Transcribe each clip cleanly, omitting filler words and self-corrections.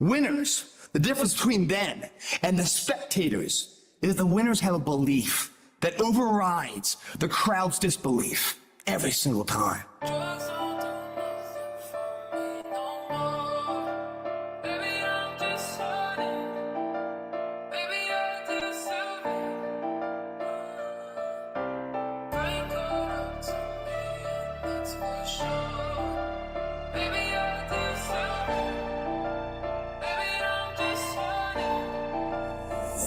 Winners, the difference between them and the spectators is the winners have a belief that overrides the crowd's disbelief every single time.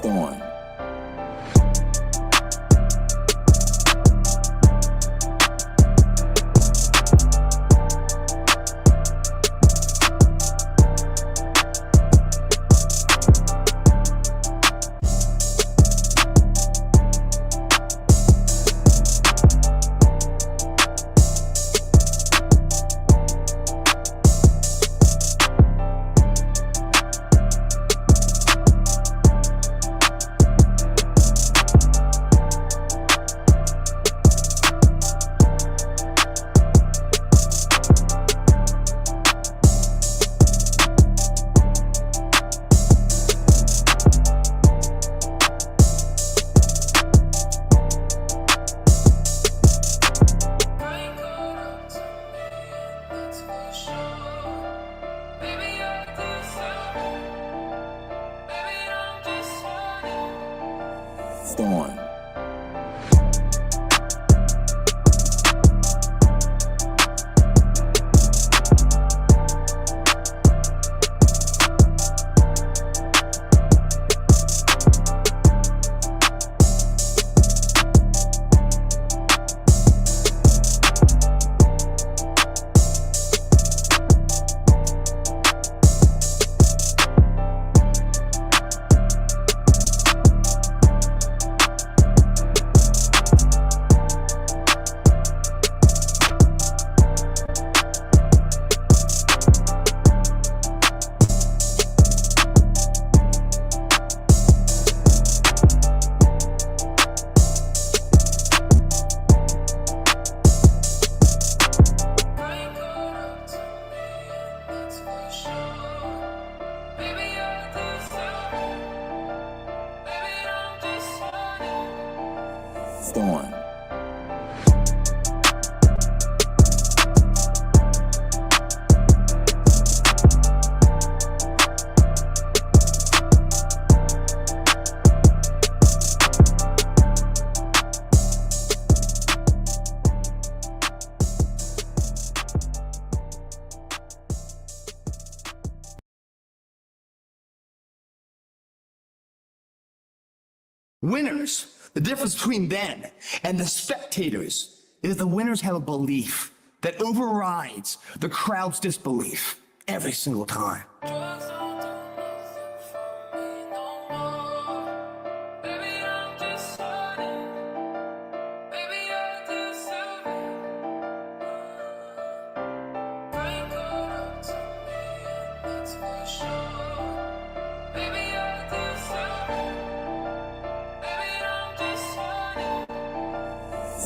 Thorn. Thorn. Thorn. Winners, the difference between them and the spectators is the winners have a belief that overrides the crowd's disbelief every single time.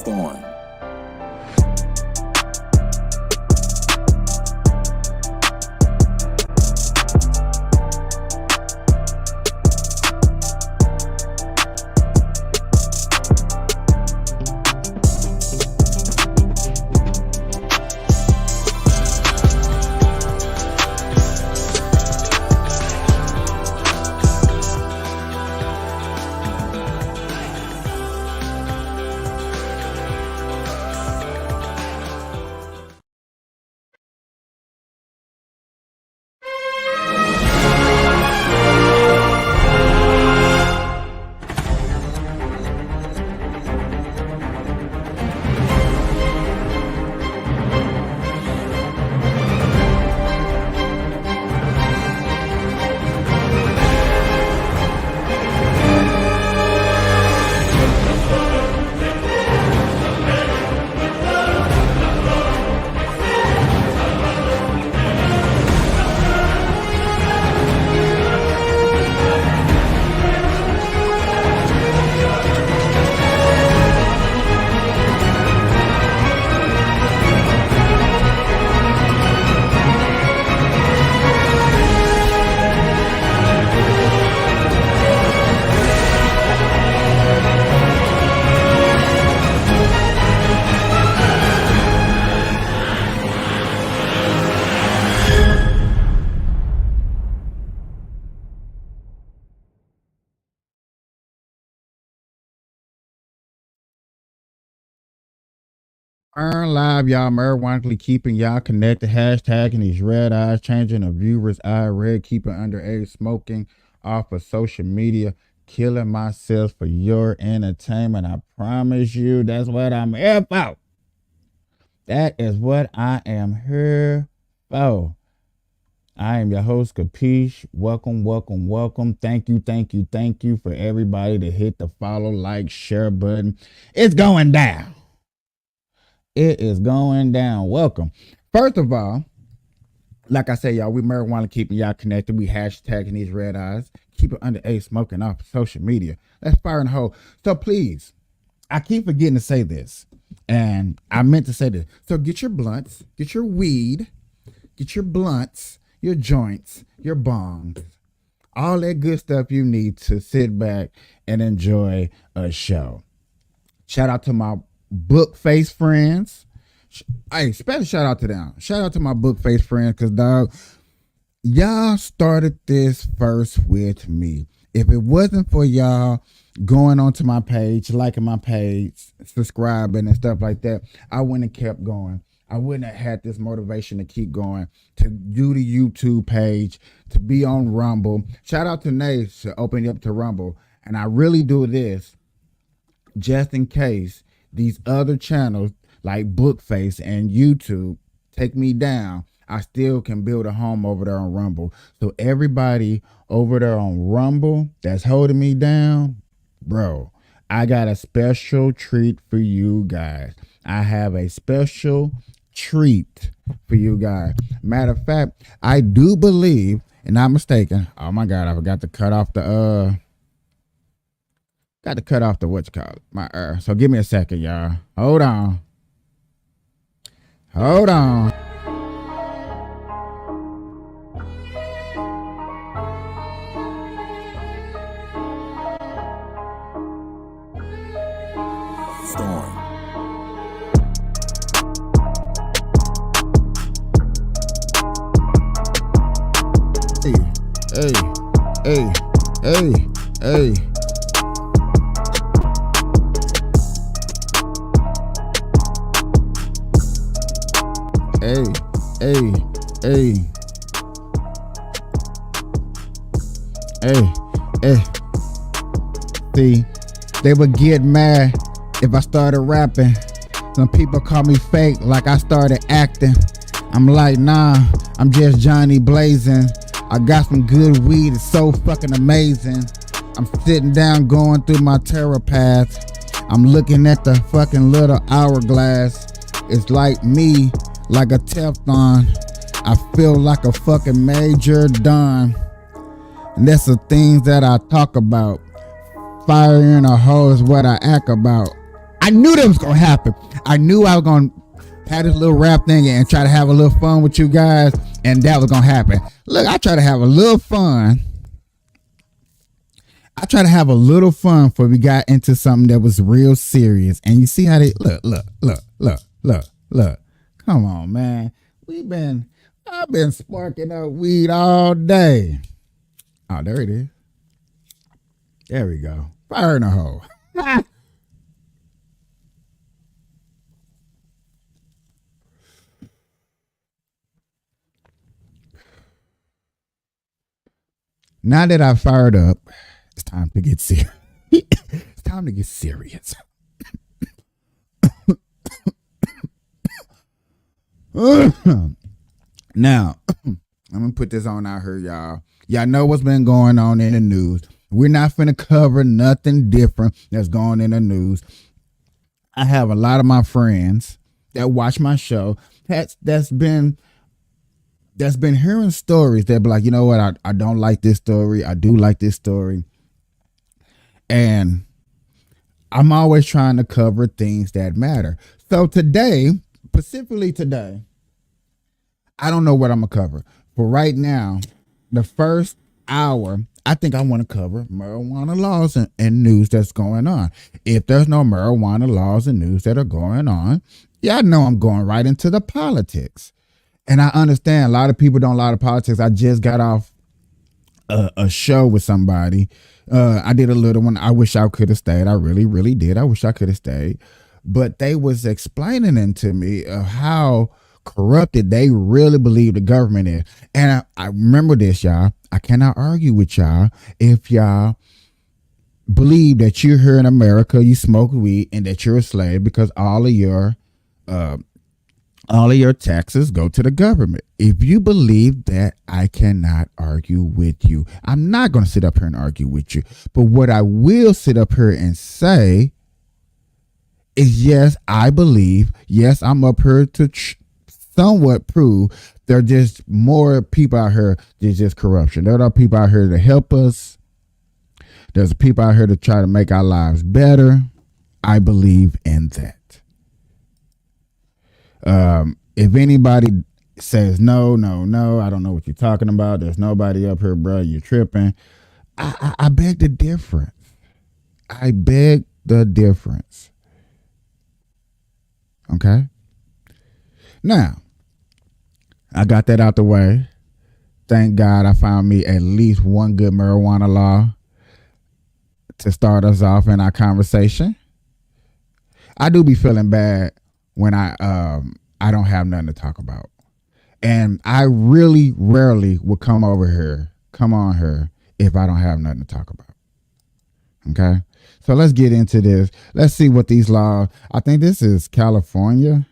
Thorn. Earn Live, y'all. Marijuana keeping y'all connected. Hashtagging these red eyes, changing the viewers' eye red, keeping underage smoking off of social media, killing myself for your entertainment. I promise you, that's what I'm here for. That is what I am here for. I am your host, Capiche. Welcome, welcome, welcome. Thank you, thank you, thank you for everybody to hit the follow, like, share button. It's going down. It is going down. Welcome. First of all, like I said, y'all, we marijuana keeping y'all connected. We hashtagging these red eyes. Keep it underage smoking off social media. Let's fire in the hole. So please, I keep forgetting to say this. And I meant to say this. So get your blunts, get your weed, get your blunts, your joints, your bongs, all that good stuff you need to sit back and enjoy a show. Shout out to my book face friends. Hey, special shout out to them. Shout out to my book face friends, because dog, y'all started this first with me. If it wasn't for y'all going onto my page, liking my page, subscribing and stuff like that, I wouldn't have kept going. I wouldn't have had this motivation to keep going, to do the YouTube page, to be on Rumble. Shout out to Nate to open up to Rumble. And I really do this just in case these other channels like Bookface and YouTube take me down. I still can build a home over there on Rumble. So everybody over there on Rumble that's holding me down, bro, I got a special treat for you guys. I have a special treat for you guys. Matter of fact, I do believe, and I'm mistaken. Oh my God, I forgot to cut off the what you call it, my So give me a second, y'all. Hold on. Hold on. Storm. Hey, hey, hey, hey. Hey, hey, hey. Hey, hey. See, they would get mad if I started rapping. Some people call me fake, like I started acting. I'm like, nah, I'm just Johnny Blazing. I got some good weed, it's so fucking amazing. I'm sitting down going through my terror path. I'm looking at the fucking little hourglass. It's like me, like a Teflon. I feel like a fucking Major Don. And that's the things that I talk about. Fire in a hole is what I act about. I knew that was gonna happen. I knew I was gonna have this little rap thing and try to have a little fun with you guys, and that was gonna happen. Look, I try to have a little fun. I try to have a little fun before we got into something that was real serious. And you see how they look. Come on, man. I've been sparking up weed all day. Oh, there it is. There we go. Fire in the hole. Now that I've fired up, it's time to get serious. It's time to get serious. Now, I'm gonna put this on out here, y'all. Y'all know what's been going on in the news. We're not finna cover nothing different that's going in the news. I have a lot of my friends that watch my show that's been hearing stories that be like, you know what, I don't like this story. I do like this story. And I'm always trying to cover things that matter. So today, specifically today, I don't know what I'm going to cover. But right now, the first hour, I think I want to cover marijuana laws and news that's going on. If there's no marijuana laws and news that are going on, yeah, I know I'm going right into the politics. And I understand a lot of people don't like politics. I just got off a show with somebody. I did a little one. I wish I could have stayed. I really, really did. I wish I could have stayed. but they was explaining it to me of how corrupted they really believe the government is. And I remember this, y'all. I cannot argue with y'all if y'all believe that you're here in America, you smoke weed, and that you're a slave because all of your taxes go to the government. If you believe that, I cannot argue with you. I'm not going to sit up here and argue with you. But what I will sit up here and say is, yes, I believe, yes, I'm up here to somewhat prove there are just more people out here. There's just corruption. There are people out here to help us. There's people out here to try to make our lives better. I believe in that. If anybody says no, I don't know what you're talking about. There's nobody up here, bro. You're tripping. I beg the difference. I beg the difference. Okay. Now, I got that out the way. Thank God I found me at least one good marijuana law to start us off in our conversation. I do be feeling bad when I don't have nothing to talk about. And I really rarely would come on here if I don't have nothing to talk about. Okay? So let's get into this. Let's see what these laws, I think this is California.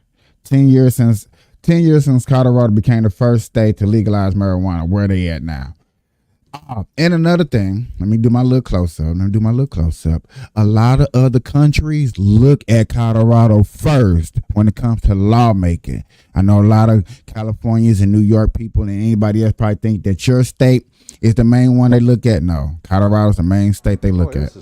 10 years since Colorado became the first state to legalize marijuana. Where they at now? And another thing, let me do my little close up. A lot of other countries look at Colorado first when it comes to lawmaking. I know a lot of Californians and New York people and anybody else probably think that your state is the main one they look at. No, Colorado's the main state they look at.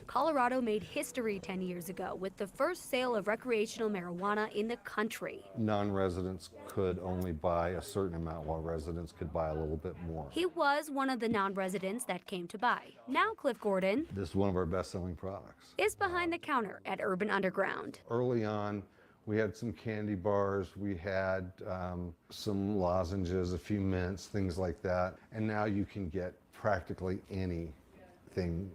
Colorado made history 10 years ago with the first sale of recreational marijuana in the country. Non-residents could only buy a certain amount, while residents could buy a little bit more. He was one of the non-residents that came to buy. Now Cliff Gordon, This is one of our best-selling products. is behind the counter at Urban Underground. Early on, we had some candy bars, we had some lozenges, a few mints, things like that. And now you can get practically anything.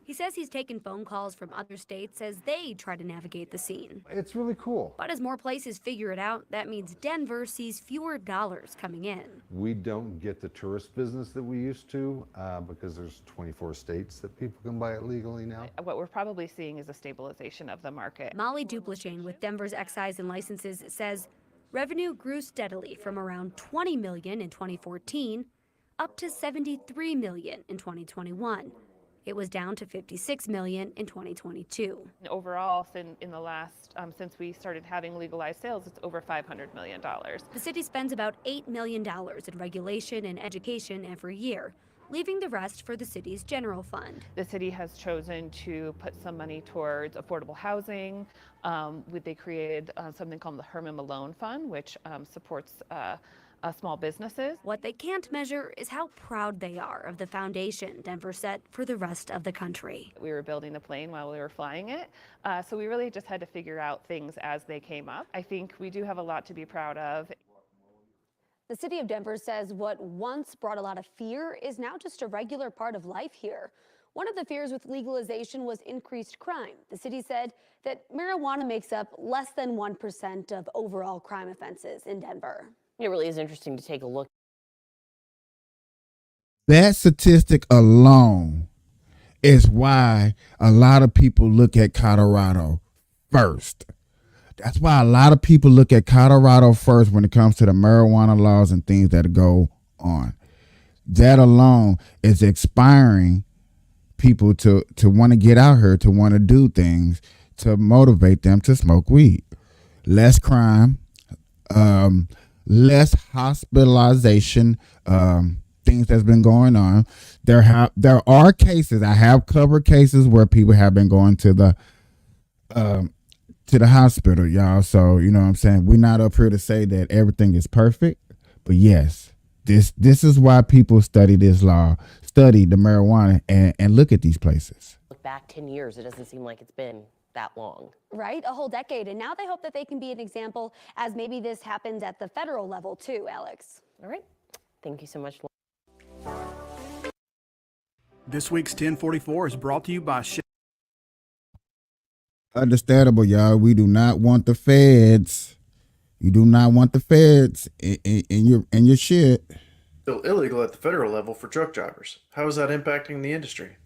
He says he's taken phone calls from other states as they try to navigate the scene. It's really cool. But as more places figure it out, that means Denver sees fewer dollars coming in. We don't get the tourist business that we used to because there's 24 states that people can buy it legally now. What we're probably seeing is a stabilization of the market. Molly Duplachane with Denver's Excise and Licenses says revenue grew steadily from around $20 million in 2014 up to $73 million in 2021. It was down to $56 million in 2022. Overall, in the last, since we started having legalized sales, it's over $500 million. The city spends about $8 million in regulation and education every year, leaving the rest for the city's general fund. The city has chosen to put some money towards affordable housing. They created something called the Herman Malone Fund, which supports small businesses. What they can't measure is how proud they are of the foundation Denver set for the rest of the country. We were building the plane while we were flying it, so we really just had to figure out things as they came up. I think we do have a lot to be proud of. The city of Denver says what once brought a lot of fear is now just a regular part of life here. One of the fears with legalization was increased crime. The city said that marijuana makes up less than 1% of overall crime offenses in Denver. It really is interesting to take a look. That statistic alone is why a lot of people look at Colorado first. That's why a lot of people look at Colorado first when it comes to the marijuana laws and things that go on. That alone is inspiring people to want to get out here, to want to do things, to motivate them to smoke weed. Less crime, less hospitalization, things that's been going on. There are cases, I have covered cases where people have been going to the hospital, y'all. So, you know what I'm saying? We're not up here to say that everything is perfect, but yes, this is why people study this law, study the marijuana, and look at these places. Look back 10 years, it doesn't seem like it's been that long. Right, a whole decade. And now they hope that they can be an example as maybe this happens at the federal level too, Alex. All right, thank you so much. This week's 1044 is brought to you by Understandable, y'all. We do not want the feds. You do not want the feds in your shit. Still illegal at the federal level for truck drivers. How is that impacting the industry?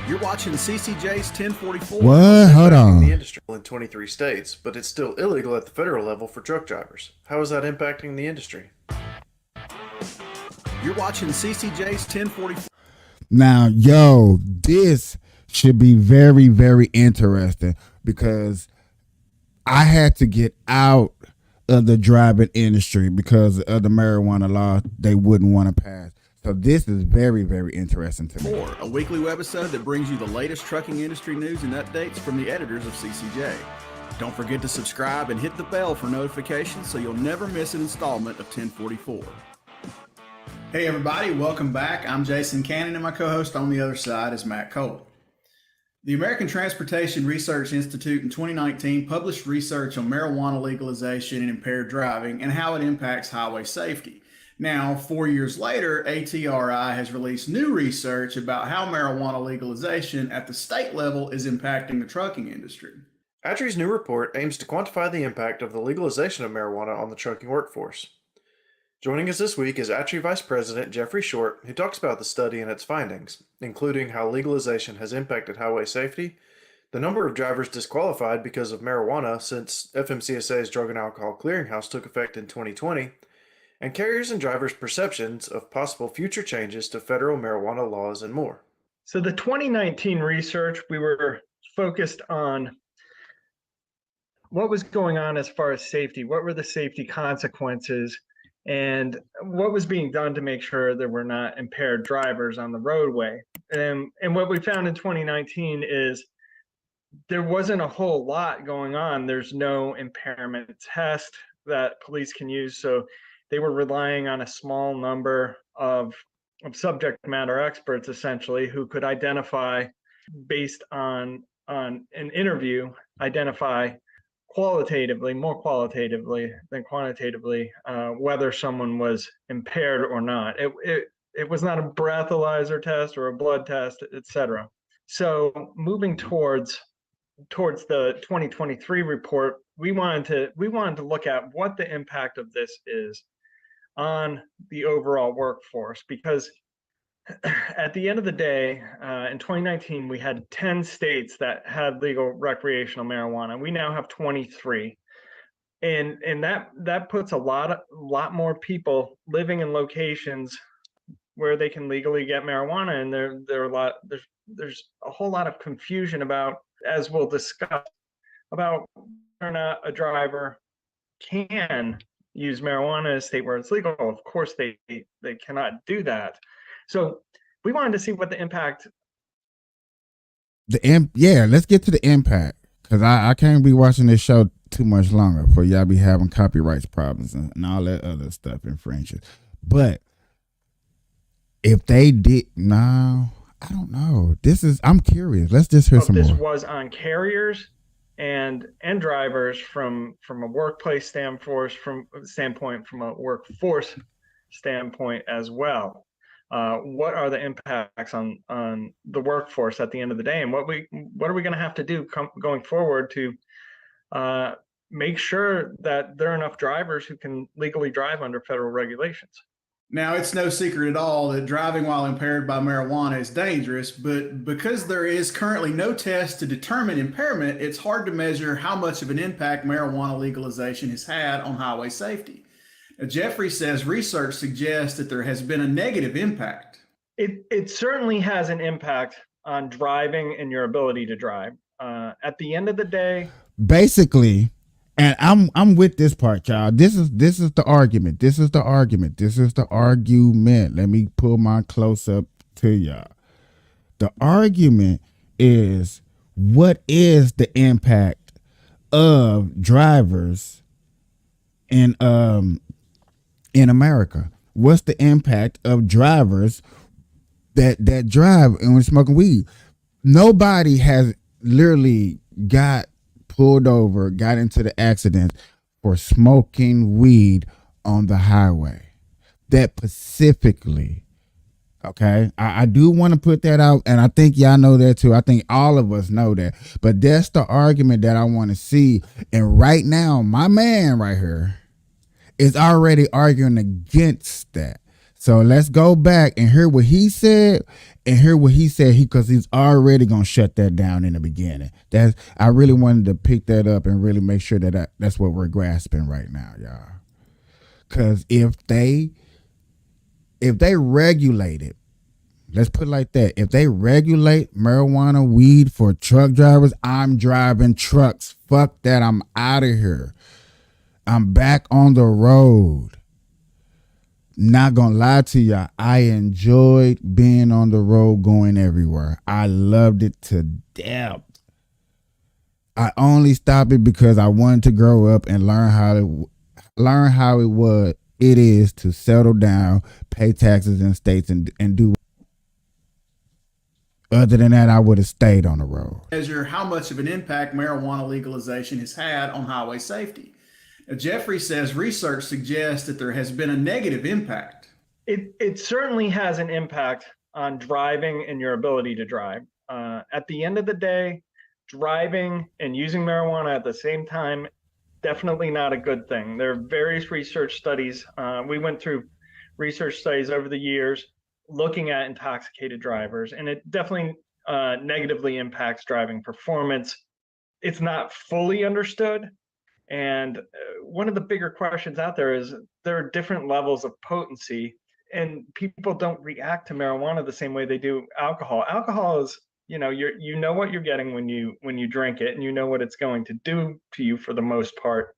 You're watching CCJ's 1044. What? Hold Impacting the on. industry in 23 states, but it's still illegal at the federal level for truck drivers. How is that impacting the industry? You're watching CCJ's 1044. Now, yo, this should be very, very interesting because I had to get out of the driving industry because of the marijuana law they wouldn't want to pass. So this is very, very interesting to me. A weekly webisode that brings you the latest trucking industry news and updates from the editors of CCJ. Don't forget to subscribe and hit the bell for notifications so you'll never miss an installment of 1044. Hey everybody, welcome back. I'm Jason Cannon and my co-host on the other side is Matt Cole. The American Transportation Research Institute in 2019 published research on marijuana legalization and impaired driving and how it impacts highway safety. Now, 4 years later, ATRI has released new research about how marijuana legalization at the state level is impacting the trucking industry. ATRI's new report aims to quantify the impact of the legalization of marijuana on the trucking workforce. Joining us this week is ATRI Vice President Jeffrey Short, who talks about the study and its findings, including how legalization has impacted highway safety, the number of drivers disqualified because of marijuana since FMCSA's Drug and Alcohol Clearinghouse took effect in 2020, and carriers and drivers' perceptions of possible future changes to federal marijuana laws and more. So the 2019 research, we were focused on what was going on as far as safety, what were the safety consequences, and what was being done to make sure there were not impaired drivers on the roadway. And what we found in 2019 is there wasn't a whole lot going on. There's no impairment test that police can use. So they were relying on a small number of subject matter experts, essentially, who could identify, based on an interview, identify qualitatively, more qualitatively than quantitatively, whether someone was impaired or not. It was not a breathalyzer test or a blood test, etc. So moving towards the 2023 report, we wanted to look at what the impact of this is on the overall workforce, because at the end of the day, in 2019, we had 10 states that had legal recreational marijuana. We now have 23. And that puts a lot more people living in locations where they can legally get marijuana. And there's a whole lot of confusion about, as we'll discuss, about whether or not a driver can use marijuana in a state where it's legal. Of course, they cannot do that. So we wanted to see what the impact. Let's get to the impact, because I can't be watching this show too much longer for y'all be having copyrights problems and all that other stuff infringes. But if they did, no, I don't know. I'm curious. Let's just hear some more. This was on carriers and drivers from a workplace standpoint, from a workforce standpoint as well. What are the impacts on the workforce at the end of the day, and what are we going to have to do going forward to make sure that there are enough drivers who can legally drive under federal regulations? Now, it's no secret at all that driving while impaired by marijuana is dangerous, but because there is currently no test to determine impairment, it's hard to measure how much of an impact marijuana legalization has had on highway safety. Now, Jeffrey says research suggests that there has been a negative impact. It certainly has an impact on driving and your ability to drive. At the end of the day, basically, and I'm with this part, y'all. This is the argument. This is the argument. Let me pull my close up to y'all. The argument is, what is the impact of drivers in America? What's the impact of drivers that drive and we're smoking weed? Nobody has literally got pulled over, got into the accident for smoking weed on the highway. That specifically, Okay, I do want to put that out, and I think y'all know that too. I think all of us know that, but that's the argument that I want to see. And right now, my man right here is already arguing against that. So let's go back and hear what he said, and hear what he said because he's already gonna shut that down in the beginning. I really wanted to pick that up and really make sure that that's what we're grasping right now, y'all. Because if they regulate it, let's put it like that. If they regulate marijuana, weed for truck drivers, I'm driving trucks. Fuck that. I'm out of here. I'm back on the road. Not gonna lie to y'all. I enjoyed being on the road, going everywhere. I loved it to death. I only stopped it because I wanted to grow up and learn how it is to settle down, pay taxes in states, and do. Other than that, I would have stayed on the road. Measure how much of an impact marijuana legalization has had on highway safety. Now, Jeffrey says research suggests that there has been a negative impact. It certainly has an impact on driving and your ability to drive. At the end of the day, driving and using marijuana at the same time, definitely not a good thing. There are various research studies. We went through research studies over the years looking at intoxicated drivers, and it definitely negatively impacts driving performance. It's not fully understood. And one of the bigger questions out there is there are different levels of potency, and people don't react to marijuana the same way they do alcohol. Alcohol is, you know what you're getting when you drink it, and you know what it's going to do to you for the most part.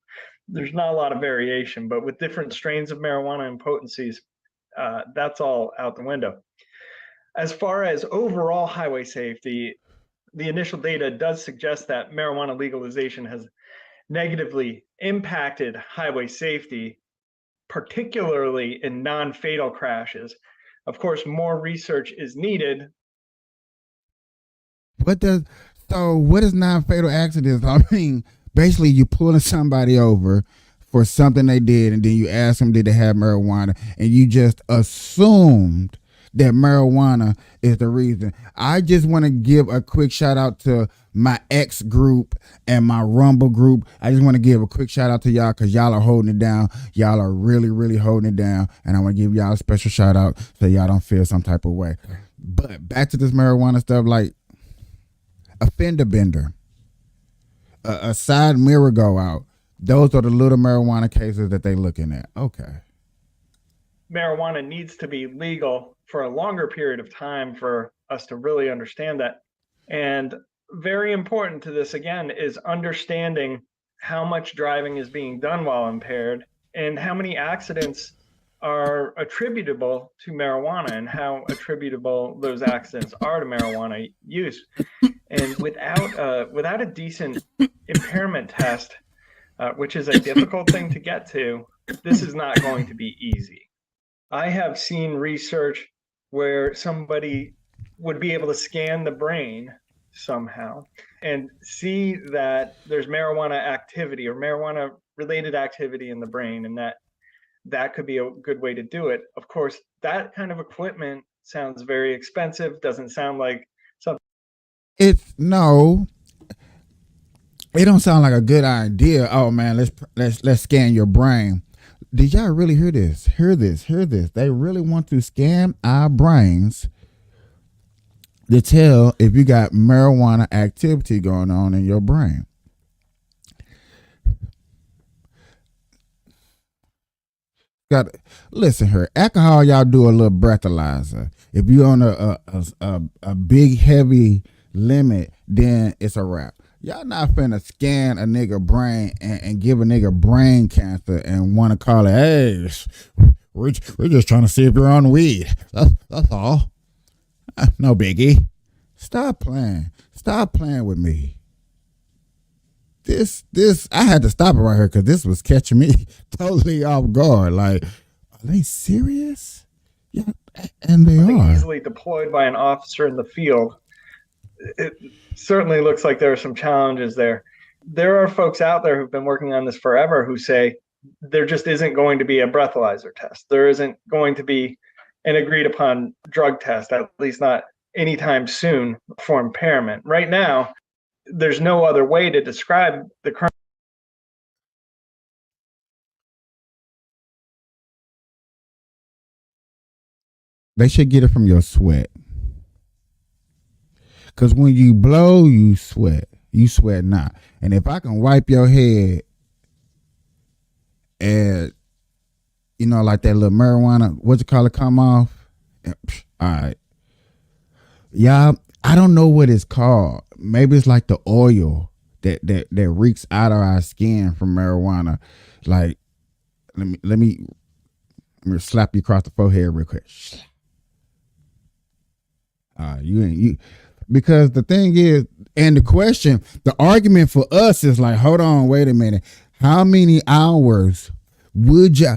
There's not a lot of variation, but with different strains of marijuana and potencies, that's all out the window. As far as overall highway safety, the initial data does suggest that marijuana legalization has negatively impacted highway safety, particularly in non-fatal crashes. Of course, more research is needed. What is non-fatal accidents? I mean, basically you pulling somebody over for something they did, and then you ask them, did they have marijuana? And you just assumed that marijuana is the reason. I just want to give a quick shout out to my X group and my Rumble group. I just want to give a quick shout out to y'all because y'all are holding it down. Y'all are really, really holding it down. And I want to give y'all a special shout out so y'all don't feel some type of way. But back to this marijuana stuff, like a fender bender, a side mirror go out. Those are the little marijuana cases that they looking at. Okay. Marijuana needs to be legal for a longer period of time for us to really understand that. And very important to this, again, is understanding how much driving is being done while impaired and how many accidents are attributable to marijuana and how attributable those accidents are to marijuana use. And without a decent impairment test, which is a difficult thing to get to, this is not going to be easy. I have seen research where somebody would be able to scan the brain somehow and see that there's marijuana activity or marijuana related activity in the brain, and that could be a good way to do it. Of course, that kind of equipment sounds very expensive, doesn't sound like something. It don't sound like a good idea. Oh man, let's scan your brain. Did y'all really hear this? Hear this. They really want to scan our brains to tell if you got marijuana activity going on in your brain. Listen here. Alcohol, y'all do a little breathalyzer. If you're on a big heavy limit, then it's a wrap. Y'all not finna scan a nigga brain and give a nigga brain cancer and want to call it, hey, we're just trying to see if you're on weed. That's all. No biggie. Stop playing. Stop playing with me. This I had to stop it right here because this was catching me totally off guard. Like, are they serious? Yeah, and they are. Easily deployed by an officer in the field. It certainly looks like there are some challenges there. There are folks out there who've been working on this forever who say there just isn't going to be a breathalyzer test. There isn't going to be an agreed upon drug test, at least not anytime soon, for impairment. Right now, there's no other way to describe the current. They should get it from your sweat. Because when you blow, you sweat. You sweat not. And if I can wipe your head and, you know, like that little marijuana, what you call it, come off? All right. Y'all, I don't know what it's called. Maybe it's like the oil that reeks out of our skin from marijuana. Like, let me slap you across the forehead real quick. Because the thing is, and the question, the argument for us is like, hold on, wait a minute. How many hours would you?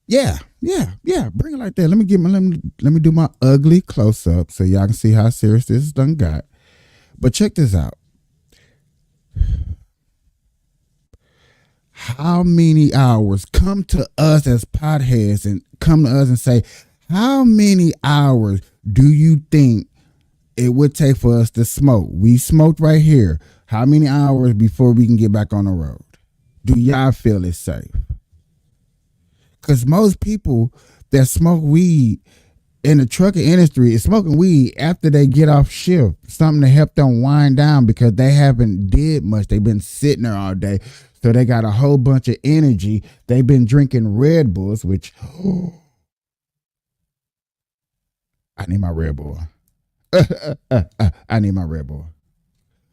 Yeah. Bring it like that. Let me do my ugly close up so y'all can see how serious this done got. But check this out. How many hours? Come to us as potheads and come to us and say, how many hours do you think it would take for us to smoke? We smoked right here. How many hours before we can get back on the road? Do y'all feel it's safe? Because most people that smoke weed in the trucking industry is smoking weed after they get off shift, something to help them wind down because they haven't did much. They've been sitting there all day. So they got a whole bunch of energy. They've been drinking Red Bulls, which I need my Red Bull. I need my Red Bull.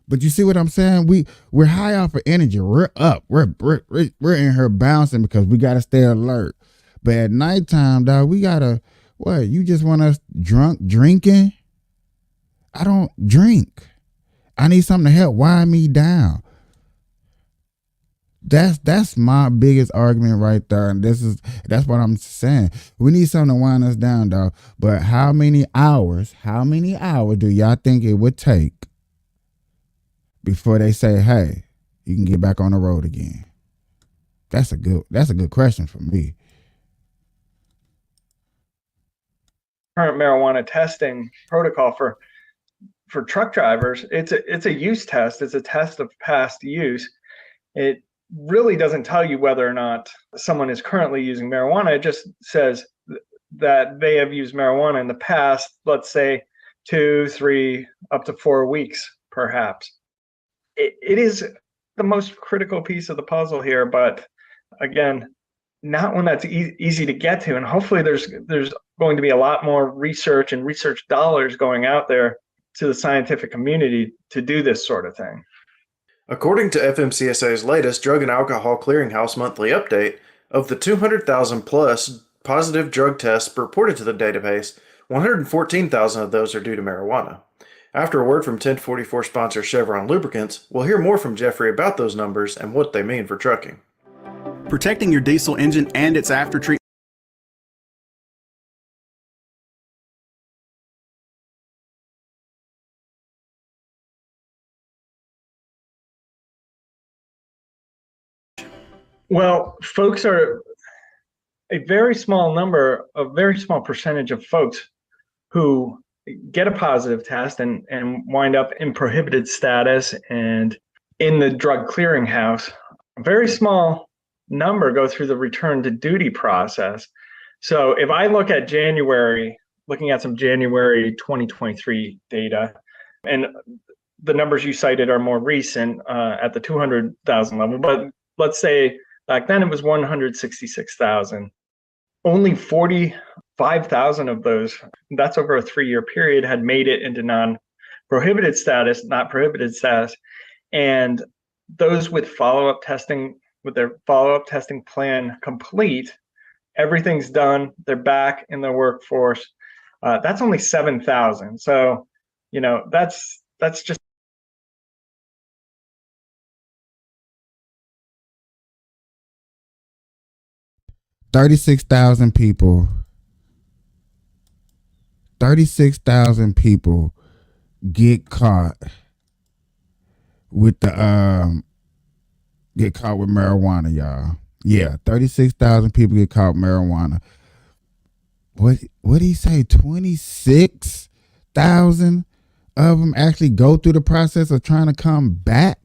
But you see what I'm saying? We're high off of energy. We're up. We're in here bouncing because we gotta stay alert. But at nighttime, dog, we gotta what? You just want us drinking? I don't drink. I need something to help wind me down. That's my biggest argument right there, and that's what I'm saying. We need something to wind us down, dog. But how many hours do y'all think it would take before they say, "Hey, you can get back on the road again"? That's a good question for me. Current marijuana testing protocol for truck drivers, it's a use test. It's a test of past use. It really doesn't tell you whether or not someone is currently using marijuana. It just says that they have used marijuana in the past, let's say 2, 3, up to 4 weeks, perhaps. It is the most critical piece of the puzzle here, but again, not one that's easy to get to. And hopefully there's going to be a lot more research and research dollars going out there to the scientific community to do this sort of thing. According to FMCSA's latest Drug and Alcohol Clearinghouse monthly update, of the 200,000 plus positive drug tests reported to the database, 114,000 of those are due to marijuana. After a word from 1044 sponsor Chevron Lubricants, we'll hear more from Jeffrey about those numbers and what they mean for trucking. Protecting your diesel engine and its aftertreatment. Well, folks are a very small percentage of folks who get a positive test and wind up in prohibited status and in the drug clearinghouse. A very small number go through the return to duty process. So if I look at looking at some January 2023 data, and the numbers you cited are more recent at the 200,000 level, but let's say back then it was 166,000. Only 45,000 of those, that's over a 3-year period, had made it into non-prohibited status, not prohibited status. And those with follow-up testing, with their follow-up testing plan complete, everything's done, they're back in the workforce. That's only 7,000. So, that's just 36,000 people. 36,000 people get caught with marijuana, y'all. Yeah, 36,000 people get caught with marijuana. what did he say? 26,000 of them actually go through the process of trying to come back,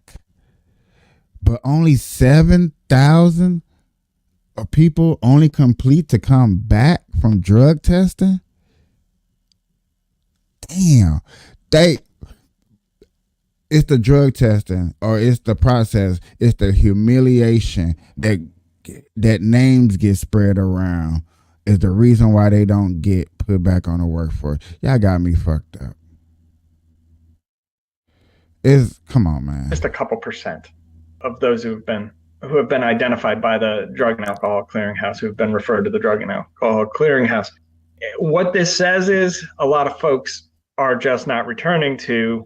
but only 7,000 of people only complete to come back from drug testing. Damn, it's the drug testing, or it's the process, it's the humiliation that names get spread around is the reason why they don't get put back on the workforce. Y'all got me fucked up. Come on, man. Just a couple percent of those who have been identified by the Drug and Alcohol Clearinghouse, who have been referred to the Drug and Alcohol Clearinghouse. What this says is a lot of folks are just not returning to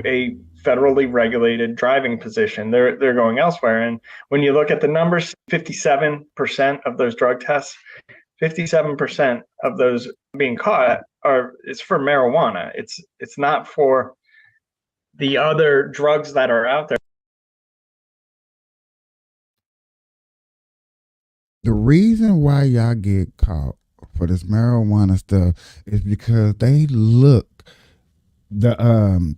a federally regulated driving position. They're going elsewhere. And when you look at the numbers, 57% of those drug tests, 57% of those being caught it's for marijuana. It's not for the other drugs that are out there. The reason why y'all get caught for this marijuana stuff is because they look, the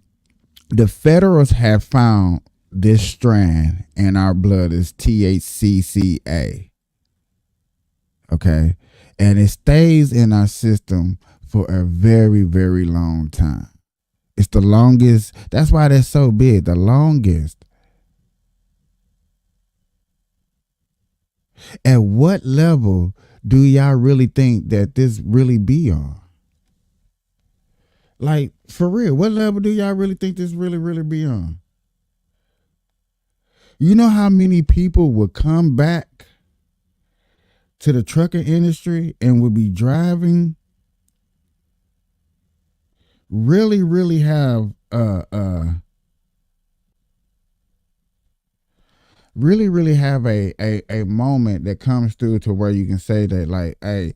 federals have found this strand in our blood is THCCA. Okay. And it stays in our system for a very, very long time. It's the longest. That's why they're so big. The longest. At what level do y'all really think that this really be on? Like, for real, what level do y'all really think this really, really be on? You know how many people would come back to the trucking industry and would be driving, really, really have really, really have a moment that comes through to where you can say that, like, hey,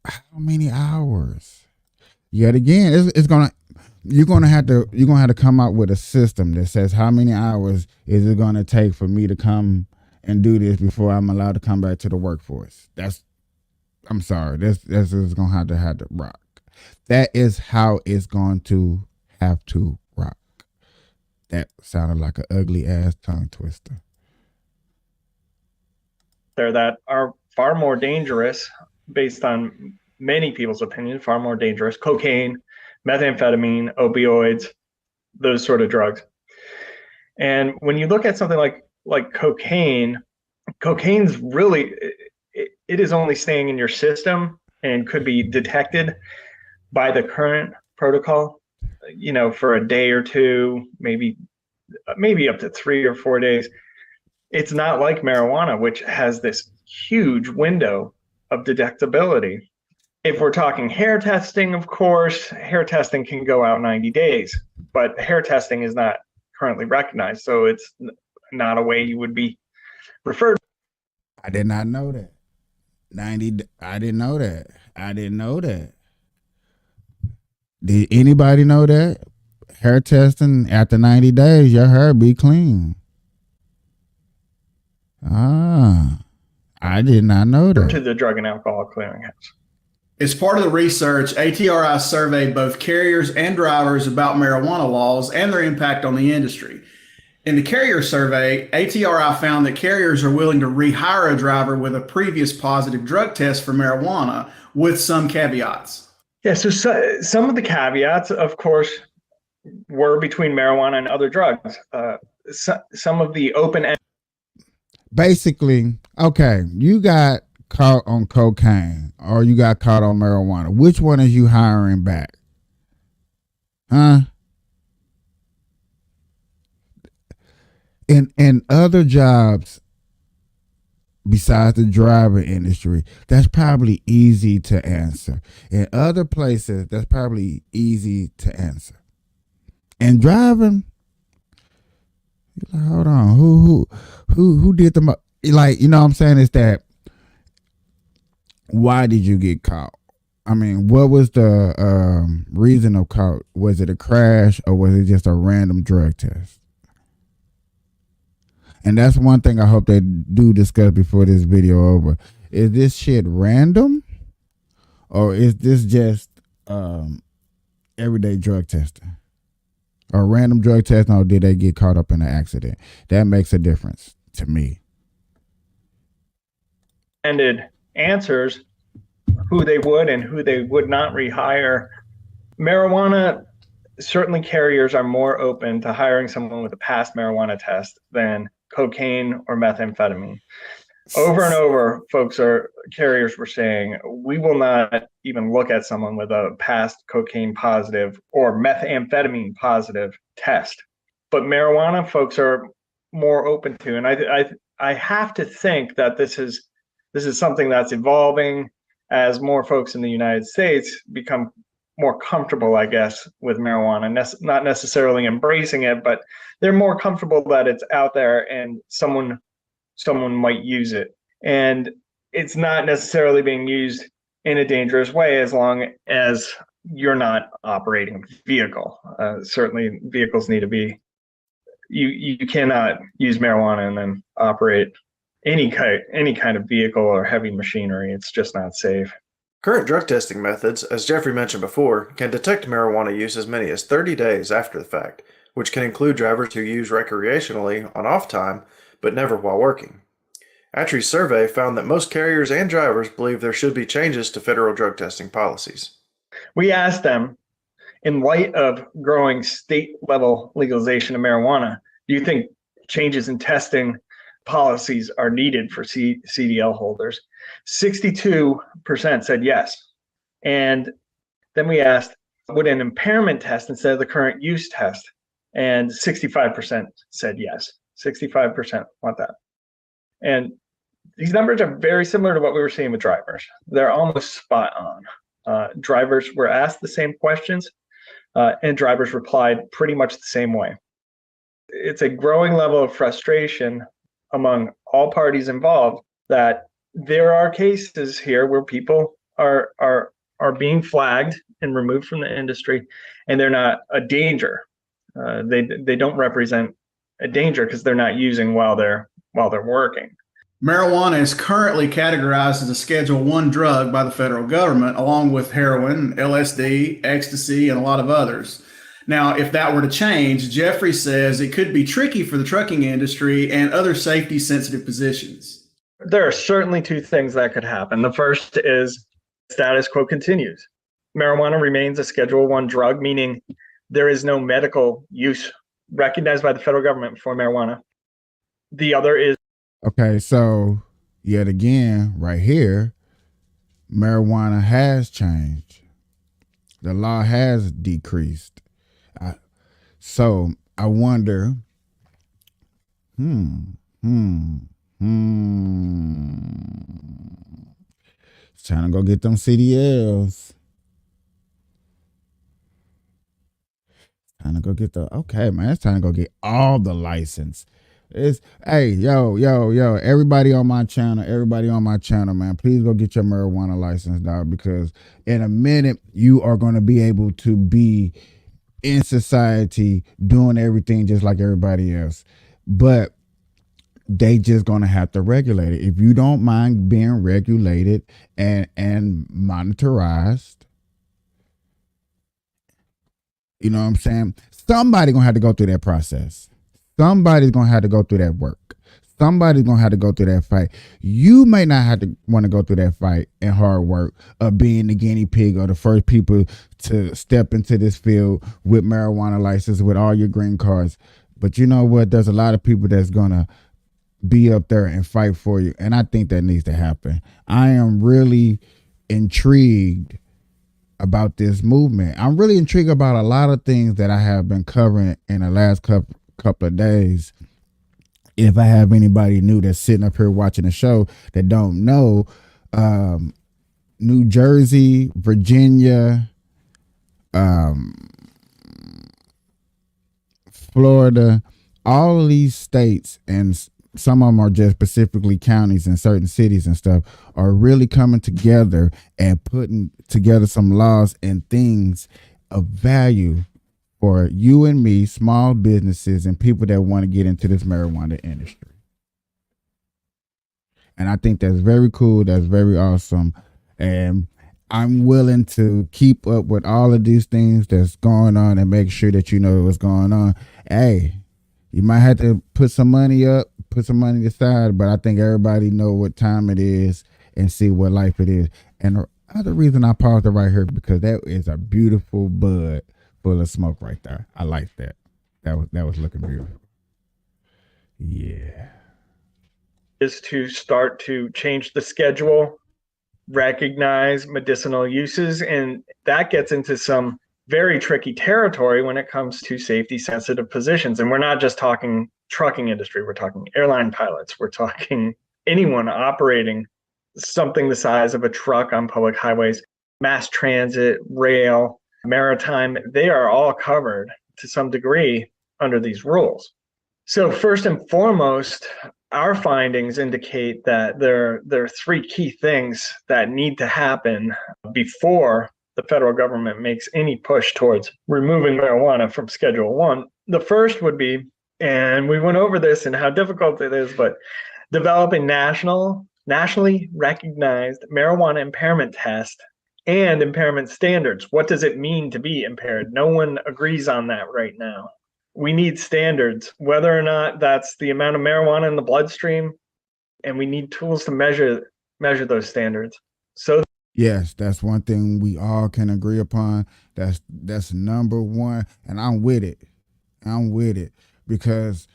how many hours? Yet again, you're gonna have to come out with a system that says how many hours is it gonna take for me to come and do this before I'm allowed to come back to the workforce. I'm sorry, that's just gonna have to rock. That is how it's going to have to rock. That sounded like an ugly ass tongue twister. There that are far more dangerous, based on many people's opinion, far more dangerous: cocaine, methamphetamine, opioids, those sort of drugs. And when you look at something like cocaine's really, it is only staying in your system and could be detected by the current protocol, for a day or two, maybe up to 3 or 4 days. It's not like marijuana, which has this huge window of detectability. If we're talking hair testing, of course, hair testing can go out 90 days, but hair testing is not currently recognized, so it's not a way you would be referred. I did not know that. I didn't know that. Did anybody know that? Hair testing after 90 days, your hair be clean. I did not know that. To the Drug and Alcohol Clearinghouse. As part of the research, ATRI surveyed both carriers and drivers about marijuana laws and their impact on the industry. In the carrier survey, ATRI found that carriers are willing to rehire a driver with a previous positive drug test for marijuana, with some caveats. Yeah, so some of the caveats, of course, were between marijuana and other drugs. Some of the open-end. Basically, okay, you got caught on cocaine or you got caught on marijuana. Which one is you hiring back? Huh? In other jobs besides the driver industry, that's probably easy to answer. In other places, that's probably easy to answer. And driving, you're like, hold on, who did the like? You know what I'm saying? Is that why did you get caught? I mean, what was the reason of caught? Was it a crash or was it just a random drug test? And that's one thing I hope they do discuss before this video over, is this shit random, or is this just everyday drug testing, or random drug testing, or did they get caught up in an accident? That makes a difference to me. Answers who they would and who they would not rehire. Marijuana, certainly carriers are more open to hiring someone with a past marijuana test than cocaine or methamphetamine. Over and over, carriers were saying, we will not even look at someone with a past cocaine positive or methamphetamine positive test. But marijuana folks are more open to, and I have to think that this is something that's evolving as more folks in the United States become more comfortable, I guess, with marijuana, not necessarily embracing it, but they're more comfortable that it's out there and someone might use it. And it's not necessarily being used in a dangerous way as long as you're not operating a vehicle. Certainly vehicles need to be, you cannot use marijuana and then operate any kind of vehicle or heavy machinery. It's just not safe. Current drug testing methods, as Jeffrey mentioned before, can detect marijuana use as many as 30 days after the fact, which can include drivers who use recreationally on off time, but never while working. ATRI's survey found that most carriers and drivers believe there should be changes to federal drug testing policies. We asked them, in light of growing state-level legalization of marijuana, do you think changes in testing policies are needed for CDL holders? 62% said yes. And then we asked, would an impairment test instead of the current use test? And 65% said yes. 65% want that. And these numbers are very similar to what we were seeing with drivers. They're almost spot on. Drivers were asked the same questions, and drivers replied pretty much the same way. It's a growing level of frustration among all parties involved that there are cases here where people are being flagged and removed from the industry, and they're not a danger. They don't represent a danger because they're not using while they're working. Marijuana is currently categorized as a Schedule I drug by the federal government, along with heroin, LSD, ecstasy, and a lot of others. Now, if that were to change, Jeffrey says it could be tricky for the trucking industry and other safety-sensitive positions. There are certainly two things that could happen. The first is status quo continues. Marijuana remains a Schedule I drug, meaning there is no medical use recognized by the federal government for marijuana. The other is, okay, so yet again, right here, marijuana has changed. The law has decreased. So I wonder, It's time to go get them CDLs. Time to go get okay, man, it's time to go get all the license. Hey, yo, everybody on my channel, man, please go get your marijuana license, dog, because in a minute you are going to be able to be in society doing everything just like everybody else. But they just going to have to regulate it. If you don't mind being regulated and monitorized, you know what I'm saying? Somebody's going to have to go through that process. Somebody's going to have to go through that work. Somebody's going to have to go through that fight. You may not have to want to go through that fight and hard work of being the guinea pig or the first people to step into this field with marijuana license, with all your green cards. But you know what? There's a lot of people that's going to be up there and fight for you. And I think that needs to happen. I am really intrigued about this movement. I'm really intrigued about a lot of things that I have been covering in the last couple of days. If I have anybody new that's sitting up here watching the show that don't know, New Jersey, Virginia, Florida, all of these states, and some of them are just specifically counties and certain cities and stuff, are really coming together and putting together some laws and things of value for you and me, small businesses and people that want to get into this marijuana industry. And I think that's very cool. That's very awesome. And I'm willing to keep up with all of these things that's going on and make sure that you know what's going on. Hey, you might have to put some money up, put some money aside, but I think everybody know what time it is and see what life it is. And the other reason I paused it right here, because that is a beautiful bud full of smoke right there. I like that. That was looking beautiful. Yeah. Is to start to change the schedule, recognize medicinal uses, and that gets into some very tricky territory when it comes to safety sensitive positions. And we're not just talking trucking industry, we're talking airline pilots, we're talking anyone operating something the size of a truck on public highways, mass transit, rail, maritime. They are all covered to some degree under these rules. So first and foremost, our findings indicate that there are three key things that need to happen before the federal government makes any push towards removing marijuana from Schedule 1. The first would be, and we went over this and how difficult it is, but developing nationally recognized marijuana impairment test and impairment standards. What does it mean to be impaired? No one agrees on that right now. We need standards, whether or not that's the amount of marijuana in the bloodstream, and we need tools to measure those standards. So yes, that's one thing we all can agree upon. That's number one, and I'm with it. I'm with it, because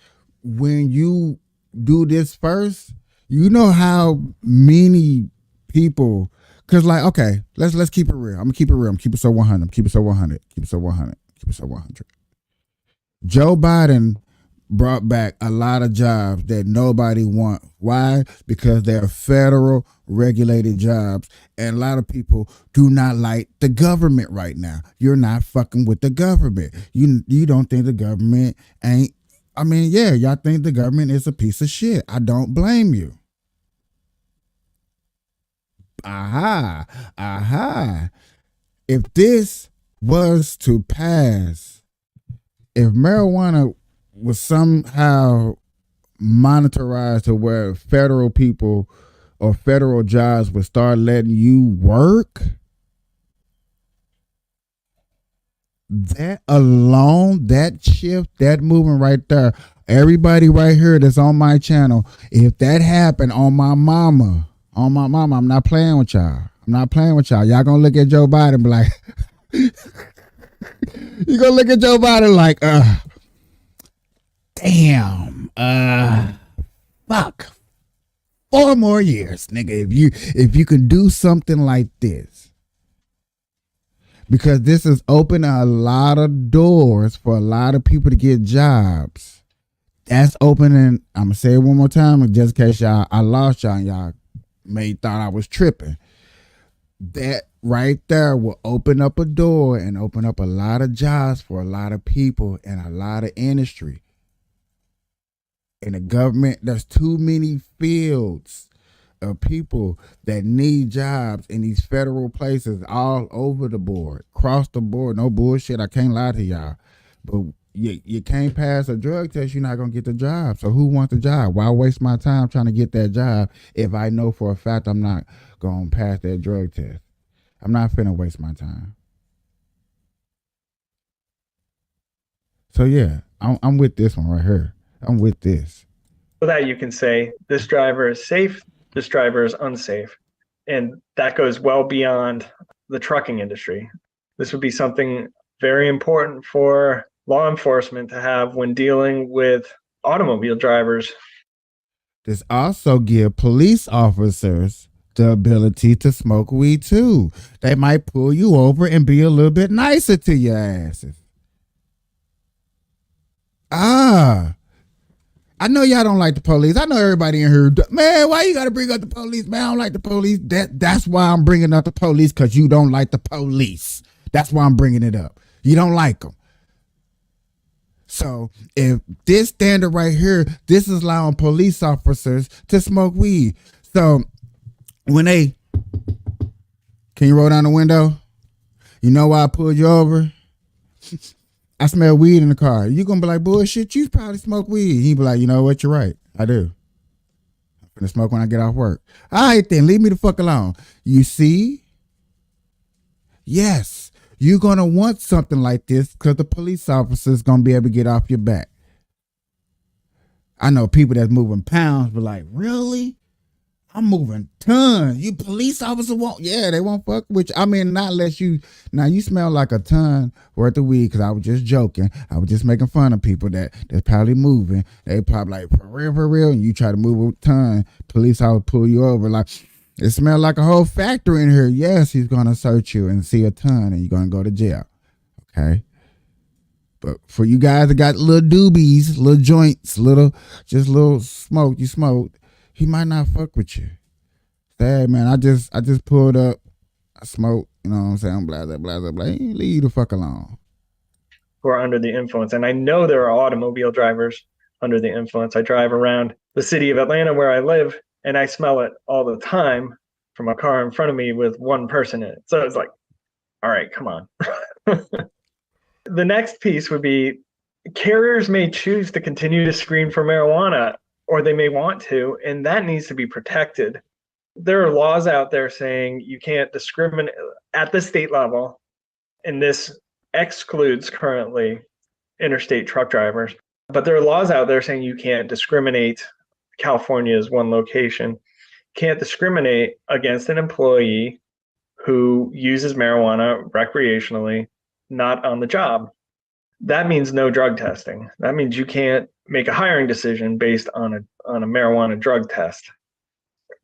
when you do this first, you know how many people, because like, okay, let's keep it real. I'm gonna keep it real. I'm keep it so 100. Keep it so 100. Keep it so 100. Keep it so 100. Joe Biden brought back a lot of jobs that nobody want. Why? Because they're federal regulated jobs, and a lot of people do not like the government right now. You're not fucking with the government. You don't think the government ain't. I mean, yeah, y'all think the government is a piece of shit. I don't blame you. Aha. If this was to pass, if marijuana was somehow monitorized to where federal people or federal jobs would start letting you work, that alone, that shift, that movement right there, everybody right here that's on my channel, if that happened on my mama, I'm not playing with y'all. Y'all gonna look at Joe Biden and be like, you gonna look at Joe Biden like, damn, fuck, 4 more years, nigga. If you can do something like this, because this is opening a lot of doors for a lot of people to get jobs. That's opening. I'm gonna say it one more time, just in case I lost y'all and y'all may thought I was tripping. That right there will open up a door and open up a lot of jobs for a lot of people and a lot of industry. In the government, there's too many fields of people that need jobs in these federal places all over the board, across the board. No bullshit. I can't lie to y'all. But you can't pass a drug test, you're not going to get the job. So who wants the job? Why waste my time trying to get that job if I know for a fact I'm not going to pass that drug test? I'm not finna waste my time. So yeah, I'm with this one right here. I'm with this. so that you can say this driver is safe, this driver is unsafe. And that goes well beyond the trucking industry. This would be something very important for law enforcement to have when dealing with automobile drivers. This also give police officers the ability to smoke weed too. They might pull you over and be a little bit nicer to your asses. I know y'all don't like the police. I know everybody in here, man, why you gotta bring up the police? Man, I don't like the police. That's why I'm bringing up the police, because you don't like the police. That's why I'm bringing it up. You don't like them. So if this standard right here, this is allowing police officers to smoke weed. So when can you roll down the window? You know why I pulled you over? I smell weed in the car. You gonna be like, bullshit, you probably smoke weed. He be like, you know what, you're right. I do. I'm gonna smoke when I get off work. All right, then leave me the fuck alone. You see? Yes, you're gonna want something like this because the police officer's gonna be able to get off your back. I know people that's moving pounds, but like, really? I'm moving tons. You police officer won't? Yeah, they won't fuck with you. I mean, not unless you. Now you smell like a ton worth of weed. Because I was just joking. I was just making fun of people that's probably moving. They probably like for real, and you try to move a ton. Police officer pull you over like it smelled like a whole factory in here. Yes, he's gonna search you and see a ton, and you're gonna go to jail. Okay. But for you guys that got little doobies, little joints, little smoke you smoked, he might not fuck with you. Sad, man. I just pulled up. I smoked. You know what I'm saying? Blah, blah, blah, blah, blah. Leave the fuck alone. Who are under the influence. And I know there are automobile drivers under the influence. I drive around the city of Atlanta where I live, and I smell it all the time from a car in front of me with one person in it. So it's like, all right, come on. The next piece would be carriers may choose to continue to screen for marijuana, or they may want to, and that needs to be protected. There are laws out there saying you can't discriminate at the state level, and this excludes currently interstate truck drivers. But there are laws out there saying you can't discriminate. California is one location. Can't discriminate against an employee who uses marijuana recreationally, not on the job. That means no drug testing. That means you can't make a hiring decision based on a marijuana drug test.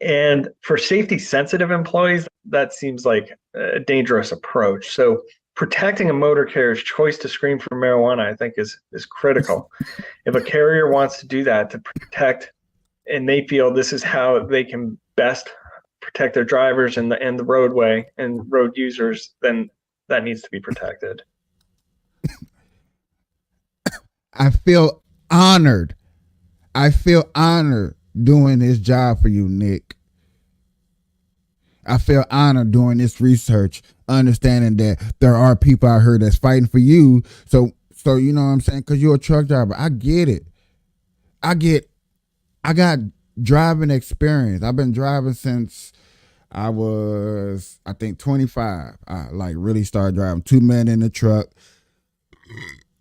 And for safety sensitive employees, that seems like a dangerous approach. So protecting a motor carrier's choice to screen for marijuana, I think is critical. If a carrier wants to do that to protect, and they feel this is how they can best protect their drivers and the roadway and road users, then that needs to be protected. I feel honored. I feel honored doing this job for you, Nick. I feel honored doing this research, understanding that there are people out here that's fighting for you. So you know what I'm saying? Because you're a truck driver. I get it. I got driving experience. I've been driving since I was, I think, 25. I like really started driving. 2 men in the truck.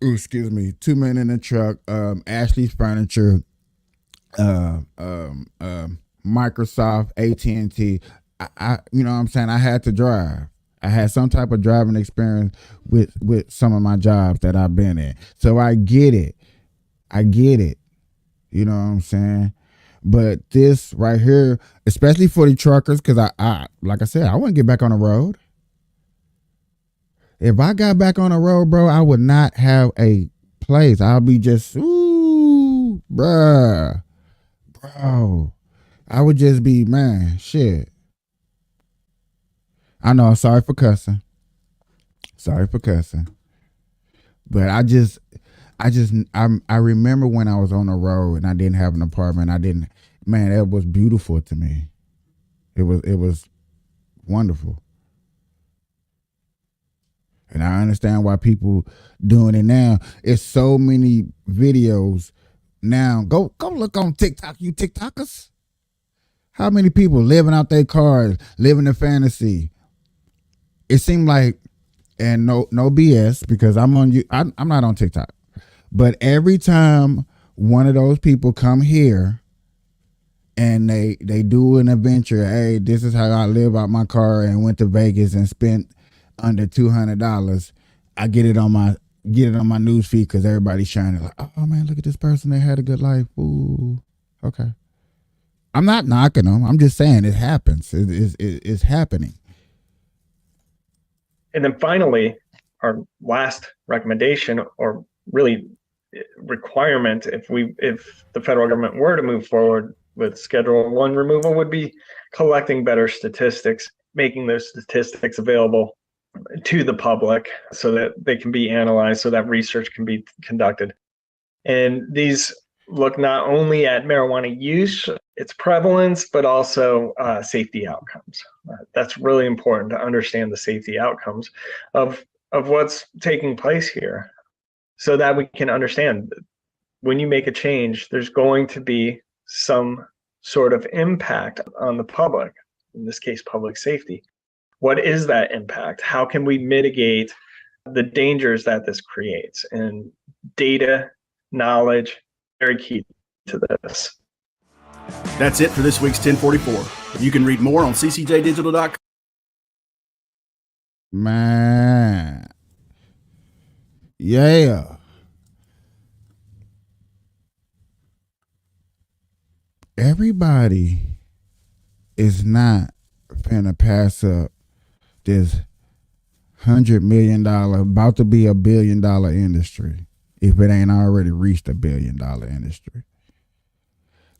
Ooh, excuse me. 2 men in the truck. Ashley's Furniture. Microsoft, AT&T. I you know what I'm saying? I had to drive. I had some type of driving experience with some of my jobs that I've been in. So I get it. You know what I'm saying? But this right here, especially for the truckers, because I like I said, I wouldn't get back on the road. If I got back on the road, bro, I would not have a place. I'll be just, ooh, bruh. Bro. I would just be, man, shit. I know, sorry for cussing. But I remember when I was on the road and I didn't have an apartment. Man, that was beautiful to me. It was wonderful. And I understand why people doing it now. It's so many videos now. Go look on TikTok, you TikTokers. How many people living out their cars, living a fantasy? It seemed like, and no BS, because I'm not on TikTok. But every time one of those people come here and they do an adventure, hey, this is how I live out my car and went to Vegas and spent under $200, I get it on my news feed because everybody's shining like, oh man, look at this person, they had a good life. Ooh, okay. I'm not knocking them. I'm just saying it happens. It's happening. And then finally, our last recommendation, or really requirement, if the federal government were to move forward with Schedule 1 removal, would be collecting better statistics, making those statistics available to the public so that they can be analyzed, so that research can be conducted. And these look not only at marijuana use, its prevalence, but also safety outcomes. That's really important to understand the safety outcomes of what's taking place here, so that we can understand when you make a change, there's going to be some sort of impact on the public, in this case, public safety. What is that impact? How can we mitigate the dangers that this creates? And data, knowledge, very key to this. That's it for this week's 1044. You can read more on ccjdigital.com. Man. Yeah. Everybody is not finna pass up this $100 million, about to be $1 billion industry if it ain't already reached $1 billion industry.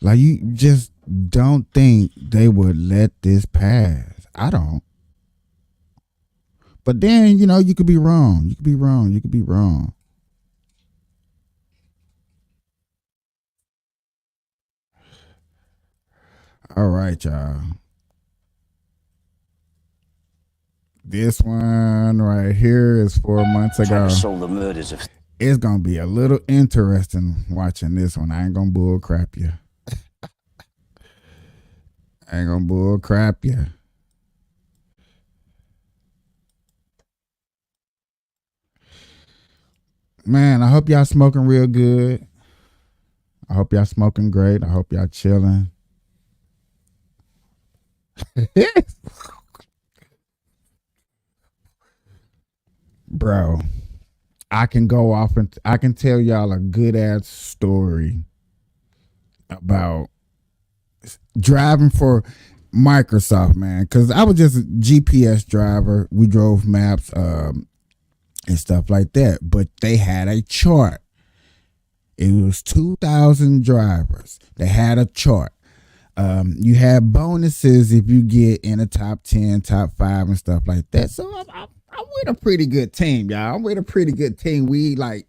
Like, you just don't think they would let this pass. I don't. But then, you know, you could be wrong. You could be wrong. You could be wrong. All right, y'all. This one right here is 4 months ago. Solve the murders of. It's gonna be a little interesting watching this one. I ain't gonna bull crap you. I ain't gonna bull crap you. Man, I hope y'all smoking real good. I hope y'all smoking great. I hope y'all chilling. Bro, I can go off and I can tell y'all a good ass story about driving for Microsoft, man. Cause I was just a GPS driver. We drove maps and stuff like that. But they had a chart. It was 2,000 drivers. They had a chart. You had bonuses if you get in the top 10, top 5 and stuff like that. So I'm with a pretty good team, y'all. I'm with a pretty good team. We like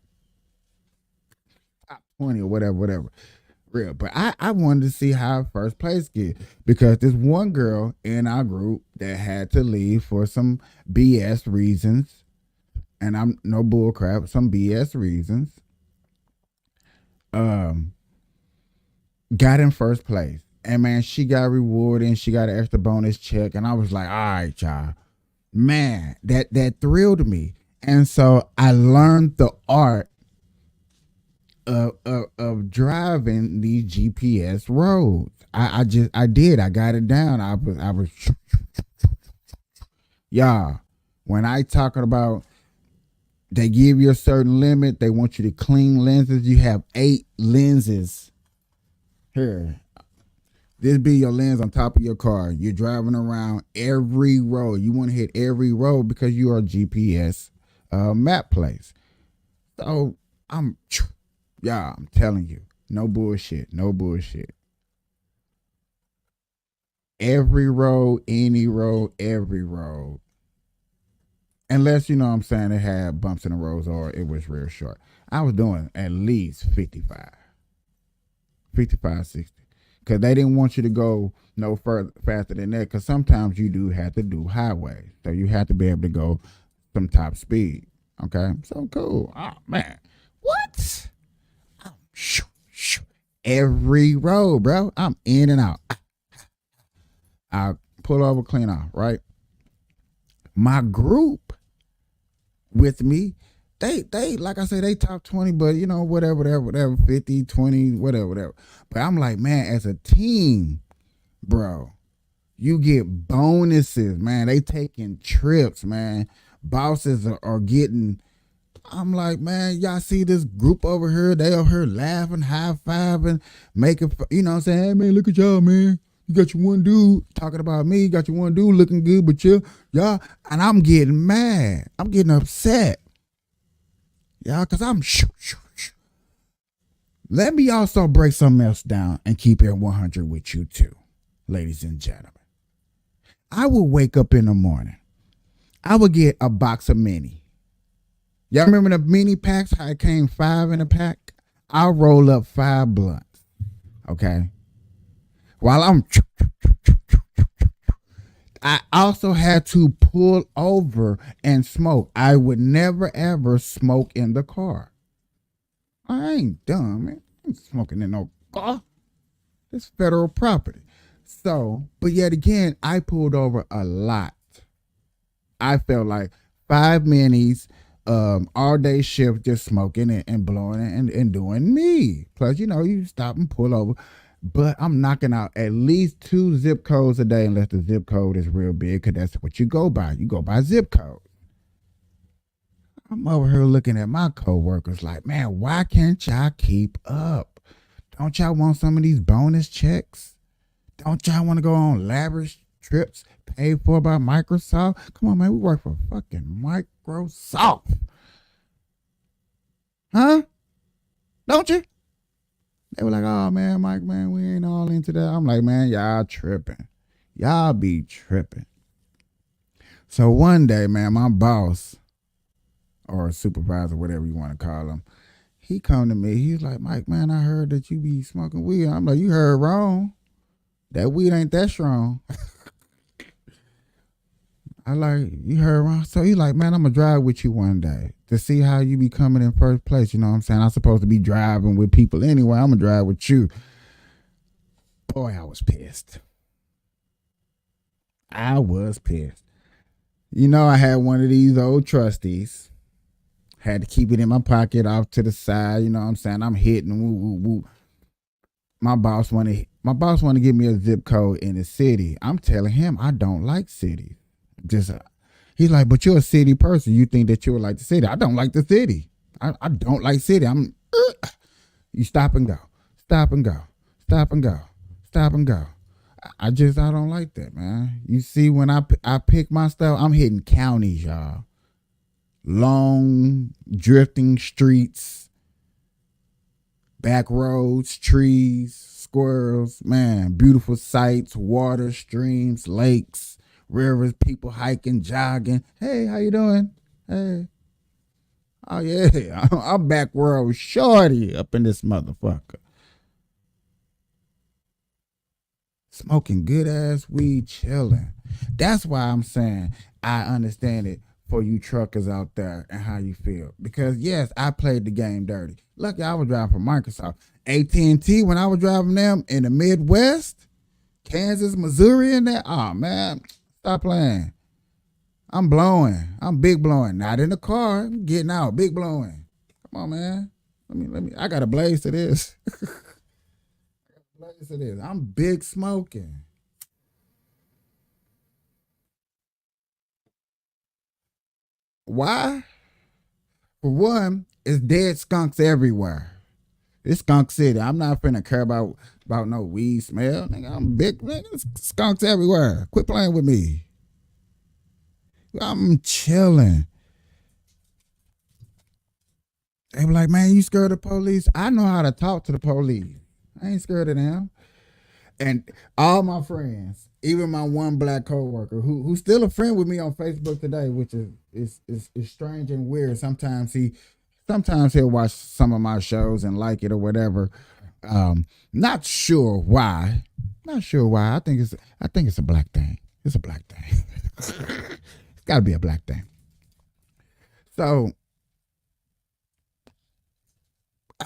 top 20 or whatever. Real. But I wanted to see how first place get, because there's one girl in our group that had to leave for some BS reasons. And I'm no bull crap, some BS reasons. Got in first place. And man, she got rewarded and she got an extra bonus check. And I was like, all right, y'all. Man, that thrilled me. And so I learned the art of driving these GPS roads. I did. I got it down. I was y'all, when I talking about they give you a certain limit, they want you to clean lenses. You have 8 lenses. Here. This be your lens on top of your car. You're driving around every road. You want to hit every road because you are a GPS map place. So I'm telling you, no bullshit, no bullshit. Every road, any road, every road. Unless, you know what I'm saying, it had bumps in the roads or it was real short. I was doing at least 55, 60. Because they didn't want you to go no further, faster than that. Because sometimes you do have to do highway. So you have to be able to go some top speed. Okay? So cool. Oh, man. What? Oh, every road, bro. I'm in and out. I pull over, clean off, right? My group with me, they like I said, they top 20, but you know, whatever, 50, 20, whatever. But I'm like, man, as a team, bro, you get bonuses, man. They taking trips, man. Bosses are getting, I'm like, man, y'all see this group over here? They over here laughing, high-fiving, making, you know what I'm saying? Hey, man, look at y'all, man. You got your one dude talking about me. You got your one dude looking good, but y'all, and I'm getting mad. I'm getting upset. Y'all, because I'm Let me also break something else down and keep it 100 with you too, ladies and gentlemen. I will wake up in the morning. I will get a box of mini. Y'all remember the mini packs? How it came 5 in a pack? I'll roll up 5 blunts. Okay? While I also had to pull over and smoke. I would never ever smoke in the car. I ain't dumb, man. I ain't smoking in no car. It's federal property. So, but yet again, I pulled over a lot. I felt like 5 minis, all day shift, just smoking and blowing and doing me. Plus, you stop and pull over. But I'm knocking out at least 2 zip codes a day, unless the zip code is real big, because that's what you go by. You go by zip code. I'm over here looking at my coworkers like, man, why can't y'all keep up? Don't y'all want some of these bonus checks? Don't y'all want to go on lavish trips paid for by Microsoft? Come on, man, we work for fucking Microsoft. Huh? Don't you? They were like, oh, man, Mike, man, we ain't all into that. I'm like, man, y'all tripping. Y'all be tripping. So one day, man, my boss, or supervisor, whatever you want to call him, he come to me. He's like, Mike, man, I heard that you be smoking weed. I'm like, you heard wrong. That weed ain't that strong. I like, you heard wrong. So he's like, man, I'm going to drive with you one day to see how you be coming in first place. You know what I'm saying? I'm supposed to be driving with people anyway. I'm going to drive with you. Boy, I was pissed. I was pissed. I had one of these old trustees. Had to keep it in my pocket off to the side. You know what I'm saying? I'm hitting. Woo, woo, woo. My boss want to give me a zip code in the city. I'm telling him I don't like cities. He's like, but you're a city person. You think that you would like the city. I don't like the city. I don't like city. You stop and go. Stop and go. Stop and go. Stop and go. I don't like that, man. You see, when I pick my stuff, I'm hitting counties, y'all. Long, drifting streets, back roads, trees, squirrels, man, beautiful sights, water, streams, lakes, rivers, people hiking, jogging. Hey, how you doing? Hey. Oh, yeah, I'm back road shorty up in this motherfucker. Smoking good ass weed, chilling. That's why I'm saying I understand it for you truckers out there and how you feel. Because yes, I played the game dirty. Lucky I was driving for Microsoft. AT&T, when I was driving them in the Midwest, Kansas, Missouri, and that. Oh man, stop playing. I'm blowing. I'm big blowing. Not in the car. I'm getting out. Big blowing. Come on, man. Let me. I got a blaze to this. Blaze to this. I'm big smoking. Why? For one, it's dead skunks everywhere. It's skunk city. I'm not finna care about no weed smell. Nigga, I'm big. Nigga, skunks everywhere. Quit playing with me. I'm chilling. They were like, man, you scared of the police? I know how to talk to the police. I ain't scared of them. And all my friends, even my one black coworker, who's still a friend with me on Facebook today, which is strange and weird. Sometimes he'll watch some of my shows and like it or whatever. Not sure why. I think it's a black thing. It's a black thing. It's got to be a black thing. So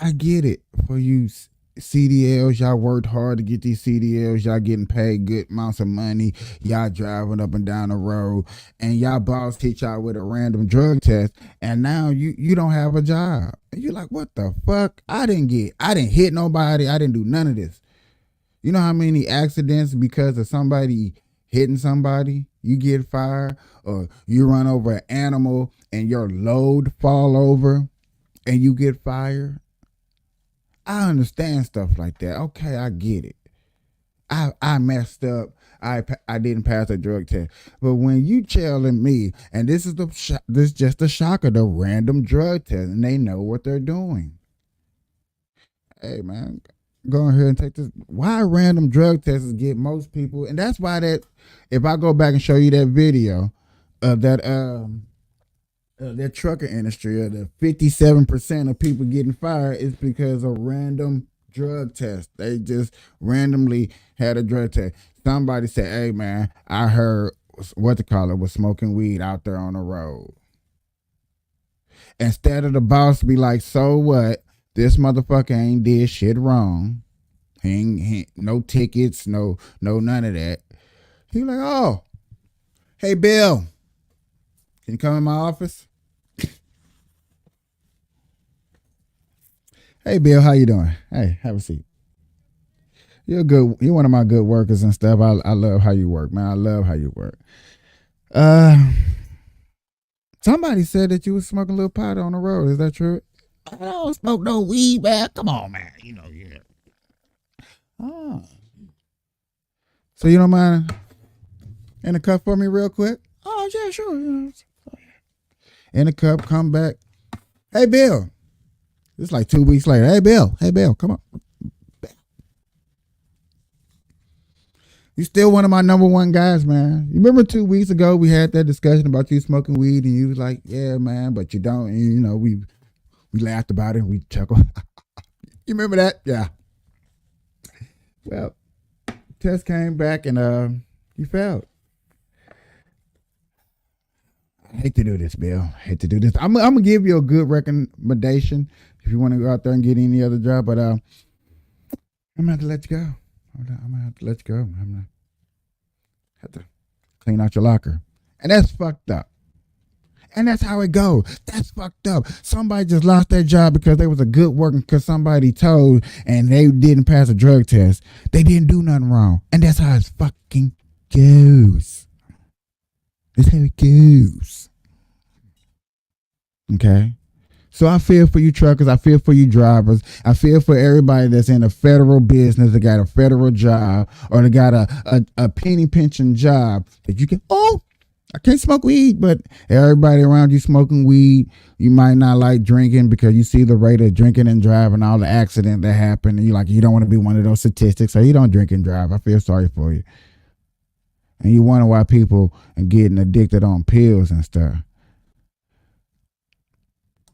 I get it for you CDLs. Y'all worked hard to get these CDLs. Y'all getting paid good amounts of money. Y'all driving up and down the road, and y'all boss hit y'all with a random drug test, and now you don't have a job. And you're like, what the fuck? I didn't hit nobody. I didn't do none of this. You know how many accidents because of somebody hitting somebody, you get fired, or you run over an animal and your load fall over and you get fired? I understand stuff like that. Okay, I get it. I messed up. I didn't pass a drug test. But when you telling me, and this is just a shocker, the random drug test, and they know what they're doing. Hey man, go ahead and take this. Why random drug tests get most people, and that's why that if I go back and show you that video of that trucker industry, the 57% of people getting fired is because of random drug tests. They just randomly had a drug test. Somebody said, hey man, I heard was smoking weed out there on the road. Instead of the boss be like, so what? This motherfucker ain't did shit wrong. No tickets, no none of that. He like, oh, hey Bill, can you come in my office? Hey Bill, how you doing? Hey, have a seat. You're good. You're one of my good workers and stuff. I love how you work, man. I love how you work. Somebody said that you was smoking a little pot on the road. Is that true? I don't smoke no weed, man. Come on, man. Yeah. Oh. So you don't mind in a cup for me real quick? Oh, yeah, sure. In a cup, come back. Hey, Bill. It's like 2 weeks later. Hey, Bill, come on. You still one of my number one guys, man. You remember 2 weeks ago we had that discussion about you smoking weed, and you was like, yeah, man, but you don't. And, we laughed about it. We chuckled. You remember that? Yeah. Well, test came back and you failed. I hate to do this, Bill. I hate to do this. I'm gonna give you a good recommendation if you want to go out there and get any other job, but I'm gonna have to let you go. I'm gonna have to let you go. I'm gonna have to clean out your locker, and that's fucked up. And that's how it goes. That's fucked up. Somebody just lost their job because they was a good worker because somebody told and they didn't pass a drug test. They didn't do nothing wrong. And that's how it fucking goes. That's how it goes. Okay? So I feel for you truckers. I feel for you drivers. I feel for everybody that's in a federal business that got a federal job or they got a penny pension job that you can, I can't smoke weed, but everybody around you smoking weed. You might not like drinking because you see the rate of drinking and driving, all the accident that happen, and you don't want to be one of those statistics, so you don't drink and drive. I feel sorry for you. And you wonder why people are getting addicted on pills and stuff.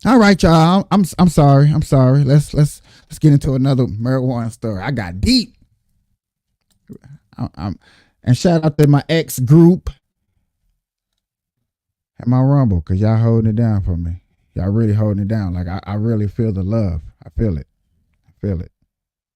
All right, y'all. I'm sorry. Let's get into another marijuana story. I got deep. And shout out to my ex group. At my Rumble, because y'all holding it down for me. Y'all really holding it down. Like, I really feel the love. I feel it.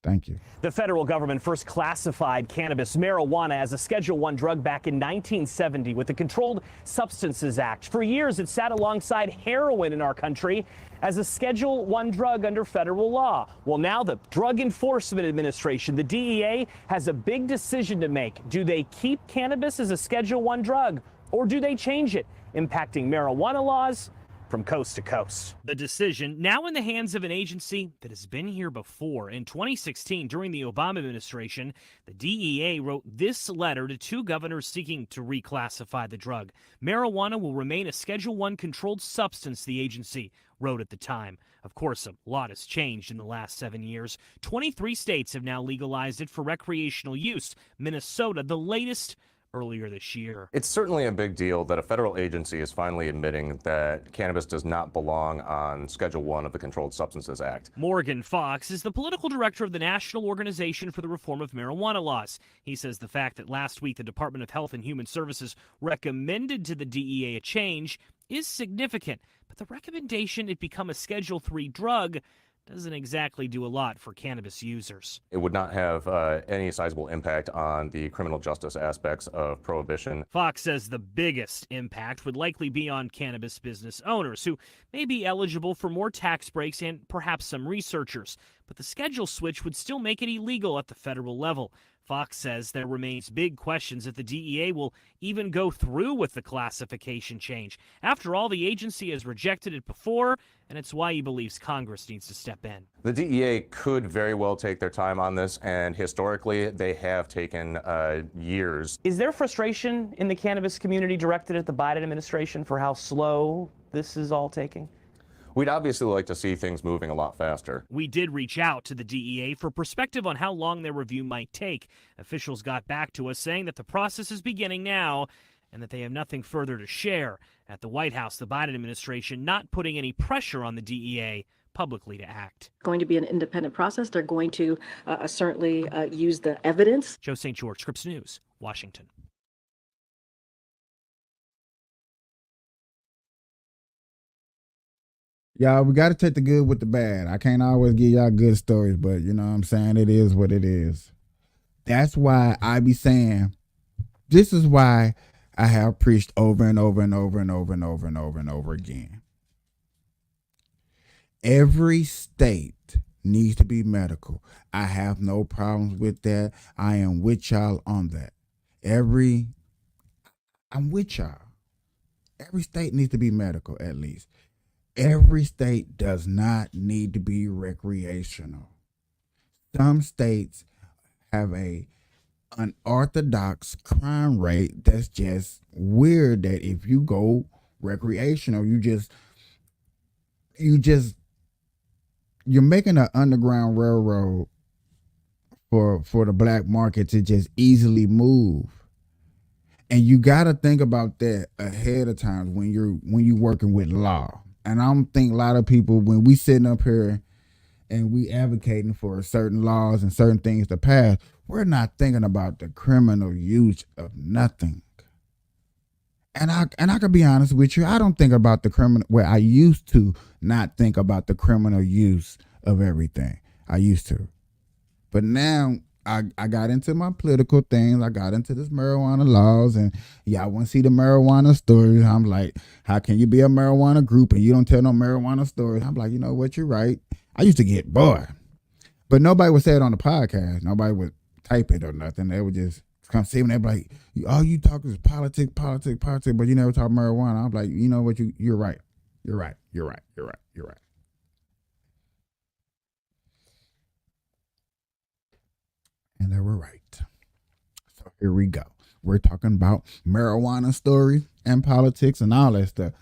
Thank you. The federal government first classified cannabis, marijuana, as a Schedule I drug back in 1970 with the Controlled Substances Act. For years, it sat alongside heroin in our country as a Schedule I drug under federal law. Well, now the Drug Enforcement Administration, the DEA, has a big decision to make. Do they keep cannabis as a Schedule I drug, or do they change it, impacting marijuana laws from coast to coast? The decision now in the hands of an agency that has been here before. In 2016, during the Obama administration, the DEA wrote this letter to 2 governors seeking to reclassify the drug. Marijuana will remain a Schedule I controlled substance, the agency wrote at the time. Of course, a lot has changed in the last 7 years. 23 states have now legalized it for recreational use. Minnesota, the latest, earlier this year. It's certainly a big deal that a federal agency is finally admitting that cannabis does not belong on Schedule I of the Controlled Substances Act. Morgan Fox is the political director of the National Organization for the Reform of Marijuana Laws. He says the fact that last week the Department of Health and Human Services recommended to the DEA a change is significant, but the recommendation it become a Schedule III drug doesn't exactly do a lot for cannabis users. It would not have any sizable impact on the criminal justice aspects of prohibition. Fox says the biggest impact would likely be on cannabis business owners who may be eligible for more tax breaks and perhaps some researchers. But the schedule switch would still make it illegal at the federal level. Fox says there remains big questions if the DEA will even go through with the classification change. After all, the agency has rejected it before, and it's why he believes Congress needs to step in. The DEA could very well take their time on this, and historically they have taken years. Is there frustration in the cannabis community directed at the Biden administration for how slow this is all taking? We'd obviously like to see things moving a lot faster. We did reach out to the DEA for perspective on how long their review might take. Officials got back to us saying that the process is beginning now and that they have nothing further to share. At the White House, the Biden administration not putting any pressure on the DEA publicly to act. Going to be an independent process. They're going to certainly use the evidence. Joe St. George, Scripps News, Washington. Y'all, we got to take the good with the bad. I can't always give y'all good stories, but you know what I'm saying? It is what it is. That's why I be saying, this is why I have preached over and over and over and over and over and over and over again. Every state needs to be medical. I have no problems with that. I am with y'all on that. I'm with y'all. Every state needs to be medical, at least. Every state does not need to be recreational. Some states have an unorthodox crime rate that's just weird, that if you go recreational, you're making an underground railroad for the black market to just easily move. And you got to think about that ahead of time when you're working with law. And I don't think a lot of people, when we sitting up here and we advocating for certain laws and certain things to pass, we're not thinking about the criminal use of nothing. And I can be honest with you, I don't think about the criminal, well, I used to not think about the criminal use of everything. I used to. But now I got into my political things. I got into this marijuana laws, and y'all want to see the marijuana stories. I'm like, how can you be a marijuana group and you don't tell no marijuana stories? I'm like, you know what, you're right. I used to get bored. But nobody would say it on the podcast. Nobody would type it or nothing. They would just come see me and they'd be like, all you talk is politics, but you never talk marijuana. I'm like, you know what, you're right. You're right. And they were right. So here we go. We're talking about marijuana stories and politics and all that stuff.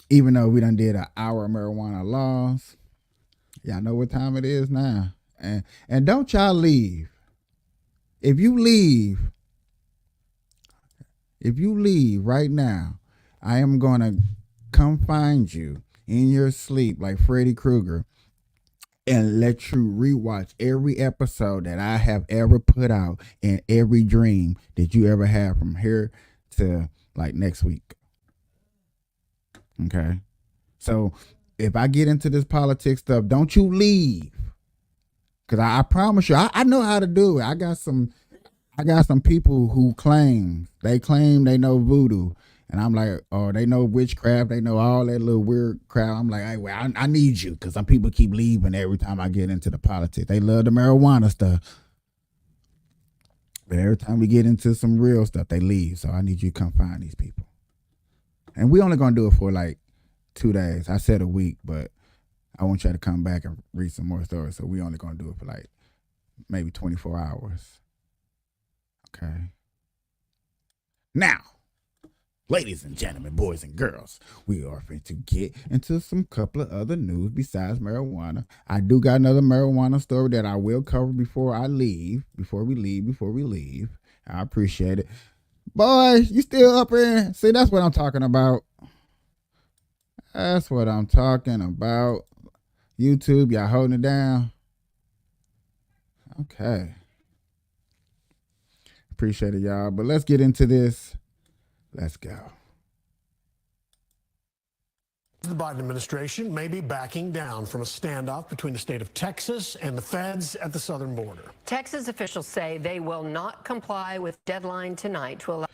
Even though we done did an hour of marijuana laws, y'all know what time it is now. And don't y'all leave. If you leave right now, I am going to come find you in your sleep like Freddy Krueger and let you rewatch every episode that I have ever put out and every dream that you ever had from here to like next week. Okay? So if I get into this politics stuff, don't you leave. Because I promise you, I know how to do it. I got some people who claim they know voodoo. And I'm like, oh, they know witchcraft. They know all that little weird crap. I'm like, hey, well, I need you, because some people keep leaving every time I get into the politics. They love the marijuana stuff. But every time we get into some real stuff, they leave. So I need you to come find these people. And we only going to do it for like 2 days. I said a week, but I want you to come back and read some more stories. So we only going to do it for like maybe 24 hours. Okay. Now, ladies and gentlemen, boys and girls, we are going to get into some couple of other news besides marijuana. I do got another marijuana story that I will cover before we leave. I appreciate it. Boy, you still up here? See, that's what I'm talking about. That's what I'm talking about. YouTube, y'all holding it down? Okay. Appreciate it, y'all. But let's get into this. Let's go. The Biden administration may be backing down from a standoff between the state of Texas and the feds at the southern border. Texas officials say they will not comply with deadline tonight to allow.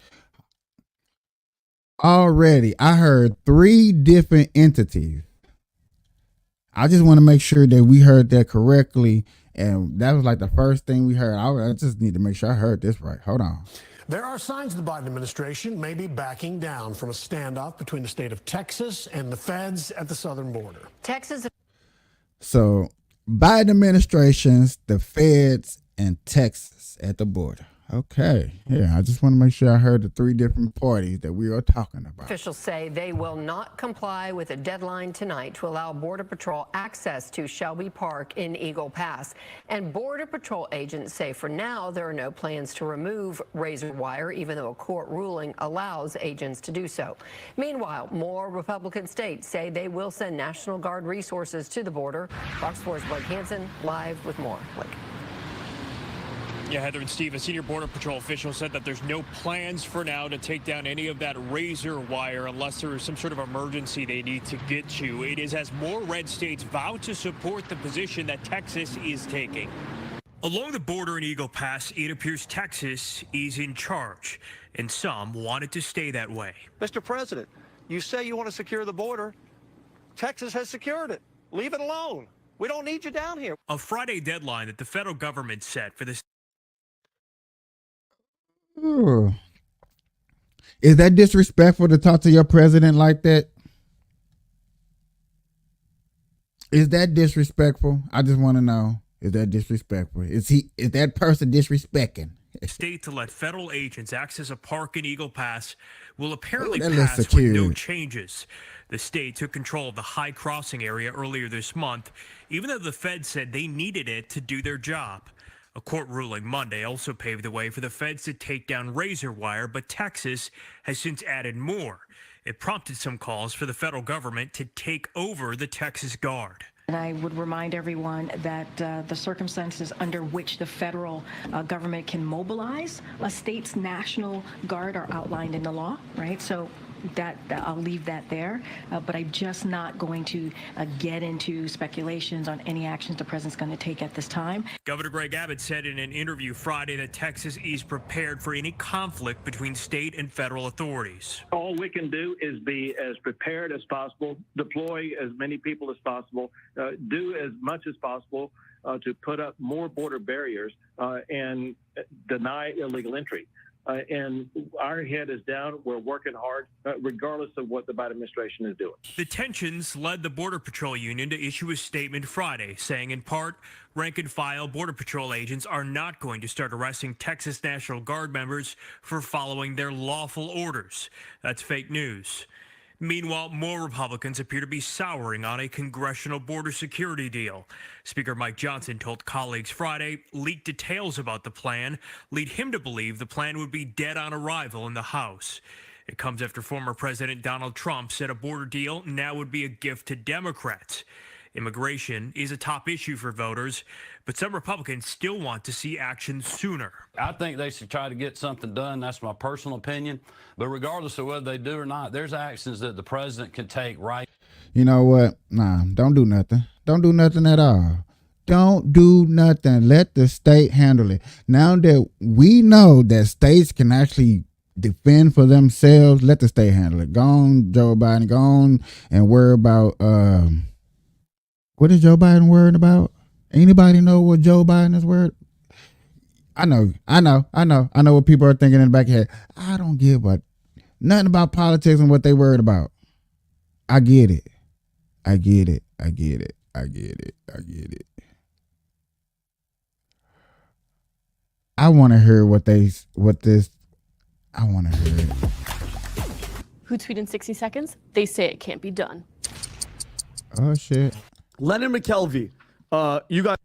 Already, I heard 3 different entities. I just want to make sure that we heard that correctly. And that was like the first thing we heard. I just need to make sure I heard this right. Hold on. There are signs the Biden administration may be backing down from a standoff between the state of Texas and the feds at the southern border. Texas. So, Biden administrations, the feds, and Texas at the border. Okay. Yeah, I just want to make sure I heard the 3 different parties that we are talking about. Officials say they will not comply with a deadline tonight to allow Border Patrol access to Shelby Park in Eagle Pass. And Border Patrol agents say for now there are no plans to remove razor wire, even though a court ruling allows agents to do so. Meanwhile, more Republican states say they will send National Guard resources to the border. Fox 4's Blake Hansen live with more. Blake. Yeah, Heather and Steve, a senior Border Patrol official said that there's no plans for now to take down any of that razor wire unless there is some sort of emergency they need to get to. It is as more red states vow to support the position that Texas is taking. Along the border in Eagle Pass, it appears Texas is in charge, and some want it to stay that way. Mr. President, you say you want to secure the border. Texas has secured it. Leave it alone. We don't need you down here. A Friday deadline that the federal government set for this. Ooh. Is that disrespectful to talk to your president like that? Is that disrespectful? I just want to know. Is that disrespectful? Is that person disrespecting? State to let federal agents access a park in Eagle Pass will apparently that looks pass so with no cute. changes. The state took control of the High Crossing area earlier this month, even though the feds said they needed it to do their job. A court ruling Monday also paved the way for the feds to take down razor wire, but Texas has since added more. It prompted some calls for the federal government to take over the Texas Guard. And I would remind everyone that the circumstances under which the federal government can mobilize a state's National Guard are outlined in the law, right? So that I'll leave that there, but I'm just not going to get into speculations on any actions the president's going to take at this time. Governor Greg Abbott said in an interview Friday that Texas is prepared for any conflict between state and federal authorities. All we can do is be as prepared as possible, deploy as many people as possible, do as much as possible to put up more border barriers and deny illegal entry. And our head is down. We're working hard, regardless of what the Biden administration is doing. The tensions led the Border Patrol Union to issue a statement Friday, saying in part, rank and file Border Patrol agents are not going to start arresting Texas National Guard members for following their lawful orders. That's fake news. Meanwhile, more Republicans appear to be souring on a congressional border security deal. Speaker Mike Johnson told colleagues Friday leaked details about the plan lead him to believe the plan would be dead on arrival in the House. It comes after former President Donald Trump said a border deal now would be a gift to Democrats. Immigration is a top issue for voters, but some Republicans still want to see action sooner. I think they should try to get something done. That's my personal opinion. But regardless of whether they do or not, there's actions that the president can take right. You know what? Nah, don't do nothing. Don't do nothing at all. Don't do nothing. Let the state handle it. Now that we know that states can actually defend for themselves, let the state handle it. Go on, Joe Biden. Go on and worry about what is Joe Biden worried about? Anybody know what Joe Biden is worried? I know what people are thinking in the back of their head. I don't give a nothing about politics and what they worried about. I get it. I get it. I get it. I get it. I get it. I want to hear I want to hear it. Who tweeted in 60 seconds? They say it can't be done. Oh shit. Leonard McKelvey, you got.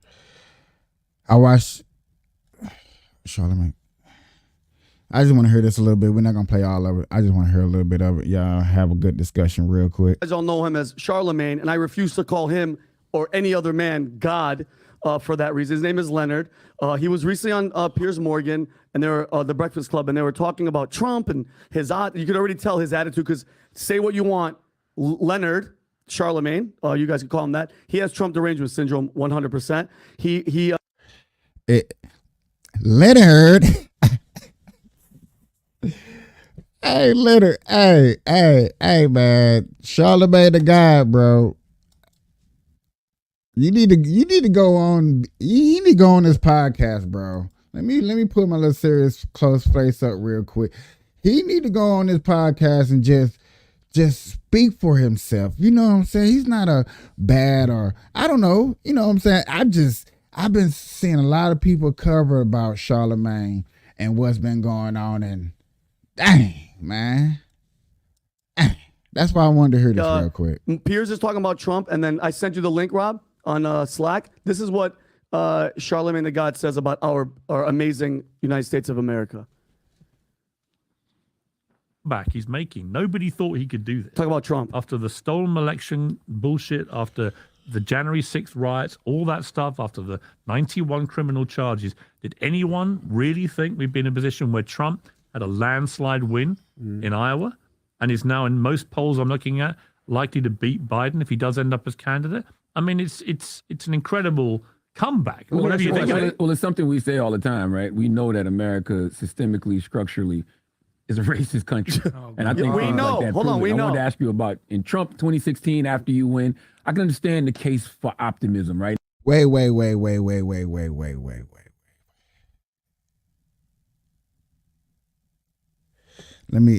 I watched Charlamagne. I just want to hear this a little bit. We're not gonna play all of it. I just want to hear a little bit of it. Y'all have a good discussion real quick. You guys all know him as Charlamagne, and I refuse to call him or any other man God for that reason. His name is Leonard. He was recently on Piers Morgan and they were the Breakfast Club, and they were talking about Trump and his. You could already tell his attitude because say what you want, Leonard. Charlamagne, you guys can call him that. He has Trump derangement syndrome 100%. Leonard. Hey, Leonard. Hey, man. Charlamagne the guy, bro. You need to go on. You need to go on this podcast, bro. Let me put my little serious close face up real quick. He need to go on this podcast and just speak for himself. You know what I'm saying? He's not a bad or I don't know. You know what I'm saying? I've been seeing a lot of people cover about Charlamagne and what's been going on, and dang, man. That's why I wanted to hear this real quick. Piers is talking about Trump, and then I sent you the link, Rob, on Slack. This is what Charlamagne the God says about our amazing United States of America. Back he's making. Nobody thought he could do this. Talk about Trump. After the stolen election bullshit, after the January 6th riots, all that stuff after the 91 criminal charges, did anyone really think we'd be in a position where Trump had a landslide win in Iowa and is now in most polls I'm looking at likely to beat Biden if he does end up as candidate? I mean, it's an incredible comeback. Whatever you think of it. Well, it's something we say all the time, right? We know that America systemically, structurally is a racist country. And I think we know. Like that Hold on, we I know. wanted to ask you about in Trump 2016 after you win. I can understand the case for optimism, right? Wait.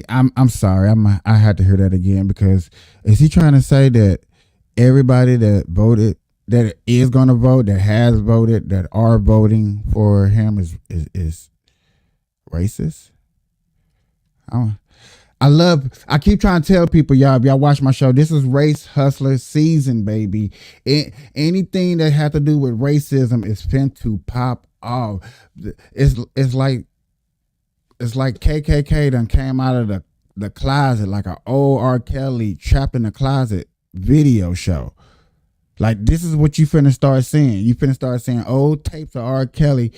I'm sorry. I had to hear that again, because is he trying to say that everybody that voted, that is going to vote, that has voted, that are voting for him is racist? I keep trying to tell people, y'all, if y'all watch my show, this is Race Hustler season, baby. Anything that had to do with racism is fin to pop off. It's like KKK done came out of the closet, like an old R. Kelly trapped in the closet video show. Like, this is what you finna start seeing. You finna start seeing old tapes of R. Kelly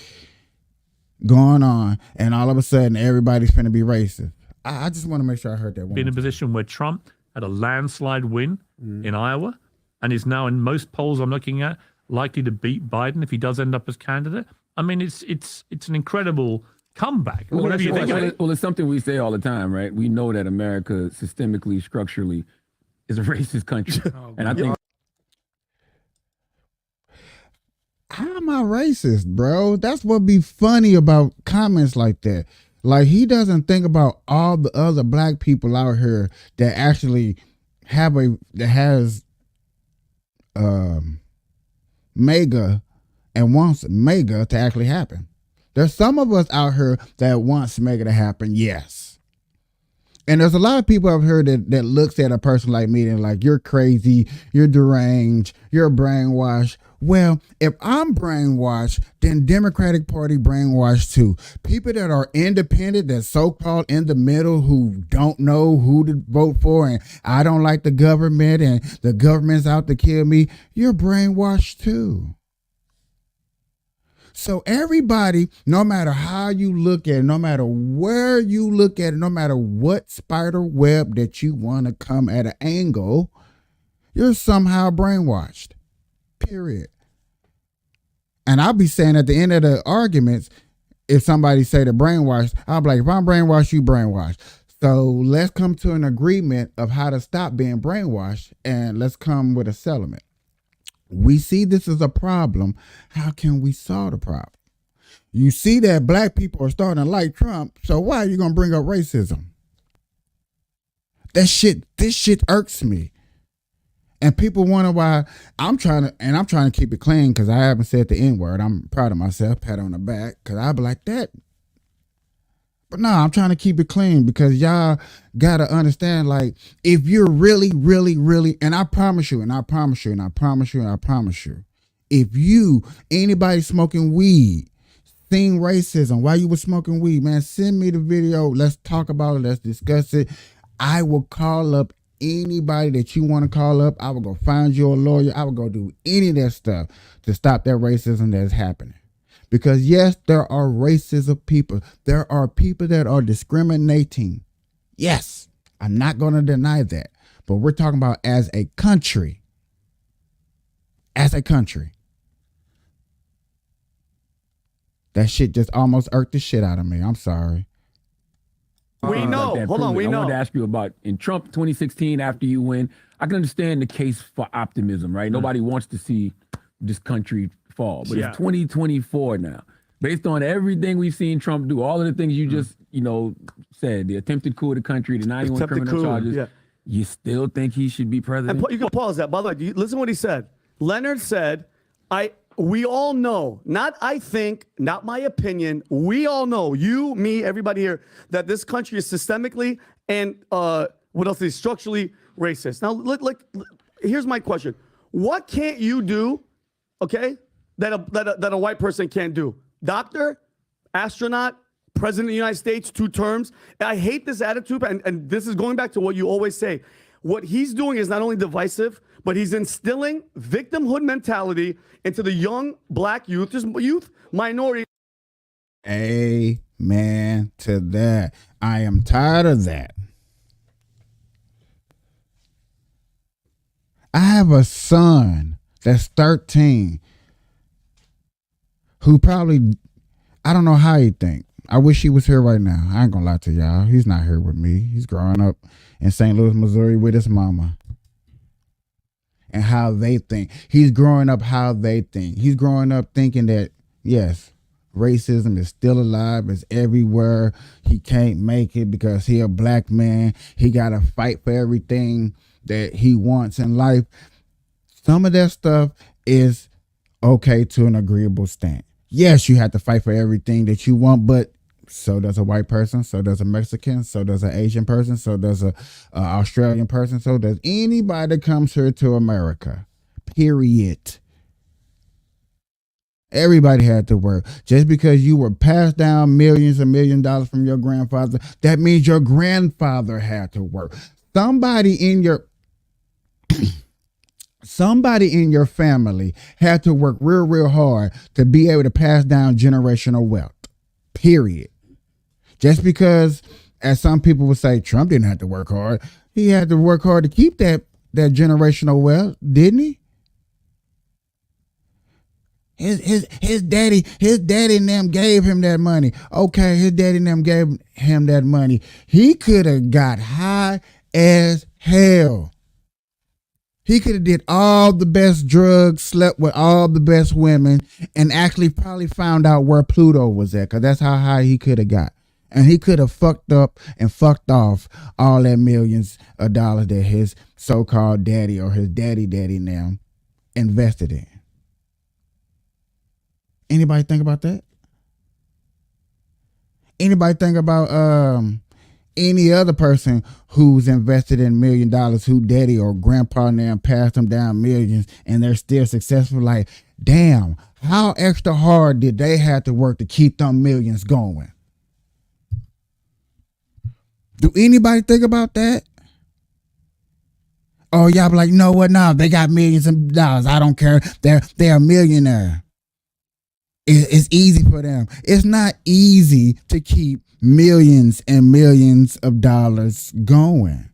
going on, and all of a sudden everybody's finna be racist. I just want to make sure I heard that one. Be in a position where Trump had a landslide win in Iowa and is now in most polls I'm looking at likely to beat Biden if he does end up as candidate. I mean, it's an incredible comeback. Whatever you think of it. Well, it's something we say all the time, right? We know that America systemically, structurally is a racist country. And I think how am I racist, bro? That's what be funny about comments like that. Like, he doesn't think about all the other black people out here that actually has mega and wants mega to actually happen. There's some of us out here that wants mega to happen, yes. And there's a lot of people out here that looks at a person like me and like, you're crazy, you're deranged, you're brainwashed. Well, if I'm brainwashed, then Democratic Party brainwashed too. People that are independent, that so-called in the middle, who don't know who to vote for, and I don't like the government and the government's out to kill me, you're brainwashed too. So everybody, no matter how you look at it, no matter where you look at it, no matter what spider web that you want to come at an angle, you're somehow brainwashed. Period. And I'll be saying at the end of the arguments, if somebody say they're brainwashed, I'll be like, if I'm brainwashed, you brainwashed. So let's come to an agreement of how to stop being brainwashed, and let's come with a settlement. We see this as a problem. How can we solve the problem? You see that black people are starting to like Trump, so why are you going to bring up racism? This shit irks me. And people wonder why I'm trying to keep it clean, because I haven't said the N-word. I'm proud of myself, pat on the back, because I be like that. But no, I'm trying to keep it clean, because y'all got to understand, like, if you're really, really, really, and I promise you, if anybody smoking weed, seeing racism while you were smoking weed, man, send me the video. Let's talk about it. Let's discuss it. I will call up anybody that you want to call up. I will go find you a lawyer. I will go do any of that stuff to stop that racism that is happening. Because yes, there are racist people. There are people that are discriminating. Yes, I'm not going to deny that. But we're talking about as a country. As a country. That shit just almost irked the shit out of me. I'm sorry. We know. Hold on, we know. I wanted to ask you about in Trump 2016 after you win. I can understand the case for optimism, right? Nobody wants to see this country fall, but it's 2024 now. Based on everything we've seen Trump do, all of the things you just said, the attempted coup of the country, the 91 criminal charges, you still think he should be president? And you can pause that. By the way, listen to what he said. Leonard said, we all know, not I think, not my opinion, we all know, you, me, everybody here, that this country is systemically and what else is structurally racist. Now, here's my question. What can't you do, okay, that a white person can't do? Doctor, astronaut, president of the United States, 2 terms. And I hate this attitude, and this is going back to what you always say. what he's doing is not only divisive, but he's instilling victimhood mentality into the young black youth, minority. Amen to that. I am tired of that. I have a son that's 13 who probably, I don't know how he think. I wish he was here right now. I ain't gonna lie to y'all. He's not here with me. He's growing up in St. Louis, Missouri with his mama. And how they think. He's growing up how they think. He's growing up thinking that, yes, racism is still alive. It's everywhere. He can't make it because he a black man. He got to fight for everything that he wants in life. Some of that stuff is okay to an agreeable stand. Yes, you have to fight for everything that you want, but so does a white person, so does a Mexican, so does an Asian person, so does a Australian person, so does anybody that comes here to America. Period. Everybody had to work. Just because you were passed down millions and $1 million from your grandfather, that means your grandfather had to work. Somebody in your family had to work real hard to be able to pass down generational wealth. Period. Just because, as some people would say, Trump didn't have to work hard. He had to work hard to keep that generational wealth, didn't he? His daddy and them gave him that money. Okay, his daddy and them gave him that money. He could have got high as hell. He could have did all the best drugs, slept with all the best women, and actually probably found out where Pluto was at, because that's how high he could have got. And he could have fucked up and fucked off all that millions of dollars that his so-called daddy or his daddy now invested in. Anybody think about that? Anybody think about any other person who's invested in $1 million, who daddy or grandpa now passed them down millions and they're still successful? Like, damn, how extra hard did they have to work to keep them millions going? Do anybody think about that? Oh, y'all be like, you know what? No, they got millions of dollars. I don't care. They're a millionaire. It's easy for them. It's not easy to keep millions and millions of dollars going.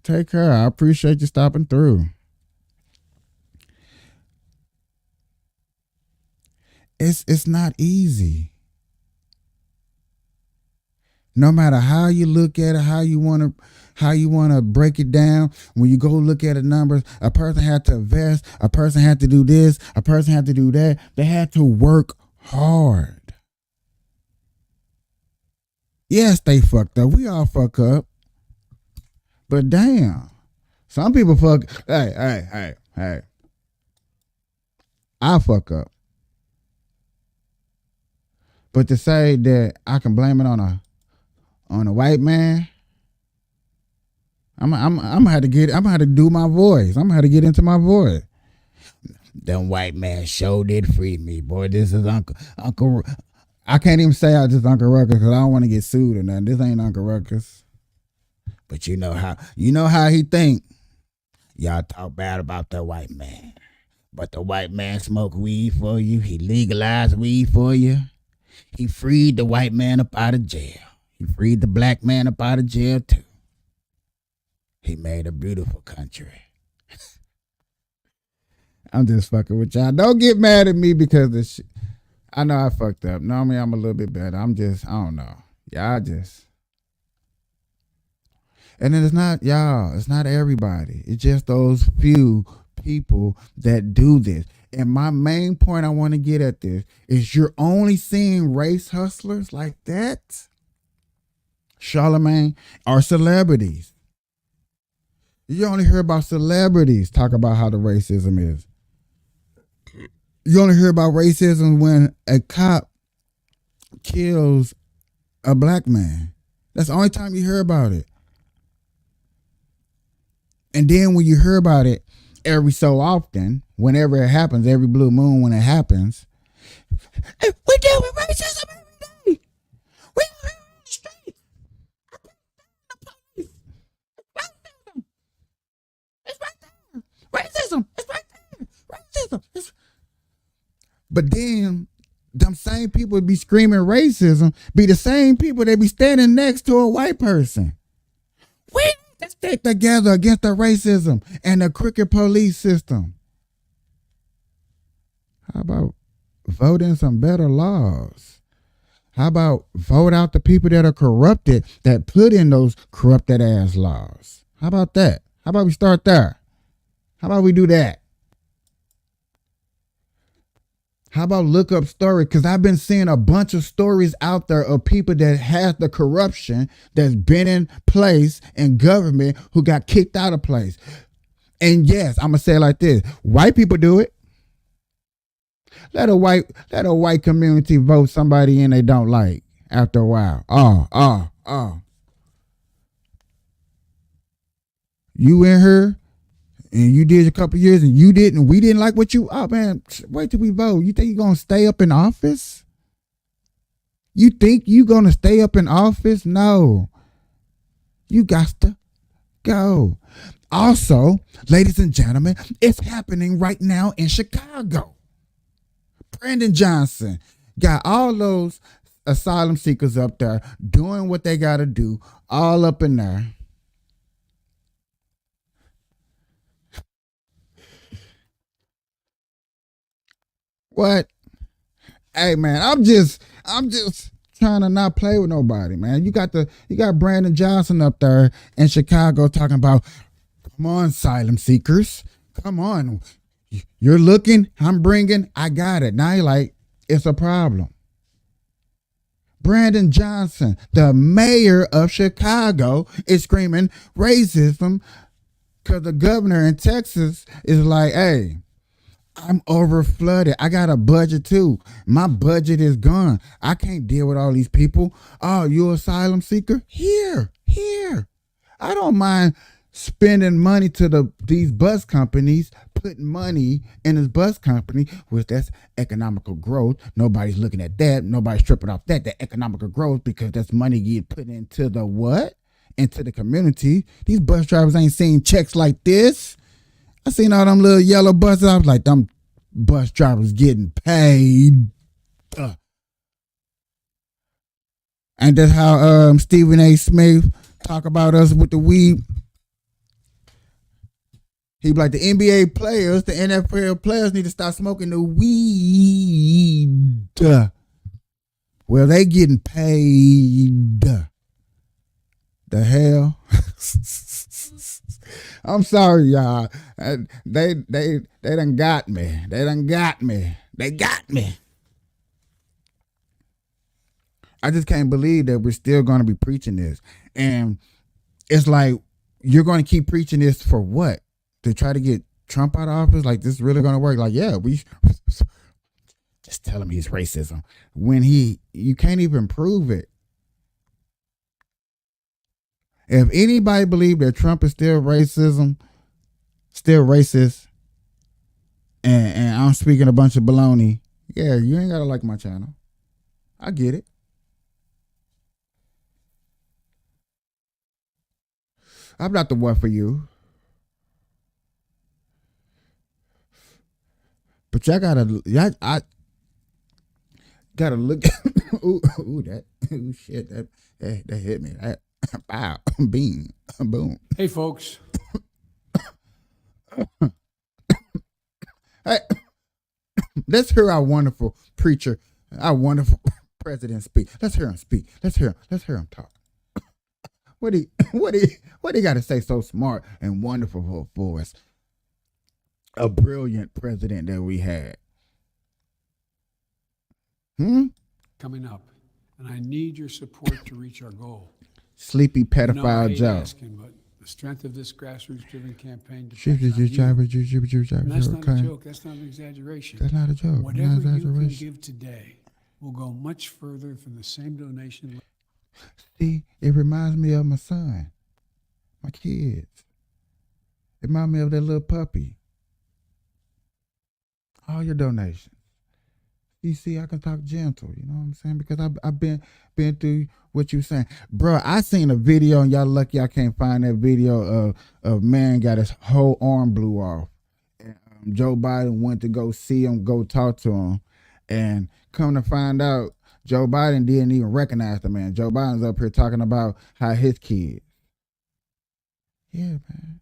Take care. I appreciate you stopping through. It's not easy. No matter how you look at it, how you want to break it down, when you go look at the numbers, a person had to invest, a person had to do this, a person had to do that. They had to work hard. Yes, they fucked up. We all fuck up. But damn, some people fuck. Hey. I fuck up. But to say that I can blame it on a white man, I'm gonna have to do my voice. I'm gonna have to get into my voice. Them white man sure did free me, boy. This is Uncle. I can't even say I just Uncle Ruckus because I don't want to get sued or nothing. This ain't Uncle Ruckus. But you know how he think. Y'all talk bad about the white man, but the white man smoke weed for you. He legalized weed for you. He freed the white man up out of jail. He freed the black man up out of jail too. He made a beautiful country. I'm just fucking with y'all. Don't get mad at me because of this shit. I know I fucked up. Normally I'm a little bit better. I don't know. Y'all just. And then it's not y'all. It's not everybody. It's just those few people that do this. And my main point I want to get at this is you're only seeing race hustlers like that, Charlemagne, are celebrities. You only hear about celebrities talk about how the racism is. You only hear about racism when a cop kills a black man. That's the only time you hear about it. And then when you hear about it every so often, whenever it happens, every blue moon when it happens, we deal with racism every day. We out here on the streets. The police. Racism. It's right there. Racism. It's right there. Racism. But then them same people be screaming racism be the same people that be standing next to a white person. We need to stick together against the racism and the crooked police system. How about voting some better laws? How about vote out the people that are corrupted that put in those corrupted ass laws? How about that? How about we start there? How about we do that? How about look up stories? Because I've been seeing a bunch of stories out there of people that have the corruption that's been in place in government who got kicked out of place. And yes, I'm going to say it like this. White people do it. Let a white community vote somebody in they don't like after a while. You in here and you did a couple of years and you didn't, we didn't like what you, oh man, wait till we vote. You think you're going to stay up in office? You think you're going to stay up in office? No. You got to go. Also, ladies and gentlemen, it's happening right now in Chicago. Brandon Johnson got all those asylum seekers up there doing what they got to do, all up in there. What? Hey man, I'm just trying to not play with nobody, man. You got Brandon Johnson up there in Chicago talking about, come on, asylum seekers, come on. You're looking, I'm bringing, I got it. Now you're like, it's a problem. Brandon Johnson, the mayor of Chicago, is screaming racism because the governor in Texas is like, hey, I'm over flooded. I got a budget too. My budget is gone. I can't deal with all these people. Oh, you asylum seeker? Here. I don't mind spending money to these bus companies, putting money in this bus company, which that's economical growth. Nobody's looking at that. Nobody's tripping off that economical growth, because that's money get put into the what? Into the community. These bus drivers ain't seen checks like this. I seen all them little yellow buses. I was like, them bus drivers getting paid. And that's how Stephen A. Smith talk about us with the weed. He be like, the NBA players, the NFL players need to stop smoking the weed. Well, they getting paid. The hell? I'm sorry, y'all. They done got me. They got me. I just can't believe that we're still going to be preaching this. And it's like, you're going to keep preaching this for what? To try to get Trump out of office? Like, this is really going to work? Like, yeah, we just tell him he's racism. When you can't even prove it. If anybody believe that Trump is still racist, and I'm speaking a bunch of baloney, yeah, you ain't gotta like my channel. I get it. I'm not the one for you. But I gotta look at shit, that hit me. Wow, beam, boom. Hey, folks. Hey, let's hear our wonderful preacher, our wonderful president speak. Let's hear him speak. Let's hear him talk. What he got to say so smart and wonderful for us? A brilliant president that we had. Coming up, and I need your support to reach our goal. Sleepy pedophile Joe. Asking, but the strength of this grassroots-driven campaign depends on you. And that's not a joke. That's not an exaggeration. That's not a joke. Whatever you can give today will go much further than the same donation. See, it reminds me of my son, my kids. It reminds me of that little puppy. All your donations. You see, I can talk gentle, you know what I'm saying? Because I've been through what you saying. Bro, I seen a video, and y'all lucky I can't find that video of man got his whole arm blew off. And Joe Biden went to go see him, go talk to him. And come to find out, Joe Biden didn't even recognize the man. Joe Biden's up here talking about how his kids. Yeah, man.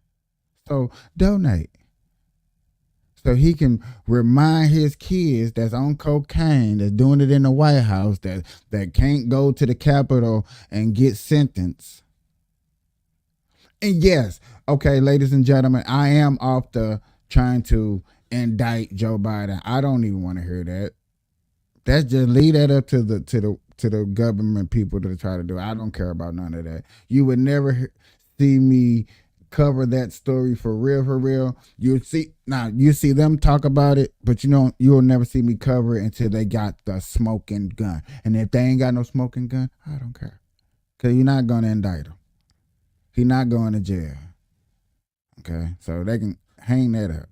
So donate. So he can remind his kids that's on cocaine, that's doing it in the White House, that can't go to the Capitol and get sentenced. And yes, okay, ladies and gentlemen, I am off the trying to indict Joe Biden. I don't even want to hear that. That's just leave that up to the government people to try to do. I don't care about none of that. You would never see me cover that story for real. You see them talk about it, but you'll never see me cover it until they got the smoking gun. And if they ain't got no smoking gun, I don't care. Because you're not going to indict him. He's not going to jail. Okay? So they can hang that up.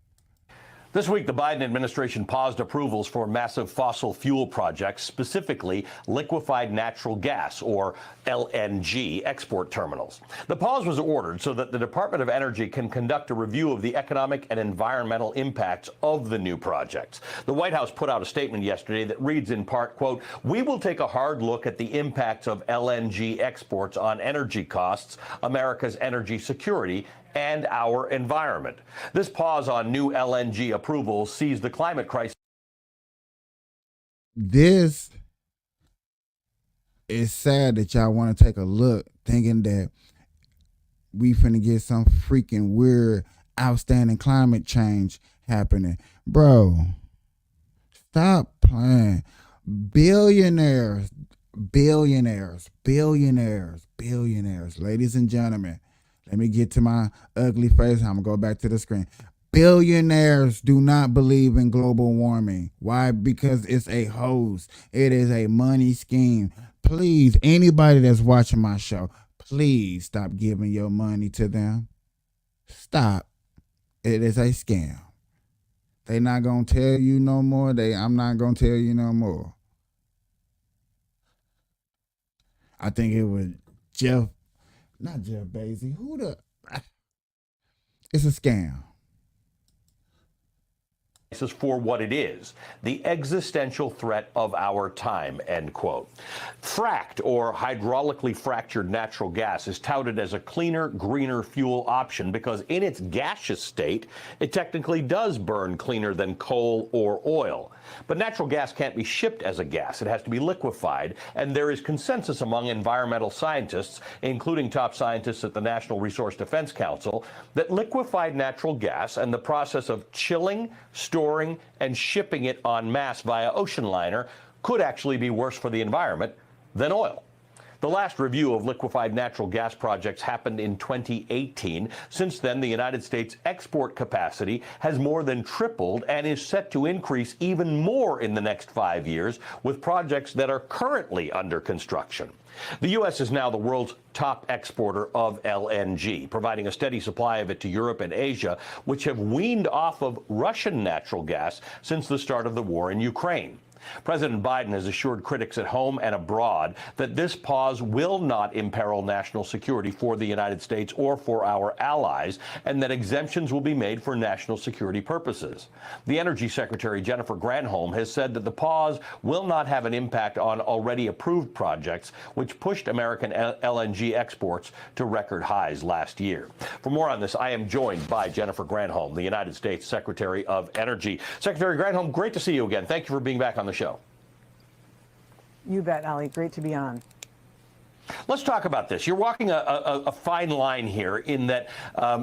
This week, the Biden administration paused approvals for massive fossil fuel projects, specifically liquefied natural gas, or LNG, export terminals. The pause was ordered so that the Department of Energy can conduct a review of the economic and environmental impacts of the new projects. The White House put out a statement yesterday that reads in part, quote, "We will take a hard look at the impacts of LNG exports on energy costs, America's energy security, and our environment." This pause on new LNG approvals sees the climate crisis. This is sad that y'all want to take a look thinking that we finna get some freaking weird, outstanding climate change happening. Bro, stop playing. Billionaires, ladies and gentlemen. Let me get to my ugly face. I'm going to go back to the screen. Billionaires do not believe in global warming. Why? Because it's a hoax. It is a money scheme. Please, anybody that's watching my show, please stop giving your money to them. Stop. It is a scam. They not going to tell you no more. I'm not going to tell you no more. I think it was not Jeff Bezos. It's a scam. This is for what it is, the existential threat of our time, end quote. Fracked or hydraulically fractured natural gas is touted as a cleaner, greener fuel option because in its gaseous state, it technically does burn cleaner than coal or oil. But natural gas can't be shipped as a gas. It has to be liquefied, and there is consensus among environmental scientists, including top scientists at the National Resource Defense Council, that liquefied natural gas and the process of chilling, storing, and shipping it en masse via ocean liner could actually be worse for the environment than oil. The last review of liquefied natural gas projects happened in 2018. Since then, the United States export capacity has more than tripled and is set to increase even more in the next 5 years with projects that are currently under construction. The U.S. is now the world's top exporter of LNG, providing a steady supply of it to Europe and Asia, which have weaned off of Russian natural gas since the start of the war in Ukraine. President Biden has assured critics at home and abroad that this pause will not imperil national security for the United States or for our allies, and that exemptions will be made for national security purposes. The Energy Secretary, Jennifer Granholm, has said that the pause will not have an impact on already approved projects, which pushed American LNG exports to record highs last year. For more on this, I am joined by Jennifer Granholm, the United States Secretary of Energy. Secretary Granholm, great to see you again. Thank you for being back on the show. You bet, Ali. Great to be on. Let's talk about this. You're walking a fine line here in that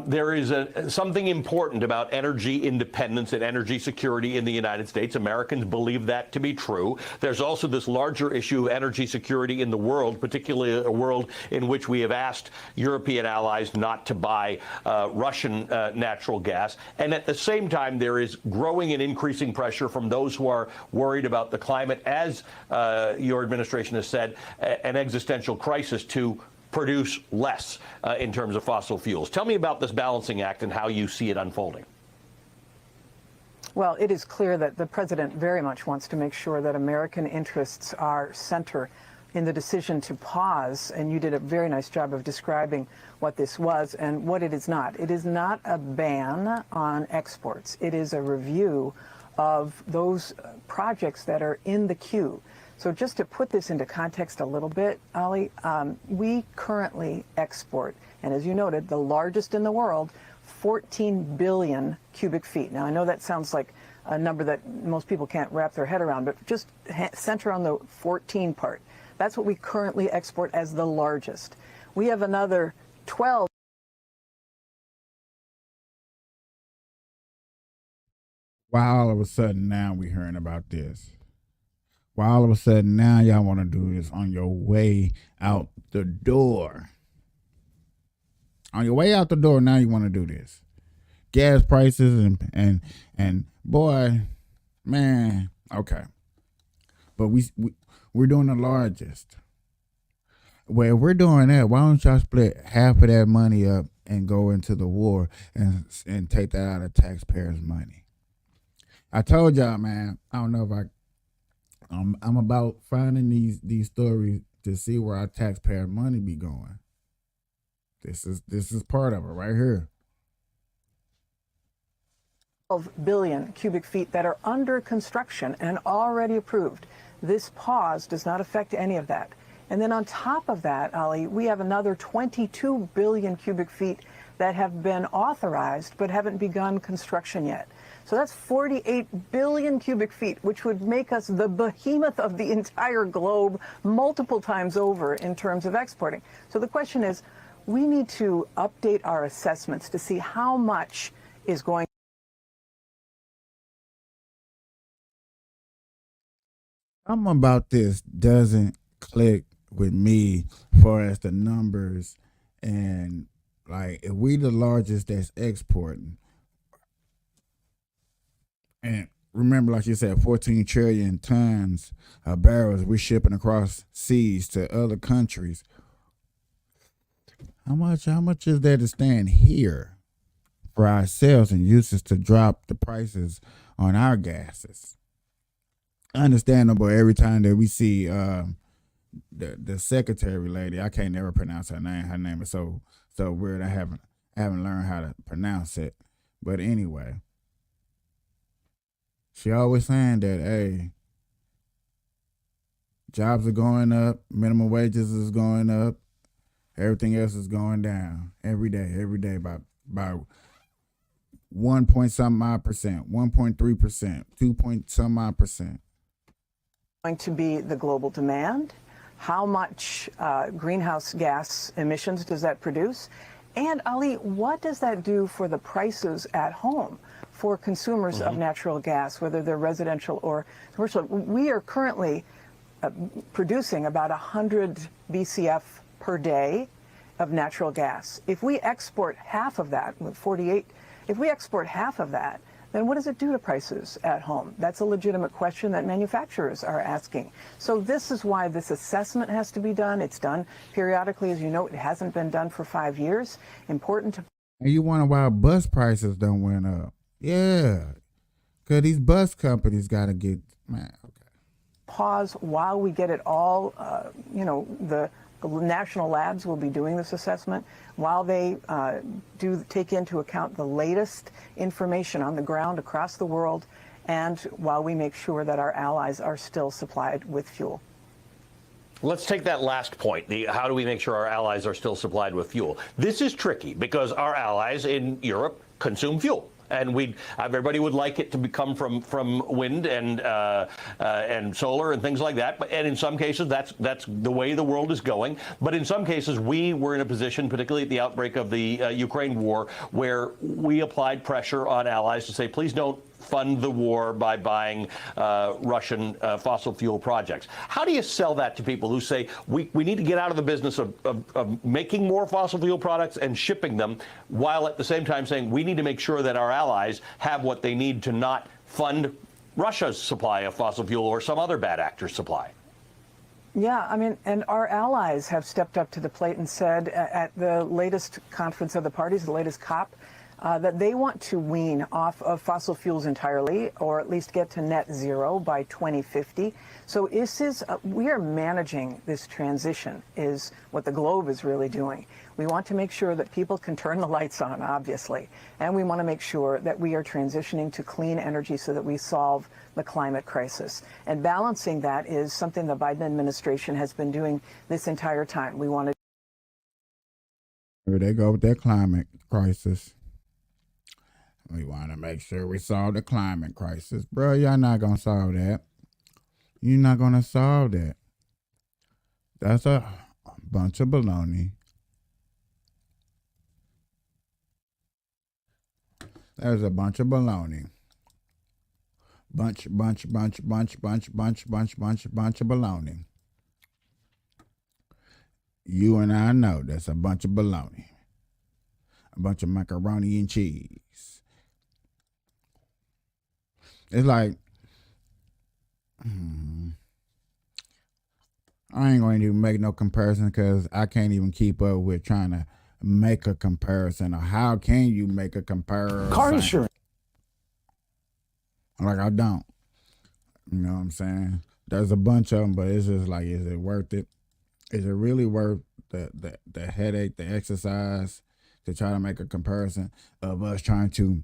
there is something important about energy independence and energy security in the United States. Americans believe that to be true. There's also this larger issue of energy security in the world, particularly a world in which we have asked European allies not to buy Russian natural gas. And at the same time, there is growing and increasing pressure from those who are worried about the climate, as your administration has said, an existential crisis to produce less in terms of fossil fuels. Tell me about this balancing act and how you see it unfolding. Well, it is clear that the president very much wants to make sure that American interests are center in the decision to pause, and you did a very nice job of describing what this was and what it is not. It is not a ban on exports. It is a review of those projects that are in the queue. So just to put this into context a little bit, Ali, we currently export, and as you noted, the largest in the world, 14 billion cubic feet. Now, I know that sounds like a number that most people can't wrap their head around, but just center on the 14 part. That's what we currently export as the largest. We have another 12. Why all of a sudden now we hearing about this? Why all of a sudden now y'all want to do this on your way out the door? On your way out the door, now you want to do this. Gas prices and boy, man, okay. But we're doing the largest. Well, if we're doing that, why don't y'all split half of that money up and go into the war and take that out of taxpayers' money? I told y'all, man, I don't know if I'm about finding these stories to see where our taxpayer money be going. This is part of it right here. 12 billion cubic feet that are under construction and already approved. This pause does not affect any of that. And then on top of that, Ali, we have another 22 billion cubic feet that have been authorized but haven't begun construction yet. So that's 48 billion cubic feet, which would make us the behemoth of the entire globe multiple times over in terms of exporting. So the question is, we need to update our assessments to see how much is going. Something about this doesn't click with me as far as the numbers, and like if we the largest that's exporting, and remember, like you said, 14 trillion tons of barrels we're shipping across seas to other countries. How much is there to stand here for ourselves and use this to drop the prices on our gases? Understandable every time that we see the secretary lady. I can't never pronounce her name. Her name is so weird. I haven't learned how to pronounce it. But anyway, she always saying that, hey, jobs are going up, minimum wages is going up, everything else is going down every day by 1 point something odd percent, 1.3%, 2 point some odd percent. Going to be the global demand? How much greenhouse gas emissions does that produce? And Ali, what does that do for the prices at home for consumers of natural gas, whether they're residential or commercial? We are currently producing about 100 BCF per day of natural gas. If we export half of that, with 48, if we export half of that, then what does it do to prices at home? That's a legitimate question that manufacturers are asking. So this is why this assessment has to be done. It's done periodically. As you know, it hasn't been done for 5 years. Important to... And you wonder why bus prices don't went up. Yeah, because these bus companies got to get... Man, okay. Pause while we get it all, the national labs will be doing this assessment while they do take into account the latest information on the ground across the world, and while we make sure that our allies are still supplied with fuel. Let's take that last point. How do we make sure our allies are still supplied with fuel? This is tricky because our allies in Europe consume fuel. And everybody would like it to come from wind and solar and things like that. And in some cases, that's the way the world is going. But in some cases, we were in a position, particularly at the outbreak of the Ukraine war, where we applied pressure on allies to say, please don't fund the war by buying Russian fossil fuel projects. How do you sell that to people who say we need to get out of the business of making more fossil fuel products and shipping them, while at the same time saying we need to make sure that our allies have what they need to not fund Russia's supply of fossil fuel or some other bad actor's supply? Yeah, I mean, and our allies have stepped up to the plate and said at the latest conference of the parties, the latest COP, that they want to wean off of fossil fuels entirely, or at least get to net zero by 2050. So we are managing this transition, is what the Globe is really doing. We want to make sure that people can turn the lights on, obviously, and we want to make sure that we are transitioning to clean energy so that we solve the climate crisis. And balancing that is something the Biden administration has been doing this entire time. We want to. Here they go with that climate crisis. We want to make sure we solve the climate crisis. Bro, y'all not going to solve that. You're not going to solve that. That's a bunch of baloney. There's a bunch of baloney. Bunch of baloney. You and I know that's a bunch of baloney. A bunch of macaroni and cheese. It's like, I ain't going to even make no comparison because I can't even keep up with trying to make a comparison. Or how can you make a comparison? Car insurance. Like, I don't. You know what I'm saying? There's a bunch of them, but it's just like, is it worth it? Is it really worth the headache, the exercise to try to make a comparison of us trying to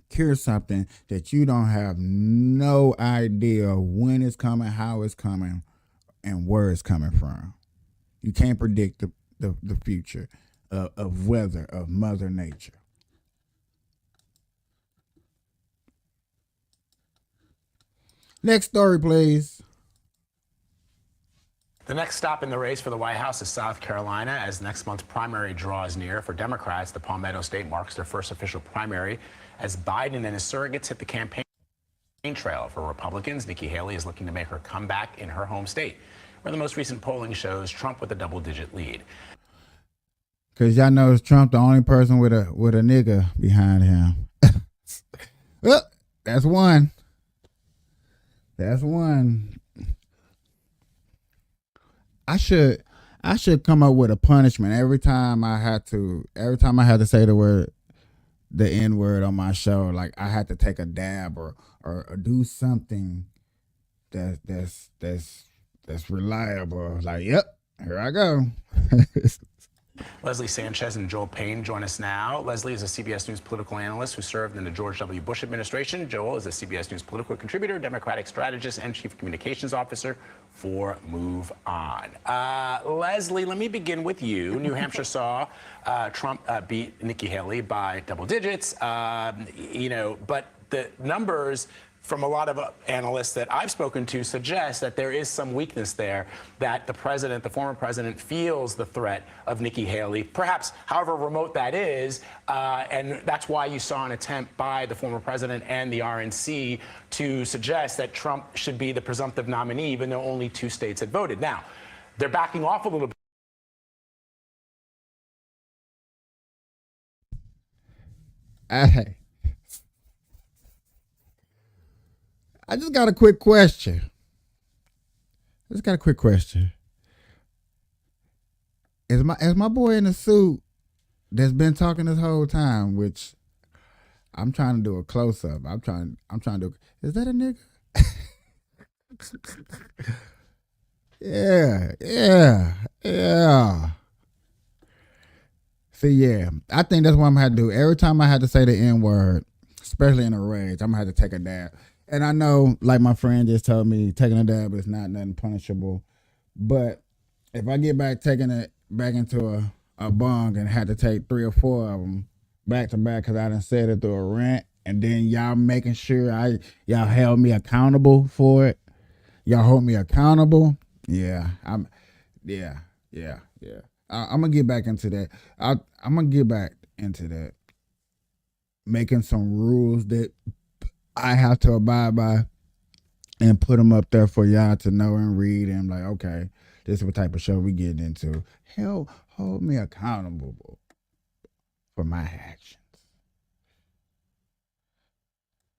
cure something that you don't have no idea when it's coming, how it's coming, and where it's coming from? You can't predict the future of weather, of Mother Nature. Next story, please. The next stop in the race for the White House is South Carolina as next month's primary draws near. For Democrats, the Palmetto State marks their first official primary as Biden and his surrogates hit the campaign trail. For Republicans, Nikki Haley is looking to make her comeback in her home state, where the most recent polling shows Trump with a double-digit lead. Because y'all know Trump the only person with a nigga behind him. Oh, that's one. That's one. I should come up with a punishment every time I had to say the N-word on my show. Like, I had to take a dab or do something that's reliable. Like, yep, here I go. Leslie Sanchez and Joel Payne join us now. Leslie is a CBS News political analyst who served in the George W. Bush administration. Joel is a CBS News political contributor, Democratic strategist, and chief communications officer for Move On. Leslie, let me begin with you. New Hampshire saw Trump beat Nikki Haley by double digits, but the numbers from a lot of analysts that I've spoken to suggest that there is some weakness there, that the former president, feels the threat of Nikki Haley, perhaps however remote that is, and that's why you saw an attempt by the former president and the RNC to suggest that Trump should be the presumptive nominee, even though only 2 states had voted. Now, they're backing off a little bit. I just got a quick question. Is my boy in the suit that's been talking this whole time, which I'm trying to do a close up. I'm trying to. Is that a nigga? Yeah. See, yeah. I think that's what I'm gonna have to do. Every time I had to say the N-word, especially in a rage, I'm gonna have to take a dab. And I know, like my friend just told me, taking a dab is not nothing punishable. But if I get taking it back into a bong and had to take 3 or 4 of them back to back because I done said it through a rant, and then y'all making sure y'all held me accountable for it. Y'all hold me accountable. Yeah, I'm gonna get back into that. I'm gonna get back into that. Making some rules that I have to abide by and put them up there for y'all to know and read. And I'm like, okay, this is what type of show we getting into. Hell, hold me accountable for my actions.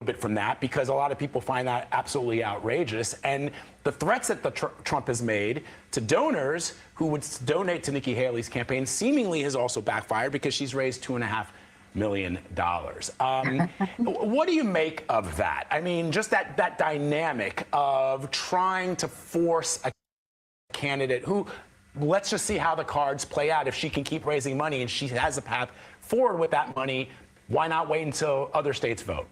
Bit from that, because a lot of people find that absolutely outrageous, and the threats that Trump has made to donors who would donate to Nikki Haley's campaign seemingly has also backfired, because she's raised $2.5 million. What do you make of that? I mean, just that dynamic of trying to force a candidate who, let's just see how the cards play out. If she can keep raising money and she has a path forward with that money, why not wait until other states vote?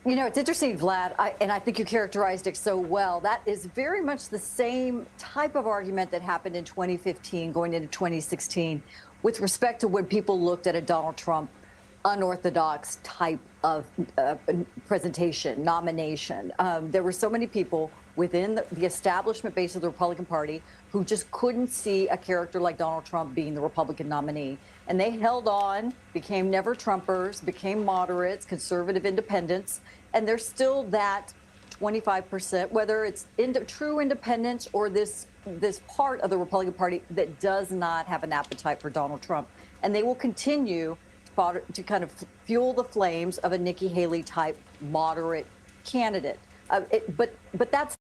You know, it's interesting, Vlad, and I think you characterized it so well. That is very much the same type of argument that happened in 2015 going into 2016 with respect to when people looked at a Donald Trump unorthodox type of presentation, nomination. There were so many people within the establishment base of the Republican Party who just couldn't see a character like Donald Trump being the Republican nominee. And they held on, became never Trumpers, became moderates, conservative independents, and there's still that 25%, whether it's true independence or this part of the Republican Party that does not have an appetite for Donald Trump. And they will continue to kind of fuel the flames of a Nikki Haley type moderate candidate. But that's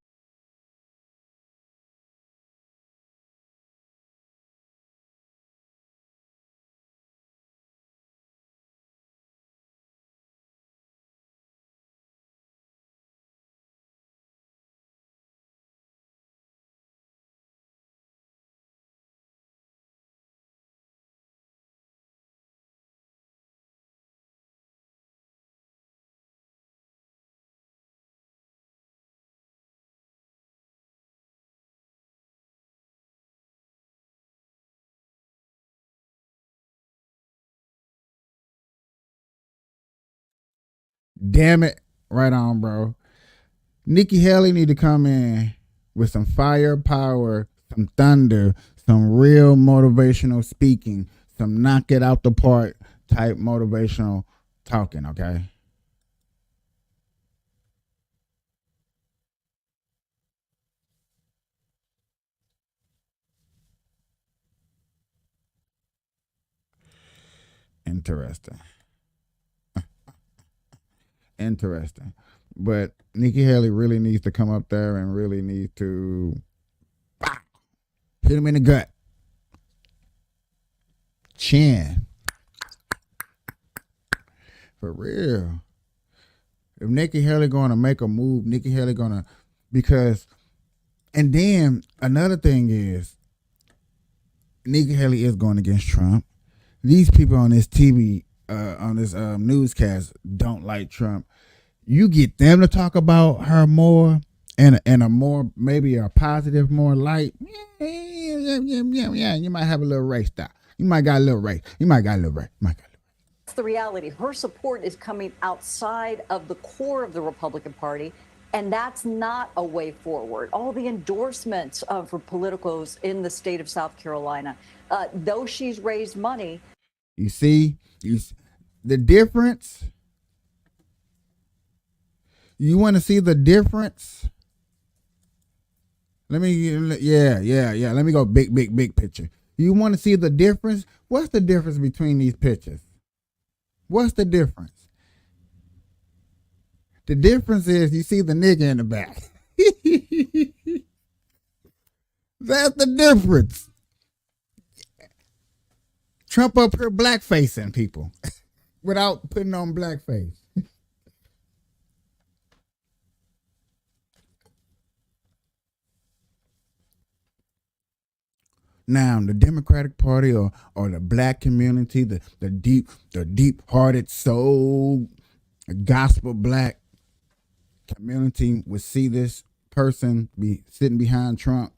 Damn it. Right on, bro. Nikki Haley need to come in with some firepower, some thunder, some real motivational speaking, some knock it out the park type motivational talking, okay? Interesting. Interesting. But Nikki Haley really needs to come up there and really needs to hit him in the gut. Chin. For real. If Nikki Haley going to make a move, Nikki Haley going to, because, and then another thing is, Nikki Haley is going against Trump. These people on this TV, on this newscast don't like Trump. You get them to talk about her more and a more, maybe a positive, more light. Yeah. You might have a little race style. You might got a little race. That's the reality. Her support is coming outside of the core of the Republican Party, and that's not a way forward. All the endorsements for politicos in the state of South Carolina, though she's raised money. You see the difference? You want to see the difference? Let me go big picture. You want to see the difference? What's the difference between these pictures? What's the difference? The difference is you see the nigga in the back. That's the difference. Trump up here blackfacing people without putting on blackface. Now, the Democratic Party or the black community, the deep-hearted soul, gospel black community would see this person be sitting behind Trump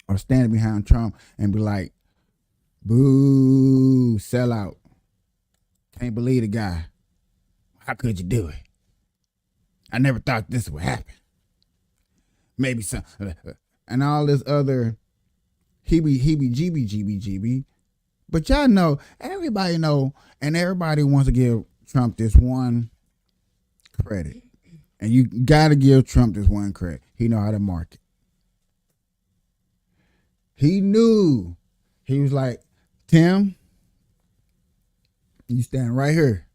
or standing behind Trump and be like, boo, sellout. Can't believe the guy. How could you do it? I never thought this would happen. Maybe some, and all this other heebie-jeebie. But y'all know, everybody know, and everybody wants to give Trump this one credit. And you got to give Trump this one credit. He know how to market. He knew. He was like, Tim, you stand right here.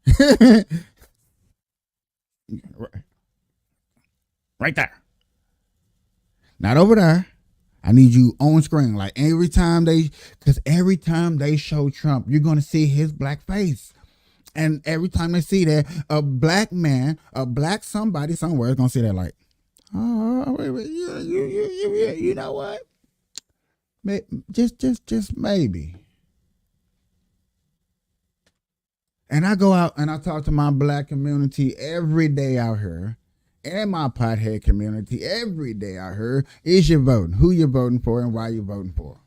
Right there. Not over there. I need you on screen. Like every time they show Trump, you're going to see his black face. And every time they see that, a black man, a black somebody somewhere is going to see that like, oh, wait, you know what? Just maybe. And I go out and I talk to my black community every day out here, and my pothead community every day out here. Is you voting? Who you voting for and why you voting for?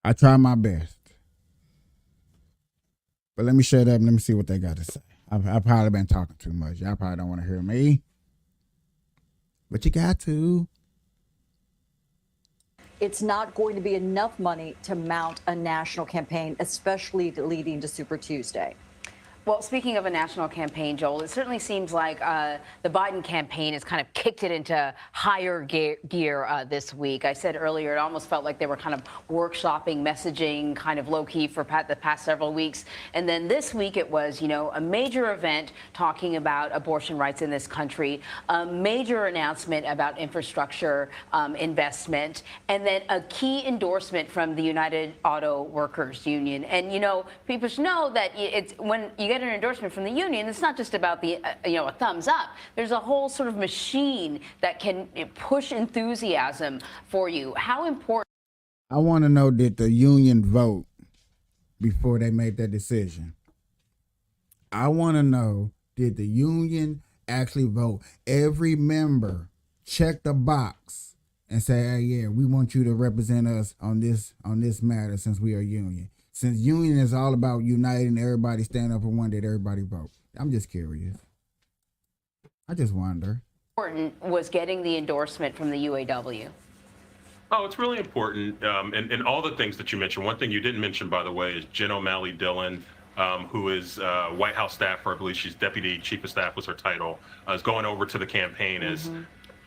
I try my best. But let me shut up and let me see what they got to say. I've probably been talking too much. Y'all probably don't want to hear me. But you got to. It's not going to be enough money to mount a national campaign, especially leading to Super Tuesday. Well, speaking of a national campaign, Joel, it certainly seems like the Biden campaign has kind of kicked it into higher gear this week. I said earlier, it almost felt like they were kind of workshopping messaging kind of low key for the past several weeks. And then this week it was, you know, a major event talking about abortion rights in this country, a major announcement about infrastructure investment, and then a key endorsement from the United Auto Workers Union. And, you know, people should know that it's when you get an endorsement from the union, it's not just about the, a thumbs up. There's a whole sort of machine that can push enthusiasm for you. How important? I want to know, did the union vote before they made that decision? I want to know, did the union actually vote? Every member check the box and say, hey, yeah, we want you to represent us on this matter since we are union. Since union is all about uniting, everybody stand up for one, did everybody vote? I'm just curious. I just wonder. Important was getting the endorsement from the UAW. Oh, it's really important. And all the things that you mentioned. One thing you didn't mention, by the way, is Jen O'Malley Dillon, who is White House staffer. I believe she's Deputy Chief of Staff was her title, is going over to the campaign as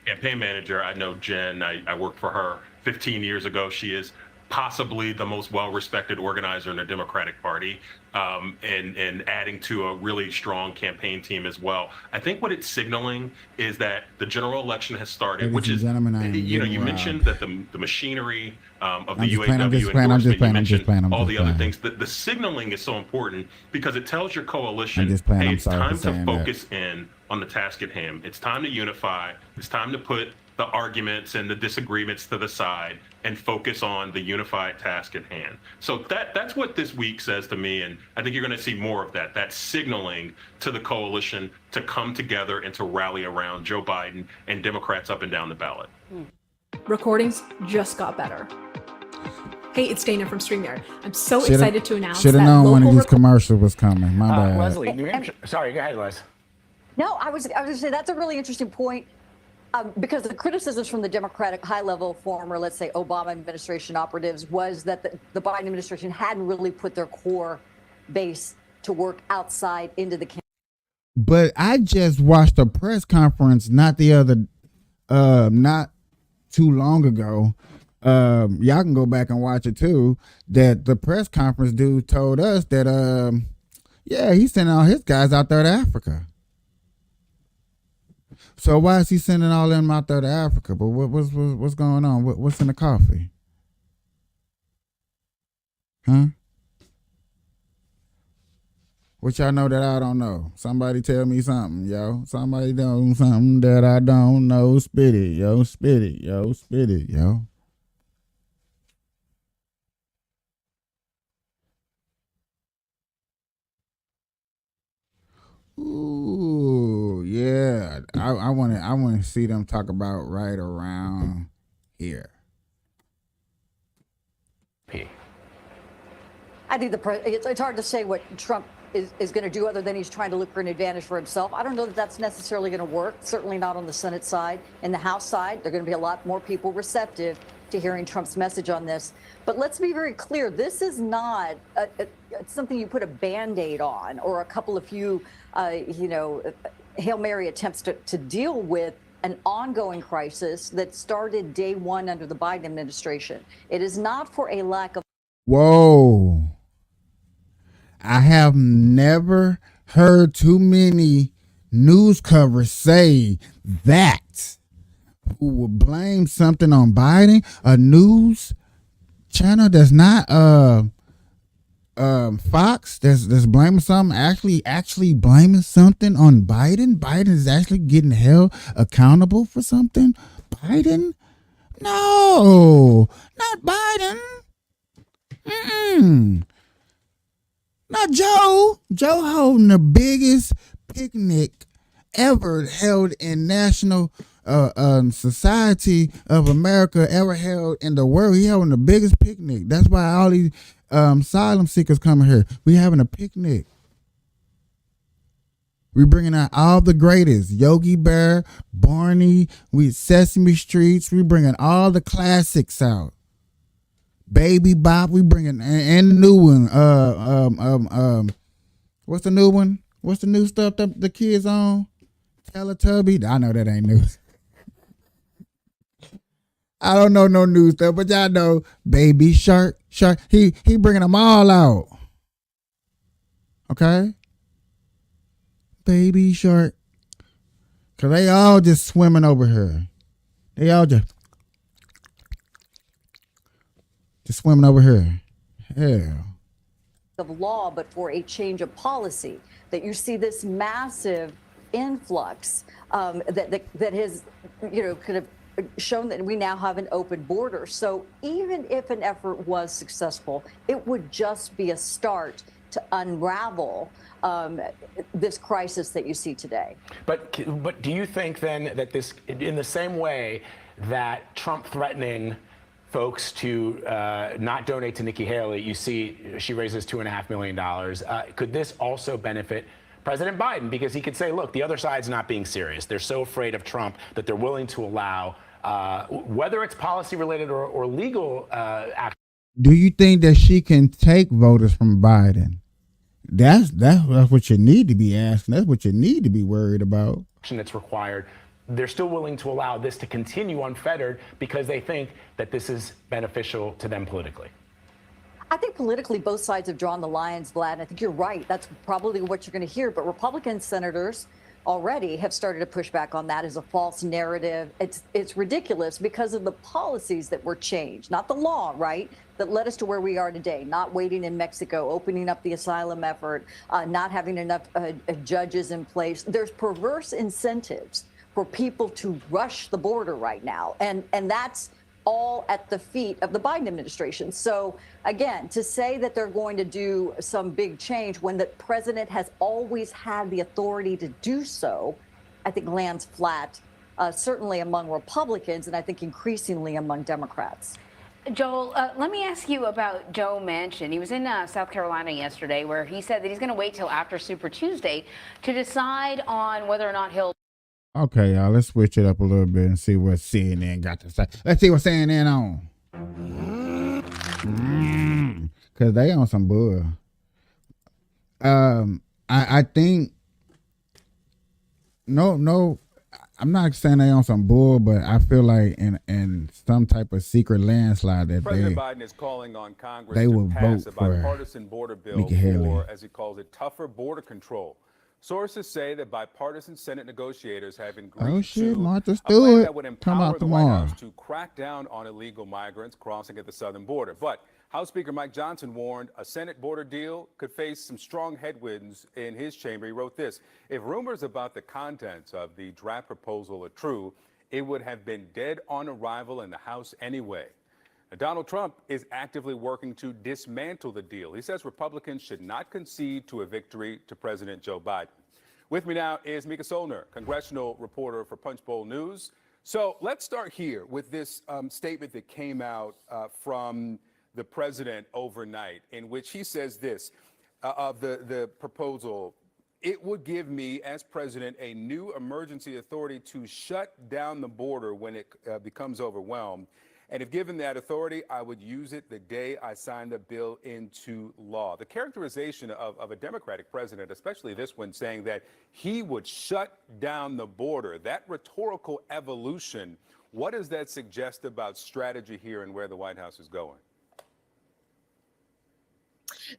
campaign manager. I know Jen. I worked for her 15 years ago. She is possibly the most well-respected organizer in the Democratic Party, and adding to a really strong campaign team as well. I think what it's signaling is that the general election has started, which is, you mentioned that the machinery of the UAW endorsement, you mentioned all the other things. The signaling is so important because it tells your coalition, hey, it's time to focus in on the task at hand. It's time to unify. It's time to put the arguments and the disagreements to the side and focus on the unified task at hand. So that's what this week says to me, and I think you're going to see more of that. That's signaling to the coalition to come together and to rally around Joe Biden and Democrats up and down the ballot. Recordings just got better. Hey, it's Dana from StreamYard. I'm so excited to announce Should have known one of these commercials was coming. My bad. Leslie, New Hampshire. Sorry, go ahead, Les. No, I was going to say that's a really interesting point. Because the criticisms from the Democratic high-level former, let's say, Obama administration operatives was that the Biden administration hadn't really put their core base to work outside into the campaign. But I just watched a press conference not too long ago. Y'all can go back and watch it too. That the press conference dude told us that, he's sending all his guys out there to Africa. So why is he sending all them out there to Africa? But what's going on? What's in the coffee? Huh? What y'all know that I don't know? Somebody tell me something, yo. Somebody know something that I don't know. Spit it, yo. Spit it, yo. Spit it, yo. Ooh, yeah. I want to see them talk about right around here. I think it's hard to say what Trump is going to do other than he's trying to look for an advantage for himself. I don't know that that's necessarily going to work. Certainly not on the Senate side. In the House side, there are going to be a lot more people receptive to hearing Trump's message on this. But let's be very clear. This is not something you put a Band-Aid on or a couple of few, Hail Mary attempts to deal with an ongoing crisis that started day one under the Biden administration. It is not for a lack of. Whoa. I have never heard too many news covers say that who will blame something on Biden, a news channel that's not Fox that's blaming something, actually blaming something on Biden. Biden is actually getting held accountable for something. Biden? No, not Biden. Not Joe. Joe holding the biggest picnic ever held in national society of America, ever held in the world. He having the biggest picnic. That's why all these asylum seekers coming here. We having a picnic. We bringing out all the greatest. Yogi Bear, Barney, we Sesame Streets. We bringing all the classics out. Baby Bop, we bringing and the new one. What's the new one? What's the new stuff that the kids on? Teletubby. I know that ain't new. I don't know no new stuff, but y'all know Baby Shark. He bringing them all out. Okay. Baby Shark. Cause they all just swimming over here. They all just swimming over here. Hell. Of law, but for a change of policy, that you see this massive influx that has, kind of shown that we now have an open border. So even if an effort was successful, it would just be a start to unravel this crisis that you see today. But do you think then that this, in the same way that Trump threatening folks to not donate to Nikki Haley, you see she raises $2.5 million. Could this also benefit President Biden? Because he could say, look, the other side's not being serious. They're so afraid of Trump that they're willing to allow, whether it's policy related or legal action. Do you think that she can take voters from Biden? That's what you need to be asking. That's what you need to be worried about. That's required. They're still willing to allow this to continue unfettered because they think that this is beneficial to them politically. I think politically both sides have drawn the lines, Vlad. I think you're right. That's probably what you're going to hear. But Republican senators already have started to push back on that as a false narrative. It's ridiculous because of the policies that were changed, not the law, right, that led us to where we are today, not waiting in Mexico, opening up the asylum effort, not having enough judges in place. There's perverse incentives for people to rush the border right now. And that's all at the feet of the Biden administration. So again, to say that they're going to do some big change when the president has always had the authority to do so, I think lands flat, certainly among Republicans, and I think increasingly among Democrats. Joel, let me ask you about Joe Manchin. He was in South Carolina yesterday where he said that he's going to wait till after Super Tuesday to decide on whether or not he'll. Okay, y'all, let's switch it up a little bit and see what CNN got to say. Let's see what CNN on. Because they on some bull. I think, no, I'm not saying they on some bull, but I feel like in some type of secret landslide that President Biden is calling on Congress they to will pass vote a bipartisan border bill for, as he calls it, tougher border control. Sources say that bipartisan Senate negotiators have agreed to Martha a plan Stewart that would come empower out the White tomorrow. House to crack down on illegal migrants crossing at the southern border. But House Speaker Mike Johnson warned a Senate border deal could face some strong headwinds in his chamber. He wrote this: if rumors about the contents of the draft proposal are true, it would have been dead on arrival in the House anyway. Now, Donald Trump is actively working to dismantle the deal. He says Republicans should not concede to a victory to President Joe Biden. With me now is Mika Solner, congressional reporter for Punchbowl News. So let's start here with this statement that came out from the president overnight, in which he says this of the proposal: it would give me, as president, a new emergency authority to shut down the border when it becomes overwhelmed. And if given that authority, I would use it the day I signed the bill into law. The characterization of a Democratic president, especially this one, saying that he would shut down the border, that rhetorical evolution, what does that suggest about strategy here and where the White House is going?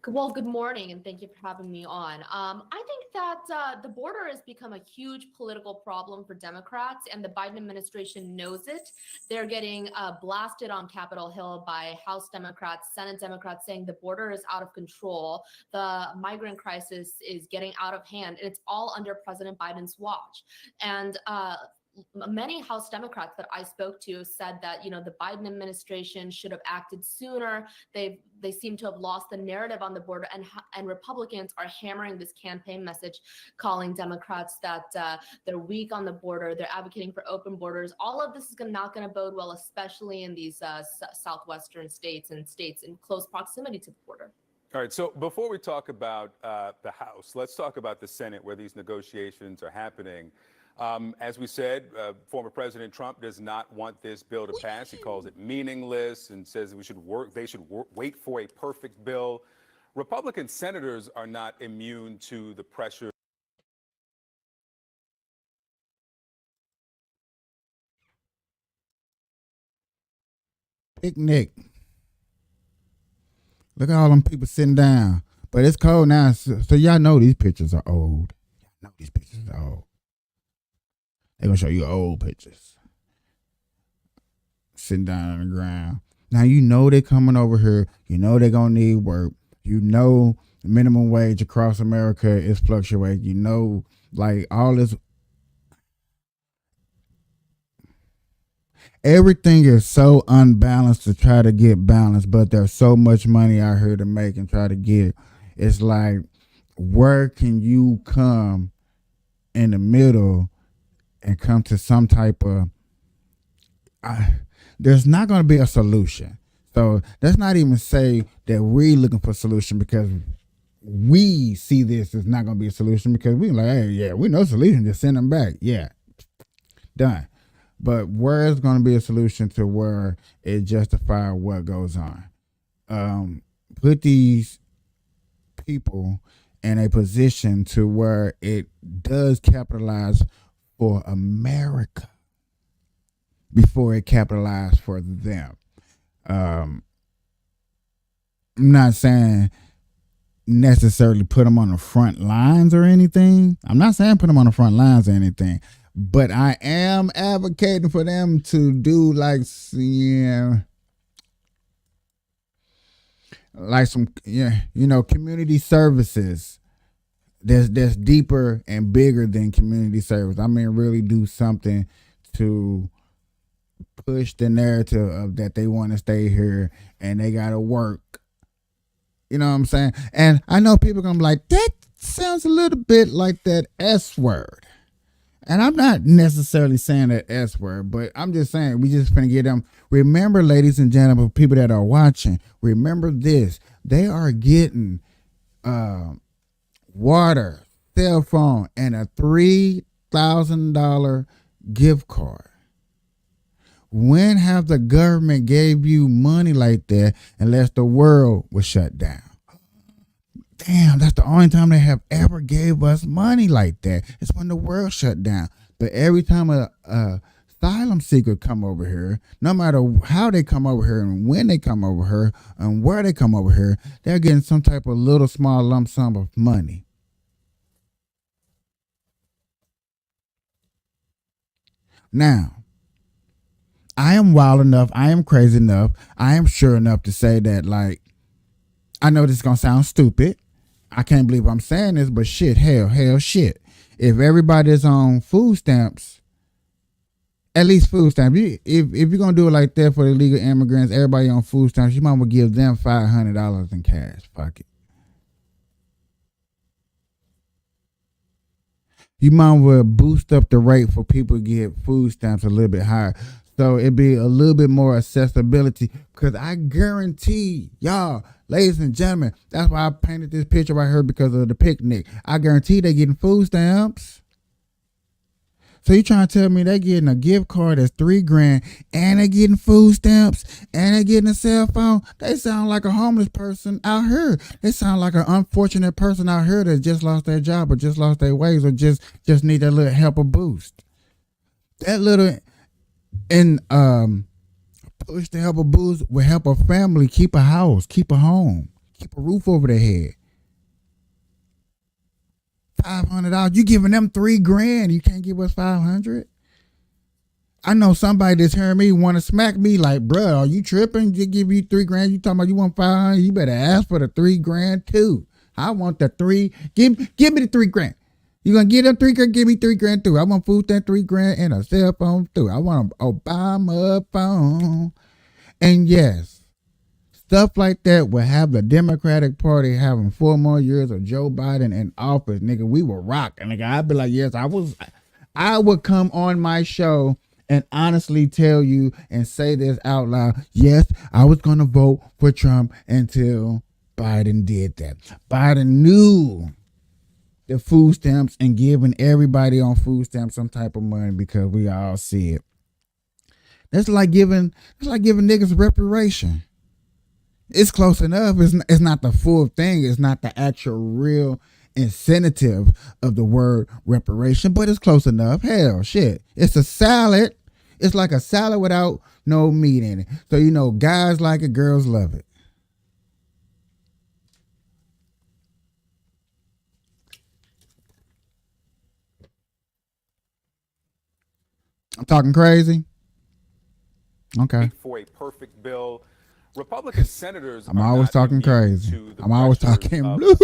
Well, good morning, and thank you for having me on. I think that the border has become a huge political problem for Democrats, and the Biden administration knows it. They're getting blasted on Capitol Hill by House Democrats, Senate Democrats, saying the border is out of control. The migrant crisis is getting out of hand, and it's all under President Biden's watch. And many House Democrats that I spoke to said that, you know, the Biden administration should have acted sooner. They seem to have lost the narrative on the border, and Republicans are hammering this campaign message, calling Democrats that they're weak on the border. They're advocating for open borders. All of this is not going to bode well, especially in these southwestern states and states in close proximity to the border. All right, so before we talk about the House, let's talk about the Senate, where these negotiations are happening. As we said, former President Trump does not want this bill to pass. He calls it meaningless and says they should wait for a perfect bill. Republican senators are not immune to the pressure. Picnic. Look at all them people sitting down. But it's cold now, so y'all know these pictures are old. Y'all know these pictures are old. They're going to show you old pictures. Sitting down on the ground. Now, you know they're coming over here. You know they're going to need work. You know the minimum wage across America is fluctuating. You know, like, all this. Everything is so unbalanced to try to get balanced, but there's so much money out here to make and try to get. It's like, where can you come in the middle and come to some type of, there's not going to be a solution. So let's not even say that we're looking for a solution, because we see this as not going to be a solution, because we're like, hey, yeah, we know solution, just send them back. Yeah, done. But where is going to be a solution to where it justifies what goes on? Put these people in a position to where it does capitalize for America before it capitalized for them. I'm not saying necessarily put them on the front lines or anything. I'm not saying put them on the front lines or anything, but I am advocating for them to do like some, community services. That's deeper and bigger than community service. I mean, really do something to push the narrative of that they want to stay here and they got to work. You know what I'm saying? And I know people are going to be like, that sounds a little bit like that S word. And I'm not necessarily saying that S word, but I'm just saying we just finna get them. Remember, ladies and gentlemen, people that are watching, remember this. They are getting water, cell phone, and a $3,000 gift card. When have the government gave you money like that unless the world was shut down? Damn, that's the only time they have ever gave us money like that. It's when the world shut down. But every time a asylum seeker come over here, no matter how they come over here and when they come over here and where they come over here, they're getting some type of little small lump sum of money. Now, I am wild enough, I am crazy enough, I am sure enough to say that, like, I know this is going to sound stupid. I can't believe I'm saying this, but shit. If everybody is on food stamps, at least food stamps, if you're going to do it like that for the illegal immigrants, everybody on food stamps, you might want to give them $500 in cash. Fuck it. You might want to boost up the rate for people to get food stamps a little bit higher. So it'd be a little bit more accessibility, because I guarantee y'all, ladies and gentlemen, that's why I painted this picture right here, because of the picnic. I guarantee they're getting food stamps. So you trying to tell me they're getting a gift card that's $3,000 and they're getting food stamps and they're getting a cell phone? They sound like a homeless person out here. They sound like an unfortunate person out here that just lost their job or just lost their wages or just need that little help or boost. That little push to help a boost will help a family keep a house, keep a home, keep a roof over their head. $500. You giving them $3,000. You can't give us $500. I know somebody that's hearing me want to smack me like, bruh, are you tripping? You give you $3,000. You talking about you want $500? You better ask for the $3,000 too. I want the three. Give me the $3,000. You gonna get them $3,000? Give me $3,000 too. I want food stamp $3,000 and a cell phone too. I want an Obama phone. And yes, stuff like that will have the Democratic Party having 4 more years of Joe Biden in office, nigga. We will rock, and nigga, I'd be like, yes, I would come on my show and honestly tell you and say this out loud. Yes, I was gonna vote for Trump until Biden did that. Biden knew the food stamps and giving everybody on food stamps some type of money because we all see it. That's like giving niggas reparation. It's close enough. It's not the full thing. It's not the actual real incentive of the word reparation, but it's close enough. Hell, shit. It's a salad. It's like a salad without no meat in it. So, you know, guys like it, girls love it. I'm talking crazy. Okay. For a perfect bill, Republican senators. I'm always talking crazy. I'm always talking blue.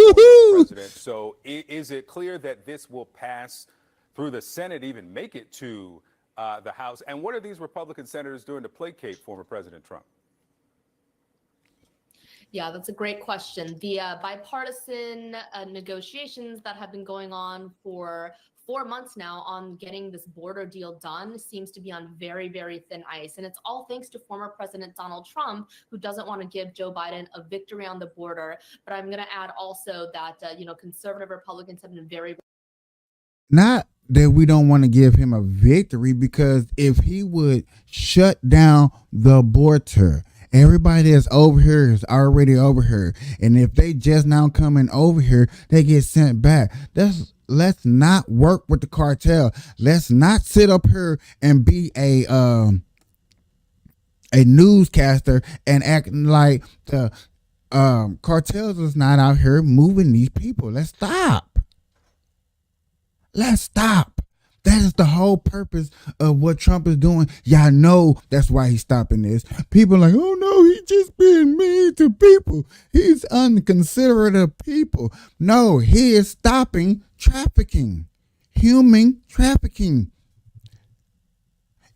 President. So is it clear that this will pass through the Senate, even make it to the House? And what are these Republican senators doing to placate former President Trump? Yeah, that's a great question. The bipartisan negotiations that have been going on for 4 months now on getting this border deal done seems to be on very, very thin ice. And it's all thanks to former President Donald Trump, who doesn't want to give Joe Biden a victory on the border. But I'm going to add also that, conservative Republicans have been very. Not that we don't want to give him a victory, because if he would shut down the border, everybody that's over here is already over here. And if they just now coming over here, they get sent back. Let's not work with the cartel. Let's not sit up here and be a newscaster and acting like the cartels is not out here moving these people. Let's stop. Let's stop. That is the whole purpose of what Trump is doing. Y'all know that's why he's stopping this. People are like, oh no, he's just being mean to people. He's inconsiderate of people. No, he is stopping trafficking, human trafficking.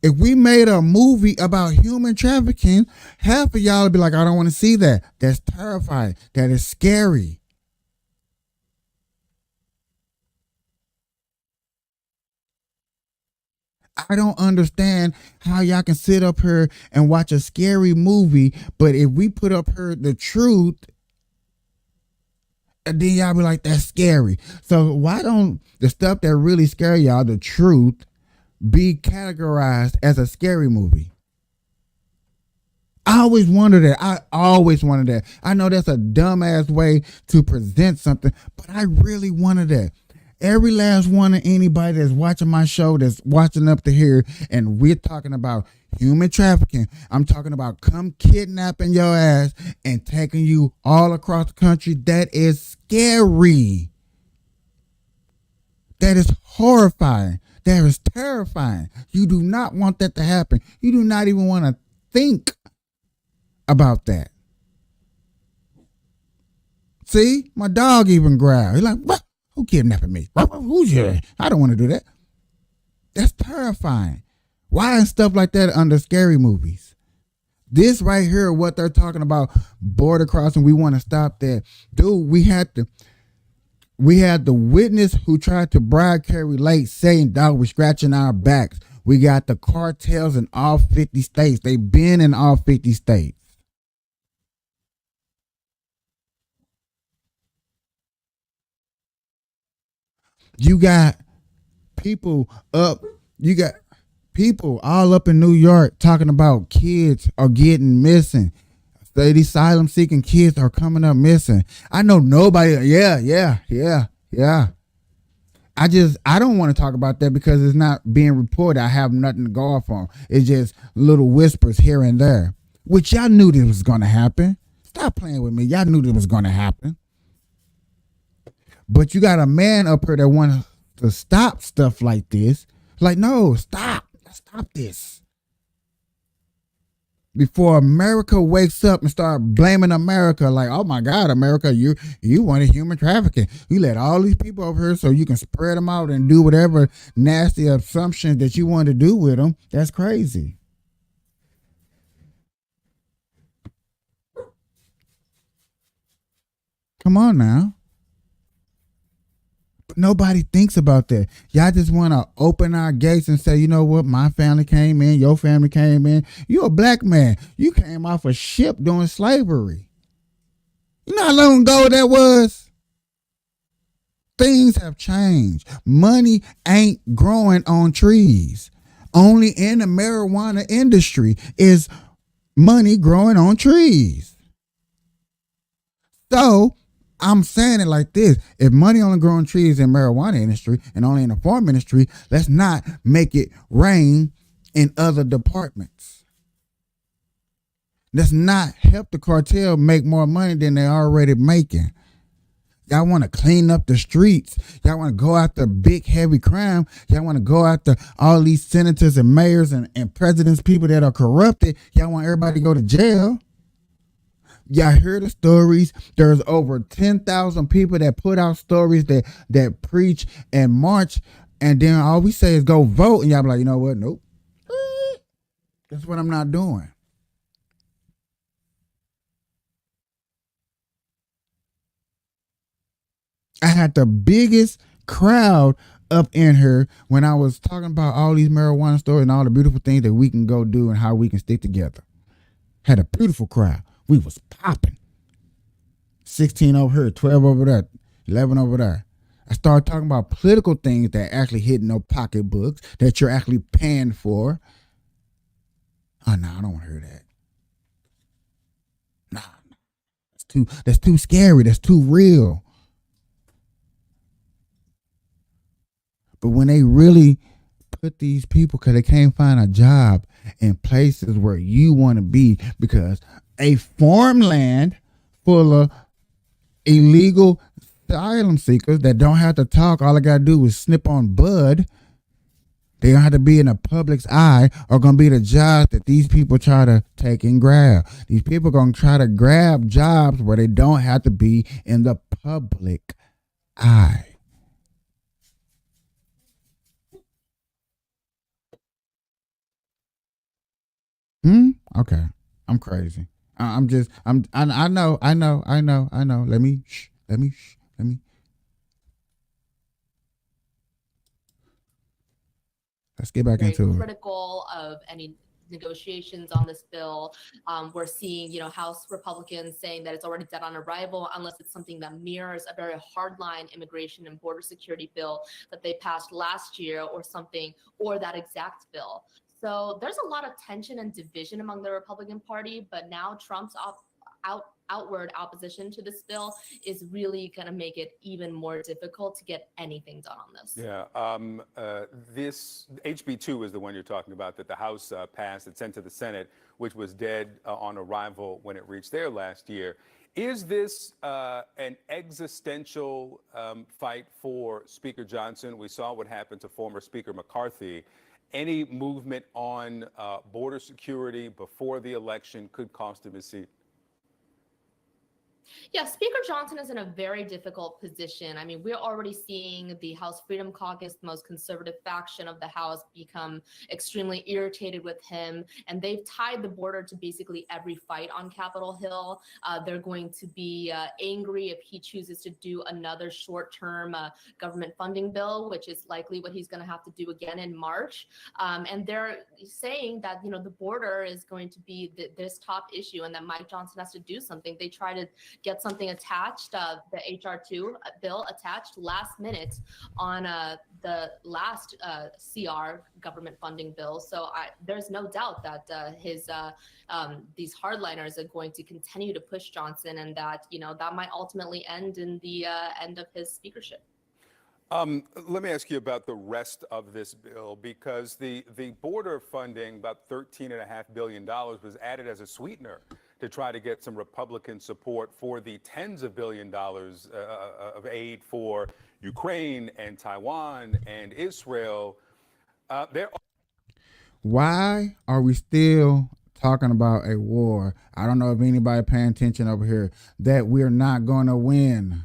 If we made a movie about human trafficking, half of y'all would be like, I don't want to see that. That's terrifying. That is scary. I don't understand how y'all can sit up here and watch a scary movie, but if we put up here the truth, and then y'all be like, that's scary. So why don't the stuff that really scare y'all, the truth, be categorized as a scary movie? I always wondered that. I know that's a dumbass way to present something, but I really wanted that. Every last one of anybody that's watching my show, that's watching up to here, and we're talking about human trafficking. I'm talking about come kidnapping your ass and taking you all across the country. That is scary. That is horrifying. That is terrifying. You do not want that to happen. You do not even want to think about that. See, my dog even growled. He's like, what? Who kidnapping me? Who's here? I don't want to do that. That's terrifying. Why is stuff like that under scary movies? This right here, what they're talking about, border crossing, we want to stop that. Dude, we had the witness who tried to bribe Kari Lake saying, dog, we're scratching our backs. We got the cartels in all 50 states. They've been in all 50 states. You got people all up in New York talking about kids are getting missing. These asylum seeking kids are coming up missing. I know nobody. Yeah. I don't want to talk about that because it's not being reported. I have nothing to go off on. It's just little whispers here and there, which y'all knew this was going to happen. Stop playing with me. Y'all knew this was going to happen. But you got a man up here that wants to stop stuff like this. Like, no, stop. Stop this. Before America wakes up and start blaming America, like, oh my God, America, you wanted human trafficking. You let all these people over here so you can spread them out and do whatever nasty assumptions that you want to do with them. That's crazy. Come on now. Nobody thinks about that. Y'all just want to open our gates and say, you know what? My family came in. Your family came in. You're a black man. You came off a ship during slavery. You know how long ago that was? Things have changed. Money ain't growing on trees. Only in the marijuana industry is money growing on trees. So I'm saying it like this. If money only grows on trees in marijuana industry and only in the farm industry, let's not make it rain in other departments. Let's not help the cartel make more money than they're already making. Y'all want to clean up the streets. Y'all want to go after big, heavy crime. Y'all want to go after all these senators and mayors and presidents, people that are corrupted. Y'all want everybody to go to jail. Y'all hear the stories. There's over 10,000 people that put out stories that preach and march, and then all we say is go vote, and y'all be like, you know what? Nope. That's what I'm not doing. I had the biggest crowd up in here when I was talking about all these marijuana stores and all the beautiful things that we can go do and how we can stick together. Had a beautiful crowd. We was popping. 16 over here, 12 over there, 11 over there. I started talking about political things that actually hit no pocketbooks, that you're actually paying for. Oh, no, I don't want to hear that. Nah, that's too scary. That's too real. But when they really put these people, because they can't find a job in places where you want to be, because a farmland full of illegal asylum seekers that don't have to talk, all I got to do is snip on bud. They don't have to be in the public's eye, are going to be the jobs that these people try to take and grab. These people are going to try to grab jobs where they don't have to be in the public eye. Okay. I'm crazy. I know. Let me. Let's get back Very into it. critical of any negotiations on this bill. We're seeing, House Republicans saying that it's already dead on arrival unless it's something that mirrors a very hardline immigration and border security bill that they passed last year or something, or that exact bill. So there's a lot of tension and division among the Republican Party, but now Trump's outward opposition to this bill is really going to make it even more difficult to get anything done on this. Yeah. This HB2 is the one you're talking about that the House passed and sent to the Senate, which was dead on arrival when it reached there last year. Is this an existential fight for Speaker Johnson? We saw what happened to former Speaker McCarthy. Any movement on border security before the election could cost him his seat? Yeah, Speaker Johnson is in a very difficult position. I mean, we're already seeing the House Freedom Caucus, the most conservative faction of the House, become extremely irritated with him. And they've tied the border to basically every fight on Capitol Hill. They're going to be angry if he chooses to do another short-term government funding bill, which is likely what he's going to have to do again in March. And they're saying that, the border is going to be this top issue and that Mike Johnson has to do something. They try to get something attached, the HR2 bill attached last minute on the last CR government funding bill. So there's no doubt that these hardliners are going to continue to push Johnson, and that that might ultimately end in the end of his speakership. Let me ask you about the rest of this bill, because the border funding, about $13.5 billion, was added as a sweetener to try to get some Republican support for the tens of billions of dollars of aid for Ukraine and Taiwan and Israel. Why are we still talking about a war? I don't know if anybody paying attention over here, that we're not going to win.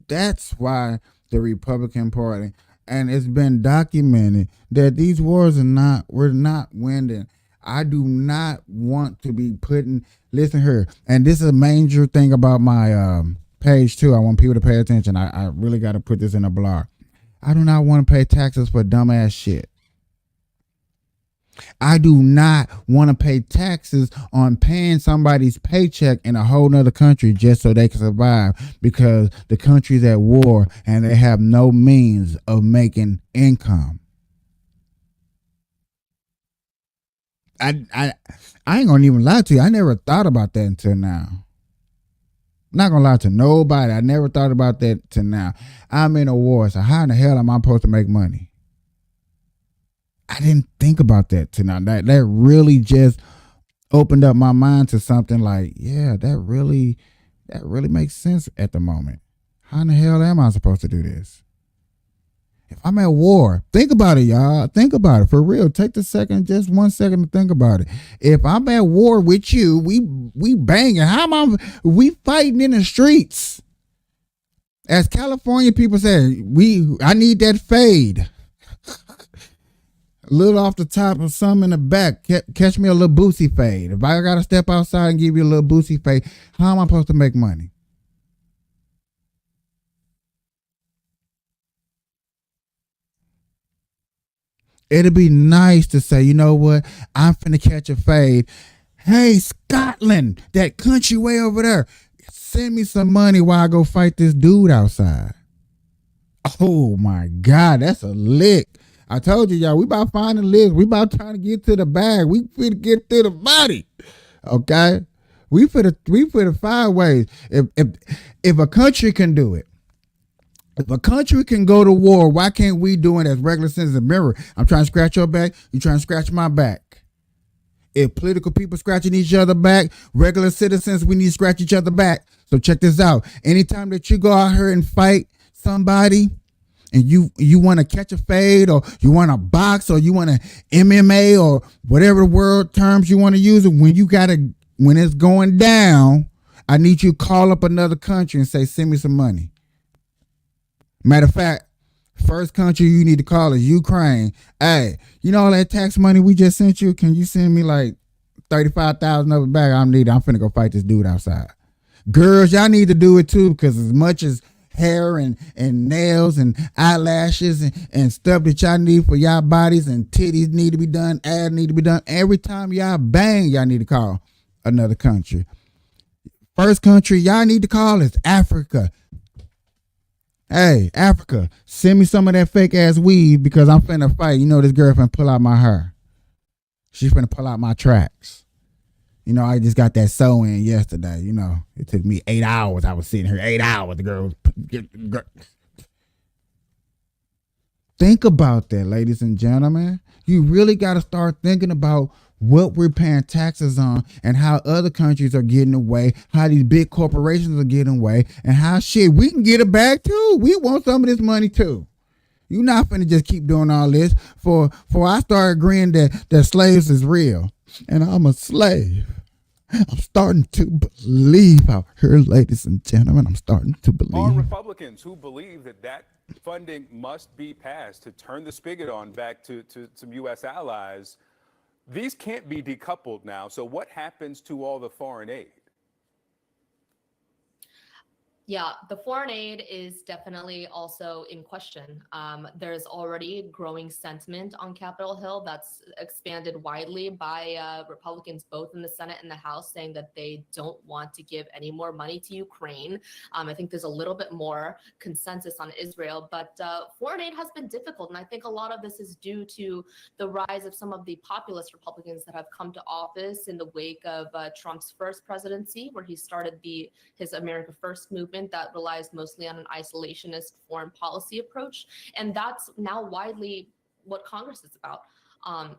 That's why the Republican Party, and it's been documented that these wars we're not winning. I do not want to be listen here, and this is a major thing about my page too. I want people to pay attention. I really got to put this in a blog. I do not want to pay taxes for dumbass shit. I do not want to pay taxes on paying somebody's paycheck in a whole nother country just so they can survive, because the country's at war and they have no means of making income. I ain't gonna even lie to you. I never thought about that until now. I'm not gonna lie to nobody. I never thought about that till now. I'm in a war, so how in the hell am I supposed to make money? I didn't think about that till now. That really just opened up my mind to something like, yeah, that really makes sense at the moment. How in the hell am I supposed to do this? If I'm at war, think about it, y'all. Think about it for real. Take just 1 second to think about it. If I'm at war with you, we banging. We fighting in the streets. As California people say, I need that fade. A little off the top and some in the back. Catch me a little boosie fade. If I gotta step outside and give you a little boosie fade, how am I supposed to make money? It'd be nice to say, you know what? I'm finna catch a fade. Hey, Scotland, that country way over there, send me some money while I go fight this dude outside. Oh my God, that's a lick. I told you, y'all, we about finding licks. We about trying to get to the bag. We finna get to the body. Okay? We finna find ways. If a country can do it, if a country can go to war, why can't we do it as regular citizens? Remember, I'm trying to scratch your back, you trying to scratch my back. If political people scratching each other back, regular citizens, we need to scratch each other back. So check this out. Anytime that you go out here and fight somebody, and you want to catch a fade, or you want to box, or you want to MMA, or whatever word terms you want to use, when it's going down, I need you to call up another country and say, send me some money. Matter of fact, first country you need to call is Ukraine. Hey, you know all that tax money we just sent you? Can you send me like $35,000 of it back? I'm finna go fight this dude outside. Girls, y'all need to do it too, because as much as hair and nails and eyelashes and stuff that y'all need for y'all bodies, and titties need to be done, ass need to be done, every time y'all bang, y'all need to call another country. First country y'all need to call is Africa. Hey, Africa, send me some of that fake ass weed, because I'm finna fight. You know this girl finna pull out my hair. She's finna pull out my tracks. You know, I just got that sew in yesterday. You know, it took me 8 hours. I was sitting here 8 hours. The girl was... Think about that, ladies and gentlemen. You really got to start thinking about what we're paying taxes on, and how other countries are getting away, how these big corporations are getting away, and how we can get it back too. We want some of this money too. You're not finna just keep doing all this for I start agreeing that slaves is real, and I'm a slave. I'm starting to believe out here, ladies and gentlemen. I'm starting to believe. Are Republicans who believe that funding must be passed to turn the spigot on back to some U.S. allies? These can't be decoupled now. So what happens to all the foreign aid? Yeah, the foreign aid is definitely also in question. There's already growing sentiment on Capitol Hill that's expanded widely by Republicans, both in the Senate and the House, saying that they don't want to give any more money to Ukraine. I think there's a little bit more consensus on Israel, but foreign aid has been difficult. And I think a lot of this is due to the rise of some of the populist Republicans that have come to office in the wake of Trump's first presidency, where he started his America First movement that relies mostly on an isolationist foreign policy approach. And that's now widely what Congress is about.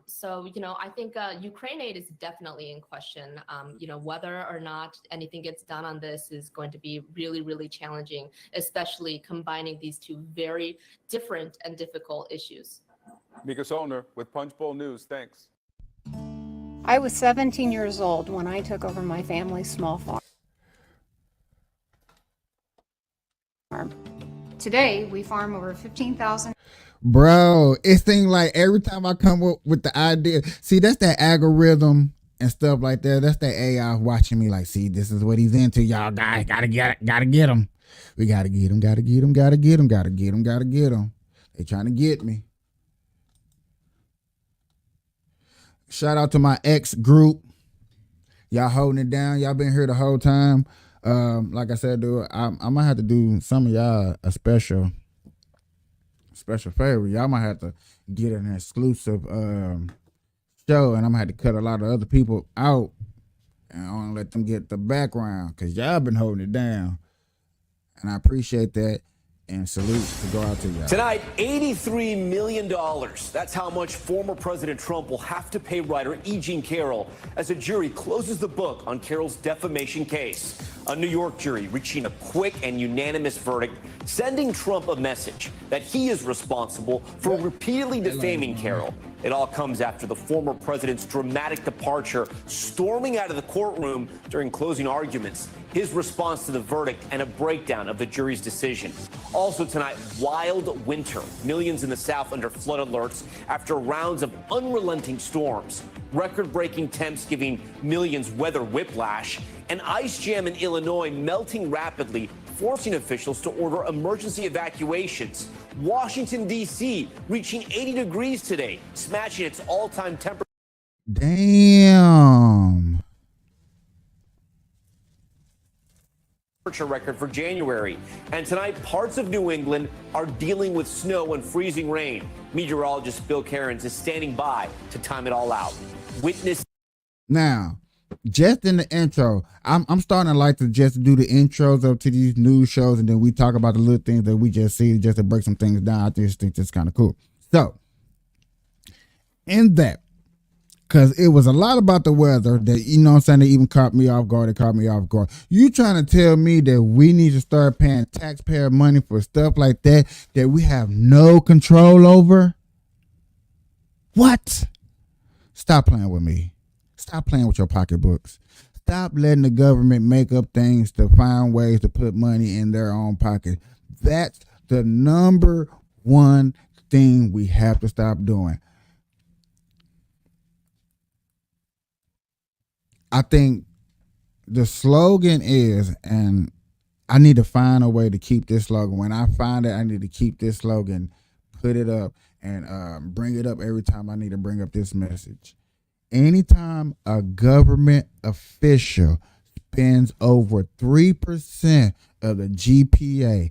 So, I think Ukraine aid is definitely in question. Whether or not anything gets done on this is going to be really, really challenging, especially combining these two very different and difficult issues. Mika Solner with Punchbowl News. Thanks. I was 17 years old when I took over my family's small farm. Today, we farm over 15,000. Bro, it seems like every time I come up with the idea, see, that's that algorithm and stuff like that. That's that AI watching me like, see, this is what he's into. Y'all guys gotta get him. We gotta get him. They trying to get me. Shout out to my ex group. Y'all holding it down. Y'all been here the whole time. Like I said, dude, I might have to do some of y'all a special favor. Y'all might have to get an exclusive show, and I'm gonna have to cut a lot of other people out and only let them get the background, because y'all been holding it down, and I appreciate that. And salute to go out to y'all. Tonight, $83 million. That's how much former President Trump will have to pay writer E. Jean Carroll as a jury closes the book on Carroll's defamation case. A New York jury reaching a quick and unanimous verdict, sending Trump a message that he is responsible for repeatedly defaming Carroll. It all comes after the former president's dramatic departure, storming out of the courtroom during closing arguments, his response to the verdict, and a breakdown of the jury's decision. Also tonight, wild winter. Millions in the South under flood alerts after rounds of unrelenting storms. Record-breaking temps giving millions weather whiplash. An ice jam in Illinois melting rapidly, forcing officials to order emergency evacuations. Washington, D.C. reaching 80 degrees today, smashing its all-time temperature. Damn. Record for January. And tonight, parts of New England are dealing with snow and freezing rain. Meteorologist Bill Cairns is standing by to time it all out. Witness. Now, just in the intro, I'm starting to like to just do the intros up to these news shows, and then we talk about the little things that we just see just to break some things down. I just think that's kind of cool. So, in that, because it was a lot about the weather that, you know what I'm saying, they even caught me off guard. You trying to tell me that we need to start paying taxpayer money for stuff like that we have no control over? What? Stop playing with me. Stop playing with your pocketbooks. Stop letting the government make up things to find ways to put money in their own pocket. That's the number one thing we have to stop doing. I think the slogan is, and I need to find a way to keep this slogan. When I find it, I need to keep this slogan, put it up, and bring it up every time I need to bring up this message. Anytime a government official spends over 3% of the GPA,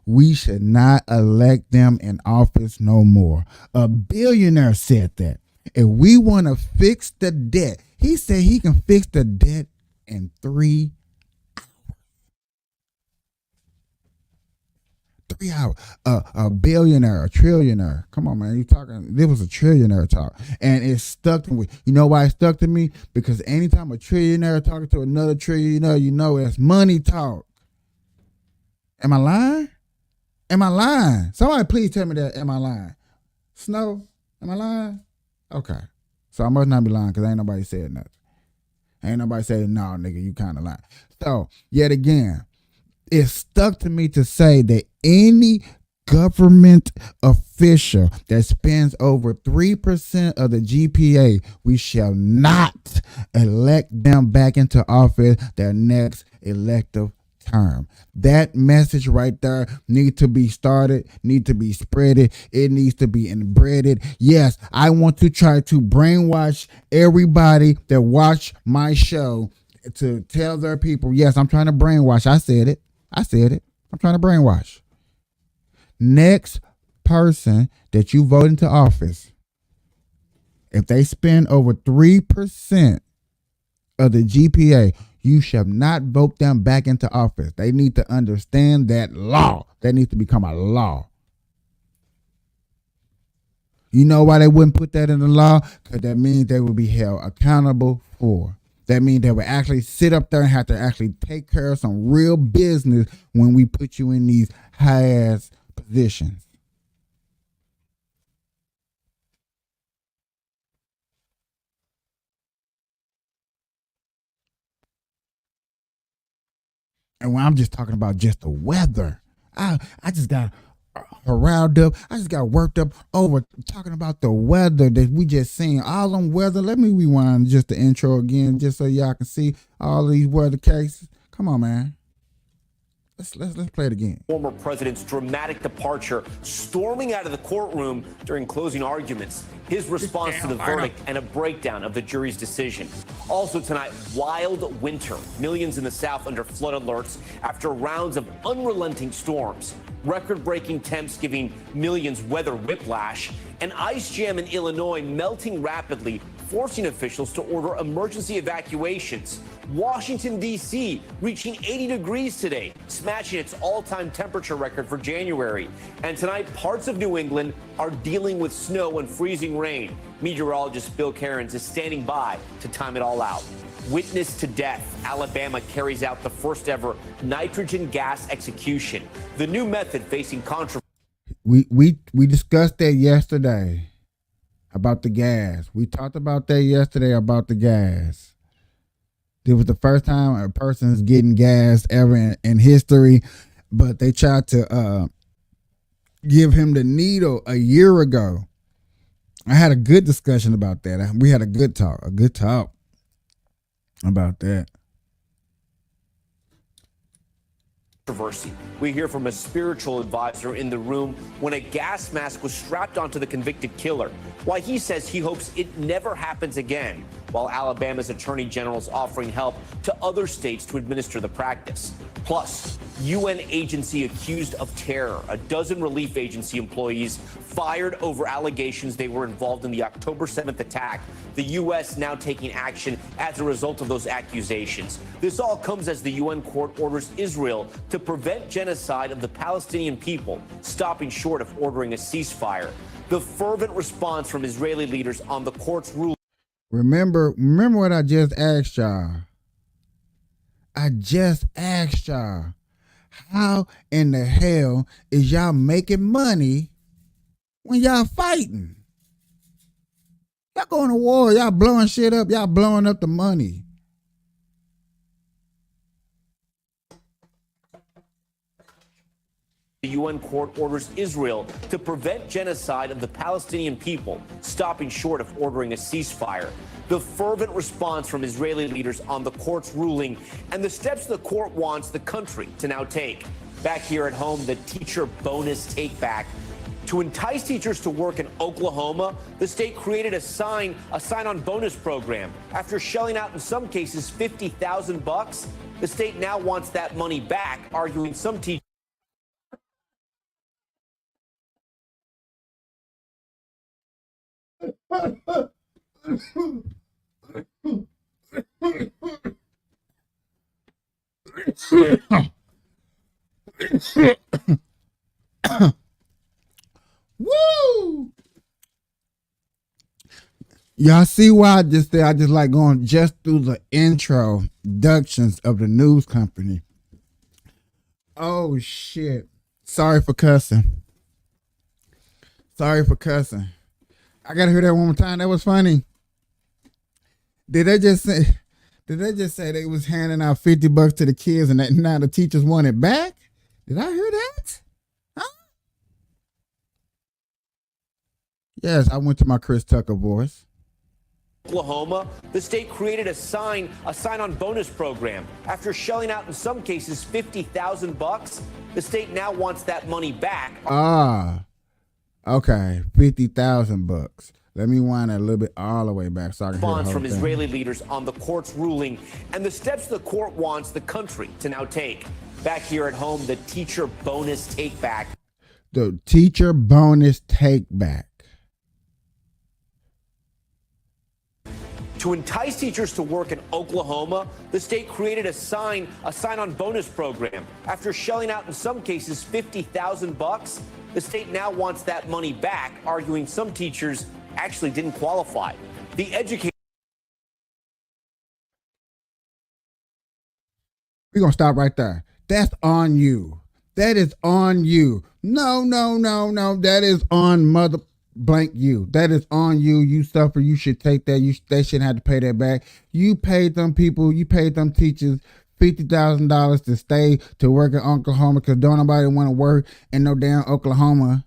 we should not elect them in office no more. A billionaire said that. If we want to fix the debt, he said he can fix the debt in 3 hours. 3 hours. A billionaire, a trillionaire. Come on, man. You talking? This was a trillionaire talk, and it stuck to me. You know why it stuck to me? Because anytime a trillionaire talking to another trillionaire, you know it's money talk. Am I lying? Am I lying? Somebody please tell me that. Am I lying? Snow, am I lying? Okay. So I must not be lying, because ain't nobody said nothing. Ain't nobody saying, no, nigga, you kind of lying. So, yet again, it stuck to me to say that any government official that spends over 3% of the GPA, we shall not elect them back into office their next elective term. That message right there needs to be started, need to be spreaded. It needs to be inbreaded. Yes, I want to try to brainwash everybody that watch my show to tell their people, yes, I'm trying to brainwash. I said it. I'm trying to brainwash. Next person that you vote into office, if they spend over 3% of the GPA, you shall not vote them back into office. They need to understand that law. That needs to become a law. You know why they wouldn't put that in the law? Because that means they would be held accountable for. That means they would actually sit up there and have to actually take care of some real business when we put you in these high-ass positions. And when I'm just talking about just the weather, I just got riled up. I just got worked up over talking about the weather that we just seen. All them weather. Let me rewind just the intro again, just so y'all can see all these weather cases. Come on, man. Let's play it again. Former president's dramatic departure, storming out of the courtroom during closing arguments. His response to the verdict and a breakdown of the jury's decision. Also tonight, wild winter. Millions in the South under flood alerts after rounds of unrelenting storms. Record-breaking temps giving millions weather whiplash. An ice jam in Illinois melting rapidly, forcing officials to order emergency evacuations. Washington, D.C. reaching 80 degrees today, smashing its all-time temperature record for January. And tonight, parts of New England are dealing with snow and freezing rain. Meteorologist Bill Cairns is standing by to time it all out. Witness to death. Alabama carries out the first ever nitrogen gas execution. The new method facing controversy. We discussed that yesterday about the gas. We talked about that yesterday about the gas. It was the first time a person's getting gassed ever in history, but they tried to give him the needle a year ago. I had a good discussion about that. We had a good talk about that. Controversy. We hear from a spiritual advisor in the room when a gas mask was strapped onto the convicted killer. Why he says he hopes it never happens again, while Alabama's attorney general is offering help to other states to administer the practice. Plus, UN agency accused of terror. A dozen relief agency employees fired over allegations they were involved in the October 7th attack. The U.S. now taking action as a result of those accusations. This all comes as the UN court orders Israel to prevent genocide of the Palestinian people, stopping short of ordering a ceasefire. The fervent response from Israeli leaders on the court's ruling. Remember what I just asked y'all. I just asked y'all, how in the hell is y'all making money when y'all fighting? Y'all going to war, y'all blowing shit up, y'all blowing up the money. The UN court orders Israel to prevent genocide of the Palestinian people, stopping short of ordering a ceasefire. The fervent response from Israeli leaders on the court's ruling and the steps the court wants the country to now take. Back here at home, the teacher bonus take back. To entice teachers to work in Oklahoma, the state created a sign-on bonus program. After shelling out in some cases $50,000, the state now wants that money back, arguing some teachers. Woo! Y'all see why I just like going just through the introductions of the news company. Oh shit. Sorry for cussing. I gotta hear that one more time. That was funny. Did they just say they was handing out $50 to the kids and that now the teachers want it back? Did I hear that? Huh? Yes, I went to my Chris Tucker voice. Oklahoma, the state created a sign-on bonus program. After shelling out in some cases $50,000, the state now wants that money back. Okay, $50,000. Let me wind that a little bit all the way back so I can hear the Response whole from thing. Israeli leaders on the court's ruling and the steps the court wants the country to now take. Back here at home, the teacher bonus take back. The teacher bonus take back. To entice teachers to work in Oklahoma, the state created a sign-on bonus program. After shelling out in some cases $50,000, the state now wants that money back, arguing some teachers actually didn't qualify. The educator. We're going to stop right there. That's on you. That is on you. No. That is on mother blank you. That is on you. You suffer. You should take that. They shouldn't have to pay that back. You paid them people, you paid them teachers $50,000 to stay to work in Oklahoma because don't nobody want to work in no damn Oklahoma.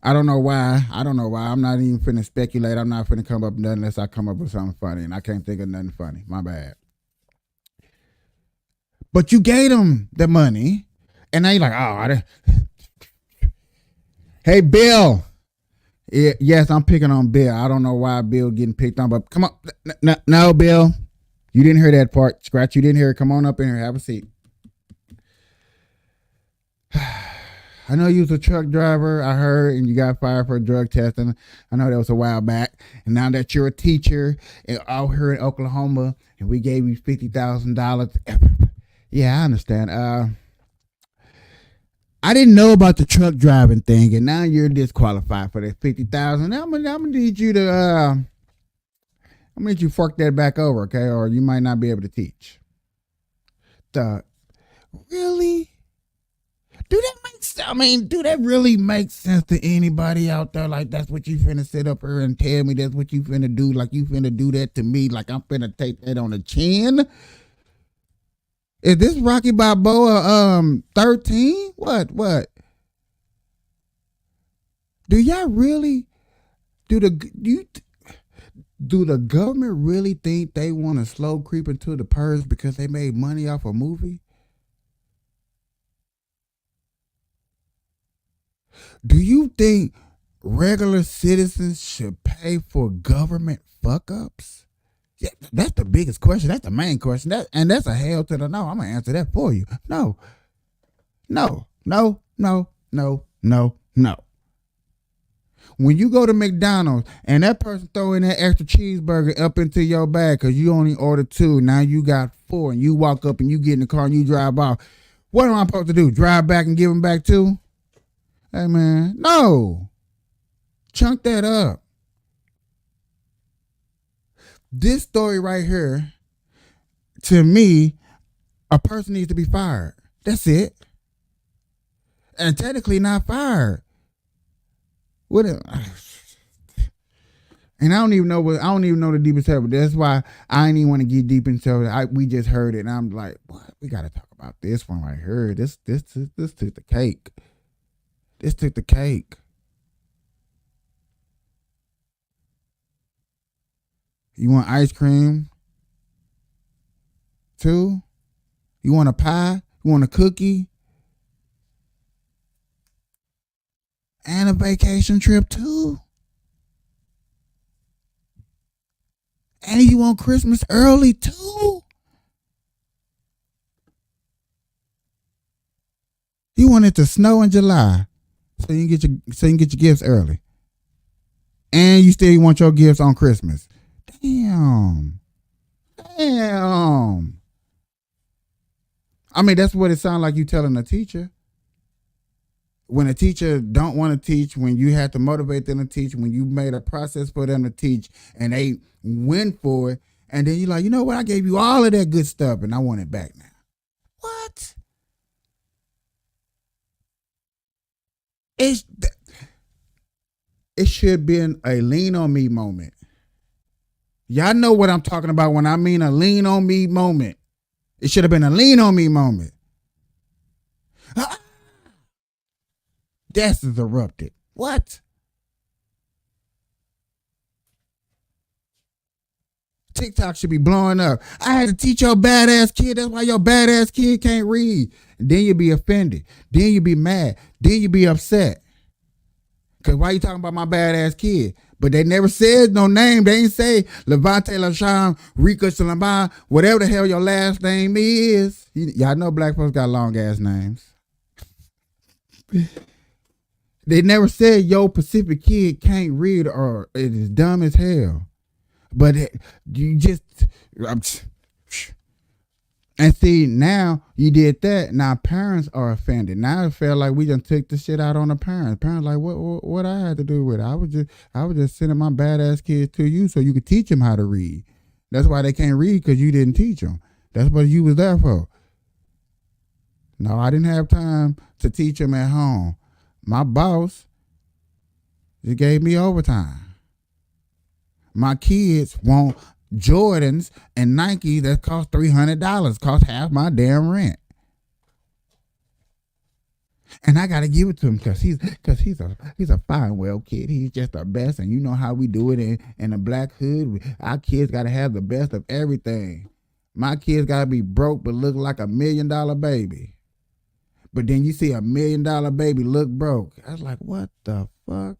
I don't know why. I'm not even finna speculate. I'm not finna come up with nothing unless I come up with something funny, and I can't think of nothing funny. My bad. But you gave them the money, and now you're like, hey, Bill. Yes, I'm picking on Bill. I don't know why Bill getting picked on, but come on. No, Bill. You didn't hear that part. Scratch, you didn't hear it. Come on up in here. Have a seat. I know you was a truck driver, I heard, and you got fired for drug testing. I know that was a while back. And now that you're a teacher out here in Oklahoma, and we gave you $50,000. Yeah, I understand. I didn't know about the truck driving thing, and now you're disqualified for that $50,000. I'm gonna need you to I'm gonna need you to fork that back over, okay? Or you might not be able to teach. Really? Do that really make sense to anybody out there? Like, that's what you finna sit up here and tell me that's what you finna do? Like, you finna do that to me? Like, I'm finna take that on the chin? Is this Rocky Balboa 13? What? Do y'all really do the government really think they want to slow creep into the purse because they made money off a movie? Do you think regular citizens should pay for government fuck-ups? Yeah, that's the biggest question. That's the main question. And that's a hell to the no. I'm going to answer that for you. No. When you go to McDonald's and that person throw in that extra cheeseburger up into your bag because you only ordered 2, now you got 4, and you walk up and you get in the car and you drive off, what am I supposed to do? Drive back and give them back 2? Hey, man, no. Chunk that up. This story right here, to me, a person needs to be fired. That's it. And technically not fired. And I don't even know the deepest level. That's why I ain't even want to get deep into it. We just heard it, and I'm like, what? We got to talk about this one right here. This took the cake. This took the cake. You want ice cream? 2? You want a pie? You want a cookie? And a vacation trip too? And you want Christmas early too? You want it to snow in July so you can get your gifts early. And you still want your gifts on Christmas. Damn. I mean, that's what it sounds like you telling a teacher. When a teacher don't want to teach, when you have to motivate them to teach, when you made a process for them to teach and they went for it, and then you're like, you know what? I gave you all of that good stuff and I want it back now. What? It should have been a lean on me moment. Y'all know what I'm talking about when I mean a lean on me moment. It should have been a lean on me moment. Death is erupted. What? TikTok should be blowing up. I had to teach your badass kid. That's why your badass kid can't read. And then you be offended. Then you be mad. Then you be upset. Because why you talking about my badass kid? But they never said no name. They ain't say Levante LaShawn, Rika Salamah, whatever the hell your last name is. Y'all know black folks got long ass names. They never said your Pacific kid can't read or it is dumb as hell. But you just, and see, now you did that. Now parents are offended. Now it felt like we just took the shit out on the parents. Parents like, what I had to do with it? I was just sending my badass kids to you so you could teach them how to read. That's why they can't read, because you didn't teach them. That's what you was there for. No, I didn't have time to teach them at home. My boss just gave me overtime. My kids want Jordans and Nike that cost $300, cost half my damn rent. And I gotta give it to him because he's a fine, well kid. He's just the best, and you know how we do it in the black hood. Our kids gotta have the best of everything. My kids gotta be broke but look like $1 million baby. But then you see $1 million baby look broke. I was like, what the fuck?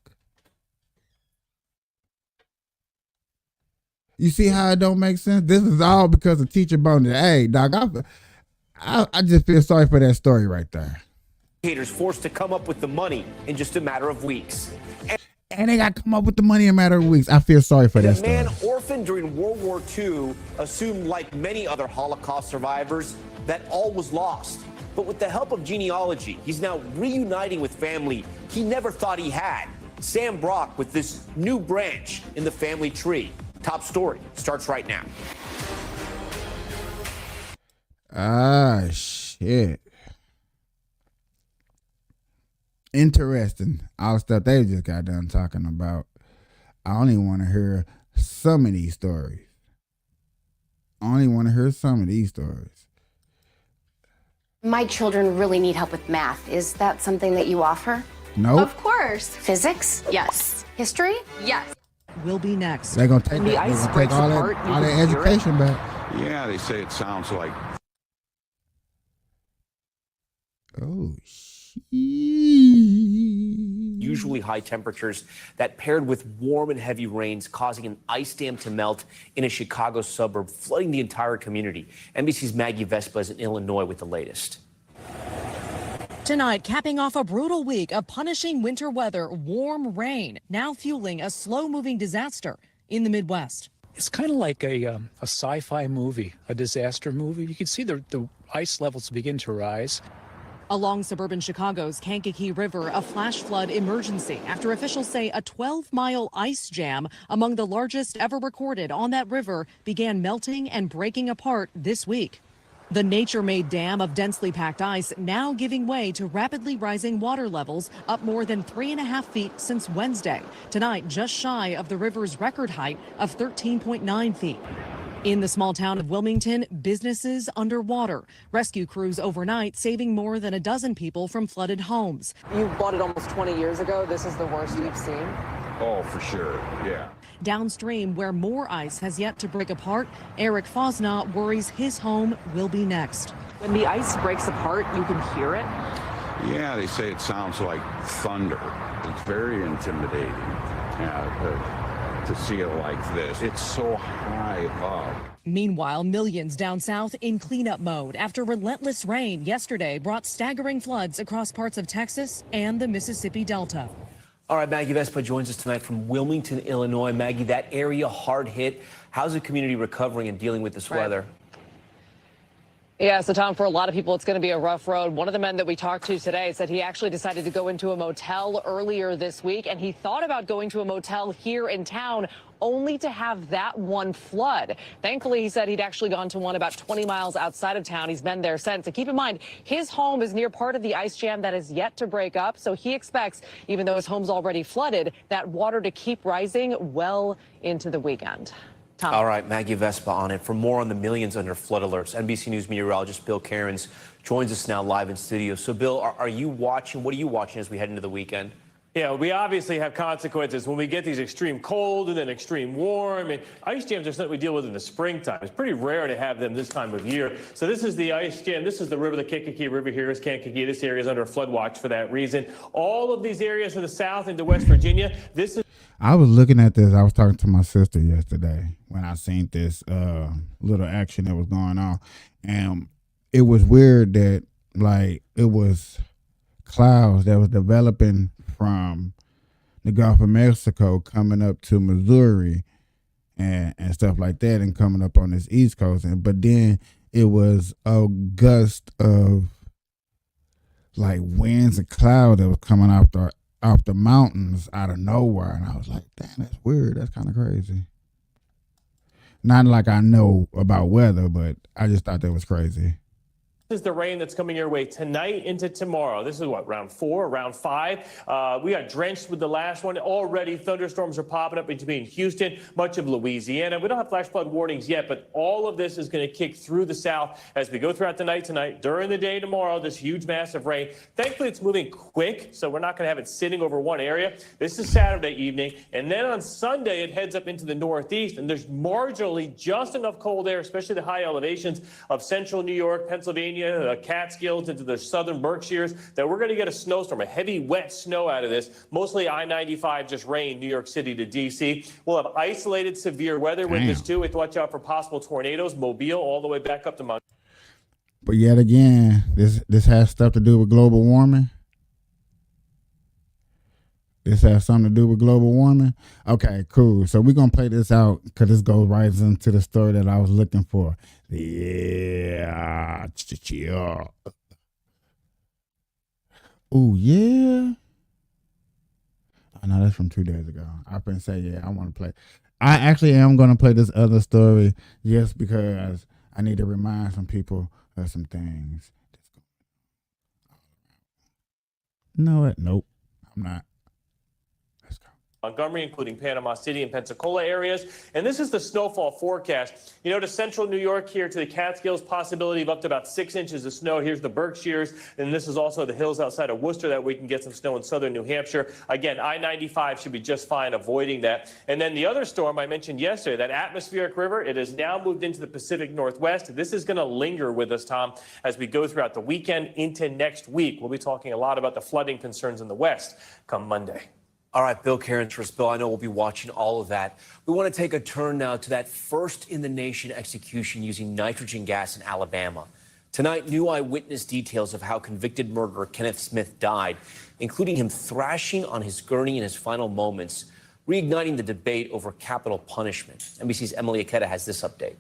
You see how it don't make sense? This is all because of teacher bonus. Hey, dog, I just feel sorry for that story right there. Educators forced to come up with the money in just a matter of weeks. And they got to come up with the money in a matter of weeks. I feel sorry for that The story. man orphaned during World War II assumed, like many other Holocaust survivors, that all was lost. But with the help of genealogy, he's now reuniting with family he never thought he had. Sam Brock with this new branch in the family tree. Top story starts right now. Ah, shit. Interesting. All the stuff they just got done talking about. I only want to hear some of these stories. My children really need help with math. Is that something that you offer? Nope. Of course. Physics? Yes. History? Yes. Will be next. They're going to take, When the that, ice take breaks all apart, that, you all can that hear education it. back. Yeah, they say it sounds like. Oh, shit. Usually high temperatures that paired with warm and heavy rains causing an ice dam to melt in a Chicago suburb, flooding the entire community. NBC's Maggie Vespa is in Illinois with the latest. Tonight, capping off a brutal week of punishing winter weather, warm rain, now fueling a slow-moving disaster in the Midwest. It's kind of like a sci-fi movie, a disaster movie. You can see the ice levels begin to rise. Along suburban Chicago's Kankakee River, a flash flood emergency after officials say a 12-mile ice jam, among the largest ever recorded on that river, began melting and breaking apart this week. The nature-made dam of densely packed ice now giving way to rapidly rising water levels, up more than 3.5 feet since Wednesday. Tonight, just shy of the river's record height of 13.9 feet. In the small town of Wilmington, businesses underwater. Rescue crews overnight saving more than a dozen people from flooded homes. You bought it almost 20 years ago. This is the worst you've seen. Oh, for sure. Yeah. Downstream, where more ice has yet to break apart, Eric Fosna worries his home will be next. When the ice breaks apart, you can hear it. Yeah, they say it sounds like thunder. It's very intimidating. Yeah, to see it like this. It's so high up. Meanwhile, millions down south in cleanup mode after relentless rain yesterday brought staggering floods across parts of Texas and the Mississippi Delta. All right, Maggie Vespa joins us tonight from Wilmington, Illinois. Maggie, that area hard hit. How's the community recovering and dealing with this weather? Yeah, so Tom, for a lot of people, it's going to be a rough road. One of the men that we talked to today said he actually decided to go into a motel earlier this week, and he thought about going to a motel here in town only to have that one flood. Thankfully, he said he'd actually gone to one about 20 miles outside of town. He's been there since. And keep in mind, his home is near part of the ice jam that is yet to break up. So he expects, even though his home's already flooded, that water to keep rising well into the weekend. Tom. All right, Maggie Vespa on it. For more on the millions under flood alerts, NBC News meteorologist Bill Cairns joins us now live in studio. So, Bill, are you watching? What are you watching as we head into the weekend? Yeah, we obviously have consequences when we get these extreme cold and then extreme warm. And ice jams are something we deal with in the springtime. It's pretty rare to have them this time of year. So this is the ice jam. This is the river, the Kankakee River here is Kankakee. This area is under a flood watch for that reason. All of these areas to the south into West Virginia, this is... I was looking at this. I was talking to my sister yesterday when I seen this little action that was going on. And it was weird that, like, it was clouds that was developing from the Gulf of Mexico coming up to Missouri and stuff like that, and coming up on this East Coast. But then it was a gust of like winds and clouds that was coming off the mountains out of nowhere, and I was like, damn, that's weird. That's kind of crazy. Not like I know about weather, but I just thought that was crazy. This is the rain that's coming your way tonight into tomorrow. This is what, round 4, round 5. We got drenched with the last one. Already thunderstorms are popping up between Houston, much of Louisiana. We don't have flash flood warnings yet, but all of this is going to kick through the south as we go throughout the night tonight. During the day tomorrow, this huge mass of rain. Thankfully, it's moving quick, so we're not going to have it sitting over one area. This is Saturday evening, and then on Sunday, it heads up into the northeast, and there's marginally just enough cold air, especially the high elevations of central New York, Pennsylvania, the Catskills into the southern Berkshires, that we're going to get a snowstorm, a heavy, wet snow out of this. Mostly I-95, just rain, New York City to D.C. We'll have isolated severe weather with this, too. We have to watch out for possible tornadoes, Mobile, all the way back up to Montana. But yet again, this has stuff to do with global warming. This has something to do with global warming. Okay, cool. So we're going to play this out because this goes right into the story that I was looking for. Yeah. Oh, yeah. I know that's from 2 days ago. I can say, yeah, I want to play. I actually am going to play this other story just because I need to remind some people of some things. You know what? Nope, I'm not. Montgomery, including Panama City and Pensacola areas. And this is the snowfall forecast. You know, to central New York here to the Catskills, possibility of up to about 6 inches of snow. Here's the Berkshires. And this is also the hills outside of Worcester that we can get some snow in southern New Hampshire. Again, I-95 should be just fine avoiding that. And then the other storm I mentioned yesterday, that atmospheric river, it has now moved into the Pacific Northwest. This is going to linger with us, Tom, as we go throughout the weekend into next week. We'll be talking a lot about the flooding concerns in the West come Monday. All right, Bill Carruthers. Bill, I know we'll be watching all of that. We want to take a turn now to that first-in-the-nation execution using nitrogen gas in Alabama. Tonight, new eyewitness details of how convicted murderer Kenneth Smith died, including him thrashing on his gurney in his final moments, reigniting the debate over capital punishment. NBC's Emily Ikeda has this update.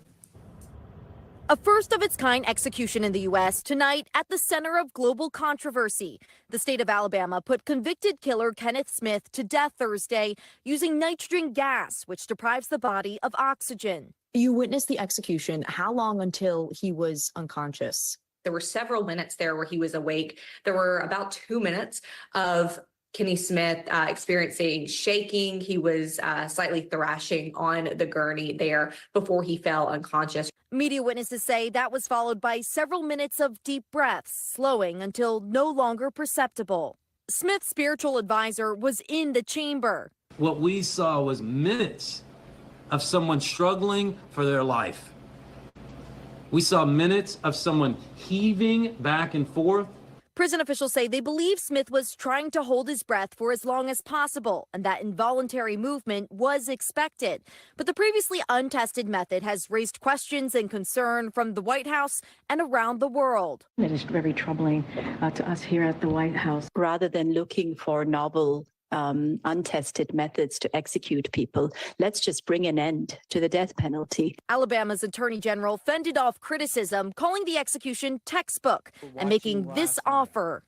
A first-of-its-kind execution in the U.S. tonight at the center of global controversy. The state of Alabama put convicted killer Kenneth Smith to death Thursday using nitrogen gas, which deprives the body of oxygen. You witnessed the execution. How long until he was unconscious? There were several minutes there where he was awake. There were about 2 minutes of Kenny Smith experiencing shaking. He was slightly thrashing on the gurney there before he fell unconscious. Media witnesses say that was followed by several minutes of deep breaths, slowing until no longer perceptible. Smith's spiritual advisor was in the chamber. What we saw was minutes of someone struggling for their life. We saw minutes of someone heaving back and forth. Prison officials say they believe Smith was trying to hold his breath for as long as possible and that involuntary movement was expected. But the previously untested method has raised questions and concern from the White House and around the world. It is very troubling to us here at the White House. Rather than looking for novel untested methods to execute people, let's just bring an end to the death penalty. Alabama's Attorney General fended off criticism, calling the execution textbook and making this offer.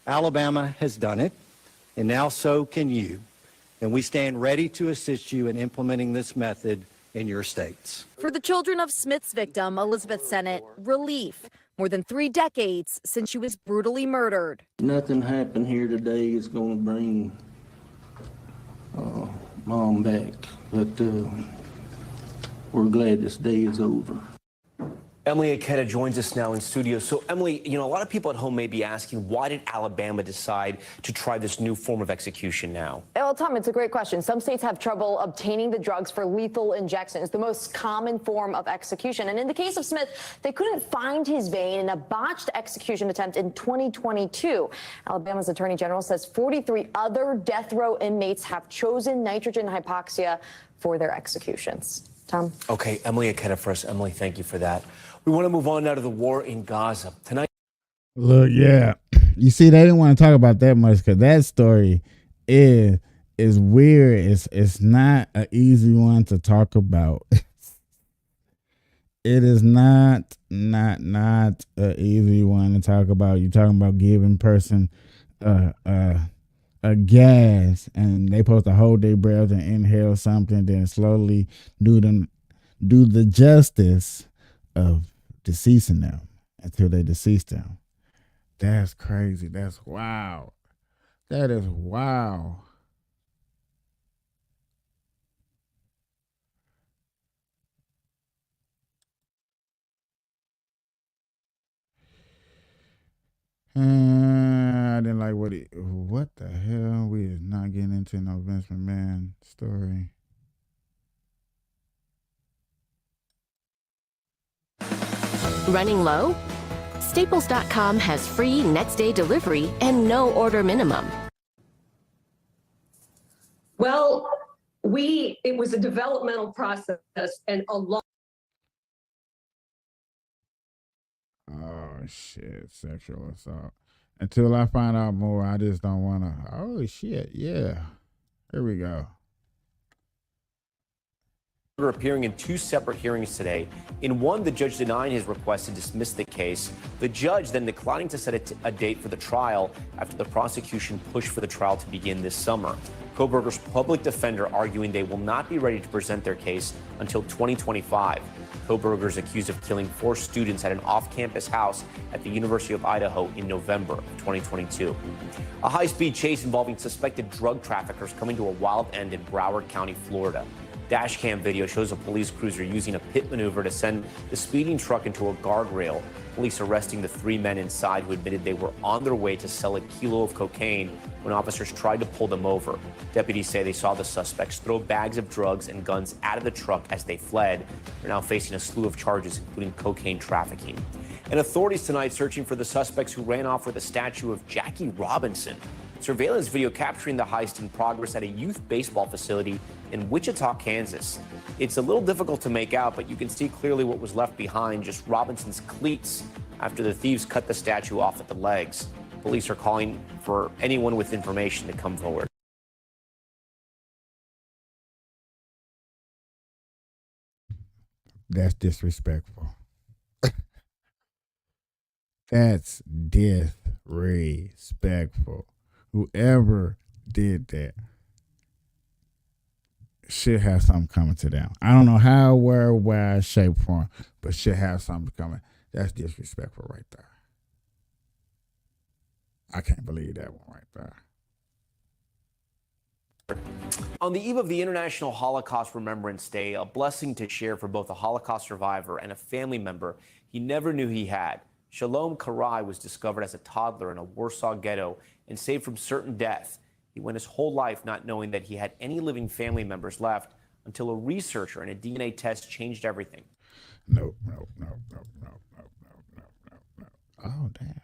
Alabama has done it, and now so can you. And we stand ready to assist you in implementing this method in your states. For the children of Smith's victim, Elizabeth Sennett, relief. More than 3 decades since she was brutally murdered. Nothing happened here today is going to bring Mom back, but we're glad this day is over. Emily Ikeda joins us now in studio. So, Emily, you know, a lot of people at home may be asking, why did Alabama decide to try this new form of execution now? Well, Tom, it's a great question. Some states have trouble obtaining the drugs for lethal injection. It's the most common form of execution. And in the case of Smith, they couldn't find his vein in a botched execution attempt in 2022. Alabama's Attorney General says 43 other death row inmates have chosen nitrogen hypoxia for their executions. Tom? Okay, Emily Ikeda for us. Emily, thank you for that. We want to move on now to the war in Gaza. Tonight. Look, yeah. You see, they didn't want to talk about that much because that story is is weird. It's not an easy one to talk about. It is not an easy one to talk about. You're talking about giving person a gas, and they supposed to hold their breath and inhale something, then slowly do the justice of deceasing them until they decease them. That's crazy. That's wow. That is wow. I didn't like what the hell? We is not getting into no Vince McMahon story. Running low? Staples.com has free next day delivery and no order minimum. Well, it was a developmental process and a lot. Oh shit, sexual assault. Until I find out more, I just don't want to. Oh shit, yeah. Here we go. Appearing in two separate hearings today. In one, the judge denying his request to dismiss the case. The judge then declining to set a date for the trial after the prosecution pushed for the trial to begin this summer. Kohberger's public defender arguing they will not be ready to present their case until 2025. Kohberger is accused of killing 4 students at an off-campus house at the University of Idaho in November of 2022. A high-speed chase involving suspected drug traffickers coming to a wild end in Broward County, Florida. Dashcam video shows a police cruiser using a pit maneuver to send the speeding truck into a guardrail. Police arresting the 3 men inside who admitted they were on their way to sell a kilo of cocaine when officers tried to pull them over. Deputies say they saw the suspects throw bags of drugs and guns out of the truck as they fled. They're now facing a slew of charges, including cocaine trafficking. And authorities tonight searching for the suspects who ran off with a statue of Jackie Robinson. Surveillance video capturing the heist in progress at a youth baseball facility in Wichita, Kansas. It's a little difficult to make out, but you can see clearly what was left behind, just Robinson's cleats after the thieves cut the statue off at the legs. Police are calling for anyone with information to come forward. That's disrespectful. That's disrespectful. Whoever did that should have something coming to them. I don't know how, where, why, shape, form, but should have something coming. That's disrespectful right there. I can't believe that one right there. On the eve of the International Holocaust Remembrance Day, a blessing to share for both a Holocaust survivor and a family member he never knew he had. Shalom Karai was discovered as a toddler in a Warsaw ghetto and saved from certain death. He went his whole life not knowing that he had any living family members left until a researcher and a DNA test changed everything. No. Oh, damn.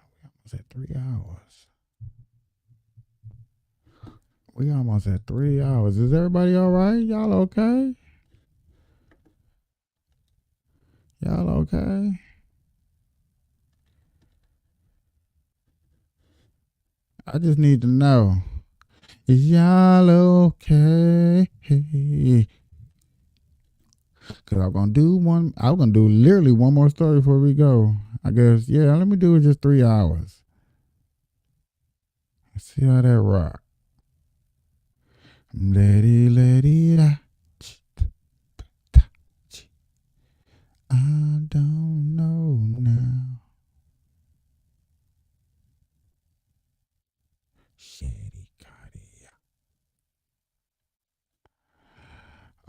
We almost at 3 hours. Is everybody all right? Y'all okay? Y'all okay? I just need to know. Is y'all okay? Cause I'm gonna do literally one more story before we go. I guess, yeah, let me do it just 3 hours. Let's see how that rock. I don't know now.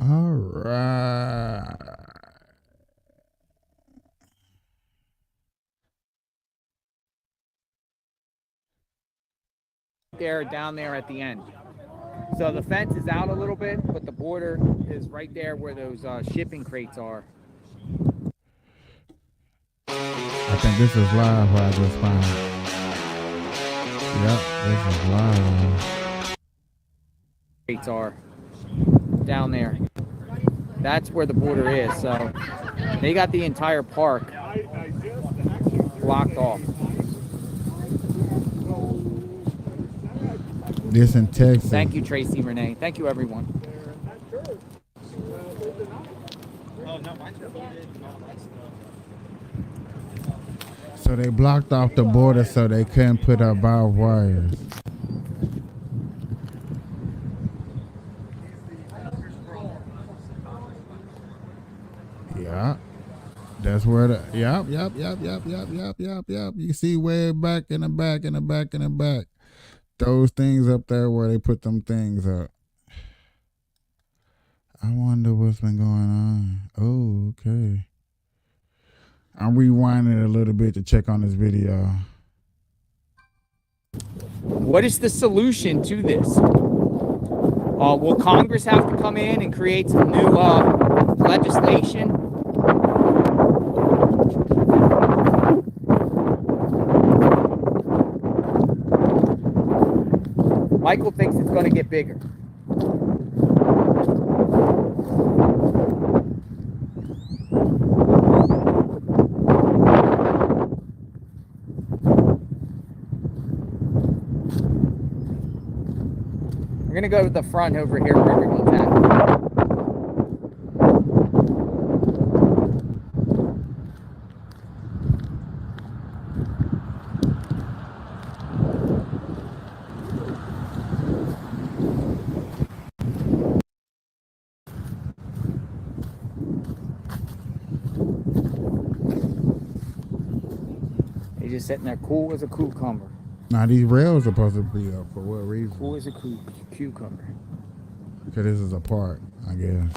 All right. There, down there at the end. So the fence is out a little bit, but the border is right there where those shipping crates are. I think this is live what I just found. Yep, this is live. Crates are down there. That's where the border is. So they got the entire park blocked off. This in Texas. Thank you, Tracy Renee. Thank you, everyone. So they blocked off the border so they couldn't put up barbed wires. Yeah. That's where the yep. You see way back in the back. Those things up there where they put them things up. I wonder what's been going on. Oh, okay. I'm rewinding it a little bit to check on this video. What is the solution to this? Will Congress have to come in and create some new legislation? Michael thinks it's going to get bigger. We're going to go to the front over here where everyone's at. He's just sitting there cool as a cucumber. Now these rails are supposed to be up for what reason? Cool as a cucumber. Because this is a park, I guess.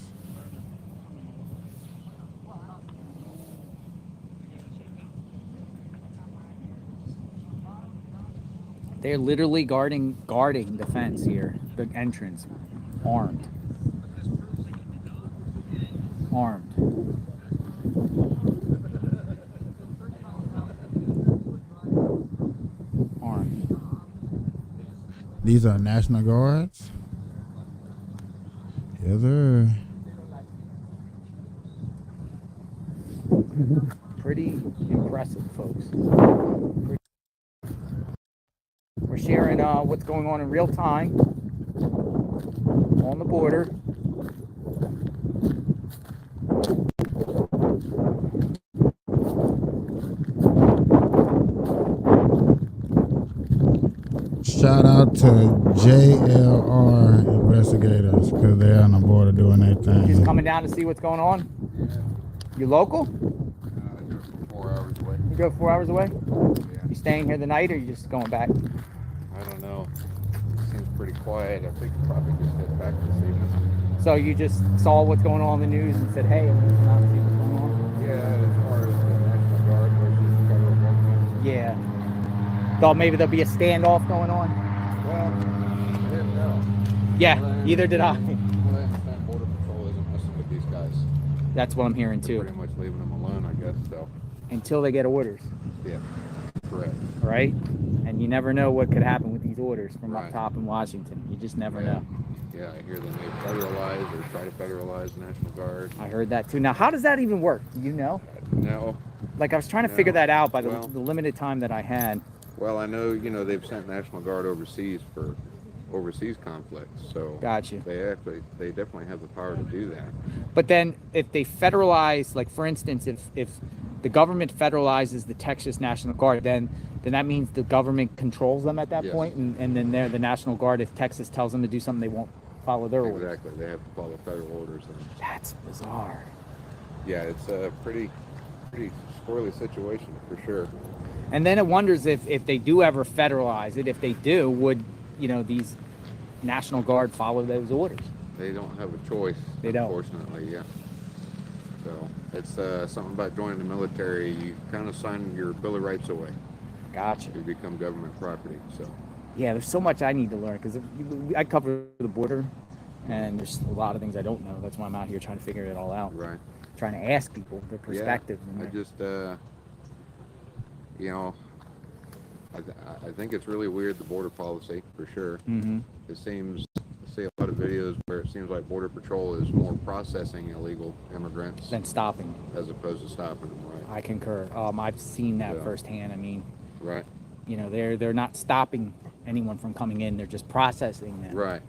They're literally guarding the fence here, the entrance, armed. These are National Guards? Yes, sir. Pretty impressive, folks. We're sharing what's going on in real time on the border. Shout out to JLR investigators because they're on the border doing their thing. Just coming down to see what's going on? You local? 4 hours away. You go 4 hours away? Yeah. You staying here the night or you just going back? I don't know. Seems pretty quiet. I think probably just head back this evening. So you just saw what's going on in the news and said, hey, let's not see what's going on? Yeah, as far as the National Guard versus federal government. Yeah. Thought maybe there'll be a standoff going on? Well, I didn't know. Yeah, neither did I. Well, I understand Border Patrol isn't messing with these guys. That's what I'm hearing too. Pretty much leaving them alone, I guess, so. Until they get orders. Yeah, correct. Right? And you never know what could happen with these orders from up Right. top in Washington. You just never Yeah. know. Yeah, I hear they may federalize or try to federalize the National Guard. I heard that too. Now, how does that even work? Do you know? No. Like, I was trying to No. figure that out by the Well- limited time that I had. Well, I know, they've sent National Guard overseas for overseas conflicts, so. Got you. They definitely have the power to do that. But then if they federalize, like for instance, if the government federalizes the Texas National Guard, then that means the government controls them at that Yes. point, and then they're the National Guard. If Texas tells them to do something, they won't follow their orders. Exactly, they have to follow federal orders. And, That's bizarre. yeah, it's a pretty squirrely situation for sure. And then it wonders if they do ever federalize it, if they do, would, these National Guard follow those orders? They don't have a choice. They don't. Unfortunately, yeah. So it's something about joining the military. You kind of sign your Bill of Rights away. Gotcha. You become government property. So Yeah, there's so much I need to learn because I cover the border, and there's a lot of things I don't know. That's why I'm out here trying to figure it all out. right. Trying to ask people their perspective. Yeah, and I just I think it's really weird, the border policy, for sure. Mm-hmm. It seems, I see a lot of videos where it seems like Border Patrol is more processing illegal immigrants Than stopping. as opposed to stopping them, right? I concur. I've seen that Yeah. firsthand. I mean, Right. they're not stopping anyone from coming in. They're just processing them. Right.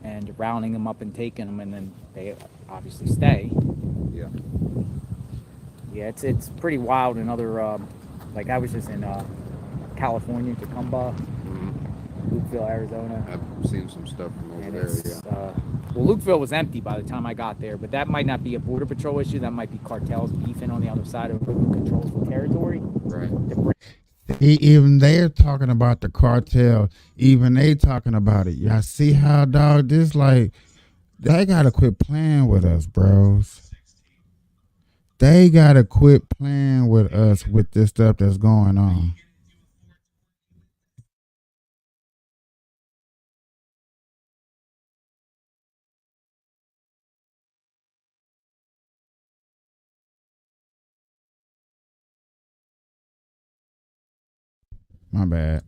And rounding them up and taking them, and then they obviously stay. Yeah. Yeah, it's pretty wild in other, like I was just in California, Tacoma, Lukeville, Arizona. I've seen some stuff from over And there, it's, yeah. well, Lukeville was empty by the time I got there, but that might not be a border patrol issue. That might be cartels beefing on the other side of who controls the territory. Right. Even they're talking about the cartel. Even they talking about it. Y'all see how, dog, this like, they gotta quit playing with us, bros. They gotta quit playing with us with this stuff that's going on. My bad.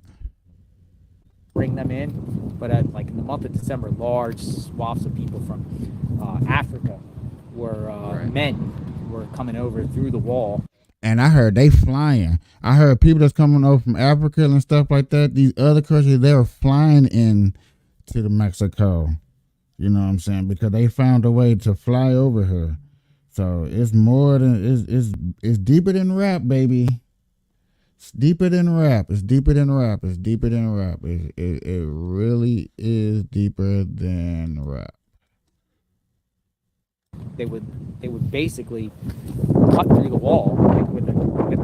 Bring them in, but like in the month of December, large swaths of people from Africa men were coming over through the wall. And I heard they flying. I heard people that's coming over from Africa and stuff like that, these other countries, they were flying in to the Mexico. You know what I'm saying? Because they found a way to fly over here. So it's more than it's deeper than rap, baby. It's deeper than rap. It's deeper than rap. It's deeper than rap. It really is deeper than rap. They would basically cut through the wall with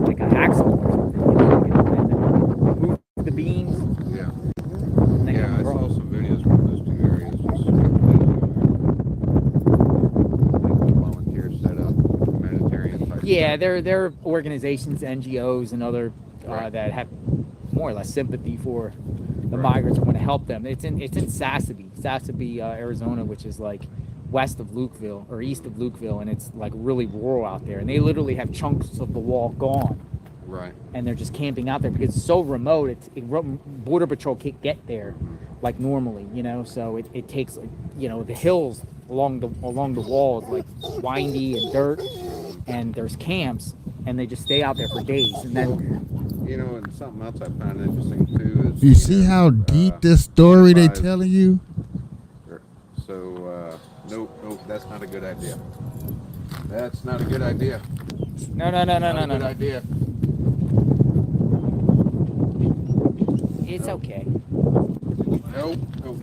like a hacksaw or something, and move the beams. Yeah. Yeah, I saw some videos from those two areas. Like volunteer set up, humanitarian type. Yeah, they're organizations, NGOs, and other that have more or less sympathy for the migrants and want to help them. It's in Sassabee, Arizona, which is like west of Lukeville or east of Lukeville, and it's like really rural out there. And they literally have chunks of the wall gone. Right. And they're just camping out there because it's so remote. Border Patrol can't get there like normally, you know. So it takes, you know, the hills along the wall is like windy and dirt, and there's camps, and they just stay out there for days. And then, you know, and something else I found interesting too is you see how deep this story they telling you? So nope, that's not a good idea. That's not a good idea. No. Good idea. It's okay. Nope. Go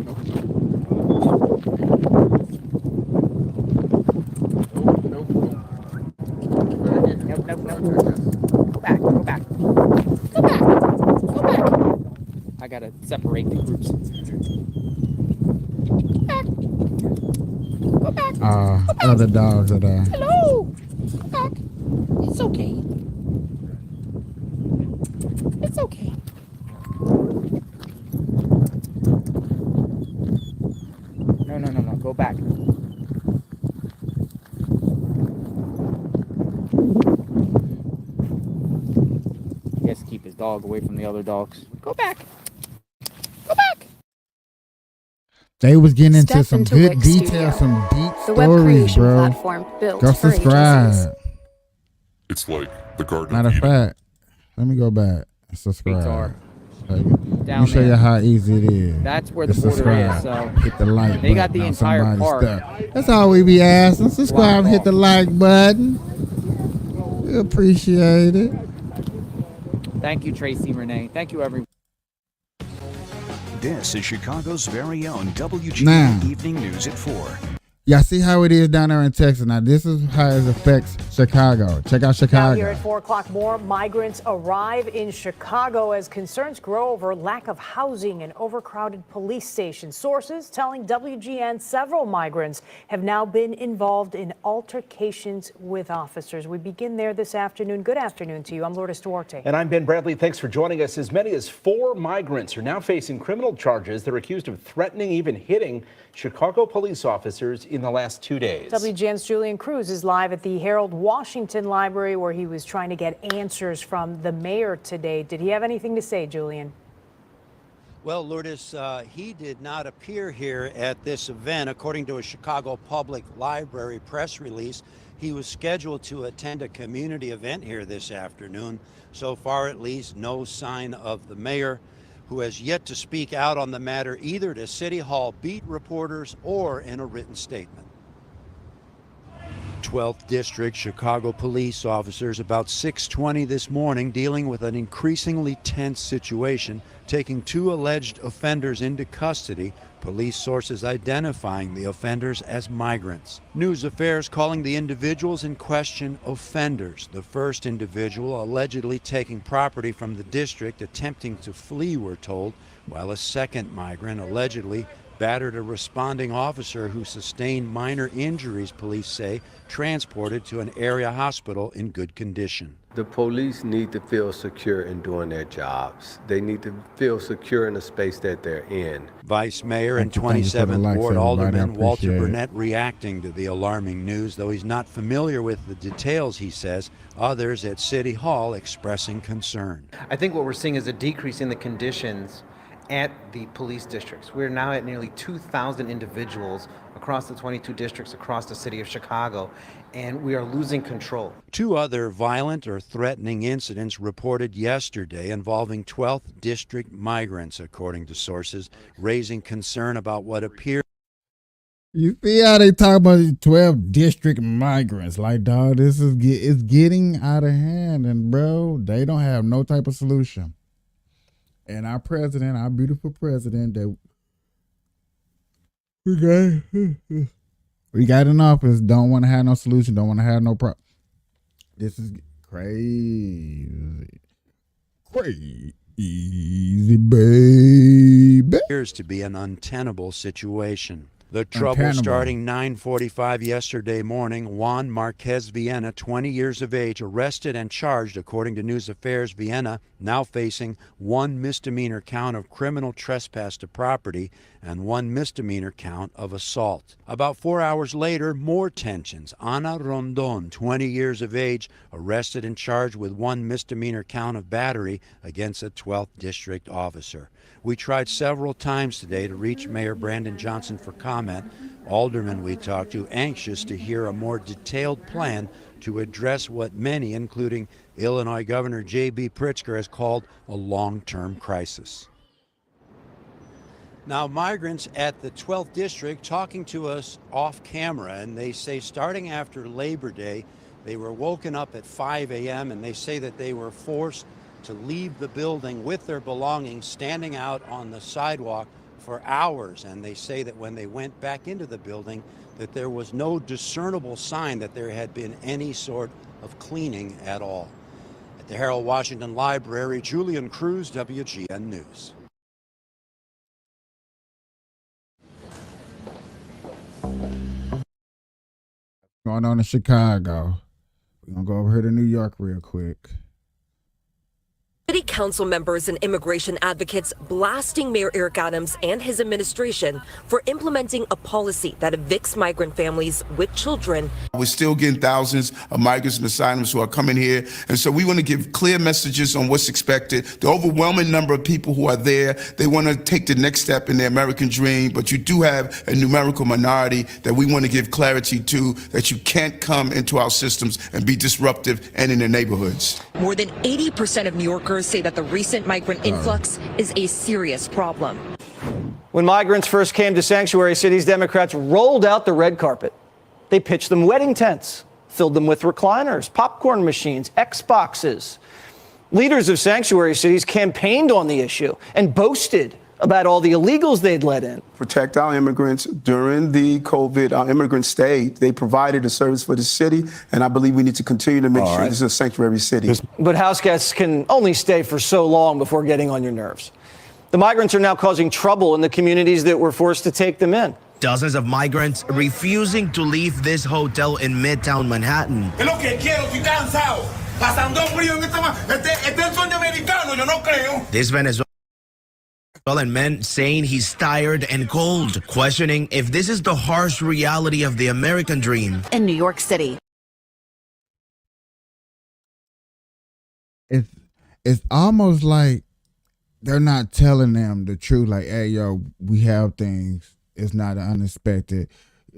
back. I gotta separate the groups. Go back. Other dogs are there. Hello. Go back. It's okay. It's okay. No. Go back. He has to keep his dog away from the other dogs. Go back. Go back. They was getting into Step some into good Wix details, Studio, some deep the web stories, creation bro. platform built Go for subscribe. agencies. It's like the Garden Matter of of Eden. fact, let me go back and subscribe. Let Down me show there. you how easy it is. That's where to the border is. subscribe. So Hit the like they got button the on entire somebody's park. stuff. That's all we be asking. Subscribe and hit the like button. We appreciate it. Thank you, Tracy Renee. Thank you, everyone. This is Chicago's very own WGN Now. Evening News at 4. Y'all see how it is down there in Texas. Now, this is how it affects Chicago. Check out Now Chicago. here at 4 o'clock, more migrants arrive in Chicago as concerns grow over lack of housing and overcrowded police stations. Sources telling WGN several migrants have now been involved in altercations with officers. We begin there this afternoon. Good afternoon to you. I'm Lourdes Duarte. And I'm Ben Bradley. Thanks for joining us. As many as 4 migrants are now facing criminal charges. They're accused of threatening, even hitting Chicago police officers in the last 2 days. WGN's Julian Cruz is live at the Harold Washington Library, where he was trying to get answers from the mayor today. Did he have anything to say, Julian? Well, Lourdes, he did not appear here at this event. According to a Chicago Public Library press release, he was scheduled to attend a community event here this afternoon. So far, at least, no sign of the mayor. who has yet to speak out on the matter either to City Hall beat reporters or in a written statement. 12th District Chicago police officers about 6:20 this morning dealing with an increasingly tense situation, taking 2 alleged offenders into custody, police sources identifying the offenders as migrants. News Affairs calling the individuals in question offenders. The first individual allegedly taking property from the district, attempting to flee, we're told, while a second migrant allegedly battered a responding officer who sustained minor injuries, police say, transported to an area hospital in good condition. The police need to feel secure in doing their jobs. They need to feel secure in the space that they're in. Vice Mayor and Thank you for the 27th likes, Ward everybody. I Alderman Walter appreciate it. Burnett reacting to the alarming news, though he's not familiar with the details, he says. Others at City Hall expressing concern. I think what we're seeing is a decrease in the conditions at the police districts. We're now at nearly 2,000 individuals across the 22 districts across the city of Chicago, and we are losing control. 2 other violent or threatening incidents reported yesterday involving 12th District migrants, according to sources, raising concern about what appears. You see how they talk about these 12 district migrants? Like, dog, this is it's getting out of hand, and bro, they don't have no type of solution. And our president, our beautiful president, that we got in office, don't want to have no solution, don't want to have no problem. This is crazy, baby. Appears to be an untenable situation. The trouble Untenable. starting 9:45 yesterday morning. Juan Marquez Viena, 20 years of age, arrested and charged, according to News Affairs. Viena now facing 1 misdemeanor count of criminal trespass to property and 1 misdemeanor count of assault. About 4 hours later, more tensions. Ana Rondon, 20 years of age, arrested and charged with 1 misdemeanor count of battery against a 12th District officer. We tried several times today to reach Mayor Brandon Johnson for comment. Aldermen we talked to anxious to hear a more detailed plan to address what many, including Illinois Governor J.B. Pritzker, has called a long-term crisis. Now, migrants at the 12th District talking to us off camera, and they say starting after Labor Day, they were woken up at 5 a.m. and they say that they were forced to leave the building with their belongings, standing out on the sidewalk for hours. And they say that when they went back into the building, that there was no discernible sign that there had been any sort of cleaning at all. At the Harold Washington Library, Julian Cruz, WGN News. Going on in Chicago. We're going to go over here to New York real quick. City council members and immigration advocates blasting Mayor Eric Adams and his administration for implementing a policy that evicts migrant families with children. We're still getting thousands of migrants and asylums who are coming here. And so we want to give clear messages on what's expected. The overwhelming number of people who are there, they want to take the next step in their American dream. But you do have a numerical minority that we want to give clarity to, that you can't come into our systems and be disruptive and in their neighborhoods. More than 80% of New Yorkers say that the recent migrant influx is a serious problem. When migrants first came to sanctuary cities, Democrats rolled out the red carpet. They pitched them wedding tents, filled them with recliners, popcorn machines, Xboxes. Leaders of sanctuary cities campaigned on the issue and boasted about all the illegals they'd let in. Protect our immigrants during the COVID, our immigrants stayed. They provided a service for the city, and I believe we need to continue to make sure this is a sanctuary city. But house guests can only stay for so long before getting on your nerves. The migrants are now causing trouble in the communities that were forced to take them in. Dozens of migrants refusing to leave this hotel in Midtown Manhattan. This Venezuelan man saying he's tired and cold, questioning if this is the harsh reality of the American dream. In New York City. It's almost like they're not telling them the truth. Like, hey, yo, we have things. It's not unexpected.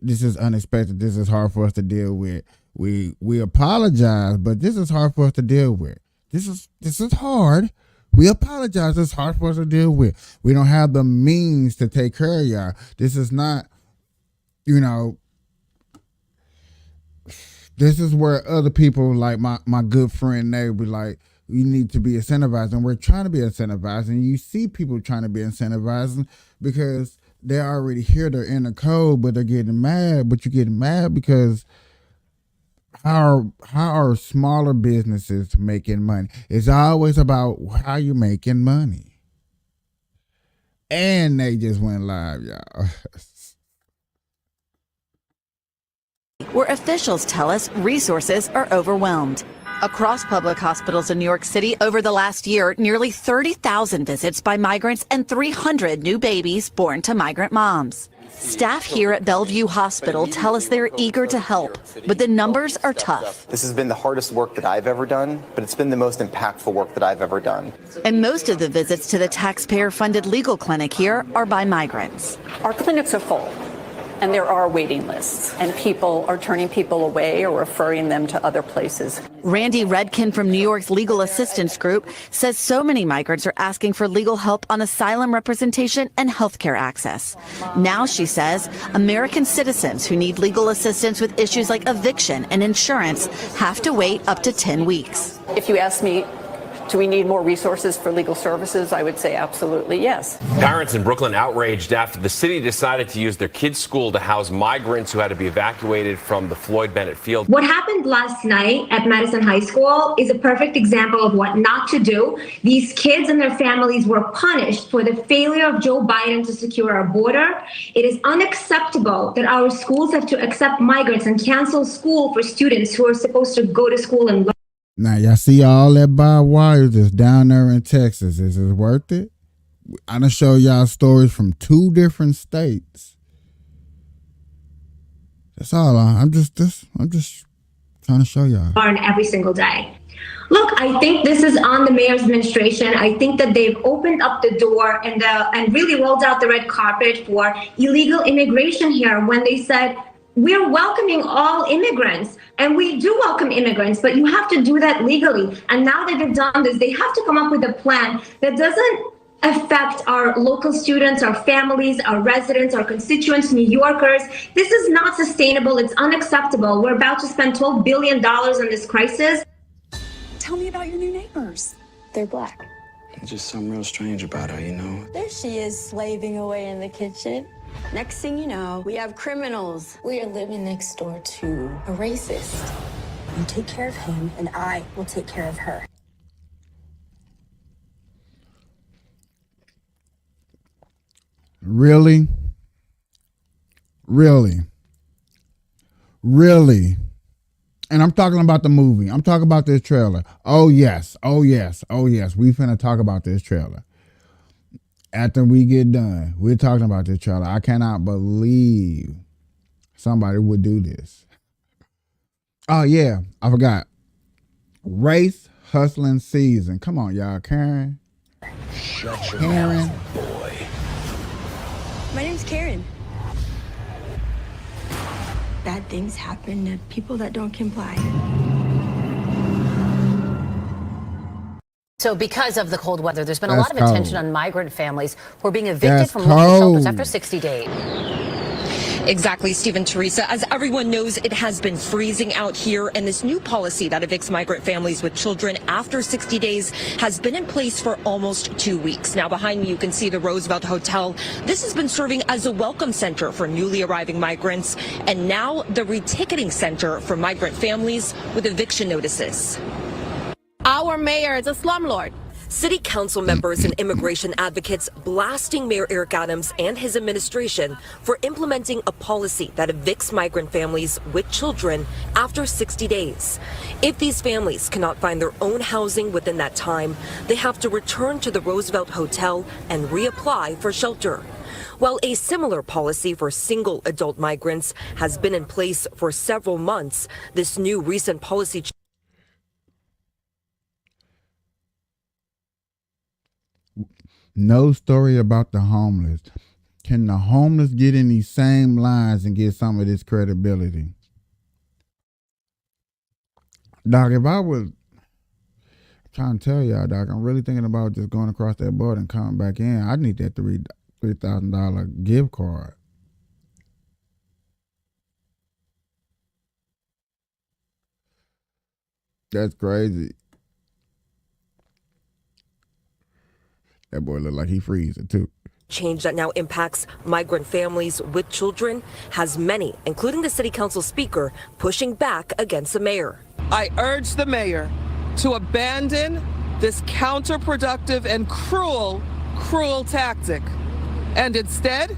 This is unexpected. This is hard for us to deal with. We apologize, but this is hard for us to deal with. This is hard, We apologize. It's hard for us to deal with. We don't have the means to take care of y'all. This is not, you know, this is where other people like my good friend neighbor, like, you need to be incentivized, and we're trying to be incentivized, and you see people trying to be incentivized because they're already here, they're in the code, but they're getting mad. But you're getting mad because how are smaller businesses making money? It's always about how you making money. And they just went live, y'all. Where officials tell us resources are overwhelmed. Across public hospitals in New York City over the last year, nearly 30,000 visits by migrants and 300 new babies born to migrant moms. Staff here at Bellevue Hospital tell us they're eager to help, but the numbers are tough. This has been the hardest work that I've ever done, but it's been the most impactful work that I've ever done. And most of the visits to the taxpayer-funded legal clinic here are by migrants. Our clinics are full, and there are waiting lists, and people are turning people away or referring them to other places. Randy Redkin from New York's Legal Assistance Group says so many migrants are asking for legal help on asylum representation and health care access. Now, she says, American citizens who need legal assistance with issues like eviction and insurance have to wait up to 10 weeks. If you ask me, do we need more resources for legal services? I would say absolutely yes. Parents in Brooklyn outraged after the city decided to use their kids' school to house migrants who had to be evacuated from the Floyd Bennett field. What happened last night at Madison High School is a perfect example of what not to do. These kids and their families were punished for the failure of Joe Biden to secure our border. It is unacceptable that our schools have to accept migrants and cancel school for students who are supposed to go to school and learn. Now, y'all see all that barbed wire that's down there in Texas. Is it worth it? I'm going to show y'all stories from 2 different states. That's all. I'm just trying to show y'all. Learn every single day. Look, I think this is on the mayor's administration. I think that they've opened up the door and really rolled out the red carpet for illegal immigration here when they said, we're welcoming all immigrants, and we do welcome immigrants, but you have to do that legally. And now that they've done this, they have to come up with a plan that doesn't affect our local students, our families, our residents, our constituents, New Yorkers. This is not sustainable. It's unacceptable. We're about to spend $12 billion on this crisis. Tell me about your new neighbors. They're black. There's just something real strange about her, you know? There she is, slaving away in the kitchen. Next thing you know, we have criminals. We are living next door to a racist. You take care of him, and I will take care of her. Really? Really? Really? And I'm talking about the movie. I'm talking about this trailer. Oh, yes. Oh, yes. Oh, yes. We finna talk about this trailer. After we get done, we're talking about this trailer. I cannot believe somebody would do this. Oh, yeah. I forgot. Race hustling season. Come on, y'all. Karen. Karen. Boy. My name's Karen. Bad things happen to people that don't comply. So because of the cold weather, there's been a That's lot of attention cold. on migrant families who are being evicted That's from local shelters cold. after 60 days. Exactly, Stephen, Teresa. As everyone knows, it has been freezing out here, and this new policy that evicts migrant families with children after 60 days has been in place for almost 2 weeks. Now, behind me, you can see the Roosevelt Hotel. This has been serving as a welcome center for newly arriving migrants, and now the reticketing center for migrant families with eviction notices. Our mayor is a slumlord. City council members and immigration advocates blasting Mayor Eric Adams and his administration for implementing a policy that evicts migrant families with children after 60 days. If these families cannot find their own housing within that time, they have to return to the Roosevelt Hotel and reapply for shelter. While a similar policy for single adult migrants has been in place for several months, this new recent policy No story about the homeless. Can the homeless get in these same lines and get some of this credibility? Dog, if trying to tell y'all, Doc, I'm really thinking about just going across that border and coming back in. I need that $3,000 gift card. That's crazy. That boy look like he freezing too. Change that now impacts migrant families with children has many, including the city council speaker, pushing back against the mayor. I urge the mayor to abandon this counterproductive and cruel tactic and instead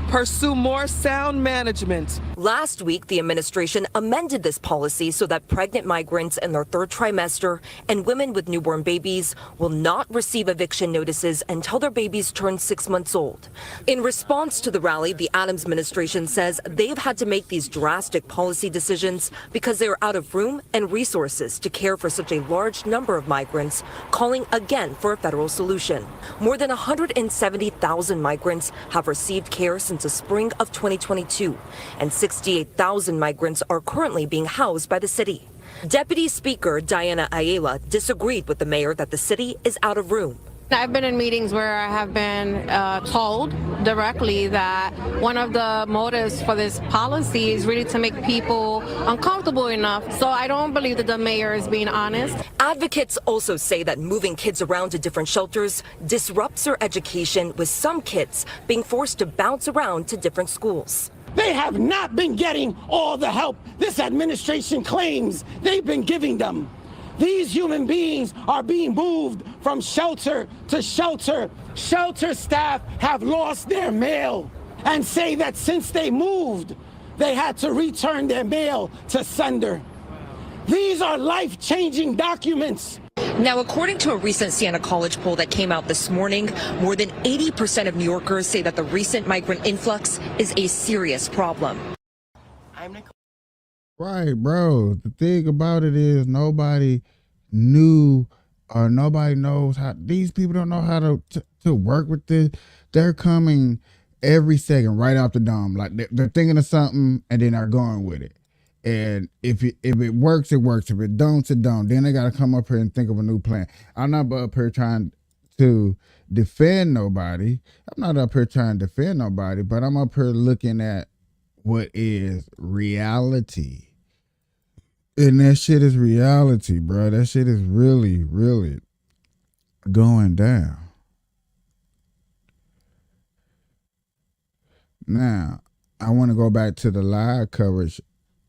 pursue more sound management. Last week, the administration amended this policy so that pregnant migrants in their third trimester and women with newborn babies will not receive eviction notices until their babies turn 6 months old. In response to the rally, the Adams administration says they've had to make these drastic policy decisions because they are out of room and resources to care for such a large number of migrants, calling again for a federal solution. More than 170,000 migrants have received care since the spring of 2022, and 68,000 migrants are currently being housed by the city. Deputy Speaker Diana Ayala disagreed with the mayor that the city is out of room. I've been in meetings where I have been told directly that one of the motives for this policy is really to make people uncomfortable enough. So I don't believe that the mayor is being honest. Advocates also say that moving kids around to different shelters disrupts their education, with some kids being forced to bounce around to different schools. They have not been getting all the help this administration claims they've been giving them. These human beings are being moved from shelter to shelter. Shelter staff have lost their mail and say that since they moved, they had to return their mail to sender. These are life-changing documents. Now, according to a recent Siena College poll that came out this morning, more than 80% of New Yorkers say that the recent migrant influx is a serious problem. Right, bro. The thing about it is nobody knew or nobody knows how. These people don't know how to work with this. They're coming every second right off the dome. Like they're thinking of something and then they're going with it. And if it works, it works. If it don't, it don't. Then they got to come up here and think of a new plan. I'm not up here trying to defend nobody. I'm not up here trying to defend nobody, but I'm up here looking at what is reality. And that shit is reality, bro. That shit is really, really going down. Now, I want to go back to the live coverage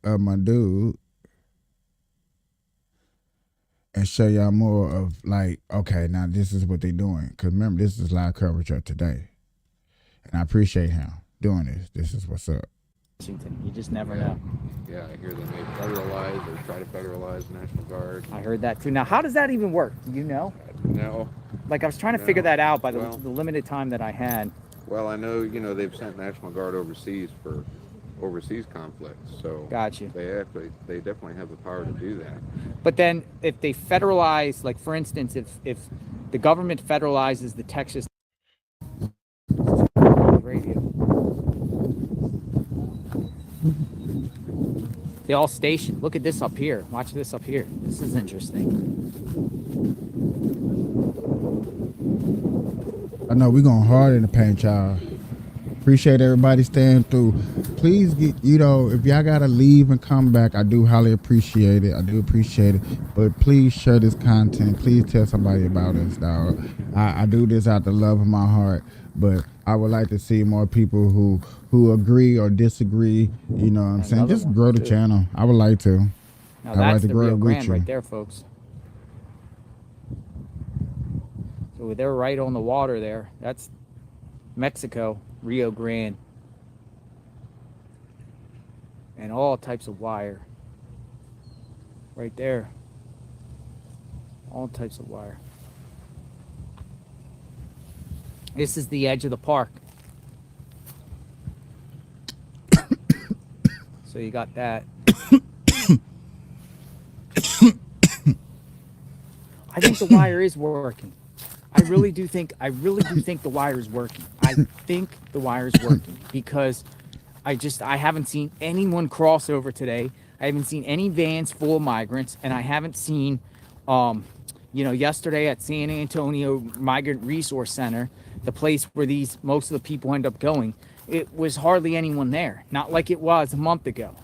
of my dude and show y'all more of like, okay, now this is what they're doing. Because remember, this is live coverage of today. And I appreciate him doing this. This is what's up. Washington, you just never know. Yeah, I hear they may federalize or try to federalize the National Guard. I heard that too. Now, how does that even work? Do you know? No. Like, I was trying to figure that out by the limited time that I had. Well, I know, they've sent National Guard overseas for overseas conflicts, so Gotcha. They definitely have the power to do that. But then if they federalize, like for instance, if the government federalizes the Texas radio, they all station. Look at this up here. Watch this up here. This is interesting. I know we're going hard in the paint, y'all. Appreciate everybody staying through. Please get, if y'all gotta leave and come back, I do highly appreciate it. I do appreciate it. But please share this content. Please tell somebody about us, dog. I do this out the love of my heart, but I would like to see more people who agree or disagree. You know what I'm saying? Just grow the channel. I would like to. Now I'd that's like to the grow Rio it with Grande you. right there, folks. So they're right on the water there. That's Mexico, Rio Grande. And all types of wire. Right there. All types of wire. This is the edge of the park. So you got that. I think the wire is working. I really do think the wire is working. I think the wire is working because I haven't seen anyone cross over today. I haven't seen any vans full of migrants, and I haven't seen You know, yesterday at San Antonio Migrant Resource Center, the place where most of the people end up going, it was hardly anyone there. Not like it was a month ago.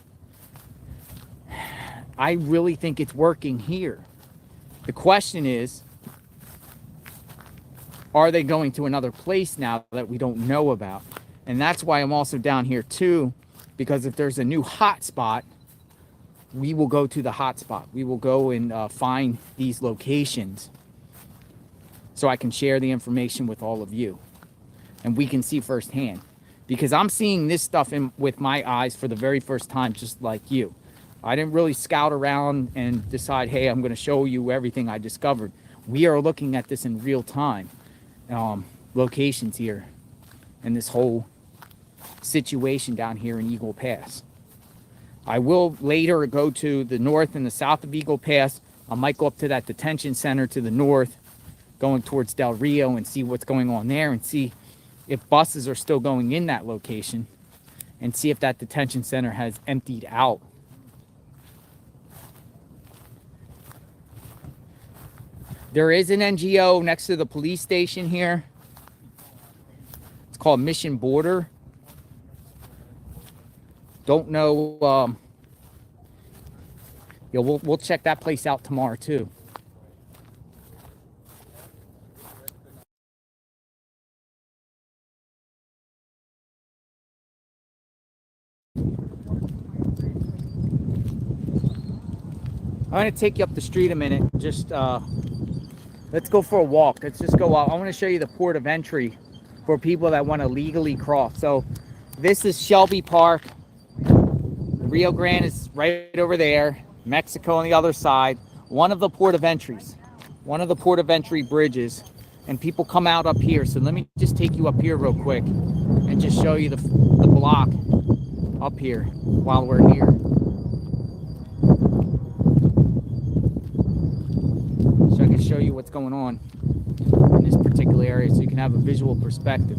I really think it's working here. The question is, are they going to another place now that we don't know about? And that's why I'm also down here too, because if there's a new hot spot, we will go to the hot spot. We will go and find these locations so I can share the information with all of you and we can see firsthand, because I'm seeing this stuff with my eyes for the very first time, just like you. I didn't really scout around and decide, hey, I'm going to show you everything I discovered. We are looking at this in real time, locations here and this whole situation down here in Eagle Pass. I will later go to the north and the south of Eagle Pass. I might go up to that detention center to the north, going towards Del Rio, and see what's going on there and see if buses are still going in that location and see if that detention center has emptied out. There is an NGO next to the police station here. It's called Mission Border. Don't know. Yeah, we'll check that place out tomorrow too. I'm gonna take you up the street a minute. Just let's go for a walk. Let's just go out. I want to show you the port of entry for people that want to legally cross. So this is Shelby Park. Rio Grande is right over there. Mexico on the other side. One of the port of entries. One of the port of entry bridges. And people come out up here. So let me just take you up here real quick and just show you the block up here while we're here. So I can show you what's going on in this particular area so you can have a visual perspective.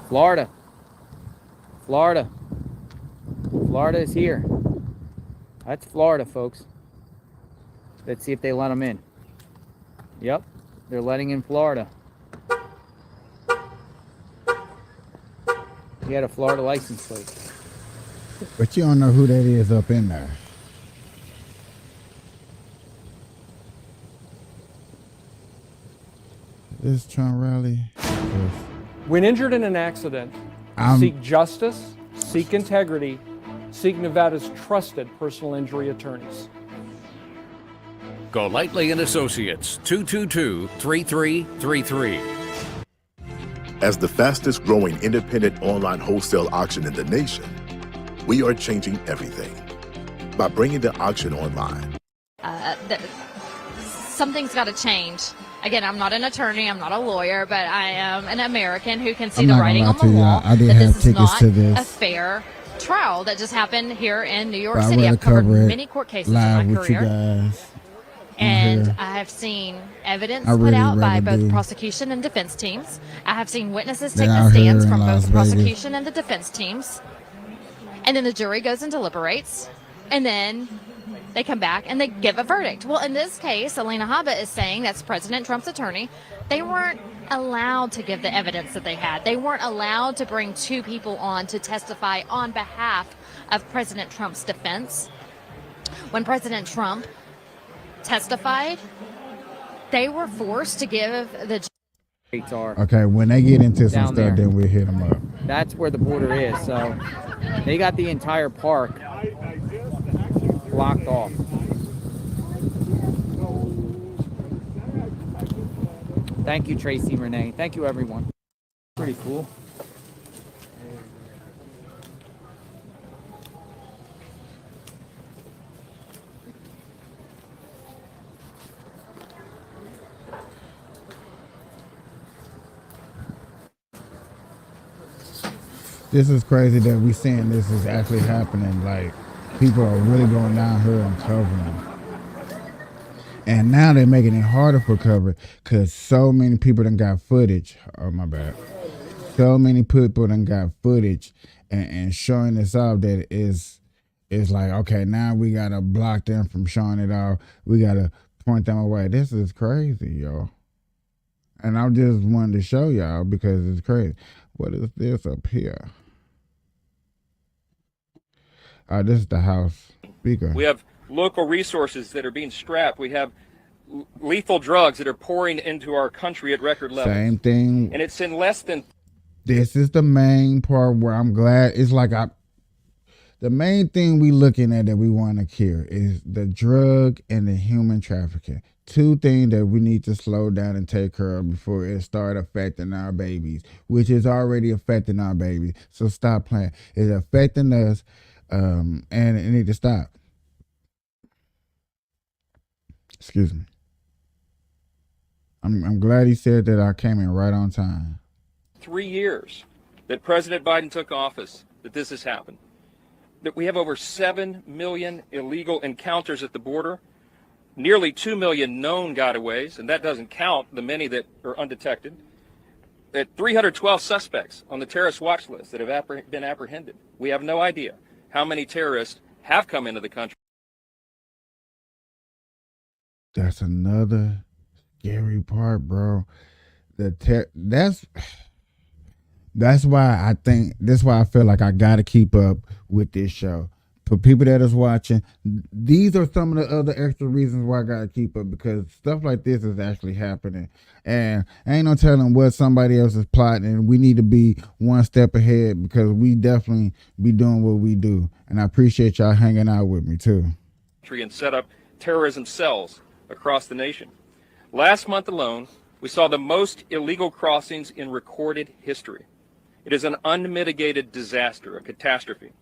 Florida. Florida is here. That's Florida, folks. Let's see if they let them in. Yep, they're letting in Florida. He had a Florida license plate. But you don't know who that is up in there. This Trump rally. When injured in an accident, seek justice, seek integrity, seek Nevada's trusted personal injury attorneys. Golightly and Associates, 222-3333. As the fastest growing independent online wholesale auction in the nation, we are changing everything by bringing the auction online. Something's got to change. Again, I'm not an attorney, I'm not a lawyer, but I am an American who can see the writing on the wall I did that have this is tickets not to this. a fair trial that just happened here in New York But I'd City. rather I've covered cover it many court cases in live my with you career. guys. And here. I have seen evidence I put really out by rather both do prosecution and defense teams. I have seen witnesses than take the out here stands in from both Las the Vegas. prosecution and the defense teams. And then the jury goes and deliberates. And then they come back and they give a verdict. Well, in this case, Alina Habba is saying, that's President Trump's attorney, they weren't allowed to give the evidence that they had. They weren't allowed to bring two people on to testify on behalf of President Trump's defense. When President Trump testified, they were forced to give the Okay, when they get into some Down stuff, there. then we'll hit them up. That's where the border is. So they got the entire park blocked off. Thank you, Tracy Renee. Thank you, everyone. Pretty cool. This is crazy that we seeing this is actually happening. Like, people are really going down here and covering. And now they're making it harder for cover because so many people done got footage. Oh, my bad. So many people done got footage and showing this off that it's like, okay, now we got to block them from showing it off. We got to point them away. This is crazy, yo. And I just wanted to show y'all because it's crazy. What is this up here? This is the House Speaker. We have local resources that are being strapped. We have lethal drugs that are pouring into our country at record levels. Same thing. And it's in less than... This is the main part where I'm glad. It's like the main thing we looking at that we want to cure is the drug and the human trafficking. Two things that we need to slow down and take care of before it start affecting our babies, which is already affecting our babies. So stop playing. It's affecting us, and it need to stop. Excuse me. I'm glad he said that I came in right on time. 3 years that President Biden took office, that this has happened. That we have over 7 million illegal encounters at the border, nearly 2 million known gotaways, and that doesn't count the many that are undetected. At 312 suspects on the terrorist watch list that have been apprehended. We have no idea how many terrorists have come into the country. That's another scary part, bro. That's why I feel like I gotta keep up with this show. For people that is watching, these are some of the other extra reasons why I gotta keep up, because stuff like this is actually happening. And ain't no telling what somebody else is plotting, and we need to be one step ahead because we definitely be doing what we do. And I appreciate y'all hanging out with me too. And set up terrorism cells across the nation. Last month alone, we saw the most illegal crossings in recorded history. It is an unmitigated disaster, a catastrophe.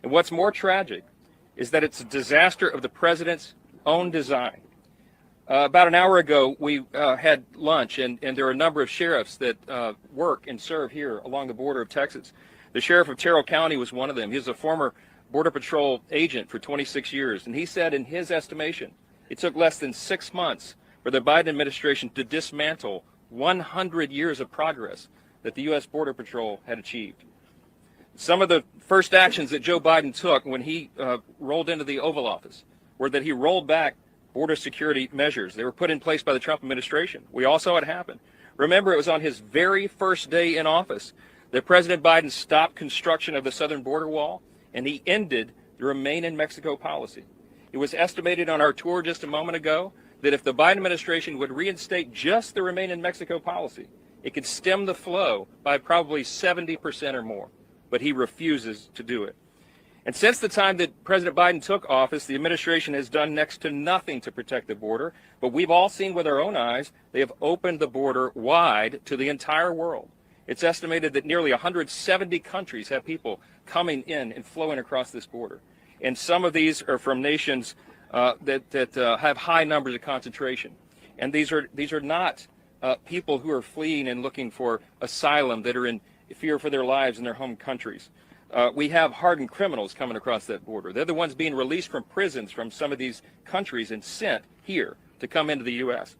And what's more tragic is that it's a disaster of the president's own design. About an hour ago, we had lunch, and there are a number of sheriffs that work and serve here along the border of Texas. The sheriff of Terrell County was one of them. He's a former Border Patrol agent for 26 years, and he said in his estimation, it took less than 6 months for the Biden administration to dismantle 100 years of progress that the U.S. Border Patrol had achieved. Some of the first actions that Joe Biden took when he rolled into the Oval Office were that he rolled back border security measures. They were put in place by the Trump administration. We all saw it happen. Remember, it was on his very first day in office that President Biden stopped construction of the southern border wall, and he ended the Remain in Mexico policy. It was estimated on our tour just a moment ago that if the Biden administration would reinstate just the Remain in Mexico policy, it could stem the flow by probably 70% or more. But he refuses to do it. And since the time that President Biden took office, the administration has done next to nothing to protect the border. But we've all seen with our own eyes, they have opened the border wide to the entire world. It's estimated that nearly 170 countries have people coming in and flowing across this border. And some of these are from nations that have high numbers of concentration. And these are not people who are fleeing and looking for asylum, that are in fear for their lives in their home countries. We have hardened criminals coming across that border. They're the ones being released from prisons from some of these countries and sent here to come into the U.S.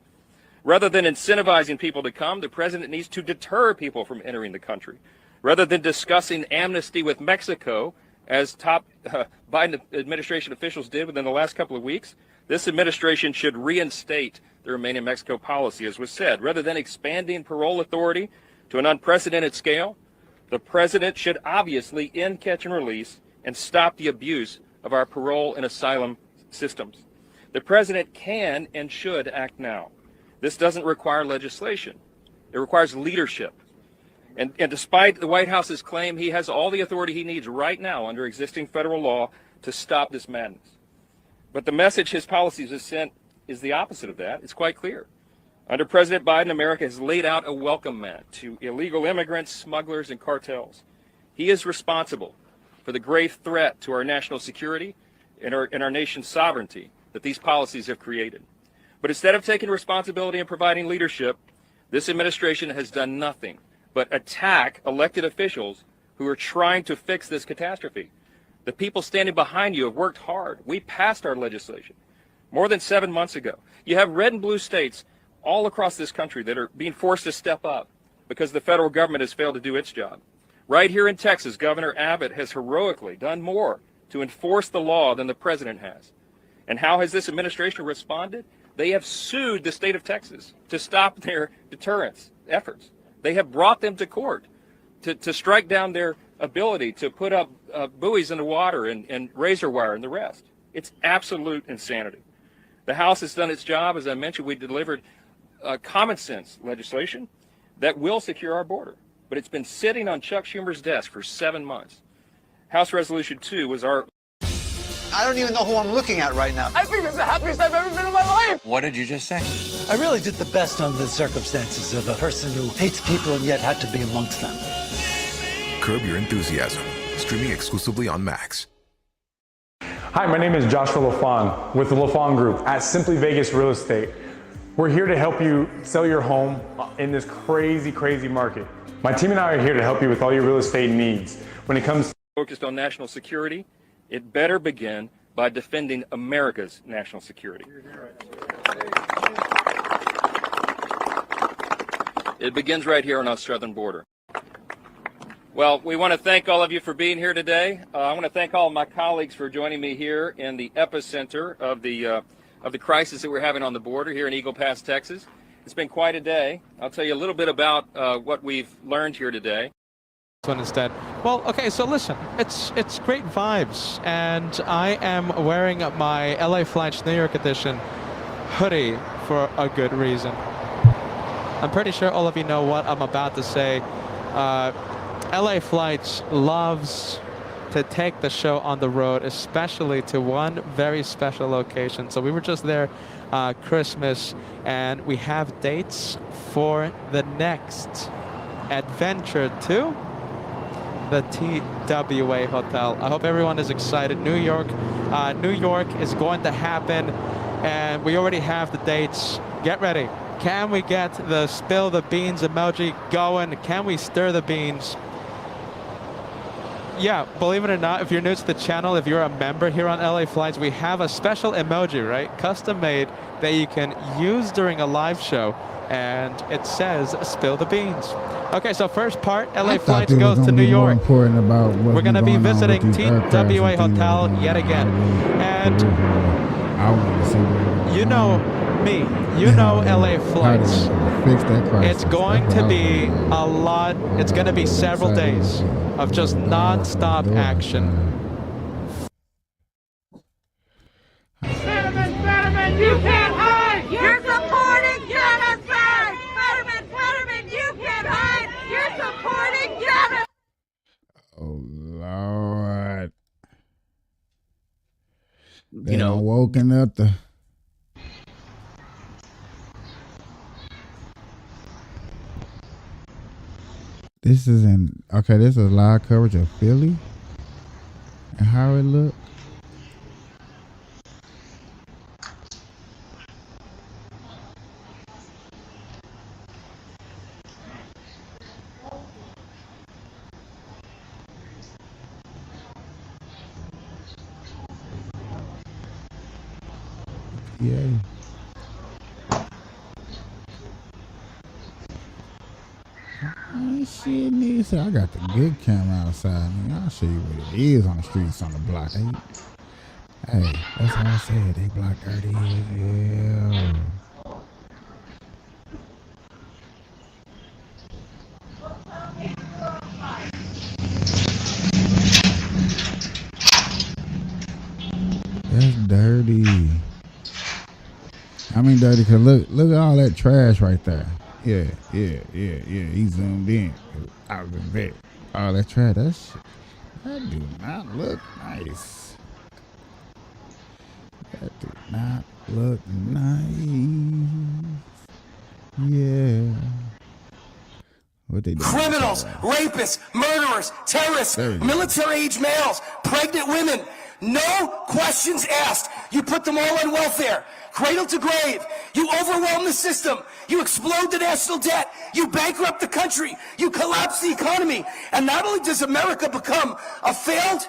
Rather than incentivizing people to come, the president needs to deter people from entering the country. Rather than discussing amnesty with Mexico, as top Biden administration officials did within the last couple of weeks, this administration should reinstate the Remain in Mexico policy, as was said. Rather than expanding parole authority to an unprecedented scale, the president should obviously end catch and release and stop the abuse of our parole and asylum systems. The president can and should act now. This doesn't require legislation. It requires leadership. And despite the White House's claim, he has all the authority he needs right now under existing federal law to stop this madness. But the message his policies have sent is the opposite of that. It's quite clear. Under President Biden, America has laid out a welcome mat to illegal immigrants, smugglers, and cartels. He is responsible for the grave threat to our national security and our nation's sovereignty that these policies have created. But instead of taking responsibility and providing leadership, this administration has done nothing but attack elected officials who are trying to fix this catastrophe. The people standing behind you have worked hard. We passed our legislation more than 7 months ago. You have red and blue states all across this country that are being forced to step up because the federal government has failed to do its job. Right here in Texas, Governor Abbott has heroically done more to enforce the law than the president has. And how has this administration responded? They have sued the state of Texas to stop their deterrence efforts. They have brought them to court to strike down their ability to put up buoys in the water and razor wire and the rest. It's absolute insanity. The House has done its job. As I mentioned, we delivered common sense legislation that will secure our border. But it's been sitting on Chuck Schumer's desk for 7 months. House Resolution 2 was our... I don't even know who I'm looking at right now. I think it's the happiest I've ever been in my life. What did you just say? I really did the best under the circumstances of a person who hates people and yet had to be amongst them. Curb Your Enthusiasm. Streaming exclusively on Max. Hi, my name is Joshua LaFawn with the LaFawn Group at Simply Vegas Real Estate. We're here to help you sell your home in this crazy, crazy market. My team and I are here to help you with all your real estate needs. When it comes focused on national security, it better begin by defending America's national security. It begins right here on our southern border. Well, we want to thank all of you for being here today. I want to thank all of my colleagues for joining me here in the epicenter of the crisis that we're having on the border here in Eagle Pass, Texas. It's been quite a day. I'll tell you a little bit about what we've learned here today. One instead. Well, okay, so listen, it's great vibes, and I am wearing my LA Flights New York edition hoodie for a good reason. I'm pretty sure all of you know what I'm about to say. LA Flights loves to take the show on the road, especially to one very special location. So we were just there Christmas, and we have dates for the next adventure to the TWA Hotel. I hope everyone is excited. New York is going to happen, and we already have the dates. Get ready. Can we get the spill the beans emoji going? Can we stir the beans? Yeah, believe it or not, if you're new to the channel, if you're a member here on LA Flights, we have a special emoji, right? Custom made that you can use during a live show, and it says spill the beans. Okay, so first part, LA Flights goes to New York. We're going to be visiting TWA Hotel yet again. And you know me, you know LA Flights. It's going to be a lot, it's going to be several days of just non-stop action. Fetterman, you can't hide! You're supporting genocide! Fetterman, you can't hide! You're supporting genocide! Oh, Lord. They woken up the... This is this is live coverage of Philly and how it looked. Yeah. Shit, nigga said I got the good camera outside. Nigga, I'll show you what it is on the streets on the block. Hey, that's how I said they block dirty as hell. That's dirty. I mean dirty because look at all that trash right there. Yeah. He zoomed in. I was there. All that trash. That do not look nice. That do not look nice. Yeah. What they do? Criminals, rapists, murderers, terrorists, military-age males, pregnant women. No questions asked. You put them all on welfare, cradle to grave. You overwhelm the system. You explode the national debt. You bankrupt the country. You collapse the economy. And not only does America become a failed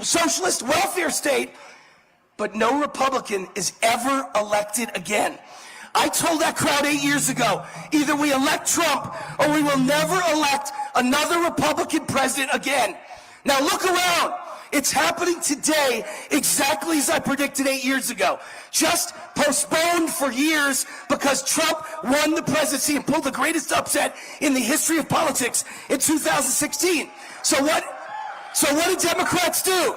socialist welfare state, but no Republican is ever elected again. I told that crowd 8 years ago, either we elect Trump or we will never elect another Republican president again. Now look around. It's happening today exactly as I predicted 8 years ago. Just postponed for years because Trump won the presidency and pulled the greatest upset in the history of politics in 2016. So what do Democrats do?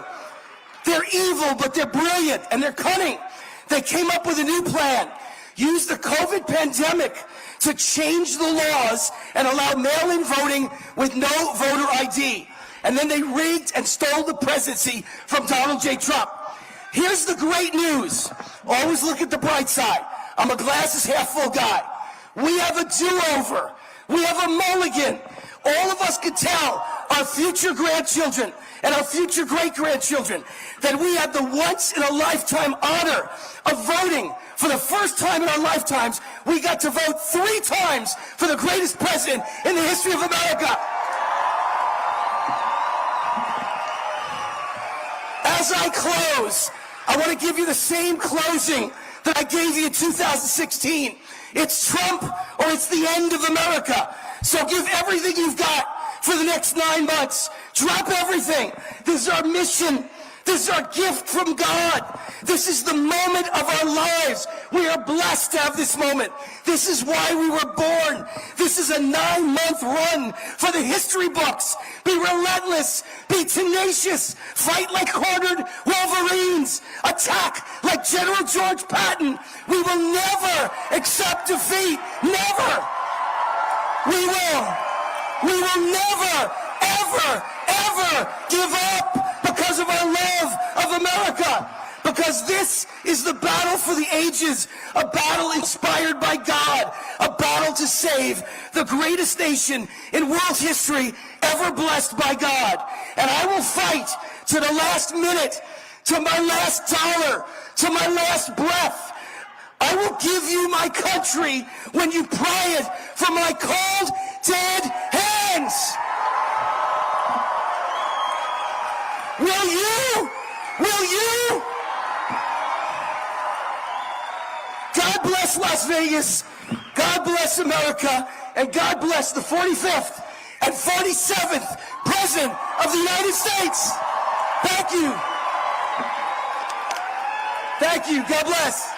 They're evil, but they're brilliant and they're cunning. They came up with a new plan. Use the COVID pandemic to change the laws and allow mail-in voting with no voter ID. And then they rigged and stole the presidency from Donald J. Trump. Here's the great news. Always look at the bright side. I'm a glasses half full guy. We have a do-over. We have a mulligan. All of us could tell our future grandchildren and our future great-grandchildren that we have the once-in-a-lifetime honor of voting. For the first time in our lifetimes, we got to vote 3 times for the greatest president in the history of America. As I close, I want to give you the same closing that I gave you in 2016. It's Trump or it's the end of America. So give everything you've got for the next 9 months. Drop everything. This is our mission. This is our gift from God. This is the moment of our lives. We are blessed to have this moment. This is why we were born. This is a 9-month run for the history books. Be relentless. Be tenacious. Fight like cornered Wolverines. Attack like General George Patton. We will never accept defeat. Never. We will never, ever, ever give up because of our love of America. Because this is the battle for the ages, a battle inspired by God, a battle to save the greatest nation in world history ever blessed by God. And I will fight to the last minute, to my last dollar, to my last breath. I will give you my country when you pry it from my cold, dead hands. Will you? Will you? God bless Las Vegas. God bless America. And God bless the 45th and 47th President of the United States. Thank you. Thank you. God bless.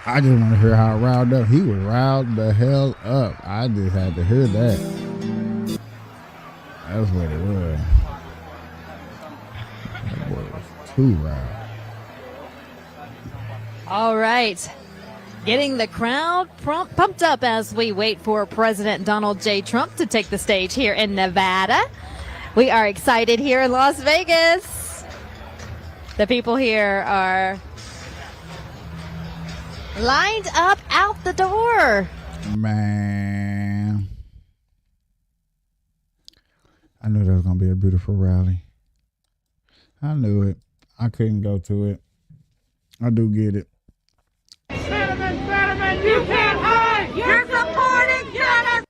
I just want to hear how riled up he was. Riled the hell up. I just had to hear that. That's what it was. That boy was too riled. All right. Getting the crowd pumped up as we wait for President Donald J. Trump to take the stage here in Nevada. We are excited here in Las Vegas. The people here are lined up out the door. Man. I knew there was going to be a beautiful rally. I knew it. I couldn't go to it. I do get it. Fetterman, you can't hide! You're supporting genocide!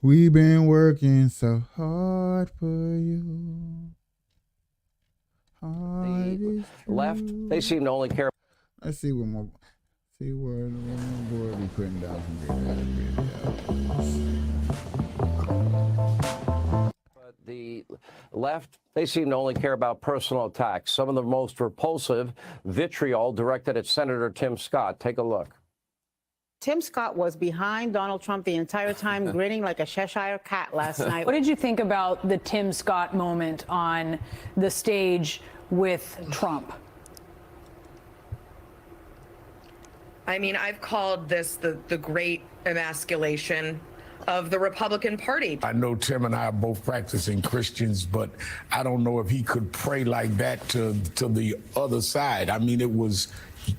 We've been working so hard for you. Hard Left, they seem to only care. Let's see what more. See where the boy be putting down some videos. But the left, they seem to only care about personal attacks. Some of the most repulsive vitriol directed at Senator Tim Scott. Take a look. Tim Scott was behind Donald Trump the entire time, grinning like a Cheshire cat last night. What did you think about the Tim Scott moment on the stage with Trump? I mean, I've called this the great emasculation of the Republican Party. I know Tim and I are both practicing Christians, but I don't know if he could pray like that to the other side. I mean, it was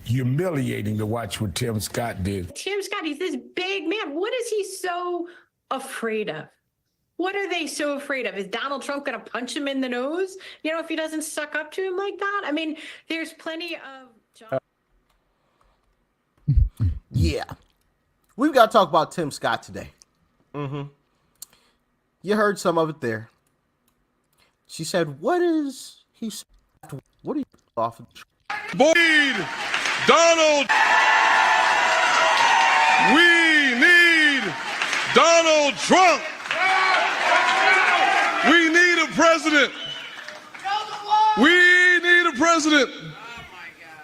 humiliating to watch what Tim Scott did. Tim Scott, he's this big man. What is he so afraid of? What are they so afraid of? Is Donald Trump going to punch him in the nose, you know, if he doesn't suck up to him like that? I mean, there's plenty of... Yeah. We've got to talk about Tim Scott today. You heard some of it there. She said, what is he? What are you off of? Boyd, Donald. We need Donald Trump. We need a president. We need a president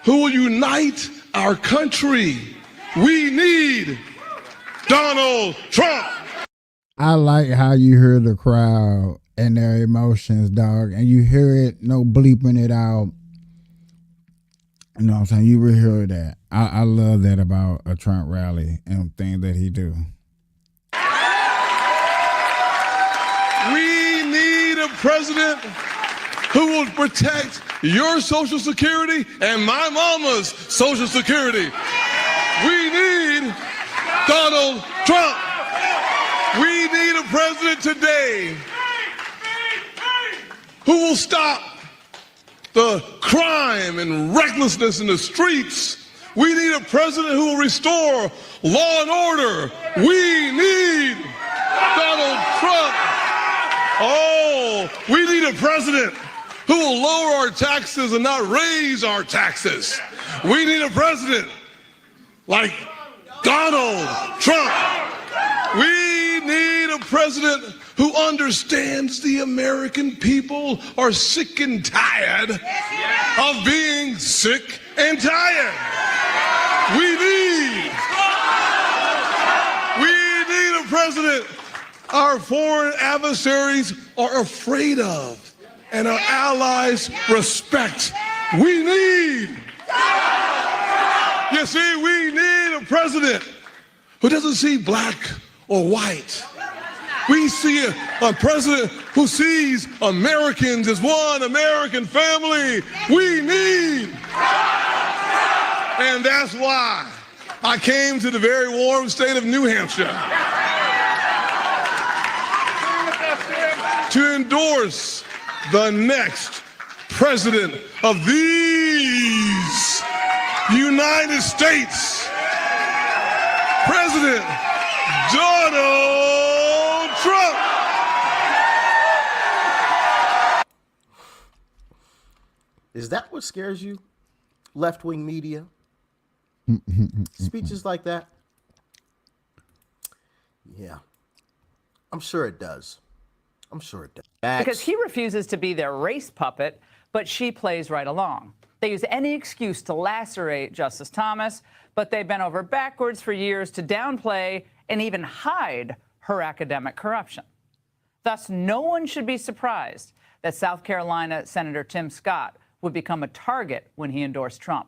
who will unite our country. We need Donald Trump. I like how you hear the crowd and their emotions, dog, and you hear it, no bleeping it out. You know what I'm saying? You will hear that. I love that about a Trump rally and things that he do. We need a president who will protect your Social Security and my mama's Social Security. We need Donald Trump. We need a president today who will stop the crime and recklessness in the streets. We need a president who will restore law and order. We need Donald Trump. Oh, we need a president who will lower our taxes and not raise our taxes. We need a president like Donald Trump. We need a president who understands the American people are sick and tired of being sick and tired. We need a president our foreign adversaries are afraid of and our allies respect. We need, you see, we need a president who doesn't see black or white. We see a president who sees Americans as one American family. We need. And that's why I came to the very warm state of New Hampshire to endorse the next president of these United States, President Donald Trump. Is that what scares you? Left-wing media? Speeches like that? Yeah. I'm sure it does. I'm sure it does. Because he refuses to be their race puppet, but she plays right along. They use any excuse to lacerate Justice Thomas, but they bent over backwards for years to downplay and even hide her academic corruption. Thus, no one should be surprised that South Carolina Senator Tim Scott would become a target when he endorsed Trump.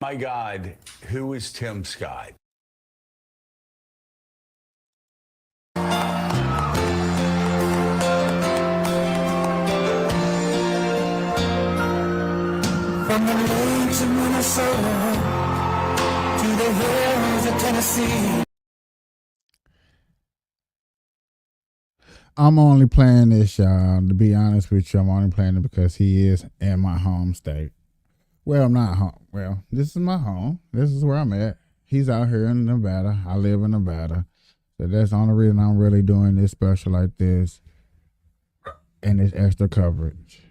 My God, who is Tim Scott? From the lakes of Minnesota to the hills of Tennessee. I'm only playing this, y'all. To be honest with you, I'm only playing it because he is in my home state. Well, I'm not home. Well, this is my home. This is where I'm at. He's out here in Nevada. I live in Nevada. So that's the only reason I'm really doing this special like this and this extra coverage.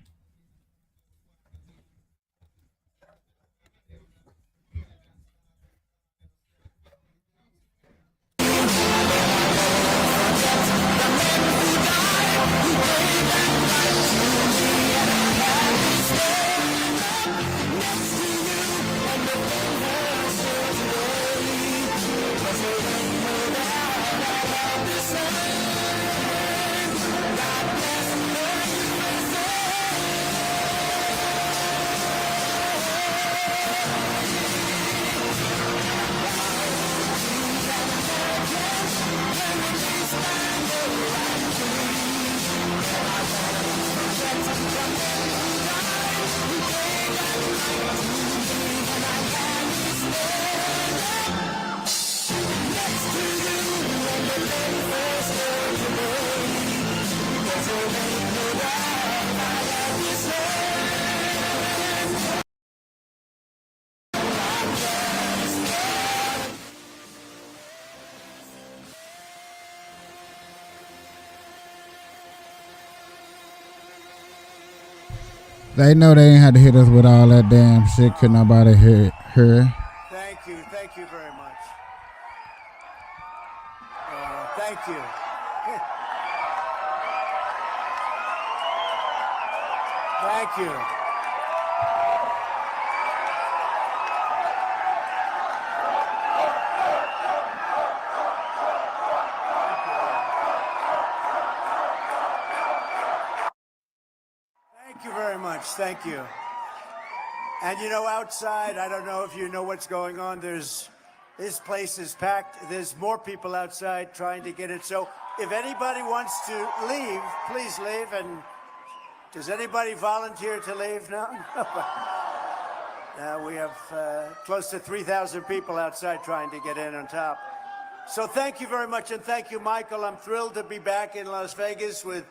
They know they ain't had to hit us with all that damn shit. Could nobody hear her? Thank you very much. Thank you. Thank you. Thank you very much. Thank you. And you know, outside, I don't know if you know what's going on. This place is packed. There's more people outside trying to get in. So if anybody wants to leave, please leave. And does anybody volunteer to leave? No? We have close to 3,000 people outside trying to get in on top. So thank you very much, and thank you, Michael. I'm thrilled to be back in Las Vegas with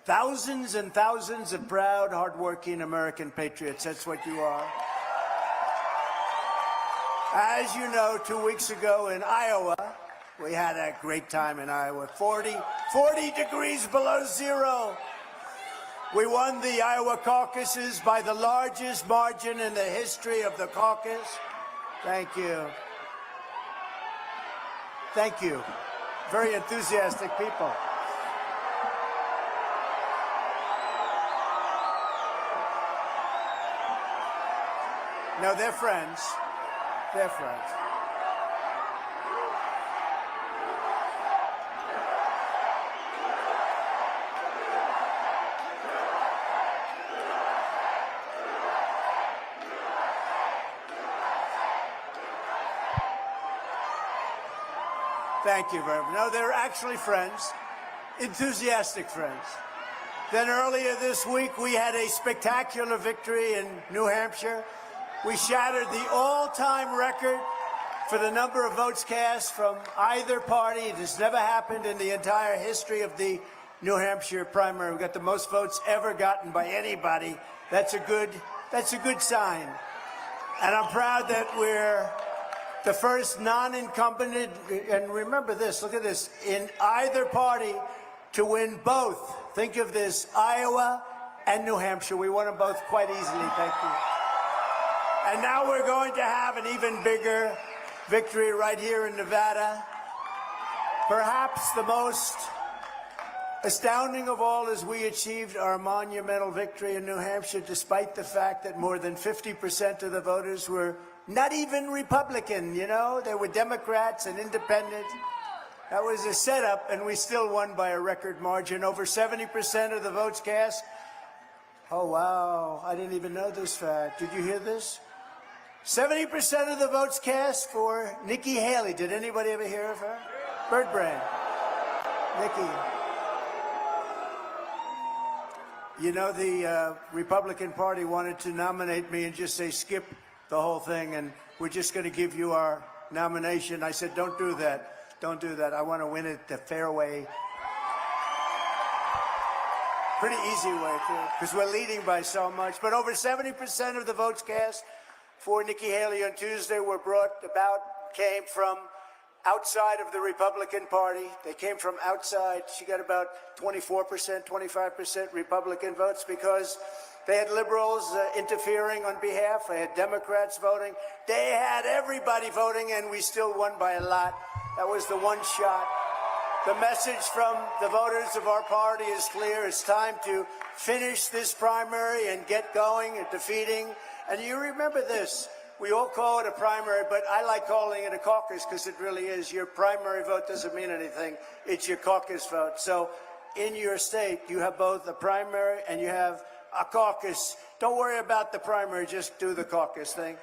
thousands and thousands of proud, hardworking American patriots. That's what you are. As you know, 2 weeks ago in Iowa, we had a great time in Iowa. 40 degrees below zero. We won the Iowa caucuses by the largest margin in the history of the caucus. Thank you. Thank you. Very enthusiastic people. No, they're friends. They're friends. Thank you very much. No, they're actually friends, enthusiastic friends. Then earlier this week, we had a spectacular victory in New Hampshire. We shattered the all-time record for the number of votes cast from either party. It has never happened in the entire history of the New Hampshire primary. We got the most votes ever gotten by anybody. That's a good sign. And I'm proud that we're the first non-incumbent, and remember this, look at this, in either party to win both. Think of this, Iowa and New Hampshire. We won them both quite easily, thank you. And now we're going to have an even bigger victory right here in Nevada. Perhaps the most astounding of all is we achieved our monumental victory in New Hampshire despite the fact that more than 50% of the voters were not even Republican, you know? They were Democrats and independent. That was a setup, and we still won by a record margin. Over 70% of the votes cast. Oh, wow. I didn't even know this fact. Did you hear this? 70% of the votes cast for Nikki Haley. Did anybody ever hear of her? Bird brain. Nikki. You know, the Republican Party wanted to nominate me and just say, skip the whole thing, and we're just going to give you our nomination. I said, don't do that. Don't do that. I want to win it the fair way. Pretty easy way, too, because we're leading by so much. But over 70% of the votes cast for Nikki Haley on Tuesday came from outside of the Republican Party. They came from outside. She got about 24%, 25% Republican votes because they had liberals interfering on behalf. They had Democrats voting. They had everybody voting, and we still won by a lot. That was the one shot. The message from the voters of our party is clear. It's time to finish this primary and get going and defeating. And you remember this. We all call it a primary, but I like calling it a caucus because it really is. Your primary vote doesn't mean anything. It's your caucus vote. So in your state, you have both a primary and you have a caucus. Don't worry about the primary, just do the caucus thing.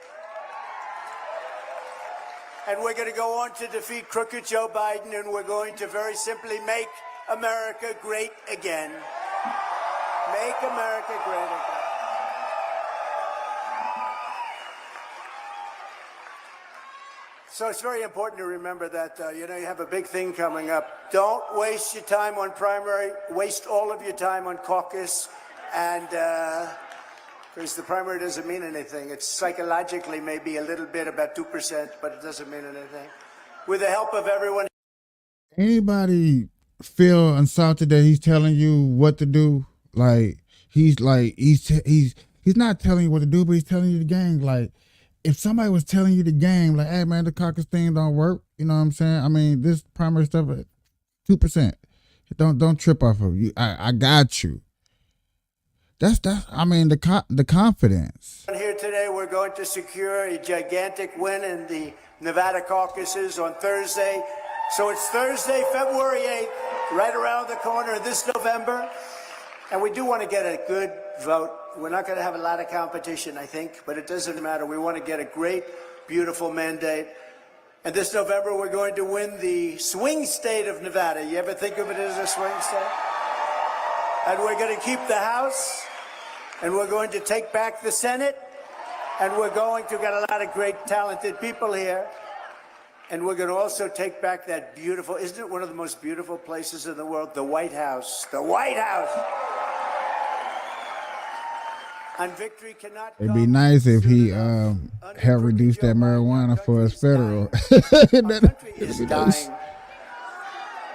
And we're going to go on to defeat crooked Joe Biden, and we're going to very simply make America great again. Make America great again. So it's very important to remember that, you have a big thing coming up. Don't waste your time on primary. Waste all of your time on caucus. And because the primary doesn't mean anything. It's psychologically maybe a little bit, about 2%, but it doesn't mean anything. With the help of everyone. Anybody feel insulted that he's telling you what to do? Like he's He's not telling you what to do, but he's telling you the game. Like, if somebody was telling you the game, like, hey man, the caucus thing don't work, you know what I'm saying? I mean, this primary stuff, 2%. Don't trip off of you. I got you. That's I mean, the confidence. Here today, we're going to secure a gigantic win in the Nevada caucuses on Thursday. So it's Thursday, February 8th, right around the corner this November. And we do want to get a good vote. We're not going to have a lot of competition, I think, but it doesn't matter. We want to get a great, beautiful mandate. And this November, we're going to win the swing state of Nevada. You ever think of it as a swing state? And we're going to keep the House, and we're going to take back the Senate, and we're going to get a lot of great, talented people here. And we're going to also take back that beautiful, isn't it one of the most beautiful places in the world? The White House. The White House. And victory cannot It'd be nice if he had reduced that marijuana for his federal. is dying.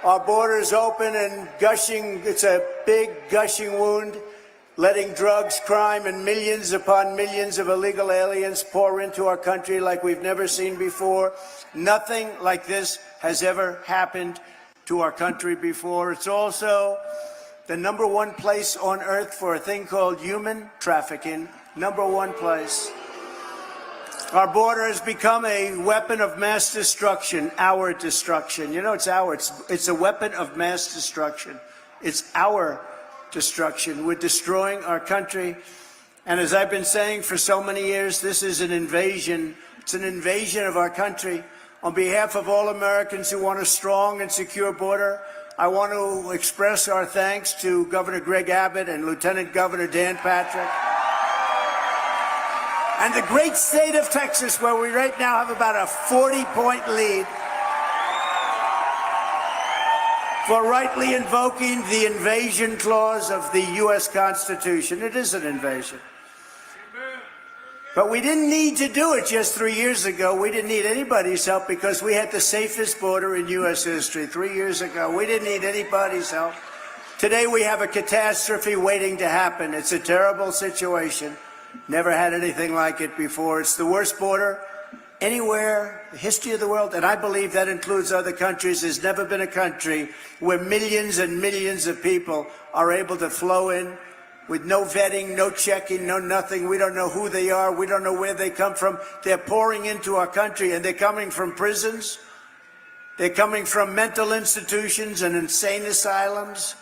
Our borders open and gushing. It's a big gushing wound, letting drugs, crime, and millions upon millions of illegal aliens pour into our country like we've never seen before. Nothing like this has ever happened to our country before. It's also the #1 place on earth for a thing called human trafficking. #1 place. Our border has become a weapon of mass destruction, our destruction. You know, it's a weapon of mass destruction. It's our destruction. We're destroying our country. And as I've been saying for so many years, this is an invasion. It's an invasion of our country. On behalf of all Americans who want a strong and secure border, I want to express our thanks to Governor Greg Abbott and Lieutenant Governor Dan Patrick. And the great state of Texas, where we right now have about a 40-point lead, for rightly invoking the invasion clause of the U.S. Constitution. It is an invasion. But we didn't need to do it just 3 years ago. We didn't need anybody's help because we had the safest border in U.S. history 3 years ago. We didn't need anybody's help. Today we have a catastrophe waiting to happen. It's a terrible situation. Never had anything like it before. It's the worst border anywhere in the history of the world, and I believe that includes other countries. There's never been a country where millions and millions of people are able to flow in with no vetting, no checking, no nothing. We don't know who they are. We don't know where they come from. They're pouring into our country, and they're coming from prisons. They're coming from mental institutions and insane asylums.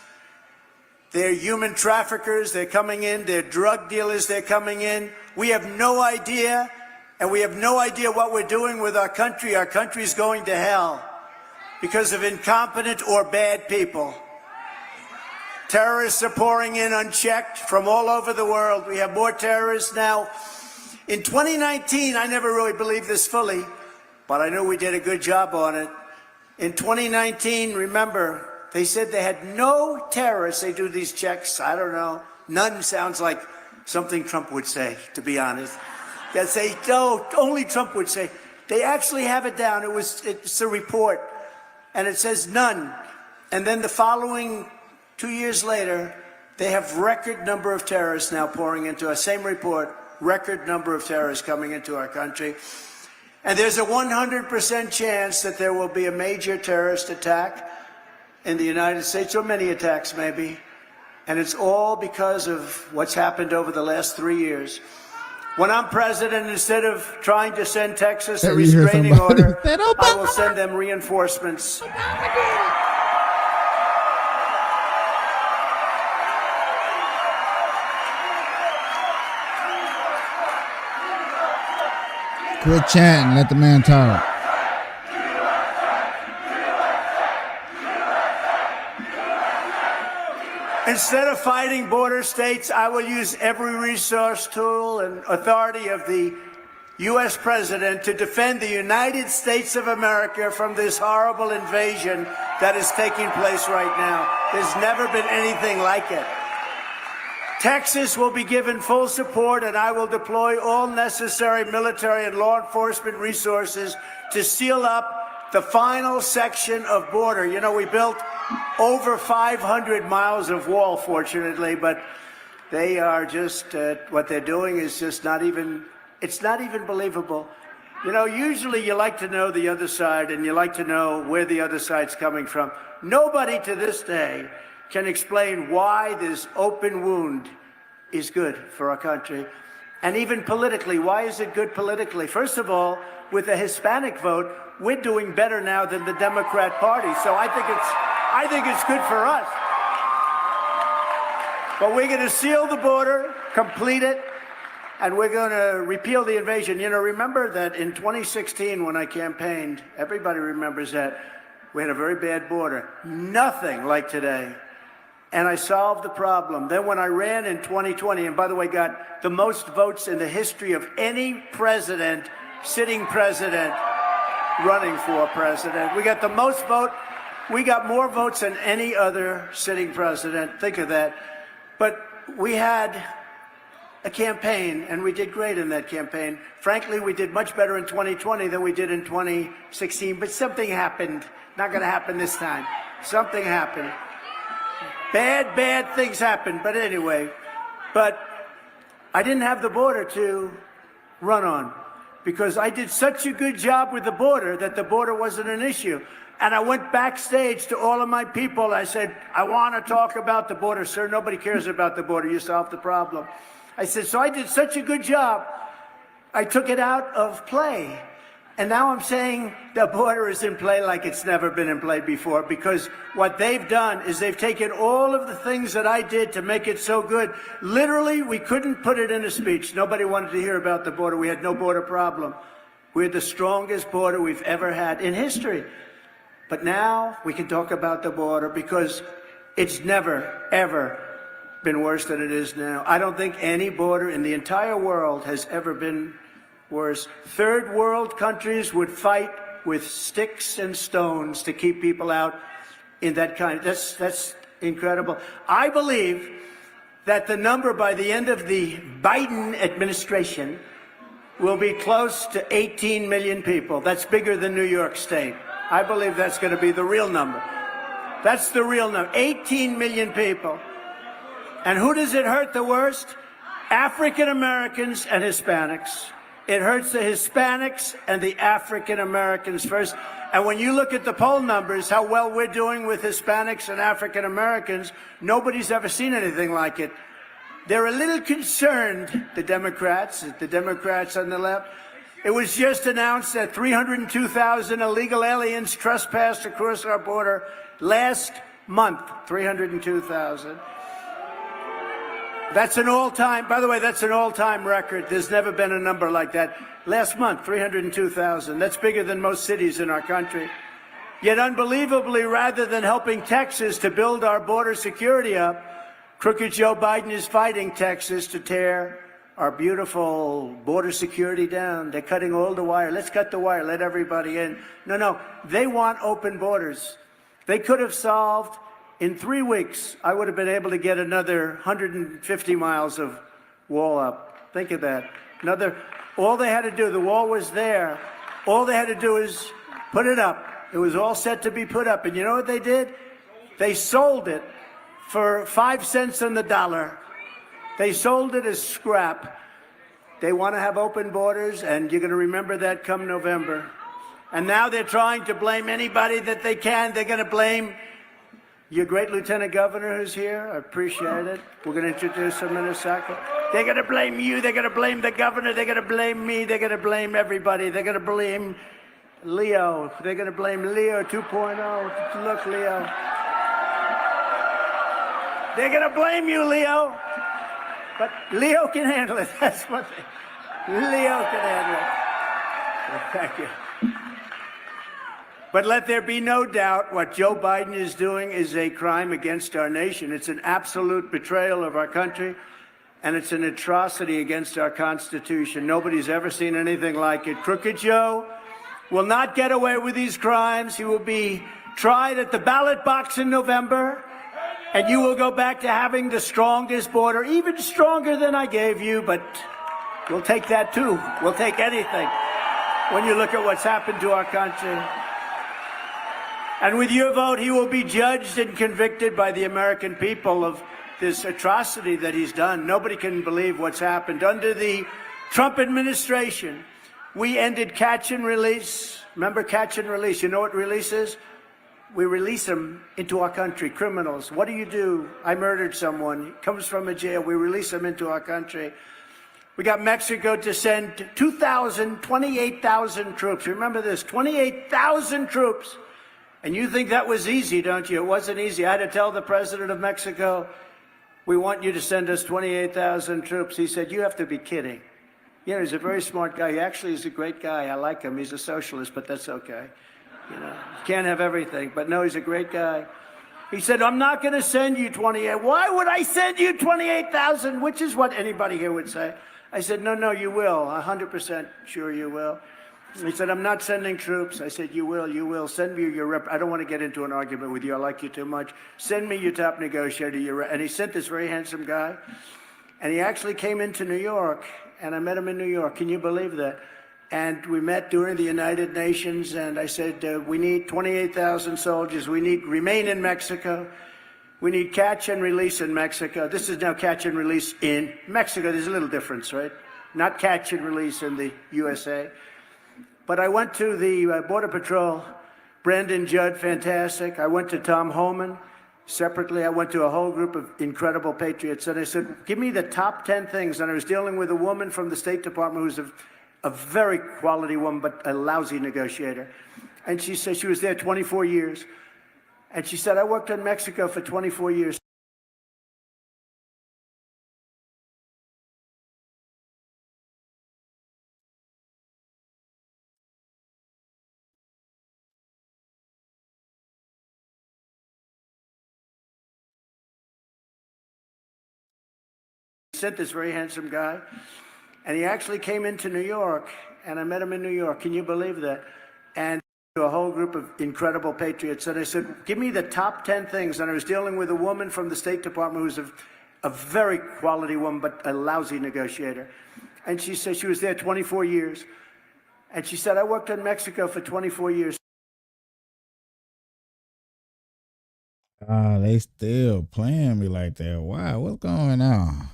They're human traffickers. They're coming in. They're drug dealers. They're coming in. We have no idea, and we have no idea what we're doing with our country. Our country's going to hell because of incompetent or bad people. Terrorists are pouring in unchecked from all over the world. We have more terrorists now. In 2019, I never really believed this fully, but I knew we did a good job on it. In 2019, remember, they said they had no terrorists. They do these checks. I don't know. None sounds like something Trump would say, to be honest. They say, no, only Trump would say. They actually have it down. It's a report, and it says none. And then the following 2 years later, they have record number of terrorists now pouring into us. Same report, record number of terrorists coming into our country. And there's a 100% chance that there will be a major terrorist attack in the United States, or many attacks maybe. And it's all because of what's happened over the last 3 years. When I'm president, instead of trying to send Texas a restraining order, I will send them reinforcements. Quit chanting, let the man talk. Instead of fighting border states, I will use every resource, tool, and authority of the U.S. president to defend the United States of America from this horrible invasion that is taking place right now. There's never been anything like it. Texas will be given full support, and I will deploy all necessary military and law enforcement resources to seal up the final section of border. You know, we built over 500 miles of wall, fortunately, but They are just, what they're doing is just not even, it's not even believable. You know, usually you like to know the other side and you like to know where the other side's coming from. Nobody to this day can explain why this open wound is good for our country. And even politically, why is it good politically? First of all, with the Hispanic vote, we're doing better now than the Democrat Party. So I think it's good for us. But we're going to seal the border, complete it, and we're going to repeal the invasion. You know, remember that in 2016 when I campaigned, everybody remembers that, we had a very bad border. Nothing like today. And I solved the problem. Then when I ran in 2020, and by the way, got the most votes in the history of any president, sitting president, running for president. We got the most vote. We got more votes than any other sitting president. Think of that. But we had a campaign, and we did great in that campaign. Frankly, we did much better in 2020 than we did in 2016, but something happened. Not going to happen this time. Something happened. Bad things happened, but anyway. But I didn't have the border to run on because I did such a good job with the border that the border wasn't an issue. And I went backstage to all of my people. I said, I want to talk about the border. Sir, nobody cares about the border. You solved the problem. I said, so I did such a good job, I took it out of play. And now I'm saying the border is in play like it's never been in play before, because what they've done is they've taken all of the things that I did to make it so good. Literally, we couldn't put it in a speech. Nobody wanted to hear about the border. We had no border problem. We had the strongest border we've ever had in history. But now we can talk about the border because it's never, ever been worse than it is now. I don't think any border in the entire world has ever been worse. Third world countries would fight with sticks and stones to keep people out in that kind. That's incredible. I believe that the number by the end of the Biden administration will be close to 18 million people. That's bigger than New York State. I believe that's going to be the real number. That's the real number. 18 million people. And who does it hurt the worst? African Americans and Hispanics. It hurts the Hispanics and the African Americans first. And when you look at the poll numbers, how well we're doing with Hispanics and African Americans, nobody's ever seen anything like it. They're a little concerned, the Democrats on the left. It was just announced that 302,000 illegal aliens trespassed across our border last month. 302,000. That's an all-time, by the way, that's an all-time record. There's never been a number like that. Last month, 302,000. That's bigger than most cities in our country. Yet unbelievably, rather than helping Texas to build our border security up, crooked Joe Biden is fighting Texas to tear our beautiful border security down. They're cutting all the wire. Let's cut the wire. Let everybody in. No. They want open borders. They could have solved, in 3 weeks, I would have been able to get another 150 miles of wall up. Think of that. All they had to do, the wall was there. All they had to do is put it up. It was all set to be put up. And you know what they did? They sold it for 5 cents on the dollar. They sold it as scrap. They want to have open borders, and you're going to remember that come November. And now they're trying to blame anybody that they can. They're going to blame your great Lieutenant Governor who's here. I appreciate it. We're going to introduce him in a second. They're going to blame you. They're going to blame the governor. They're going to blame me. They're going to blame everybody. They're going to blame Leo. They're going to blame Leo 2.0. Look, Leo. They're going to blame you, Leo. But Leo can handle it. That's what Leo can handle it. Well, thank you. But let there be no doubt, what Joe Biden is doing is a crime against our nation. It's an absolute betrayal of our country, and it's an atrocity against our Constitution. Nobody's ever seen anything like it. Crooked Joe will not get away with these crimes. He will be tried at the ballot box in November, and you will go back to having the strongest border, even stronger than I gave you, but we'll take that too. We'll take anything when you look at what's happened to our country. And with your vote, he will be judged and convicted by the American people of this atrocity that he's done. Nobody can believe what's happened. Under the Trump administration, we ended catch and release. Remember catch and release? You know what release is? We release them into our country, criminals. What do? I murdered someone. He comes from a jail. We release them into our country. We got Mexico to send 28,000 troops. Remember this, 28,000 troops. And you think that was easy, don't you? It wasn't easy. I had to tell the president of Mexico, we want you to send us 28,000 troops. He said, you have to be kidding. You know, he's a very smart guy. He actually is a great guy. I like him. He's a socialist, but that's okay. You know, you can't have everything. But no, he's a great guy. He said, I'm not going to send you 28. Why would I send you 28,000? Which is what anybody here would say. I said, no, you will. 100% sure you will. He said, I'm not sending troops. I said, you will. Send me your rep. I don't want to get into an argument with you. I like you too much. Send me your top negotiator. And he sent this very handsome guy. And he actually came into New York. And I met him in New York. Can you believe that? And we met during the United Nations. And I said, we need 28,000 soldiers. We need remain in Mexico. We need catch and release in Mexico. This is now catch and release in Mexico. There's a little difference, right? Not catch and release in the USA. But I went to the Border Patrol, Brandon Judd, fantastic. I went to Tom Homan separately. I went to a whole group of incredible patriots. And I said, give me the top 10 things. And I was dealing with a woman from the State Department who's a very quality woman, but a lousy negotiator. And she said she was there 24 years. And she said, I worked in Mexico for 24 years. Sent this very handsome guy, and he actually came into New York, and I met him in New York. Can you believe that? And a whole group of incredible patriots. And I said, give me the top 10 things. And I was dealing with a woman from the State Department who's a very quality woman, but a lousy negotiator. And she said she was there 24 years. And she said, I worked in Mexico for 24 years. They still playing me like that. Wow, what's going on?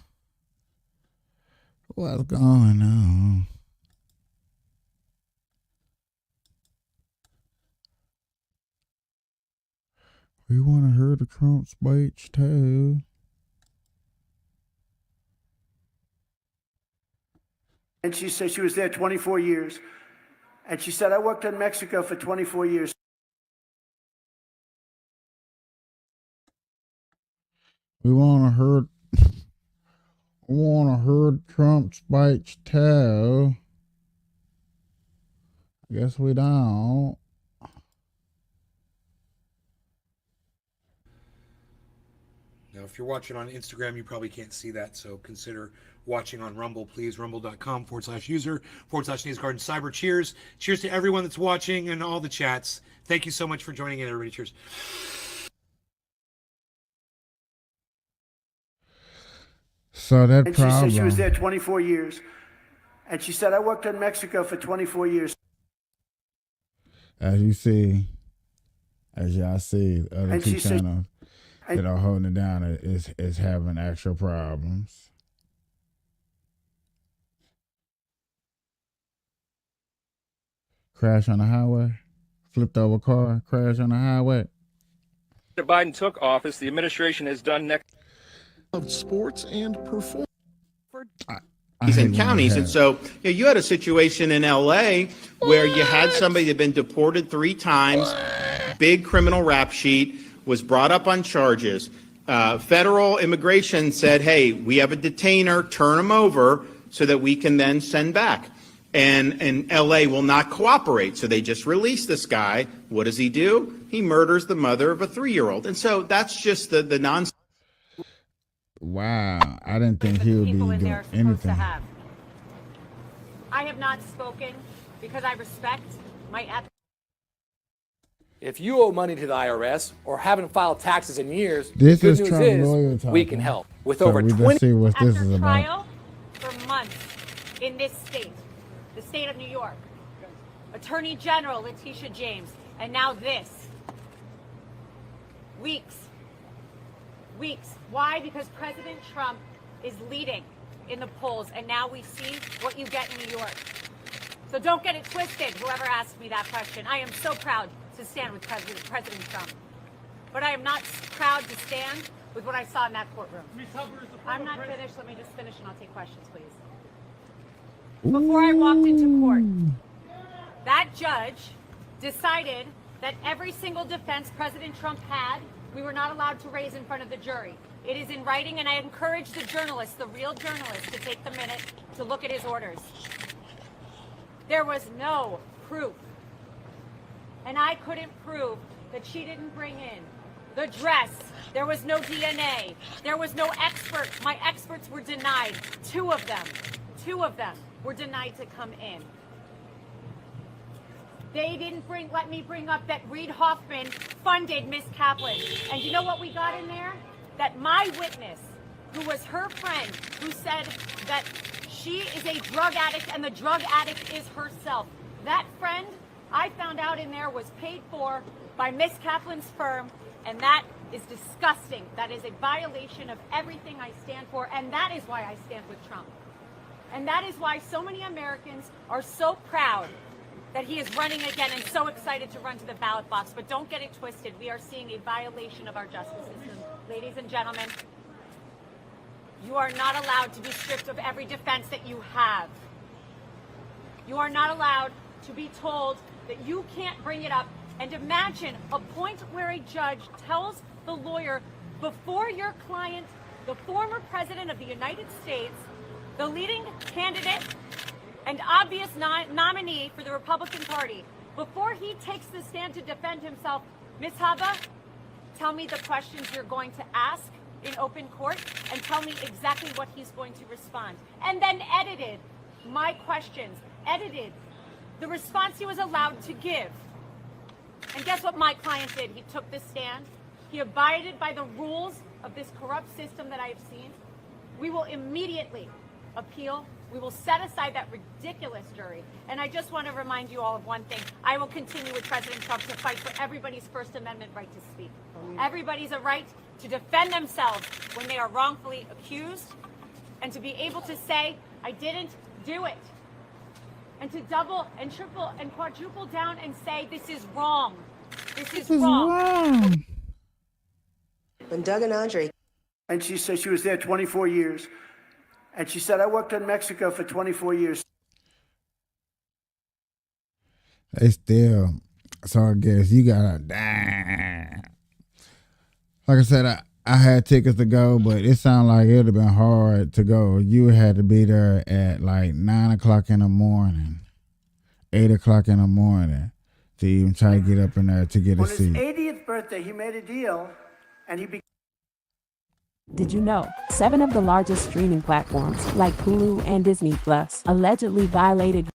What's going on? We want to hear the Trump speech too. And she said she was there 24 years. And she said, I worked in Mexico for 24 years. We want to hear Trump speech too. I guess we don't. Now, if you're watching on Instagram, you probably can't see that, so consider watching on Rumble, please. Rumble.com/user/Newsgarden Cyber. Cheers. Cheers to everyone that's watching and all the chats. Thank you so much for joining in, everybody. Cheers. So that and problem. She said she was there 24 years. And she said, I worked in Mexico for 24 years. As y'all see, the other two channels that are holding it down is having actual problems. Crash on the highway, flipped over car, crash on the highway. After Biden took office, the administration has done next of sports and performance. And counties. And so you had a situation in LA where you had somebody that had been deported 3 times, big criminal rap sheet, was brought up on charges. Federal immigration said, hey, we have a detainer, turn him over so that we can then send back. And LA will not cooperate. So they just release this guy. What does he do? He murders the mother of a 3-year-old. And so that's just the nonsense. Wow, I didn't think he would be doing anything. I have not spoken because I respect my ethics. If you owe money to the IRS or haven't filed taxes in years, This the is good Trump news lawyer is we talking. can help. With So over we 20 just see what this is about. Trial for months in this state, the state of New York. Attorney General Letitia James, and now this. Weeks. Weeks. Why? Because President Trump is leading in the polls, and now we see what you get in New York. So don't get it twisted, whoever asked me that question. I am so proud to stand with President Trump. But I am not proud to stand with what I saw in that courtroom. I'm not finished. Let me just finish and I'll take questions, please. Before I walked into court, that judge decided that every single defense President Trump had, we were not allowed to raise in front of the jury. It is in writing, and I encourage the journalists, the real journalists, to take the minute to look at his orders. There was no proof. And I couldn't prove that she didn't bring in the dress. There was no DNA. There was no expert. My experts were denied. Two of them were denied to come in. They didn't let me bring up that Reid Hoffman funded Miss Kaplan. And you know what we got in there? That my witness, who was her friend, who said that she is a drug addict and the drug addict is herself. That friend, I found out in there, was paid for by Miss Kaplan's firm, and that is disgusting. That is a violation of everything I stand for, and that is why I stand with Trump. And that is why so many Americans are so proud that he is running again and so excited to run to the ballot box. But don't get it twisted. We are seeing a violation of our justice system. Ladies and gentlemen, you are not allowed to be stripped of every defense that you have. You are not allowed to be told that you can't bring it up. And imagine a point where a judge tells the lawyer, before your client, the former president of the United States, the leading candidate and obvious nominee for the Republican Party, before he takes the stand to defend himself, Ms. Habba, tell me the questions you're going to ask in open court and tell me exactly what he's going to respond. And then edited my questions, edited the response he was allowed to give. And guess what my client did? He took the stand. He abided by the rules of this corrupt system that I have seen. We will immediately appeal. We will set aside that ridiculous jury. And I just want to remind you all of one thing. I will continue with President Trump to fight for everybody's First Amendment right to speak. Everybody's a right to defend themselves when they are wrongfully accused, and to be able to say, I didn't do it. And to double and triple and quadruple down and say, this is wrong. This is wrong. When Doug and Andre. And she said she was there 24 years. And she said, I worked in Mexico for 24 years. They still, so I guess you gotta, like I said, I had tickets to go, but it sounded like it would have been hard to go. You had to be there at like 9 o'clock in the morning, 8 o'clock in the morning to even try to get up in there to get a seat. On his 80th birthday, he made a deal, and he became. Did you know 7 of the largest streaming platforms, like Hulu and Disney Plus, allegedly violated?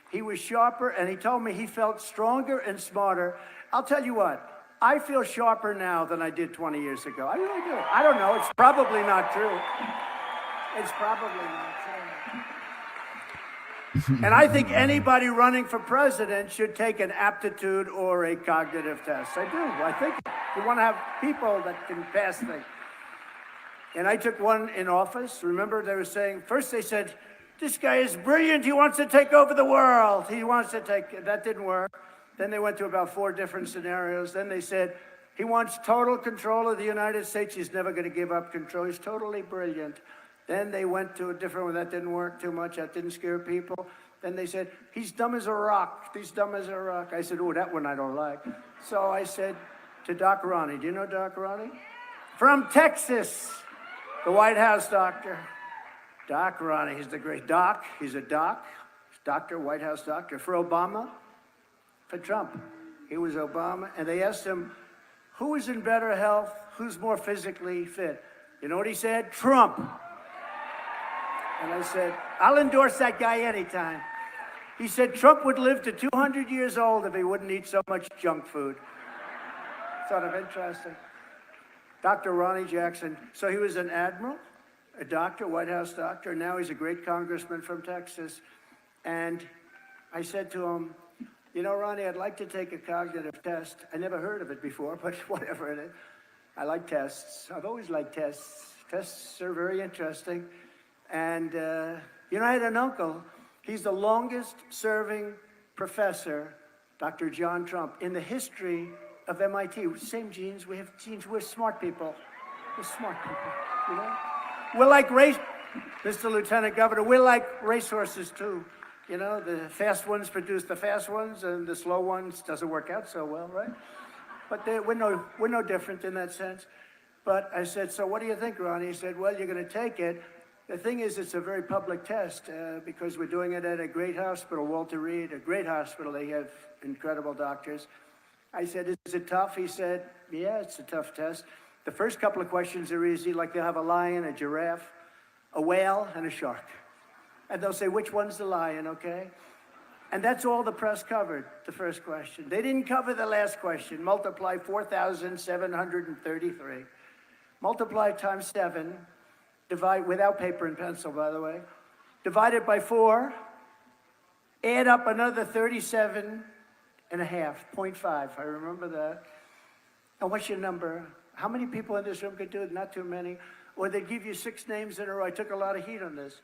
He was sharper, and he told me he felt stronger and smarter. I'll tell you what, I feel sharper now than I did 20 years ago. I really do. I don't know. It's probably not true. It's probably not true. And I think anybody running for president should take an aptitude or a cognitive test. I do. I think you want to have people that can pass things. And I took one in office. Remember, they were saying, first they said, this guy is brilliant. He wants to take over the world. He wants to take, that didn't work. Then they went to about 4 different scenarios. Then they said, he wants total control of the United States. He's never going to give up control. He's totally brilliant. Then they went to a different one. That didn't work too much. That didn't scare people. Then they said, he's dumb as a rock. He's dumb as a rock. I said, oh, that one I don't like. So I said to Doc Ronnie, do you know Doc Ronnie? From Texas, the White House doctor. Doc Ronnie, he's the great doc. He's a doc, doctor, White House doctor. For Obama, for Trump, he was Obama. And they asked him, who is in better health? Who's more physically fit? You know what he said? Trump. And I said, I'll endorse that guy anytime. He said Trump would live to 200 years old if he wouldn't eat so much junk food. Sort of interesting. Dr. Ronnie Jackson. So he was an admiral, a doctor, White House doctor, and now he's a great congressman from Texas. And I said to him, you know, Ronnie, I'd like to take a cognitive test. I never heard of it before, but whatever it is. I like tests. I've always liked tests. Tests are very interesting. And, you know, I had an uncle. He's the longest serving professor, Dr. John Trump, in the history of MIT. Same genes. We have genes. We're smart people. We're smart people, you know? We're like Mr. Lieutenant Governor, we're like racehorses too. You know, the fast ones produce the fast ones and the slow ones doesn't work out so well, right? But we're no different in that sense. But I said, so what do you think, Ronnie? He said, well, you're going to take it. The thing is, it's a very public test because we're doing it at a great hospital, Walter Reed, a great hospital. They have incredible doctors. I said, is it tough? He said, yeah, it's a tough test. The first couple of questions are easy, like they'll have a lion, a giraffe, a whale, and a shark. And they'll say, which one's the lion, okay? And that's all the press covered, the first question. They didn't cover the last question. Multiply 4,733. Multiply times 7, divide, without paper and pencil, by the way. Divide it by 4, add up another 37 and a half, 0.5, I remember that. And what's your number? How many people in this room could do it? Not too many. Or they give you 6 names in a row. I took a lot of heat on this.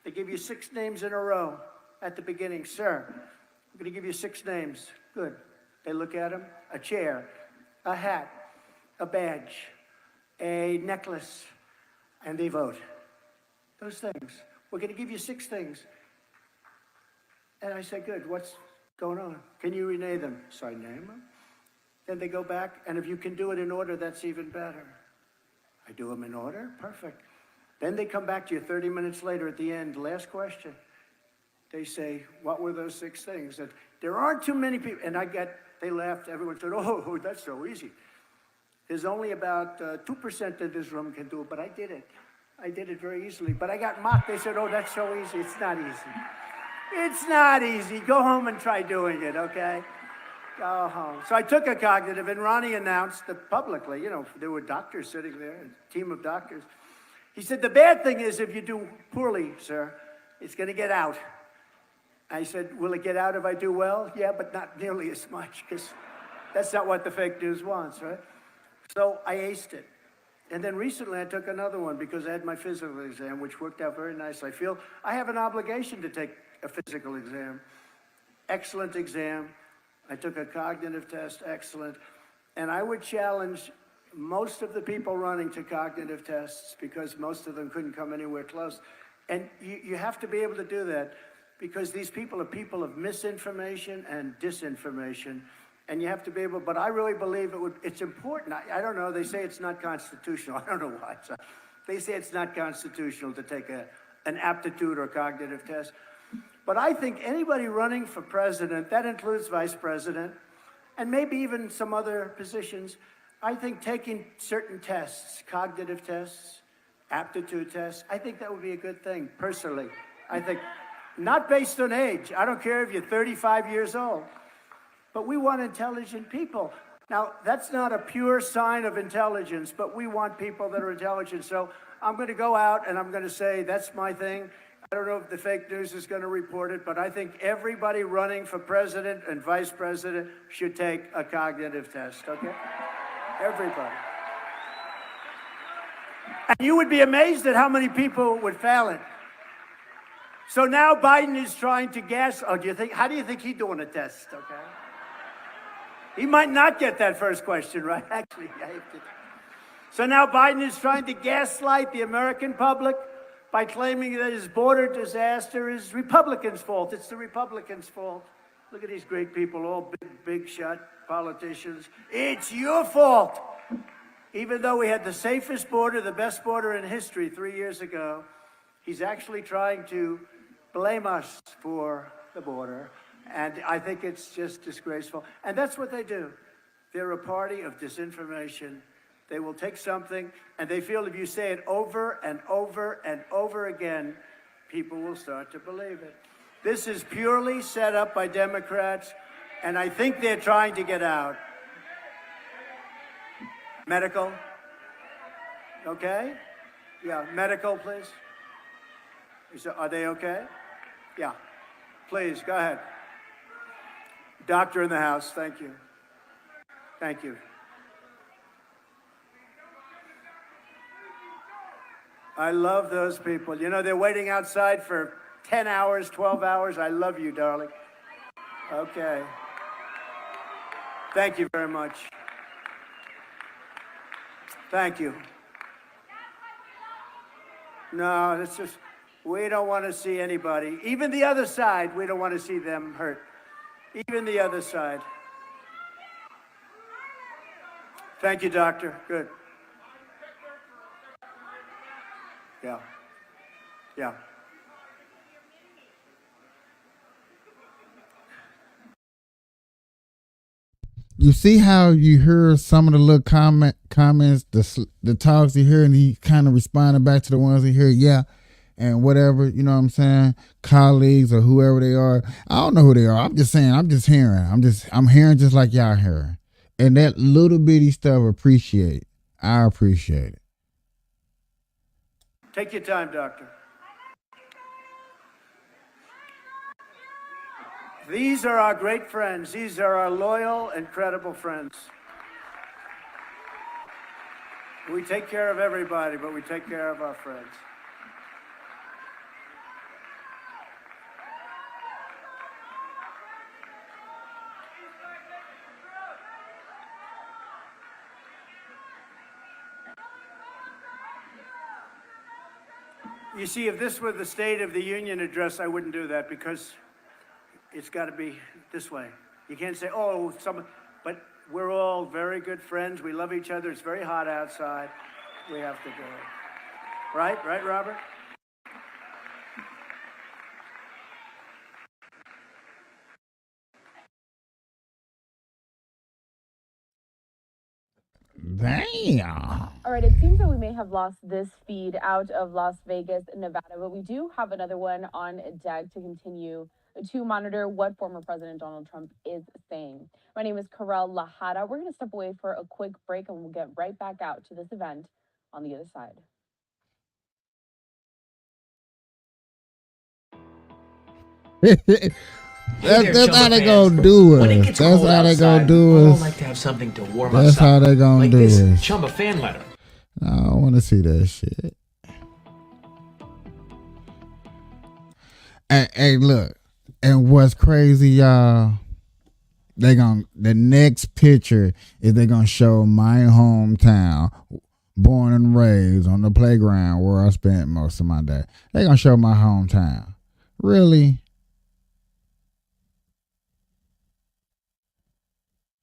They give you 6 names in a row at the beginning. Sir, I'm going to give you 6 names. Good. They look at them. A chair, a hat, a badge, a necklace, and they vote. Those things. We're going to give you 6 things. And I said, good. What's going on? Can you rename them? So I name them. Then they go back, and if you can do it in order, that's even better. I do them in order, perfect. Then they come back to you 30 minutes later at the end, last question. They say, what were those 6 things? That there aren't too many people, and they laughed, everyone said, oh, that's so easy. There's only about 2% of this room can do it, but I did it. I did it very easily, but I got mocked. They said, oh, that's so easy. It's not easy. It's not easy. Go home and try doing it, okay? Go home. So I took a cognitive, and Ronnie announced that publicly, you know, there were doctors sitting there, a team of doctors. He said, the bad thing is if you do poorly, sir, it's going to get out. I said, will it get out if I do well? Yeah, but not nearly as much, because that's not what the fake news wants, right? So I aced it. And then recently I took another one because I had my physical exam, which worked out very nice. I feel I have an obligation to take a physical exam. Excellent exam. I took a cognitive test, excellent. And I would challenge most of the people running to cognitive tests because most of them couldn't come anywhere close. And you have to be able to do that because these people are people of misinformation and disinformation. And you have to be able, but I really believe it's important. I don't know, they say it's not constitutional. I don't know why. So they say it's not constitutional to take an aptitude or cognitive test. But I think anybody running for president, that includes vice president, and maybe even some other positions, I think taking certain tests, cognitive tests, aptitude tests, I think that would be a good thing, personally. I think, not based on age. I don't care if you're 35 years old. But we want intelligent people. Now, that's not a pure sign of intelligence, but we want people that are intelligent. So I'm going to go out and I'm going to say, that's my thing. I don't know if the fake news is going to report it, but I think everybody running for president and vice president should take a cognitive test, okay? Everybody. And you would be amazed at how many people would fail it. So now Biden is trying to guess. Oh, how do you think he's doing a test, okay? He might not get that first question right, actually. So now Biden is trying to gaslight the American public by claiming that his border disaster is Republicans' fault. It's the Republicans' fault. Look at these great people, all big shot politicians. It's your fault. Even though we had the safest border, the best border in history 3 years ago, he's actually trying to blame us for the border. And I think it's just disgraceful. And that's what they do. They're a party of disinformation. They will take something, and they feel if you say it over and over and over again, people will start to believe it. This is purely set up by Democrats, and I think they're trying to get out. Medical? Okay? Yeah, medical, please. Are they okay? Yeah. Please, go ahead. Doctor in the house, thank you. Thank you. I love those people. You know, they're waiting outside for 10 hours, 12 hours. I love you, darling. Okay. Thank you very much. Thank you. No, it's just, we don't want to see anybody. Even the other side, we don't want to see them hurt. Even the other side. Thank you, doctor. Good. Yeah. Yeah. You see how you hear some of the little comments, the talks you hear, and he kind of responding back to the ones he hear, yeah, and whatever, you know what I'm saying? Colleagues or whoever they are. I don't know who they are. I'm just saying, I'm just hearing. I'm hearing just like y'all hearing. And that little bitty stuff I appreciate it. Take your time, doctor. These are our great friends. These are our loyal and credible friends. We take care of everybody, but we take care of our friends. You see, if this were the State of the Union address, I wouldn't do that because it's got to be this way. You can't say, oh, but we're all very good friends. We love each other. It's very hot outside. We have to do it. Right? Right, Robert? Damn. All right, it seems that we may have lost this feed out of Las Vegas, Nevada, but we do have another one on deck to continue to monitor what former President Donald Trump is saying. My name is Karel Lahada. We're going to step away for a quick break and we'll get right back out to this event on the other side. That's how they gonna do it. That's how they gonna do it. I like to have something to warm That's us up. how they gonna like do this it. Chumba fan letter. I don't want to see that shit. Hey, look. And what's crazy, y'all? The next picture is they gonna show my hometown, born and raised on the playground where I spent most of my day. They gonna show my hometown. Really?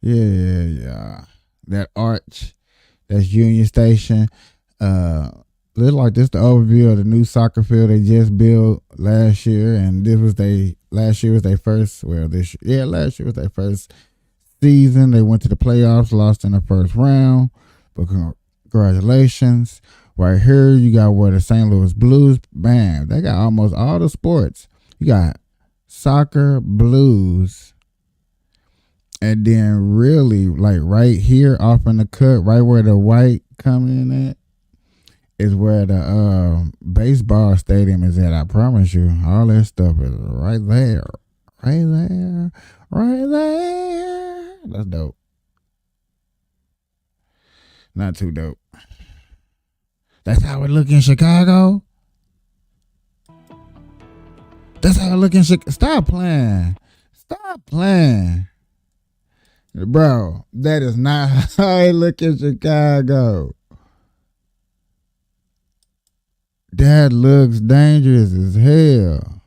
Yeah. That arch, that's Union Station. Look like this the overview of the new soccer field they just built last year, and last year was their first season. They went to the playoffs, lost in the first round, but congratulations. Right here, you got where the St. Louis Blues, bam, they got almost all the sports. You got soccer, blues, and then really, like right here off in the cut, right where the white coming in at, is where the baseball stadium is at. I promise you, all that stuff is right there. Right there. Right there. That's dope. Not too dope. That's how it look in Chicago. That's how it look in Chicago. Stop playing. Stop playing. Bro, that is not how it look in Chicago. That looks dangerous as hell.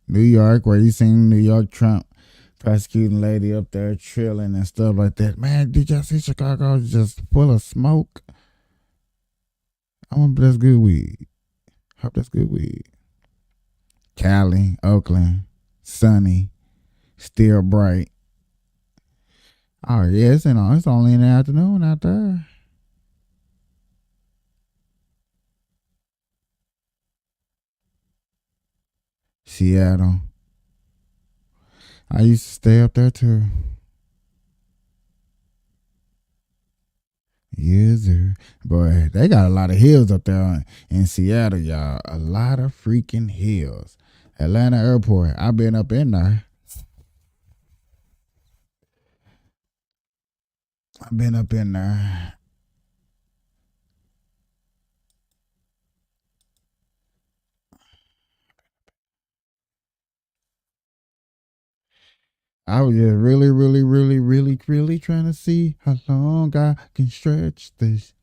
New York, where you seen New York Trump prosecuting lady up there trilling and stuff like that. Man, did y'all see Chicago just full of smoke? I hope that's good weed. Hope that's good weed. Cali, Oakland, sunny, still bright. Oh yeah, it's only in the afternoon out there. Seattle. I used to stay up there too. Yes, sir. Boy, they got a lot of hills up there in Seattle, y'all. A lot of freaking hills. Atlanta Airport. I've been up in there. I've been up in there. I was just really trying to see how long I can stretch this.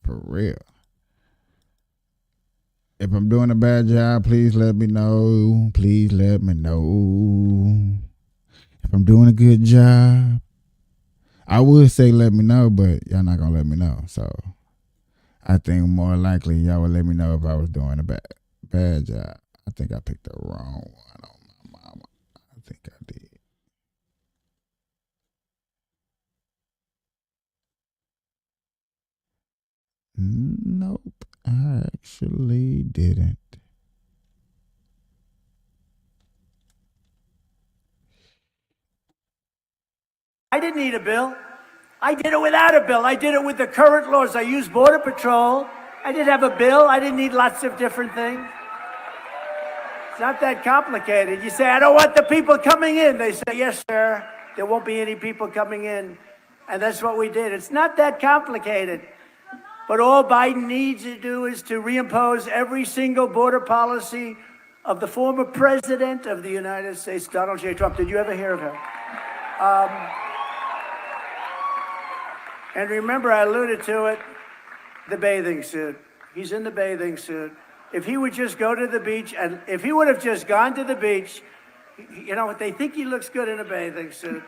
For real. If I'm doing a bad job, please let me know. Please let me know. If I'm doing a good job, I would say let me know, but y'all not gonna let me know. So I think more likely y'all would let me know if I was doing a bad job. I think I picked the wrong one on my mama. I think I did. Nope, I actually didn't. I didn't need a bill. I did it without a bill. I did it with the current laws. I used Border Patrol. I didn't have a bill. I didn't need lots of different things. It's not that complicated. You say, I don't want the people coming in. They say, yes, sir. There won't be any people coming in. And that's what we did. It's not that complicated. But all Biden needs to do is to reimpose every single border policy of the former president of the United States, Donald J. Trump. Did you ever hear of him? And remember, I alluded to it, the bathing suit. He's in the bathing suit. If he would just go to the beach, and if he would have just gone to the beach, you know what, they think he looks good in a bathing suit.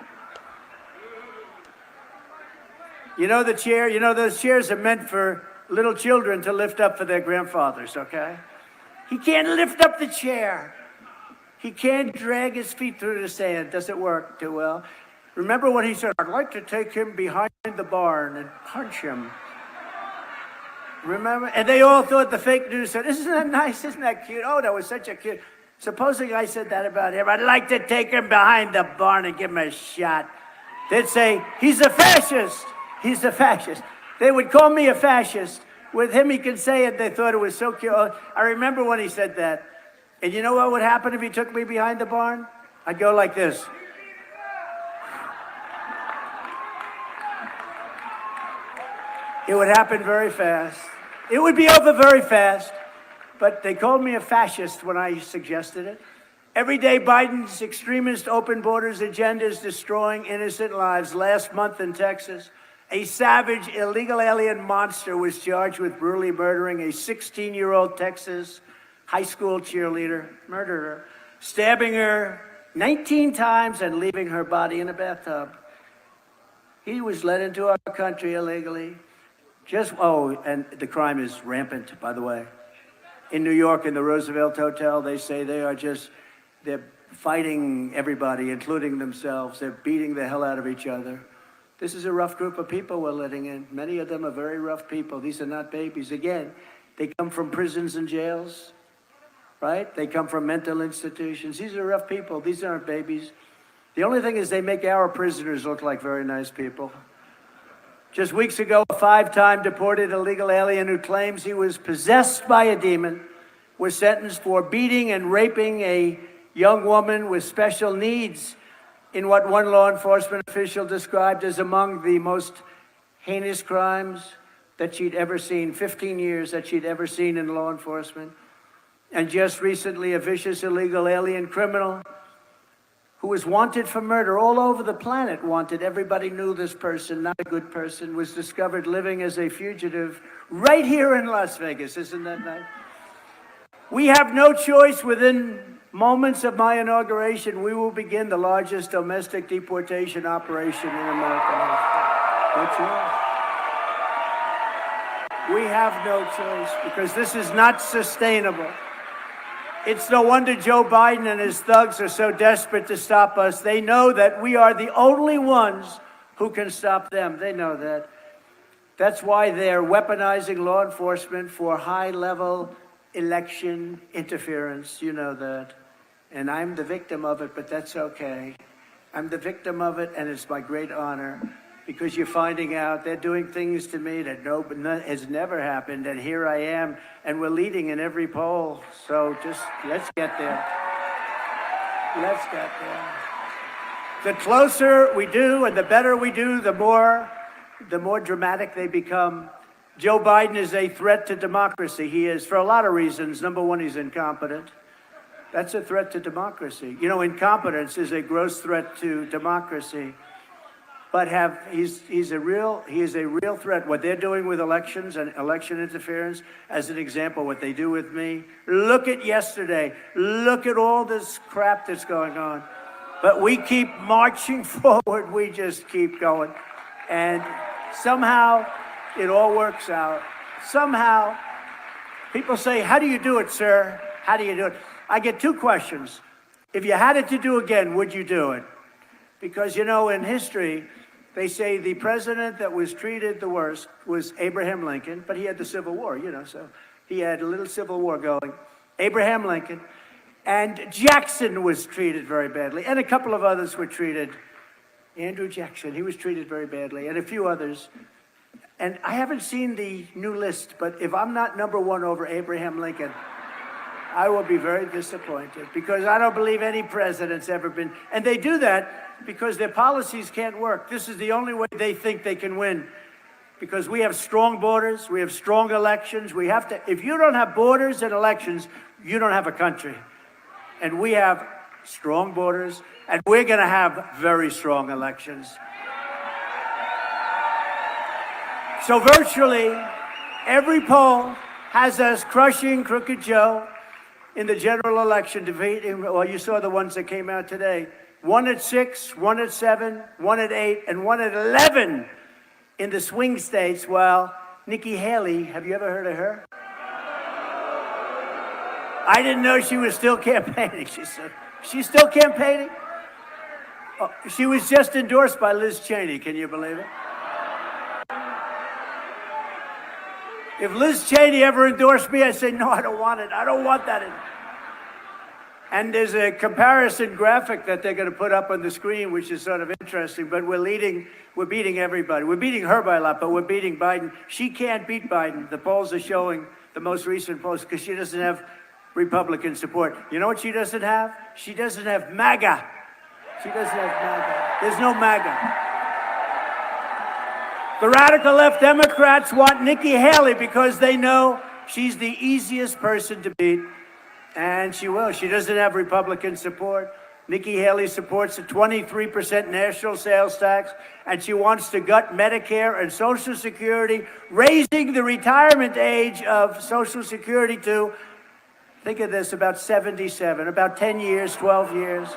You know the chair, you know those chairs are meant for little children to lift up for their grandfathers, okay? He can't lift up the chair. He can't drag his feet through the sand. Doesn't work too well. Remember when he said, I'd like to take him behind the barn and punch him. Remember? And they all thought, the fake news said, isn't that nice? Isn't that cute? Oh, that was such a cute. Supposing I said that about him, I'd like to take him behind the barn and give him a shot. They'd say, he's a fascist. He's a fascist. They would call me a fascist. With him, he could say it. They thought it was so cute. I remember when he said that. And you know what would happen if he took me behind the barn? I'd go like this. It would happen very fast. It would be over very fast. But they called me a fascist when I suggested it. Every day, Biden's extremist open borders agenda is destroying innocent lives. Last month in Texas, a savage illegal alien monster was charged with brutally murdering a 16-year-old Texas high school cheerleader, murderer, stabbing her 19 times and leaving her body in a bathtub. He was let into our country illegally. And the crime is rampant, by the way. In New York, in the Roosevelt Hotel, they say they're fighting everybody, including themselves. They're beating the hell out of each other. This is a rough group of people we're letting in. Many of them are very rough people. These are not babies. Again, they come from prisons and jails, right? They come from mental institutions. These are rough people. These aren't babies. The only thing is they make our prisoners look like very nice people. Just weeks ago, a 5-time deported illegal alien who claims he was possessed by a demon was sentenced for beating and raping a young woman with special needs in what one law enforcement official described as among the most heinous crimes that she'd ever seen, 15 years that she'd ever seen in law enforcement. And just recently, a vicious illegal alien criminal who was wanted for murder all over the planet, wanted. Everybody knew this person, not a good person, was discovered living as a fugitive right here in Las Vegas. Isn't that nice? We have no choice. Within moments of my inauguration, we will begin the largest domestic deportation operation in American history. No choice. We have no choice because this is not sustainable. It's no wonder Joe Biden and his thugs are so desperate to stop us. They know that we are the only ones who can stop them. They know that. That's why they're weaponizing law enforcement for high-level election interference. You know that. And I'm the victim of it, but that's okay. I'm the victim of it, and it's my great honor because you're finding out they're doing things to me that has never happened, and here I am, and we're leading in every poll. So just let's get there. Let's get there. The closer we do and the better we do, the more dramatic they become. Joe Biden is a threat to democracy. He is, for a lot of reasons. Number one, he's incompetent. That's a threat to democracy. You know, incompetence is a gross threat to democracy. But he is a real threat. What they're doing with elections and election interference, as an example, what they do with me. Look at yesterday. Look at all this crap that's going on. But we keep marching forward. We just keep going. And somehow it all works out. Somehow people say, how do you do it, sir? How do you do it? I get two questions. If you had it to do again, would you do it? Because, you know, in history, they say the president that was treated the worst was Abraham Lincoln, but he had the Civil War, you know, so he had a little Civil War going. Abraham Lincoln. And Jackson was treated very badly, and a couple of others were treated. Andrew Jackson, he was treated very badly, and a few others. And I haven't seen the new list, but if I'm not number one over Abraham Lincoln, I will be very disappointed, because I don't believe any president's ever been. And they do that because their policies can't work. This is the only way they think they can win, because we have strong borders, we have strong elections. We have to, if you don't have borders and elections, you don't have a country. And we have strong borders, and we're going to have very strong elections. So virtually every poll has us crushing Crooked Joe in the general election, defeating, well, you saw the ones that came out today. 1 at 6, 1 at 7, 1 at 8, and 1 at 11 in the swing states. Well, Nikki Haley, have you ever heard of her? I didn't know she was still campaigning. She said, she's still campaigning? Oh, she was just endorsed by Liz Cheney. Can you believe it? If Liz Cheney ever endorsed me, I'd say, no, I don't want it. I don't want that. And there's a comparison graphic that they're going to put up on the screen, which is sort of interesting. But we're beating everybody. We're beating her by a lot, but we're beating Biden. She can't beat Biden. The polls are showing, the most recent polls, because she doesn't have Republican support. You know what she doesn't have? She doesn't have MAGA. She doesn't have MAGA. There's no MAGA. The radical left Democrats want Nikki Haley because they know she's the easiest person to beat, and she will. She doesn't have Republican support. Nikki Haley supports a 23% national sales tax, and she wants to gut Medicare and Social Security, raising the retirement age of Social Security to, think of this, about 77, about 10 years, 12 years.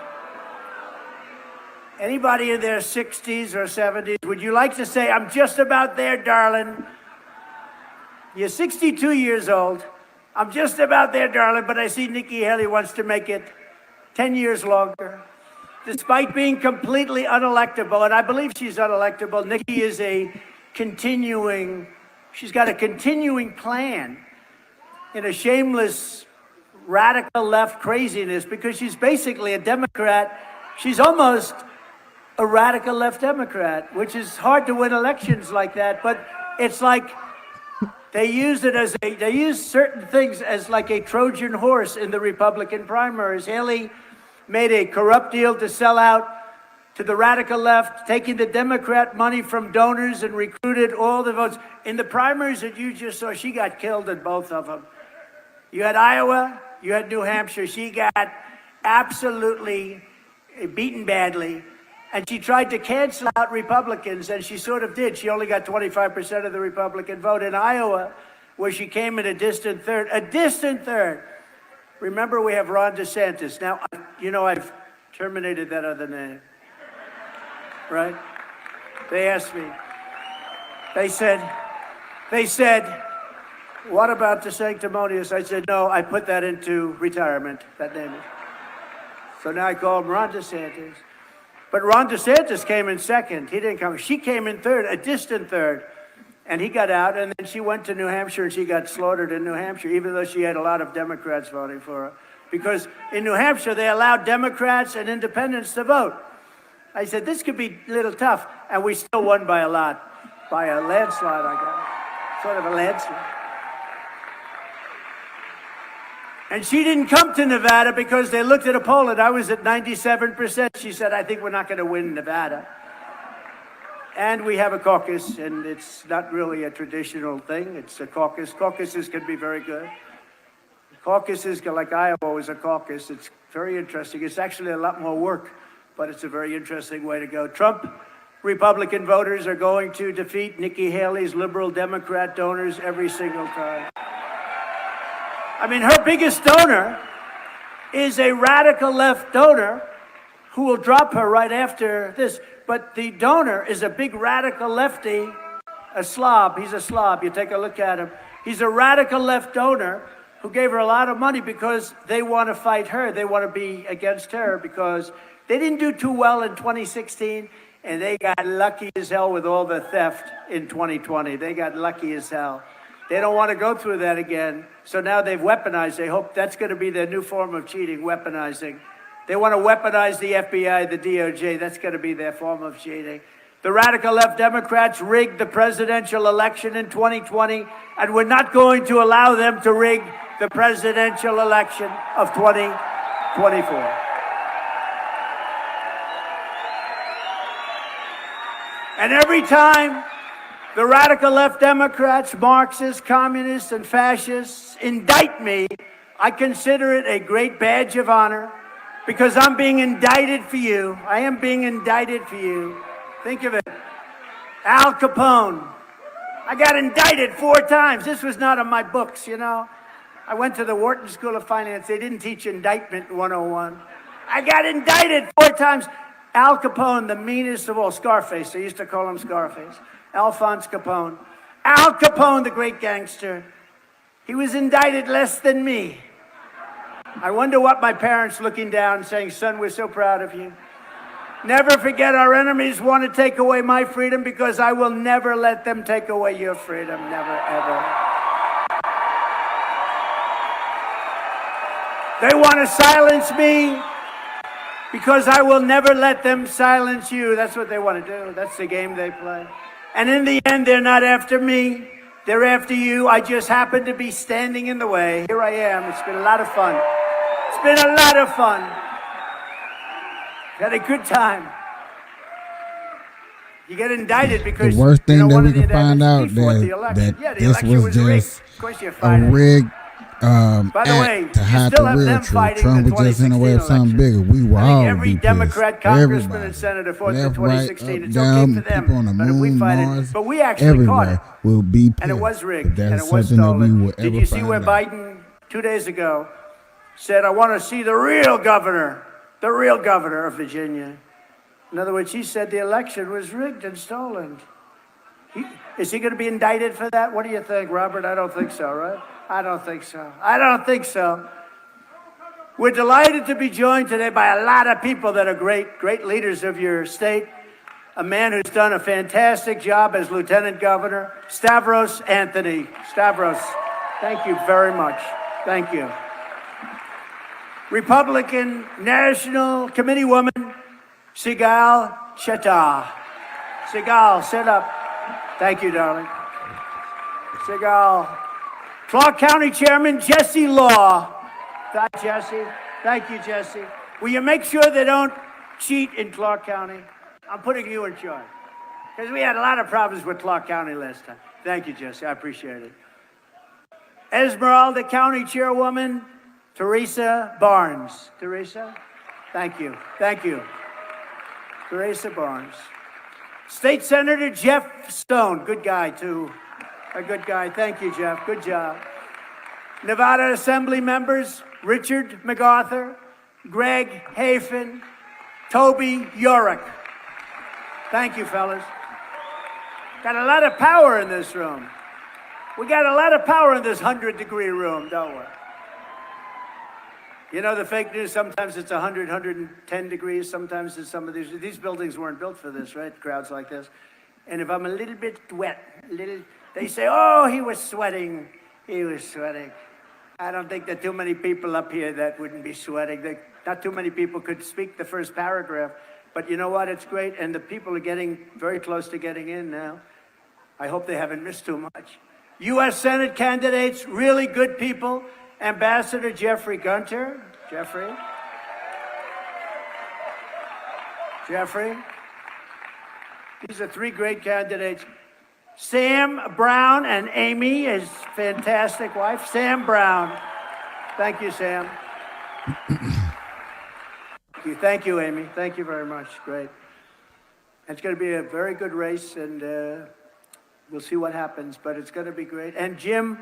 Anybody in their 60s or 70s, would you like to say, I'm just about there, darling? You're 62 years old. I'm just about there, darling, but I see Nikki Haley wants to make it 10 years longer, despite being completely unelectable. And I believe she's unelectable. Nikki is she's got a continuing plan in a shameless radical left craziness, because she's basically a Democrat. She's almost a radical left Democrat, which is hard to win elections like that. But it's like they use certain things as like a Trojan horse in the Republican primaries. Haley made a corrupt deal to sell out to the radical left, taking the Democrat money from donors and recruited all the votes. In the primaries that you just saw, she got killed in both of them. You had Iowa, you had New Hampshire. She got absolutely beaten badly. And she tried to cancel out Republicans, and she sort of did. She only got 25% of the Republican vote. In Iowa, where she came in a distant third. Remember, we have Ron DeSantis. Now, you know, I've terminated that other name, right? They asked me. They said, what about the sanctimonious? I said, no, I put that into retirement, that name is. So now I call him Ron DeSantis. But Ron DeSantis came in second. He didn't come. She came in third, a distant third. And he got out, and then she went to New Hampshire, and she got slaughtered in New Hampshire, even though she had a lot of Democrats voting for her. Because in New Hampshire, they allowed Democrats and independents to vote. I said, this could be a little tough. And we still won by a lot. By a landslide, I got. Sort of a landslide. And she didn't come to Nevada because they looked at a poll and I was at 97%. She said, I think we're not going to win Nevada. And we have a caucus, and it's not really a traditional thing. It's a caucus. Caucuses can be very good. Caucuses, like Iowa was a caucus. It's very interesting. It's actually a lot more work, but it's a very interesting way to go. Trump Republican voters are going to defeat Nikki Haley's liberal Democrat donors every single time. I mean, her biggest donor is a radical left donor who will drop her right after this. But the donor is a big radical lefty, a slob. He's a slob. You take a look at him. He's a radical left donor who gave her a lot of money because they want to fight her. They want to be against her because they didn't do too well in 2016, and they got lucky as hell with all the theft in 2020. They got lucky as hell. They don't want to go through that again. So now they've weaponized. They hope that's going to be their new form of cheating, weaponizing. They want to weaponize the FBI, the DOJ. That's going to be their form of cheating. The radical left Democrats rigged the presidential election in 2020, and we're not going to allow them to rig the presidential election of 2024. And every time the radical left Democrats, Marxists, communists, and fascists indict me, I consider it a great badge of honor because I'm being indicted for you. I am being indicted for you. Think of it. Al Capone. I got indicted 4 times. This was not in my books, you know. I went to the Wharton School of Finance. They didn't teach indictment 101. I got indicted 4 times. Al Capone, the meanest of all. Scarface. They used to call him Scarface. Alphonse Capone. Al Capone, the great gangster. He was indicted less than me. I wonder what my parents looking down saying, son, we're so proud of you. Never forget our enemies want to take away my freedom because I will never let them take away your freedom. Never, ever. They want to silence me because I will never let them silence you. That's what they want to do. That's the game they play. And in the end, they're not after me. They're after you. I just happen to be standing in the way. Here I am. It's been a lot of fun. It's been a lot of fun. Had a good time. You get indicted because the worst thing that we can find out that this was just a rigged By the way, act to hide the real truth. Trump was just in the way of something bigger. We were all every be Democrat pissed. congressman Everybody. and senator fought in Left, 2016. right, up, It's down, okay for them, people on the but if we moon, fight Mars, it, but we actually caught it, everywhere will be pissed. and it was rigged, That's and it was something that we stolen. will Did ever you see where find out. Biden 2 days ago said, "I want to see the real governor of Virginia"? In other words, he said the election was rigged and stolen. Is he going to be indicted for that? What do you think, Robert? I don't think so, right? I don't think so. I don't think so. We're delighted to be joined today by a lot of people that are great leaders of your state. A man who's done a fantastic job as Lieutenant Governor, Stavros Anthony. Stavros, thank you very much. Thank you. Republican National Committee woman, Sigal Chetah. Sigal, sit up. Thank you, darling. Sigal. Clark County Chairman Jesse Law. Thank Jesse. Thank you, Jesse. Will you make sure they don't cheat in Clark County? I'm putting you in charge. Because we had a lot of problems with Clark County last time. Thank you, Jesse. I appreciate it. Esmeralda County Chairwoman, Teresa Barnes. Teresa, thank you. Thank you. Teresa Barnes. State Senator Jeff Stone. Good guy, too. A good guy. Thank you, Jeff. Good job. Nevada Assembly members, Richard MacArthur, Greg Hafen, Toby Yorick. Thank you, fellas. Got a lot of power in this room. We got a lot of power in this 100-degree room, don't we? You know, the fake news, sometimes it's 100, 110 degrees. Sometimes it's some of these buildings weren't built for this, right? Crowds like this. And if I'm a little bit wet, they say, oh, he was sweating. He was sweating. I don't think there are too many people up here that wouldn't be sweating. Not too many people could speak the first paragraph. But you know what? It's great. And the people are getting very close to getting in now. I hope they haven't missed too much. U.S. Senate candidates, really good people. Ambassador Jeffrey Gunter. Jeffrey. These are 3 great candidates. Sam Brown and Amy, his fantastic wife. Sam Brown. Thank you, Sam. Thank you, Amy. Thank you very much. Great. It's going to be a very good race, and we'll see what happens, but it's going to be great. And Jim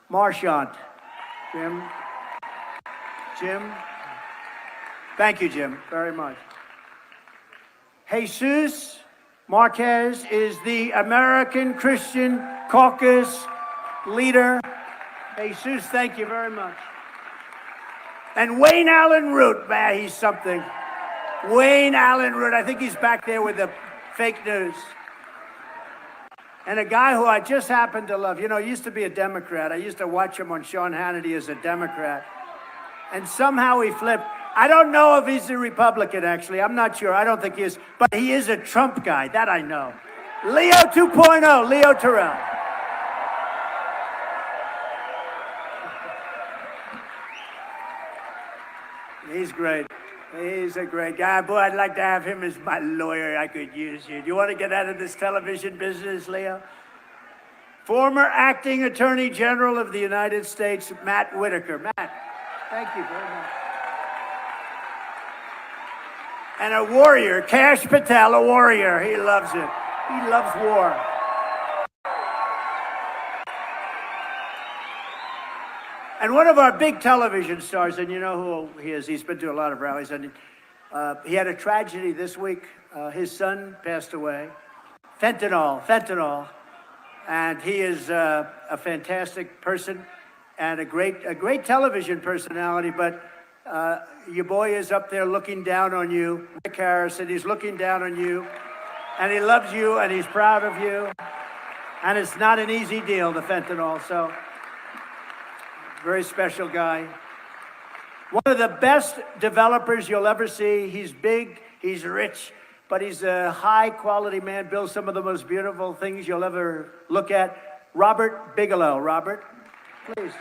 Marchant. Jim. Thank you, Jim, very much. Jesus Marquez is the American Christian Caucus leader. Jesus, thank you very much. And Wayne Allen Root, man, he's something. Wayne Allen Root, I think he's back there with the fake news. And a guy who I just happen to love. You know, he used to be a Democrat. I used to watch him on Sean Hannity as a Democrat. And somehow he flipped. I don't know if he's a Republican, actually. I'm not sure. I don't think he is. But he is a Trump guy. That I know. Leo 2.0, Leo Terrell. He's great. He's a great guy. Boy, I'd like to have him as my lawyer. I could use you. Do you want to get out of this television business, Leo? Former acting Attorney General of the United States, Matt Whitaker. Matt, thank you very much. And a warrior, Kash Patel, a warrior. He loves it. He loves war. And one of our big television stars, and you know who he is, he's been to a lot of rallies, and he had a tragedy this week. His son passed away. Fentanyl. And he is a fantastic person and a great television personality, but your boy is up there looking down on you. Rick Harrison, he's looking down on you, and he loves you, and he's proud of you. And it's not an easy deal, the fentanyl, so... Very special guy. One of the best developers you'll ever see. He's big, he's rich, but he's a high-quality man, builds some of the most beautiful things you'll ever look at. Robert Bigelow. Robert, please.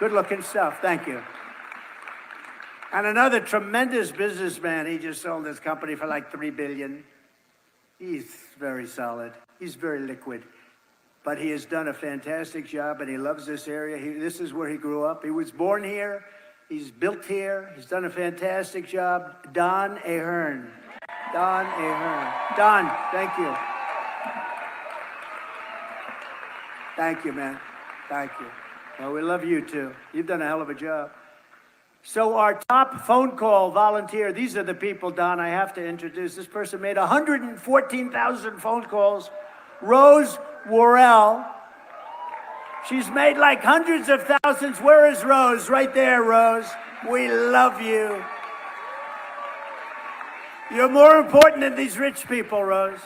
Good-looking stuff. Thank you. And another tremendous businessman. He just sold his company for like $3 billion. He's very solid. He's very liquid. But he has done a fantastic job, and he loves this area. This is where he grew up. He was born here. He's built here. He's done a fantastic job. Don Ahern. Don Ahern. Don, thank you. Thank you, man. Thank you. Well, we love you, too. You've done a hell of a job. So our top phone call volunteer, these are the people, Don, I have to introduce. This person made 114,000 phone calls. Rose Worrell. She's made like hundreds of thousands. Where is Rose? Right there, Rose. We love you. You're more important than these rich people, Rose.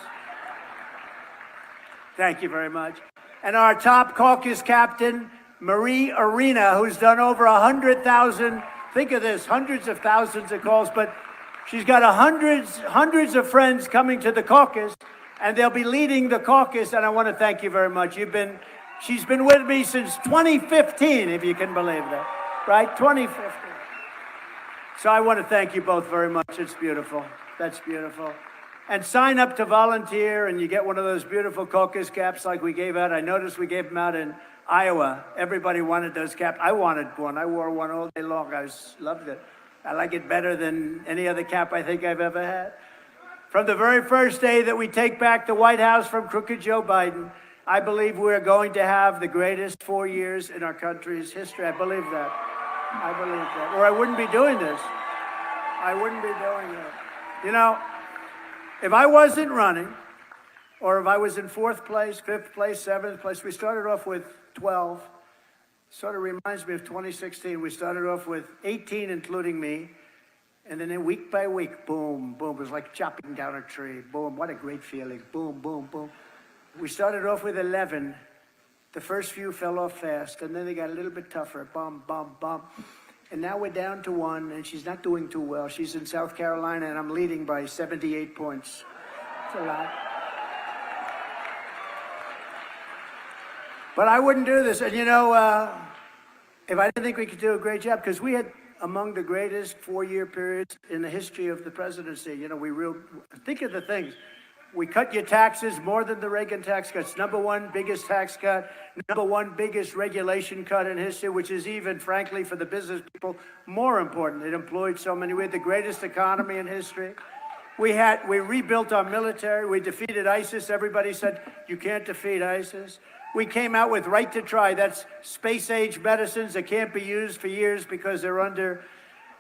Thank you very much. And our top caucus captain, Marie Arena, who's done over 100,000, think of this, hundreds of thousands of calls, but she's got hundreds of friends coming to the caucus. And they'll be leading the caucus, and I want to thank you very much. She's been with me since 2015, if you can believe that, right? 2015. So I want to thank you both very much. It's beautiful. That's beautiful. And sign up to volunteer, and you get one of those beautiful caucus caps like we gave out. I noticed we gave them out in Iowa. Everybody wanted those caps. I wanted one. I wore one all day long. I loved it. I like it better than any other cap I think I've ever had. From the very first day that we take back the White House from crooked Joe Biden, I believe we're going to have the greatest 4 years in our country's history. I believe that. I believe that. Or I wouldn't be doing this. I wouldn't be doing it. You know, if I wasn't running, or if I was in 4th place, 5th place, 7th place, we started off with 12. Sort of reminds me of 2016. We started off with 18, including me. And then week by week, boom, boom. It was like chopping down a tree. Boom, what a great feeling. Boom, boom, boom. We started off with 11. The first few fell off fast, and then they got a little bit tougher. Bum, bum, bum. And now we're down to 1, and she's not doing too well. She's in South Carolina, and I'm leading by 78 points. It's a lot. But I wouldn't do this. And you know, if I didn't think we could do a great job, because we had among the greatest 4-year periods in the history of the presidency. You know, think of the things. We cut your taxes more than the Reagan tax cuts. Number one biggest tax cut, number one biggest regulation cut in history, which is even, frankly, for the business people, more important. It employed so many. We had the greatest economy in history. We rebuilt our military. We defeated ISIS. Everybody said, you can't defeat ISIS. We came out with Right to Try. That's space-age medicines that can't be used for years because they're under...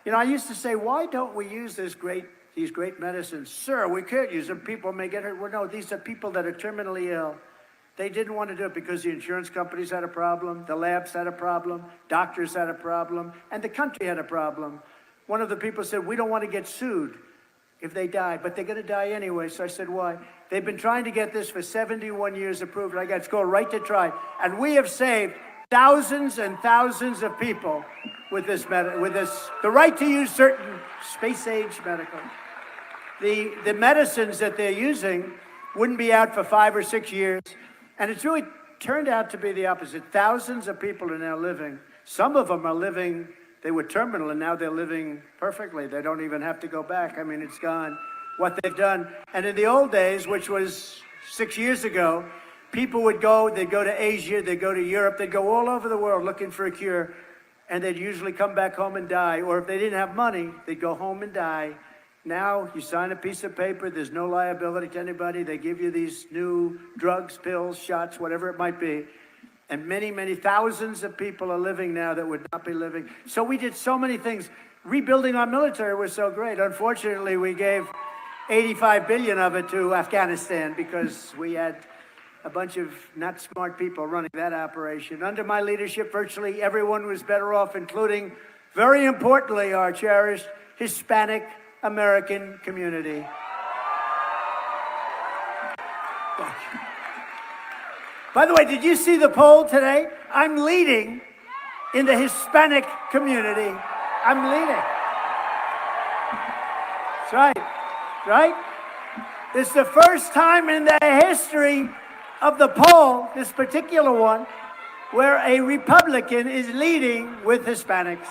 You know, I used to say, why don't we use these great medicines? Sir, we can't use them. People may get hurt. Well, no, these are people that are terminally ill. They didn't want to do it because the insurance companies had a problem, the labs had a problem, doctors had a problem, and the country had a problem. One of the people said, we don't want to get sued if they die, but they're going to die anyway. So I said, why? They've been trying to get this for 71 years approved. I got it's called Right to Try. And we have saved thousands and thousands of people with this, the right to use certain space-age medical. The medicines that they're using wouldn't be out for 5 or 6 years. And it's really turned out to be the opposite. Thousands of people are now living. Some of them are living, they were terminal, and now they're living perfectly. They don't even have to go back. I mean, it's gone, what they've done. And in the old days, which was 6 years ago, people would go, they'd go to Asia, they'd go to Europe, they'd go all over the world looking for a cure, and they'd usually come back home and die. Or if they didn't have money, they'd go home and die. Now, you sign a piece of paper, there's no liability to anybody. They give you these new drugs, pills, shots, whatever it might be. And many, many thousands of people are living now that would not be living. So we did so many things. Rebuilding our military was so great. Unfortunately, we gave 85 billion of it to Afghanistan because we had a bunch of not smart people running that operation. Under my leadership, virtually everyone was better off, including, very importantly, our cherished Hispanic American community. By the way, did you see the poll today? I'm leading in the Hispanic community. I'm leading. That's right, right? It's the first time in the history of the poll, this particular one, where a Republican is leading with Hispanics.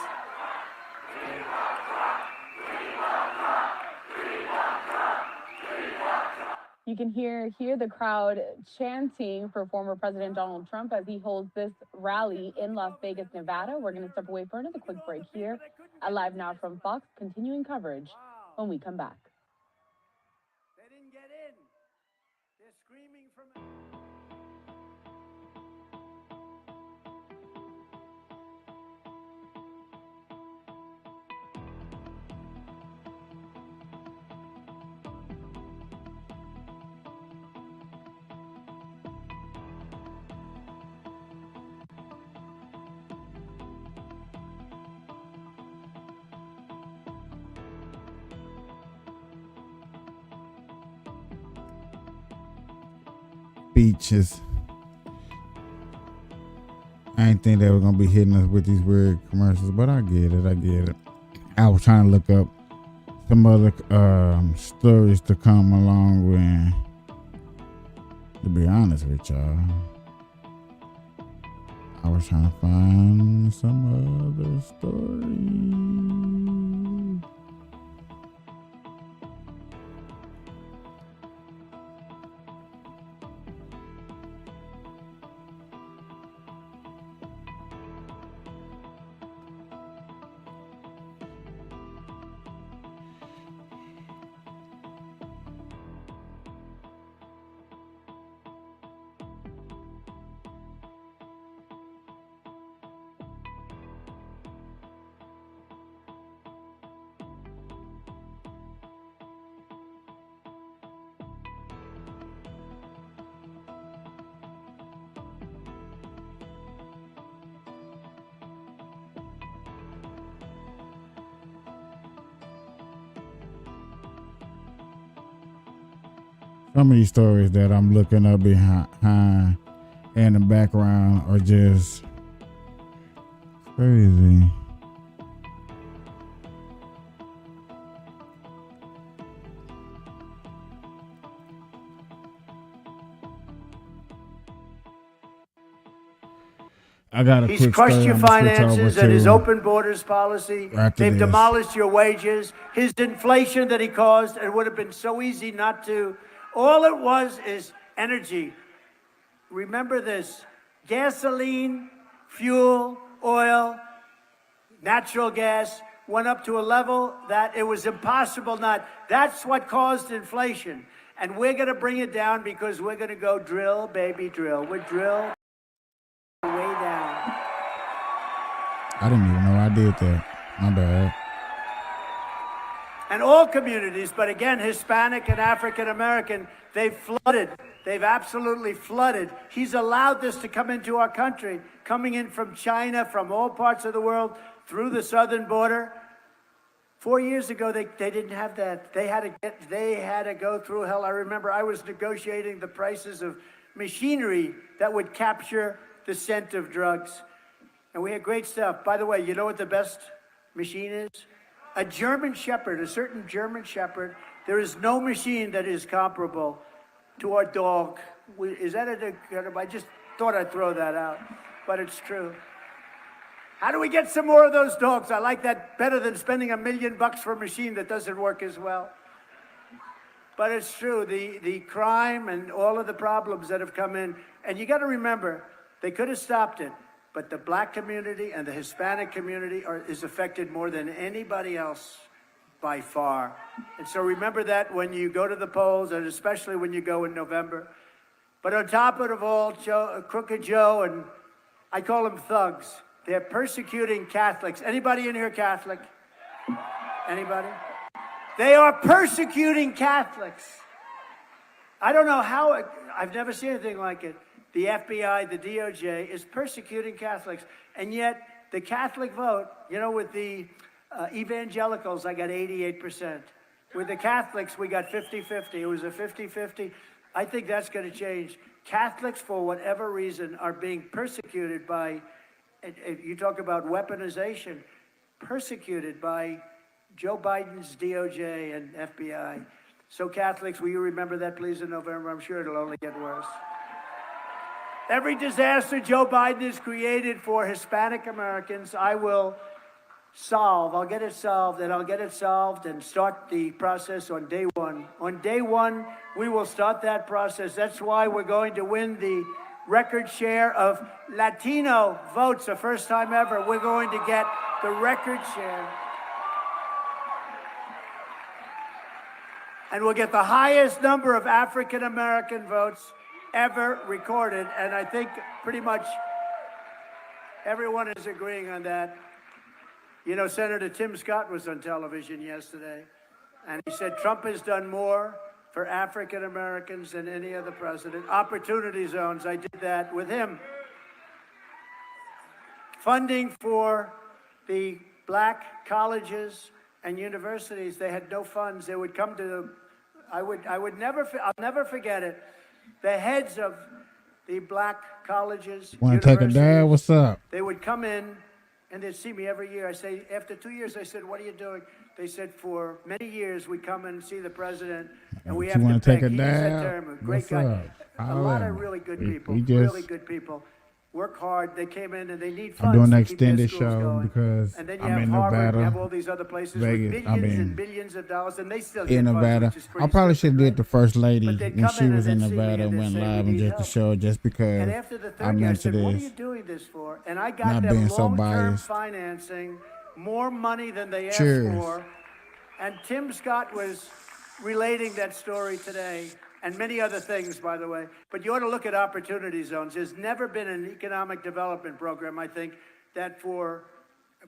You can hear the crowd chanting for former President Donald Trump as he holds this rally in Las Vegas, Nevada. We're going to step away for another quick break here at Live Now from Fox, continuing coverage when we come back. They didn't get in. They're screaming from... Speeches. I didn't think they were gonna be hitting us with these weird commercials, but I get it. I was trying to look up some other stories to come along with. To be honest with y'all, I was trying to find some other stories. Some of these stories that I'm looking up behind in the background are just crazy. I got a He's quick crushed story your I'm gonna switch over finances and to his open borders policy. after They've this. demolished your wages. His inflation that he caused, it would have been so easy not to All it was is energy. Remember this: gasoline, fuel, oil, natural gas went up to a level that it was impossible not. That's what caused inflation. And we're going to bring it down because we're going to go drill, baby, drill. We're drill way down. I didn't even know I did that. My bad. And all communities, but again, Hispanic and African American, they've flooded. They've absolutely flooded. He's allowed this to come into our country, coming in from China, from all parts of the world, through the southern border. 4 years ago, they didn't have that. They had to go through hell. I remember I was negotiating the prices of machinery that would capture the scent of drugs. And we had great stuff. By the way, you know what the best machine is? A German Shepherd, a certain German Shepherd. There is no machine that is comparable to our dog. Is that I just thought I'd throw that out, but it's true. How do we get some more of those dogs? I like that better than spending $1 million for a machine that doesn't work as well. But it's true, the crime and all of the problems that have come in, and you got to remember, they could have stopped it, but the black community and the Hispanic community is affected more than anybody else by far. And so remember that when you go to the polls, and especially when you go in November. But on top of it all, Crooked Joe, and I call them thugs, they're persecuting Catholics. Anybody in here Catholic? Anybody? They are persecuting Catholics. I don't know how, I've never seen anything like it. The FBI, the DOJ is persecuting Catholics. And yet the Catholic vote, you know, with the evangelicals, I got 88%. With the Catholics, we got 50-50. It was a 50-50. I think that's going to change. Catholics, for whatever reason, are being persecuted by, you talk about weaponization, persecuted by Joe Biden's DOJ and FBI. So Catholics, will you remember that, please, in November? I'm sure it'll only get worse. Every disaster Joe Biden has created for Hispanic Americans, I will solve. I'll get it solved, and I'll get it solved and start the process on day one. On day one, we will start that process. That's why we're going to win the record share of Latino votes, the first time ever. We're going to get the record share. And we'll get the highest number of African American votes ever recorded. And I think pretty much everyone is agreeing on that. You know, Senator Tim Scott was on television yesterday, and he said Trump has done more for African Americans than any other president. Opportunity zones, I did that with him. Funding for the black colleges and universities, they had no funds. They would come to them. I'll never forget it. The heads of the black colleges, Want to take a dive? What's up? they would come in and they'd see me every year. I say, after 2 years, I said, what are you doing? They said, for many years, we come and see the president, and we have to take pick. a He said dive? to him, a great What's guy. up? A lot of really good people, we just- really good people. Work hard. They came in and they need funds. I'm doing an to keep their extended schools show going. because And then you I'm have in Harvard, Nevada, you have all these other places Vegas. with I billions mean, and billions of dollars, and they still in get funds, Nevada. which is I pretty probably should have did the first lady But they'd when come she in was and in they'd see me Nevada and and they'd went say, live "We and need just to help." show just because And after the third I'm year, I into said, what are this. you doing this for? And I got Not them being so long-term biased. financing, more money than they asked Cheers. for. And Tim Scott was relating that story today, and many other things, by the way. But you ought to look at opportunity zones. There's never been an economic development program, I think, that for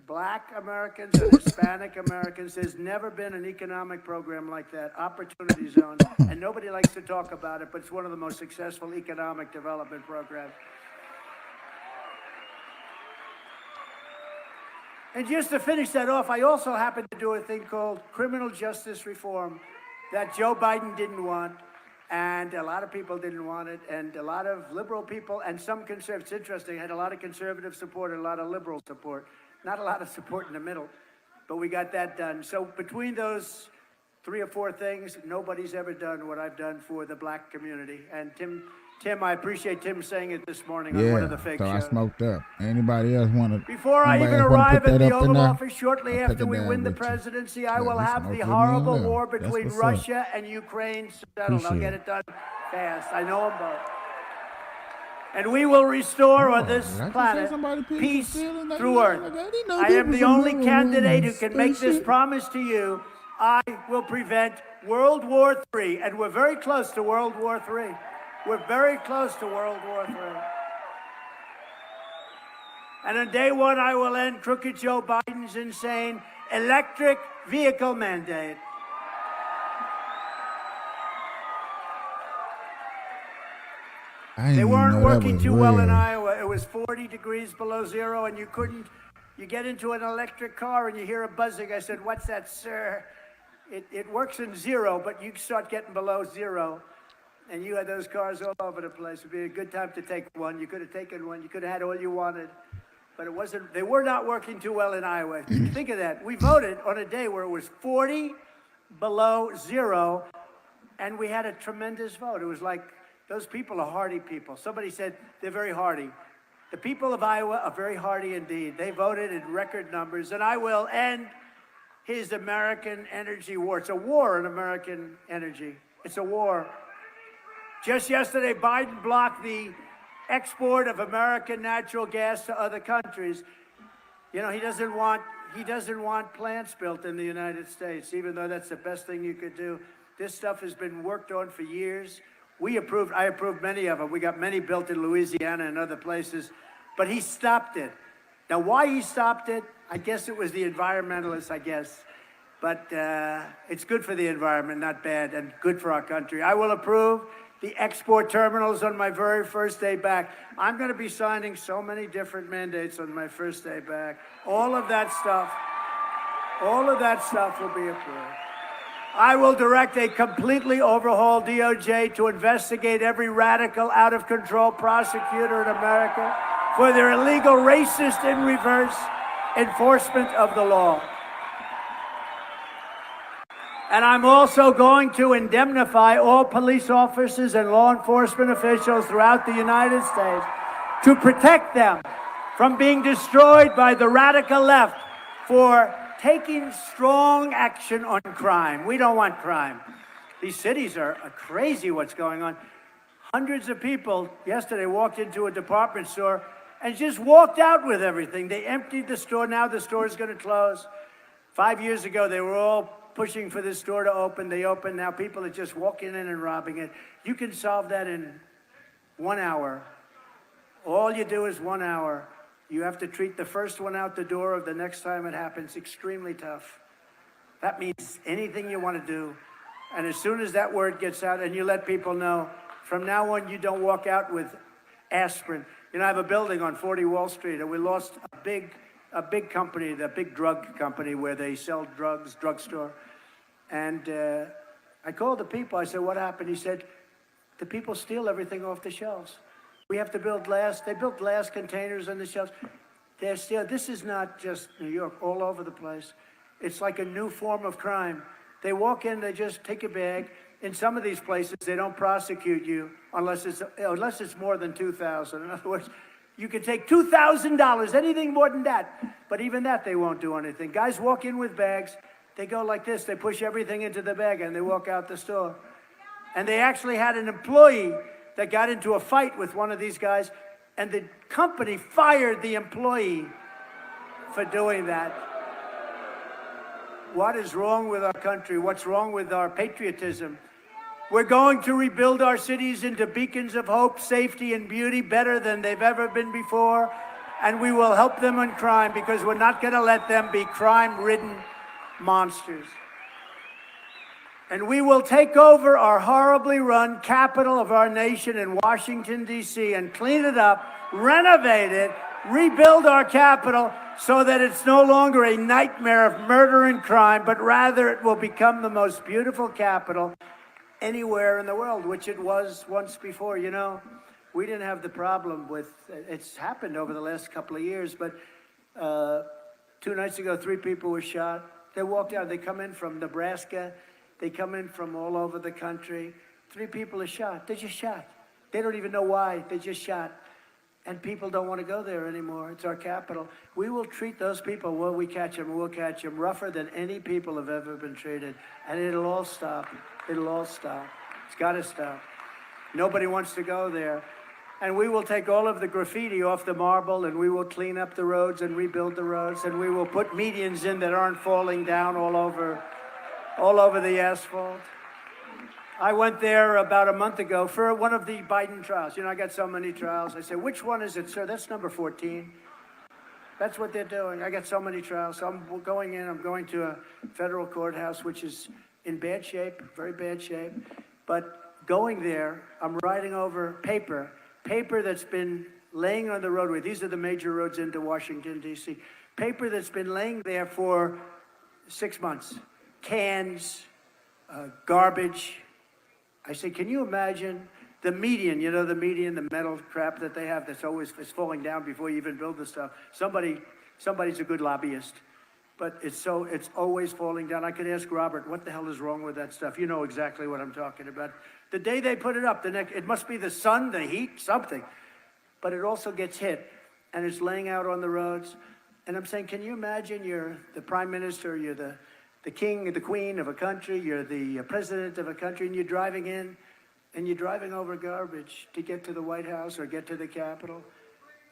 Black Americans and Hispanic Americans, there's never been an economic program like that, opportunity zones. And nobody likes to talk about it, but it's one of the most successful economic development programs. And just to finish that off, I also happen to do a thing called criminal justice reform that Joe Biden didn't want, and a lot of people didn't want it, and a lot of liberal people and some conservatives, it's interesting, had a lot of conservative support and a lot of liberal support. Not a lot of support in the middle, but we got that done. So between those 3 or 4 things. Nobody's ever done what I've done for the black community. And Tim, I appreciate Tim saying it this morning on one of the Yeah, fake so I shows. smoked up. Anybody else want to? Before I even arrive at the Oval Office shortly after we win the presidency, I will have the horrible war between Russia and Ukraine settled. I'll get it done fast. I know them both. And we will restore on this planet peace through earth. I am the only candidate who can make this promise to you. I will prevent World War III, and we're very close to World War III. We're very close to World War III. And on day one, I will end crooked Joe Biden's insane electric vehicle mandate. They weren't working too well in Iowa. It was 40 degrees below zero, and you get into an electric car and you hear a buzzing. I said, "What's that, sir?" It works in zero, but you start getting below zero, and you had those cars all over the place. It'd be a good time to take one. You could have taken one. You could have had all you wanted. But it wasn't, they were not working too well in Iowa. Think of that. We voted on a day where it was 40 below zero, and we had a tremendous vote. It was like, those people are hardy people. Somebody said they're very hardy. The people of Iowa are very hardy indeed. They voted in record numbers, and I will end his American energy war. It's a war on American energy. It's a war. Just yesterday, Biden blocked the export of American natural gas to other countries. You know, he doesn't want plants built in the United States, even though that's the best thing you could do. This stuff has been worked on for years. I approved many of them. We got many built in Louisiana and other places, but he stopped it. Now, why he stopped it, I guess it was the environmentalists, I guess. But it's good for the environment, not bad, and good for our country. I will approve the export terminals on my very first day back. I'm going to be signing so many different mandates on my first day back. All of that stuff will be approved. I will direct a completely overhauled DOJ to investigate every radical, out-of-control prosecutor in America for their illegal, racist, in reverse enforcement of the law. And I'm also going to indemnify all police officers and law enforcement officials throughout the United States to protect them from being destroyed by the radical left for taking strong action on crime. We don't want crime. These cities are crazy what's going on. Hundreds of people yesterday walked into a department store and just walked out with everything. They emptied the store. Now the store is going to close. 5 years ago, they were all pushing for this store to open. They open. Now people are just walking in and robbing it. You can solve that in 1 hour. All you do is 1 hour. You have to treat the first one out the door of the next time it happens extremely tough. That means anything you want to do. And as soon as that word gets out and you let people know, from now on, you don't walk out with aspirin. You know, I have a building on 40 Wall Street, and we lost a big company, the big drug company where they sell drugs, drugstore. And I called the people. I said, "What happened?" He said, "The people steal everything off the shelves. We have to build glass." They built glass containers on the shelves. They're still, this is not just New York, all over the place. It's like a new form of crime. They walk in, they just take a bag. In some of these places, they don't prosecute you unless it's more than $2,000. In other words, you can take $2,000, anything more than that. But even that, they won't do anything. Guys walk in with bags. They go like this. They push everything into the bag, and they walk out the store. And they actually had an employee that got into a fight with one of these guys, and the company fired the employee for doing that. What is wrong with our country? What's wrong with our patriotism? We're going to rebuild our cities into beacons of hope, safety, and beauty better than they've ever been before. And we will help them on crime because we're not going to let them be crime-ridden monsters. And we will take over our horribly run capital of our nation in Washington, D.C., and clean it up, renovate it, rebuild our capital so that it's no longer a nightmare of murder and crime, but rather it will become the most beautiful capital anywhere in the world, which it was once before. You know, we didn't have the problem with, it's happened over the last couple of years, but 2 nights ago, 3 people were shot. They walked out, they come in from Nebraska, They come in from all over the country. 3 people are shot. They're just shot. They don't even know why. They just shot. And people don't want to go there anymore. It's our capital. We will treat those people when we catch them. We'll catch them rougher than any people have ever been treated. And it'll all stop. It'll all stop. It's got to stop. Nobody wants to go there. And we will take all of the graffiti off the marble, and we will clean up the roads and rebuild the roads, and we will put medians in that aren't falling down all over the asphalt. I went there about a month ago for one of the Biden trials. You know, I got so many trials. I said, which one is it, sir? That's number 14. That's what they're doing. I got so many trials. So I'm going in. I'm going to a federal courthouse, which is in bad shape, very bad shape. But going there, I'm riding over paper that's been laying on the roadway. These are the major roads into Washington, D.C. Paper that's been laying there for 6 months. Cans, garbage. I say, can you imagine the median, you know, the median, the metal crap that they have that's always is falling down before you even build the stuff. Somebody's a good lobbyist, but it's always falling down. I could ask Robert, what the hell is wrong with that stuff? You know exactly what I'm talking about. The day they put it up, it must be the sun, the heat, something. But it also gets hit, and it's laying out on the roads. And I'm saying, can you imagine you're the prime minister, you're the king, the queen of a country, you're the president of a country, and you're driving in, and you're driving over garbage to get to the White House or get to the Capitol,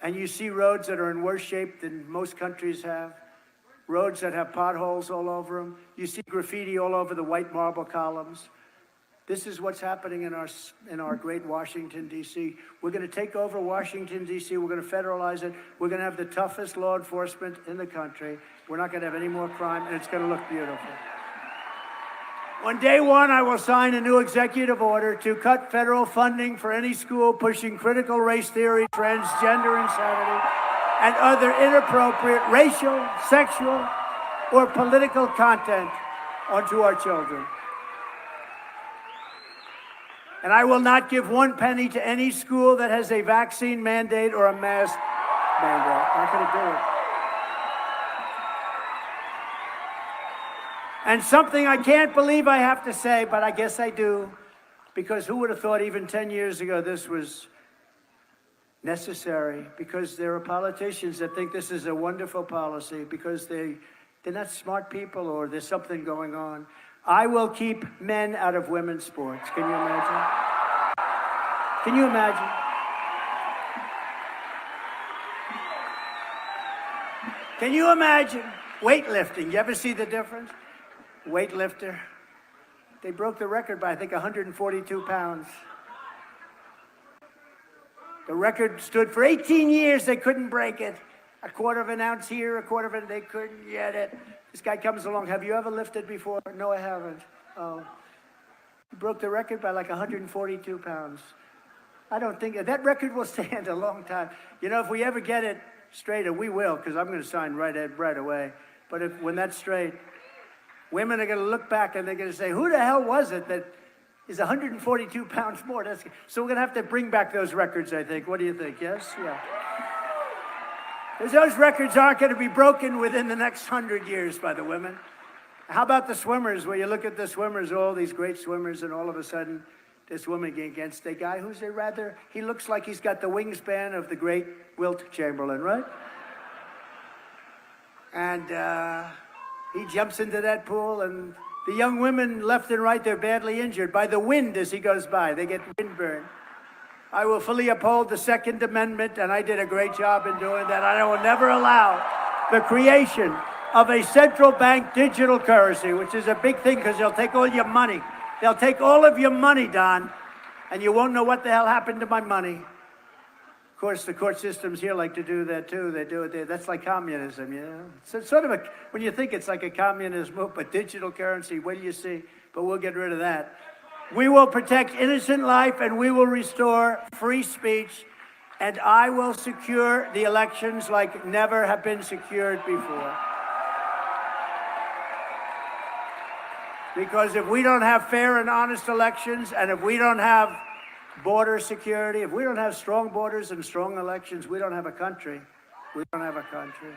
and you see roads that are in worse shape than most countries have, roads that have potholes all over them. You see graffiti all over the white marble columns. This is what's happening in our great Washington, D.C. We're going to take over Washington, D.C. We're going to federalize it. We're going to have the toughest law enforcement in the country. We're not going to have any more crime, and it's going to look beautiful. On day one, I will sign a new executive order to cut federal funding for any school pushing critical race theory, transgender insanity, and other inappropriate racial, sexual, or political content onto our children. And I will not give 1 penny to any school that has a vaccine mandate or a mask mandate. I'm not going to do it. And something I can't believe I have to say, but I guess I do, because who would have thought even 10 years ago this was necessary? Because there are politicians that think this is a wonderful policy because they're not smart people or there's something going on. I will keep men out of women's sports. Can you imagine? Can you imagine? Can you imagine weightlifting? You ever see the difference? Weightlifter. They broke the record by, I think, 142 pounds. The record stood for 18 years. They couldn't break it. A quarter of an ounce here, a quarter of an, they couldn't get it. This guy comes along. Have you ever lifted before? No, I haven't. Oh. He broke the record by like 142 pounds. I don't think that record will stand a long time. You know, if we ever get it straight, and we will, because I'm going to sign right away. But when that's straight, women are going to look back and they're going to say, who the hell was it that is 142 pounds more? So we're going to have to bring back those records, I think. What do you think? Yes? Yeah. Because those records aren't going to be broken within the next 100 years by the women. How about the swimmers, where you look at the swimmers, all these great swimmers, and all of a sudden, this woman against a guy who's he looks like he's got the wingspan of the great Wilt Chamberlain, right? And he jumps into that pool, and the young women left and right, they're badly injured by the wind as he goes by. They get windburn. I will fully uphold the Second Amendment, and I did a great job in doing that. I will never allow the creation of a central bank digital currency, which is a big thing because they'll take all your money. They'll take all of your money, Don, and you won't know what the hell happened to my money. Of course, the court systems here like to do that too. They do it there. That's like communism, you know. So it's sort of when you think it's like a communist move, but digital currency, what do you see? But we'll get rid of that. We will protect innocent life, and we will restore free speech, and I will secure the elections like never have been secured before. Because if we don't have fair and honest elections, and if we don't have border security, if we don't have strong borders and strong elections, we don't have a country. We don't have a country.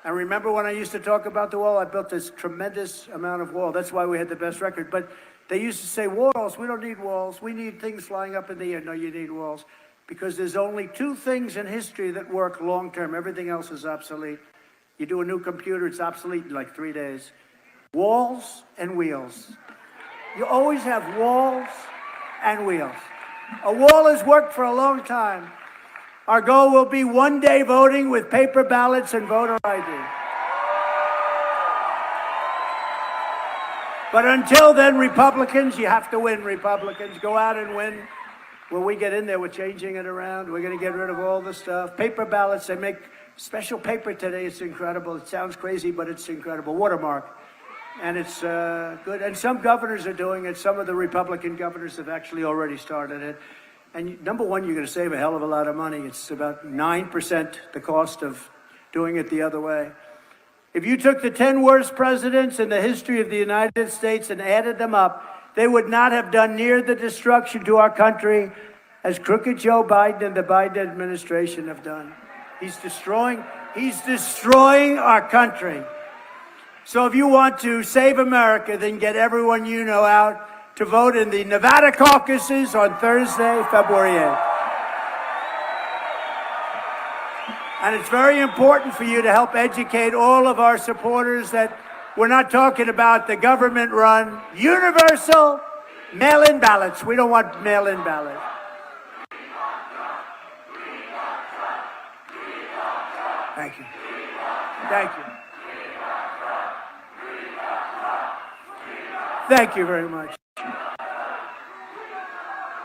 And remember when I used to talk about the wall? I built this tremendous amount of wall. That's why we had the best record. But they used to say, walls, we don't need walls. We need things flying up in the air. No, you need walls. Because there's only two things in history that work long term. Everything else is obsolete. You do a new computer, it's obsolete in like 3 days. Walls and wheels. You always have walls and wheels. A wall has worked for a long time. Our goal will be one day voting with paper ballots and voter ID. But until then, Republicans, you have to win, Republicans. Go out and win. When we get in there, we're changing it around. We're going to get rid of all the stuff. Paper ballots, they make special paper today. It's incredible. It sounds crazy, but it's incredible. Watermark. And it's good. And some governors are doing it. Some of the Republican governors have actually already started it. And number one, you're going to save a hell of a lot of money. It's about 9% the cost of doing it the other way. If you took the 10 worst presidents in the history of the United States and added them up, they would not have done near the destruction to our country as crooked Joe Biden and the Biden administration have done. He's destroying our country. So if you want to save America, then get everyone you know out to vote in the Nevada caucuses on Thursday, February 8th. And it's very important for you to help educate all of our supporters that we're not talking about the government-run, universal mail-in ballots. We don't want mail-in ballots. Thank you. Thank you. Thank you very much.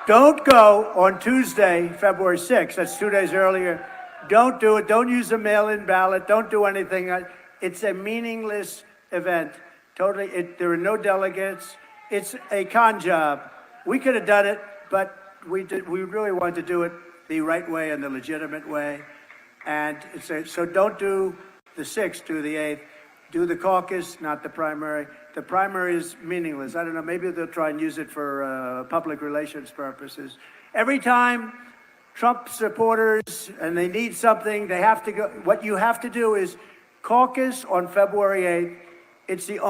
Don't go on Tuesday, February 6th. That's 2 days earlier. Don't do it. Don't use a mail-in ballot. Don't do anything. It's a meaningless event. Totally. There are no delegates. It's a con job. We could have done it, but we really wanted to do it the right way and the legitimate way. And so don't do the 6th, do the 8th. Do the caucus, not the primary. The primary is meaningless. I don't know, maybe they'll try and use it for public relations purposes. Every time Trump supporters, and they need something, they have to go. What you have to do is caucus on February 8th. It's the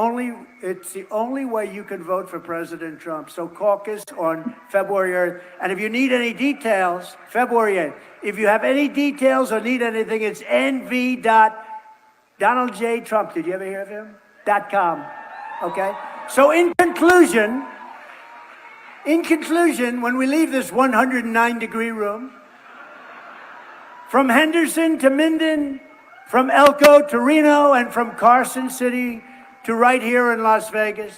only way you can vote for President Trump. So caucus on February 8th. And if you need any details, February 8th. If you have any details or need anything, it's nv.Donald J. Trump. Did you ever hear of him? .com. Okay? So in conclusion, when we leave this 109-degree room, from Henderson to Minden, from Elko to Reno, and from Carson City to right here in Las Vegas,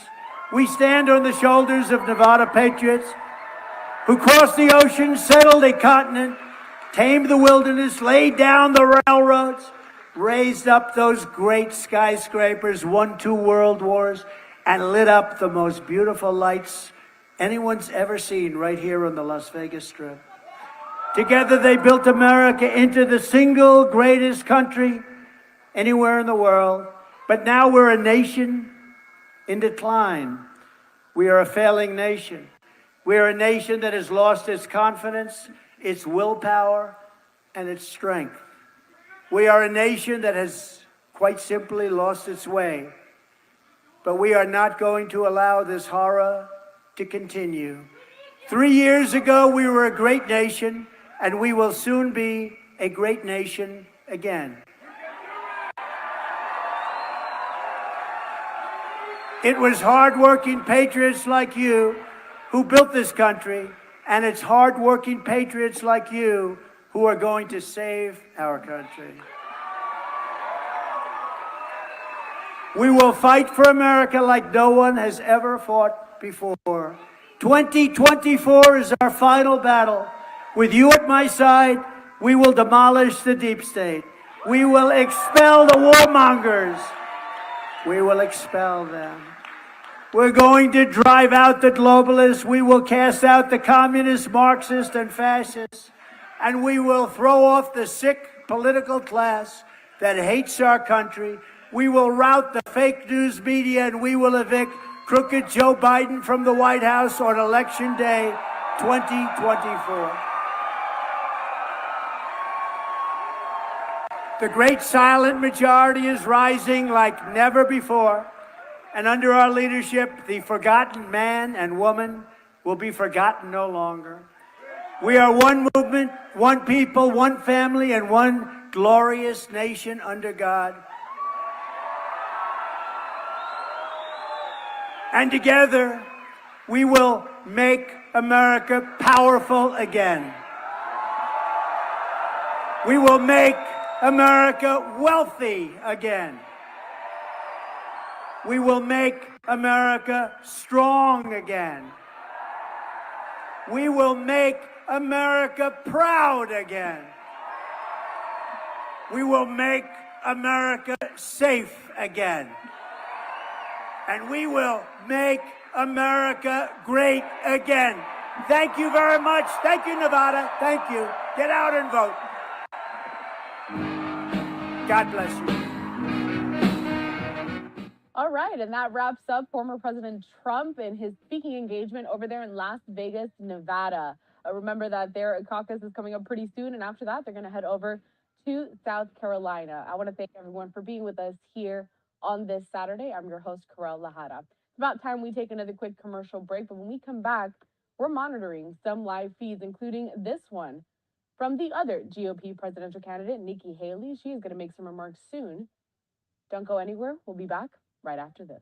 we stand on the shoulders of Nevada patriots who crossed the ocean, settled a continent, tamed the wilderness, laid down the railroads, raised up those great skyscrapers, won 2 world wars, and lit up the most beautiful lights anyone's ever seen right here on the Las Vegas Strip. Together they built America into the single greatest country anywhere in the world. But now we're a nation in decline. We are a failing nation. We are a nation that has lost its confidence, its willpower, and its strength. We are a nation that has quite simply lost its way. But we are not going to allow this horror to continue. 3 years ago, we were a great nation, and we will soon be a great nation again. It was hardworking patriots like you who built this country, and it's hardworking patriots like you who are going to save our country. We will fight for America like no one has ever fought before. 2024 is our final battle. With you at my side, we will demolish the deep state. We will expel the warmongers. We will expel them. We're going to drive out the globalists. We will cast out the communists, Marxists, and fascists. And we will throw off the sick political class that hates our country. We will rout the fake news media, and we will evict crooked Joe Biden from the White House on Election Day 2024. The great silent majority is rising like never before. And under our leadership, the forgotten man and woman will be forgotten no longer. We are one movement, one people, one family, and one glorious nation under God. And together, we will make America powerful again. We will make America wealthy again. We will make America strong again. We will make America proud again. We will make America safe again. And we will make America great again. Thank you very much. Thank you, Nevada. Thank you. Get out and vote. God bless you. All right, and that wraps up former President Trump and his speaking engagement over there in Las Vegas, Nevada. Remember that their caucus is coming up pretty soon, and after that, they're going to head over to South Carolina. I want to thank everyone for being with us here on this Saturday. I'm your host, Karel Lahara. It's about time we take another quick commercial break, but when we come back, we're monitoring some live feeds, including this one from the other GOP presidential candidate, Nikki Haley. She is going to make some remarks soon. Don't go anywhere. We'll be back right after this.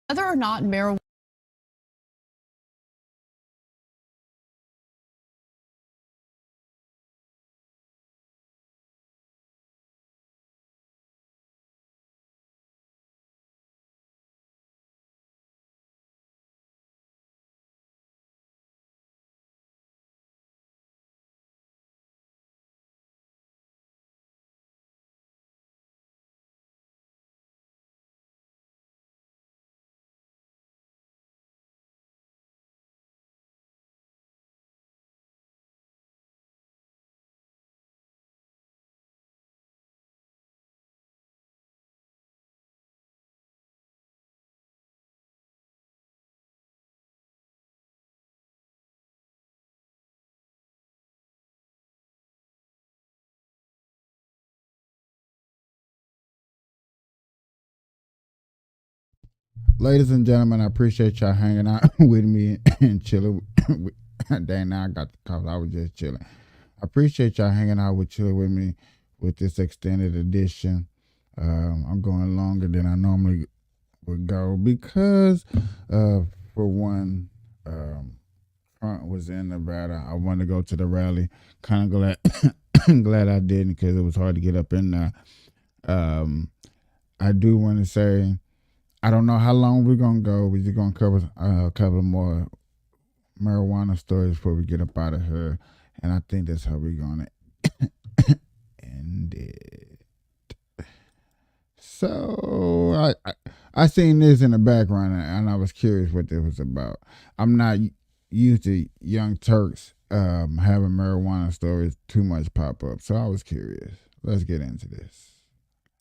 Whether or not marijuana Ladies and gentlemen, I appreciate y'all hanging out with me and chilling. Dang, now I got the call. I was just chilling. I appreciate y'all hanging out chilling with me with this extended edition. I'm going longer than I normally would go because, for one, Trump was in Nevada. I wanted to go to the rally. Kind of glad glad I didn't because it was hard to get up in there. I do want to say, I don't know how long we're going to go. We're just going to cover a couple more marijuana stories before we get up out of here. And I think that's how we're going to end it. So I seen this in the background and I was curious what this was about. I'm not used to Young Turks having marijuana stories too much pop up. So I was curious. Let's get into this.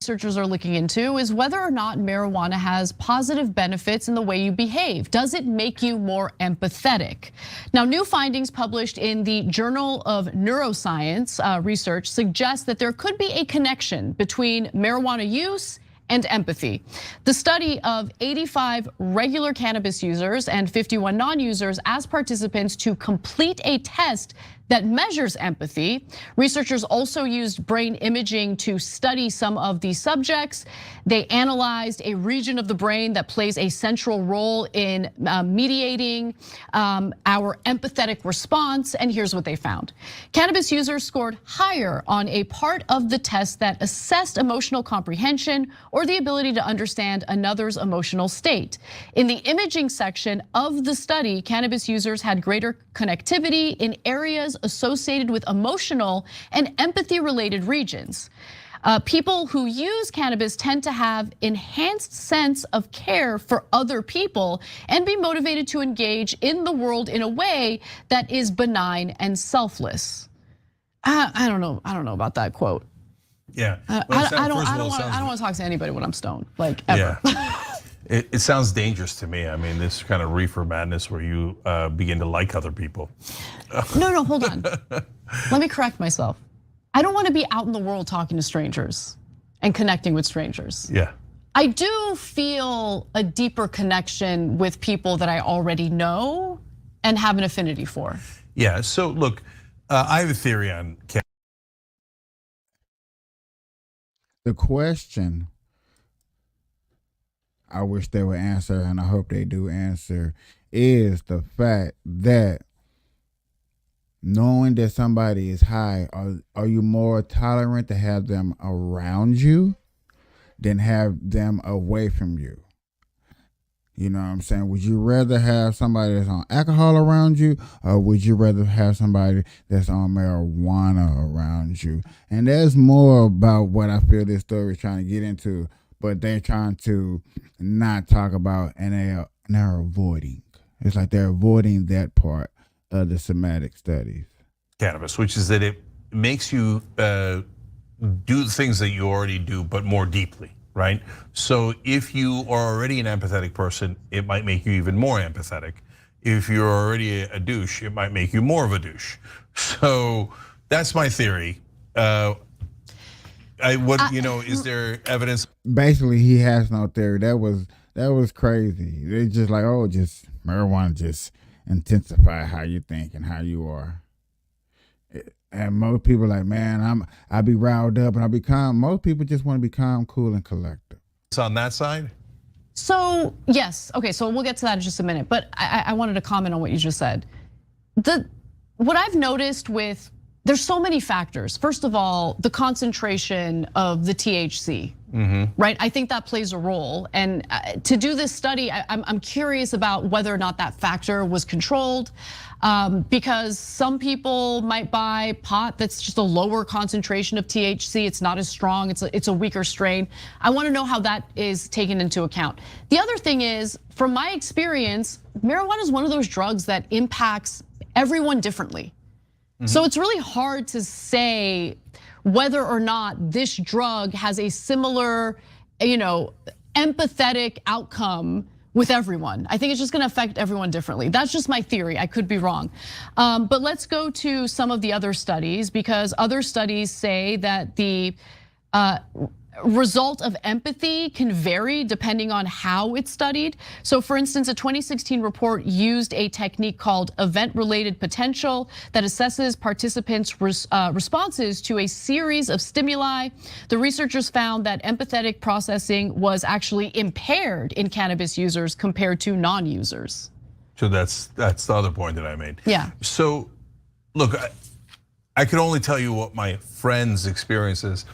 Researchers are looking into is whether or not marijuana has positive benefits in the way you behave. Does it make you more empathetic? Now, new findings published in the Journal of Neuroscience research suggest that there could be a connection between marijuana use and empathy. The study of 85 regular cannabis users and 51 non-users asked participants to complete a test that measures empathy. Researchers also used brain imaging to study some of these subjects. They analyzed a region of the brain that plays a central role in mediating our empathetic response, and here's what they found. Cannabis users scored higher on a part of the test that assessed emotional comprehension or the ability to understand another's emotional state. In the imaging section of the study, cannabis users had greater connectivity in areas associated with emotional and empathy-related regions. People who use cannabis tend to have enhanced sense of care for other people and be motivated to engage in the world in a way that is benign and selfless. I don't know about that quote. Yeah, I don't want to talk to anybody when I'm stoned, like ever. Yeah. It sounds dangerous to me. I mean, this kind of reefer madness where you begin to like other people. No, hold on. Let me correct myself. I don't want to be out in the world talking to strangers and connecting with strangers. Yeah. I do feel a deeper connection with people that I already know and have an affinity for. Yeah, so look, I have a theory on cannabis. The question I wish they would answer, and I hope they do answer, is the fact that knowing that somebody is high, are you more tolerant to have them around you than have them away from you? You know what I'm saying? Would you rather have somebody that's on alcohol around you, or would you rather have somebody that's on marijuana around you? And there's more about what I feel this story is trying to get into, but they're trying to not talk about, and they're avoiding. It's like they're avoiding that part of the somatic studies. Cannabis, which is that it makes you do the things that you already do, but more deeply, right? So if you are already an empathetic person, it might make you even more empathetic. If you're already a douche, it might make you more of a douche. So that's my theory. Is there evidence? Basically, he has no theory. That was crazy. They just like, just marijuana just intensify how you think and how you are. And most people like, man, I be riled up and I be calm. Most people just want to be calm, cool, and collected. It's on that side? So yes, okay, so we'll get to that in just a minute. But I wanted to comment on what you just said. What I've noticed there's so many factors. First of all, the concentration of the THC, right? I think that plays a role. And to do this study, I'm curious about whether or not that factor was controlled, because some people might buy pot that's just a lower concentration of THC. It's not as strong. It's a weaker strain. I want to know how that is taken into account. The other thing is, from my experience, marijuana is one of those drugs that impacts everyone differently. So it's really hard to say whether or not this drug has a similar, empathetic outcome with everyone. I think it's just gonna affect everyone differently. That's just my theory, I could be wrong. But let's go to some of the other studies, because other studies say that the result of empathy can vary depending on how it's studied. So for instance, a 2016 report used a technique called event-related potential that assesses participants' responses to a series of stimuli. The researchers found that empathetic processing was actually impaired in cannabis users compared to non-users. So that's the other point that I made. Yeah. So look, I can only tell you what my friend's experience is.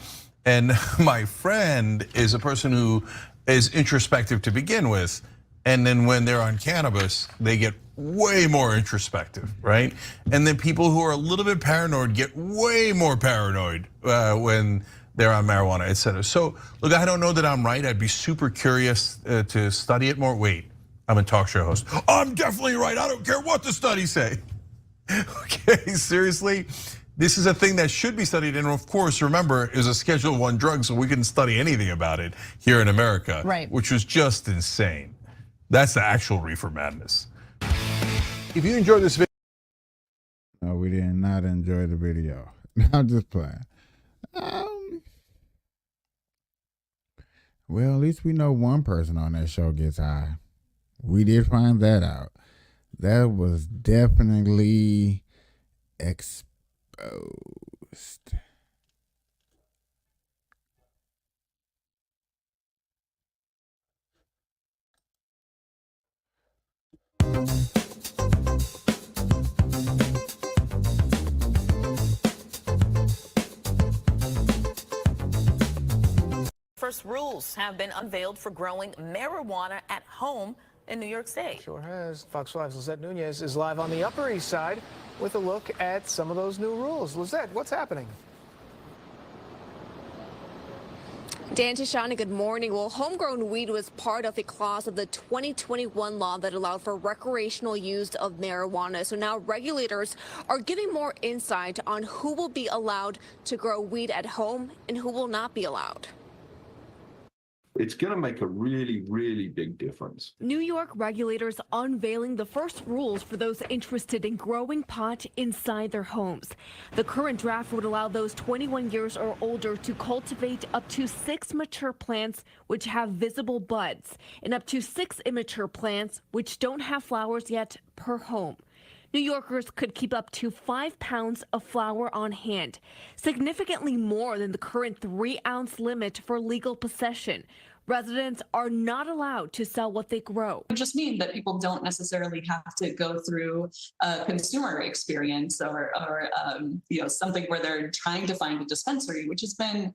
And my friend is a person who is introspective to begin with. And then when they're on cannabis, they get way more introspective, right? And then people who are a little bit paranoid get way more paranoid when they're on marijuana, et cetera. So look, I don't know that I'm right. I'd be super curious to study it more. Wait, I'm a talk show host. I'm definitely right. I don't care what the studies say. Okay, seriously? This is a thing that should be studied, and of course, remember, it was a Schedule I drug, so we couldn't study anything about it here in America, right? Which was just insane. That's the actual reefer madness. If you enjoyed this video, no, we did not enjoy the video. I'm just playing. Well, at least we know one person on that show gets high. We did find that out. That was definitely exposed. First rules have been unveiled for growing marijuana at home in New York State. Sure has. Fox 5's Lizette Nunez is live on the Upper East Side with a look at some of those new rules. Lizette, what's happening? Dan, Tashana, good morning. Well, homegrown weed was part of a clause of the 2021 law that allowed for recreational use of marijuana. So now regulators are giving more insight on who will be allowed to grow weed at home and who will not be allowed. It's going to make a really, really big difference. New York regulators unveiling the first rules for those interested in growing pot inside their homes. The current draft would allow those 21 years or older to cultivate up to 6 mature plants which have visible buds and up to 6 immature plants which don't have flowers yet per home. New Yorkers could keep up to 5 pounds of flower on hand, significantly more than the current 3-ounce limit for legal possession. Residents are not allowed to sell what they grow. It would just mean that people don't necessarily have to go through a consumer experience or something where they're trying to find a dispensary, which has been,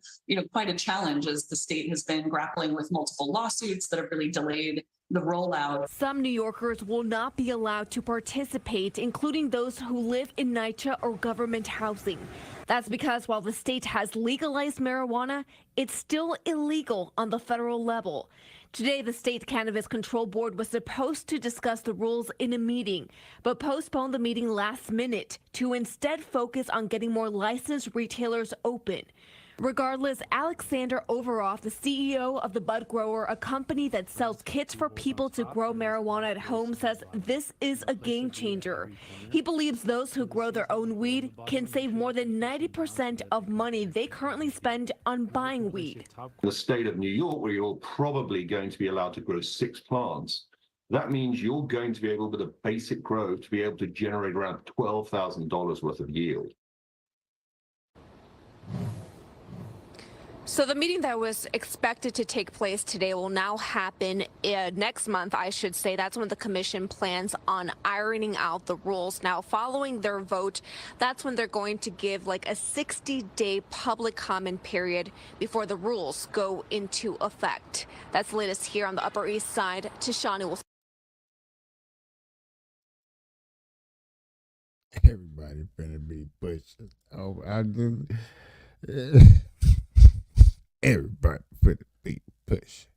quite a challenge as the state has been grappling with multiple lawsuits that have really delayed the rollout. Some New Yorkers will not be allowed to participate, including those who live in NYCHA or government housing. That's because while the state has legalized marijuana, it's still illegal on the federal level. Today, the State Cannabis Control Board was supposed to discuss the rules in a meeting, but postponed the meeting last minute to instead focus on getting more licensed retailers open. Regardless, Alexander Overoff, the CEO of the Bud Grower, a company that sells kits for people to grow marijuana at home, says this is a game changer. He believes those who grow their own weed can save more than 90% of money they currently spend on buying weed. In the state of New York, where you're probably going to be allowed to grow 6 plants, that means you're going to be able, with a basic grow, to be able to generate around $12,000 worth of yield. So the meeting that was expected to take place today will now happen next month, I should say. That's when the commission plans on ironing out the rules. Now, following their vote, that's when they're going to give like a 60-day public comment period before the rules go into effect. That's the latest here on the Upper East Side. Tashani will. Everybody finna be pushed. Oh, I do. Everybody finna be pushed.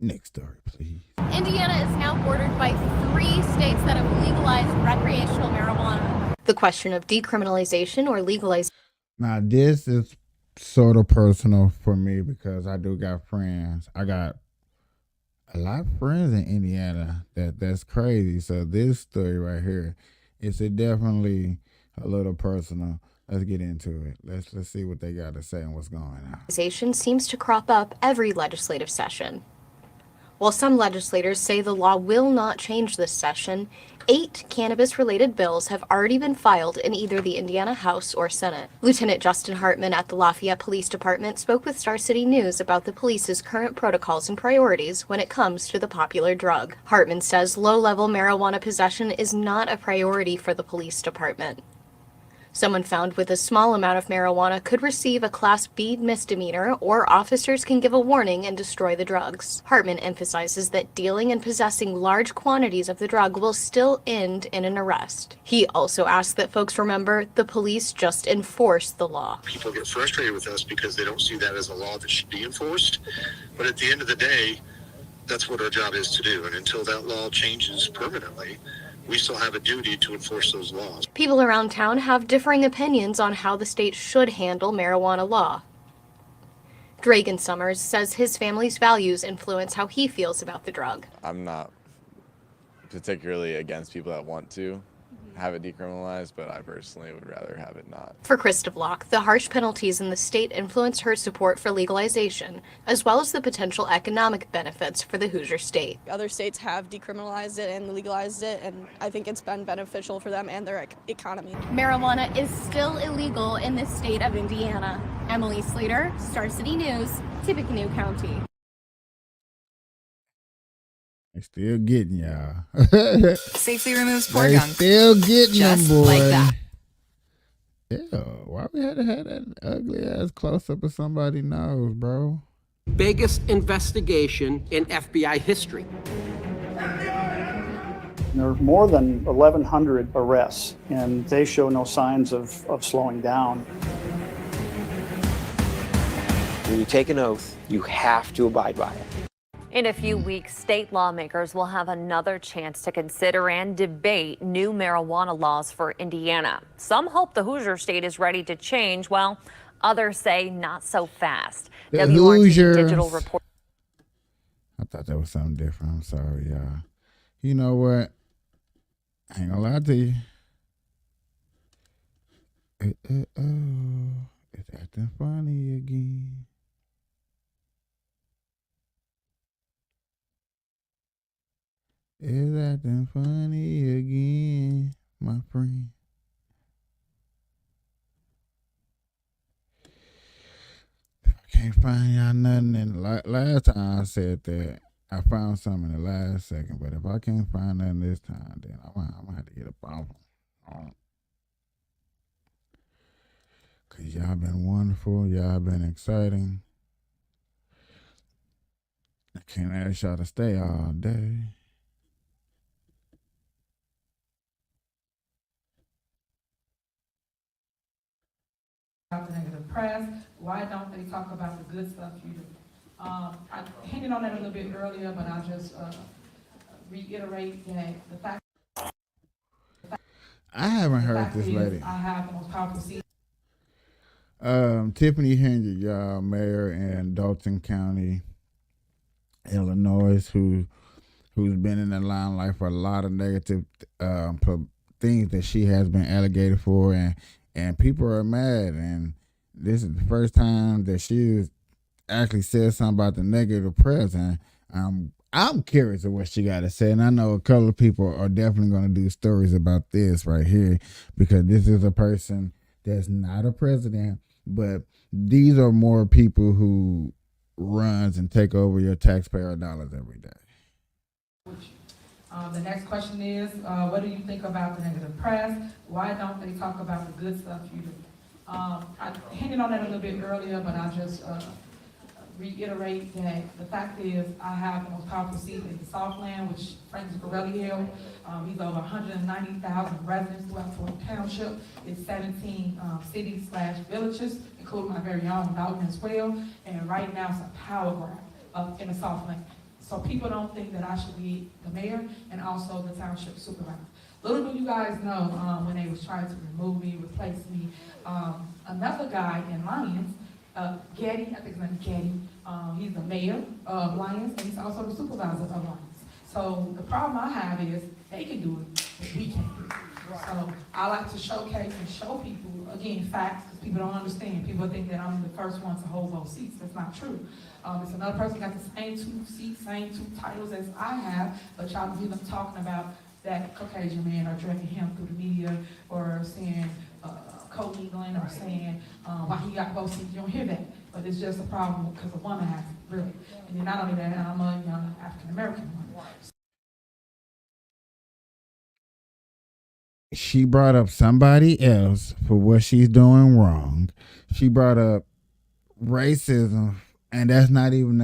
Next story, please. Indiana is now bordered by 3 states that have legalized recreational marijuana. The question of decriminalization or legalization. Now, this is sort of personal for me because I do got friends. I got a lot of friends in Indiana that's crazy. So this story right here, it's definitely a little personal. Let's get into it. Let's see what they got to say and what's going on. Seems to crop up every legislative session. While some legislators say the law will not change this session, 8 cannabis-related bills have already been filed in either the Indiana House or Senate. Lieutenant Justin Hartman at the Lafayette Police Department spoke with Star City News about the police's current protocols and priorities when it comes to the popular drug. Hartman says low-level marijuana possession is not a priority for the police department. Someone found with a small amount of marijuana could receive a Class B misdemeanor, or officers can give a warning and destroy the drugs. Hartman emphasizes that dealing and possessing large quantities of the drug will still end in an arrest. He also asks that folks remember the police just enforce the law. People get frustrated with us because they don't see that as a law that should be enforced. But at the end of the day, that's what our job is to do. And until that law changes permanently, we still have a duty to enforce those laws. People around town have differing opinions on how the state should handle marijuana law. Dragan Summers says his family's values influence how he feels about the drug. I'm not particularly against people that want to have it decriminalized, but I personally would rather have it not. For Krista Block, the harsh penalties in the state influence her support for legalization, as well as the potential economic benefits for the Hoosier state. Other states have decriminalized it and legalized it, and I think it's been beneficial for them and their economy. Marijuana is still illegal in the state of Indiana. Emily Slater, Star City News, Tippecanoe County. They still getting y'all. Safely removes pour they gunk. Still getting Just them, boy. like that. Ew, why we had to have that ugly ass close up of somebody's nose, bro? Biggest investigation in FBI history. There are more than 1,100 arrests, and they show no signs of slowing down. When you take an oath, you have to abide by it. In a few weeks, state lawmakers will have another chance to consider and debate new marijuana laws for Indiana. Some hope the Hoosier state is ready to change, while others say not so fast. The WRT Hoosiers. Digital Report. I thought that was something different. I'm sorry, y'all. You know what? I ain't gonna lie to you. It's acting funny again. It's acting funny again, my friend. If I can't find y'all nothing, and last time I said that, I found something in the last second, but if I can't find nothing this time, then I'm gonna have to get a bump on. Cause y'all been wonderful, y'all been exciting. I can't ask y'all to stay all day. About the negative press, why don't they talk about the good stuff you do? I hinted on that a little bit earlier, but I'll just reiterate that the fact. I haven't heard this lady. I have the most powerful seat. Tiffany Hendrick, y'all, mayor in Dalton County, Illinois, who's been in the limelight for a lot of negative things that she has been alleged for, and people are mad. And this is the first time that she actually said something about the negative press, and I'm curious of what she got to say. And I know a couple of people are definitely going to do stories about this right here, because this is a person that's not a president, but these are more people who runs and take over your taxpayer dollars every day. The next question is, what do you think about the negative press? Why don't they talk about the good stuff you do? I hinted on that a little bit earlier, but I'll just reiterate that the fact is I have the most powerful seat in the Southland, which Francis Corelli held. He's over 190,000 residents throughout Fort Township. It's 17 cities/villages, including my very own Dalton as well. And right now it's a power grab in the Southland. So people don't think that I should be the mayor and also the township supervisor. Little do you guys know, when they was trying to remove me, replace me, another guy in Lyons, Getty, I think his name is Getty, he's the mayor of Lyons, and he's also the supervisor of Lyons. So the problem I have is they can do it, but we can't do it. So I like to showcase and show people, again, facts, because people don't understand. People think that I'm the first one to hold those seats. That's not true. It's another person got the same 2 seats, same 2 titles as I have, but y'all hear them talking about that Caucasian man or dragging him through the media or saying co-mingling or saying why he got both seats. You don't hear that, but it's just a problem because a woman has it, really. And then not only that, I'm a young African-American woman. She brought up somebody else for what she's doing wrong. She brought up racism, and that's not even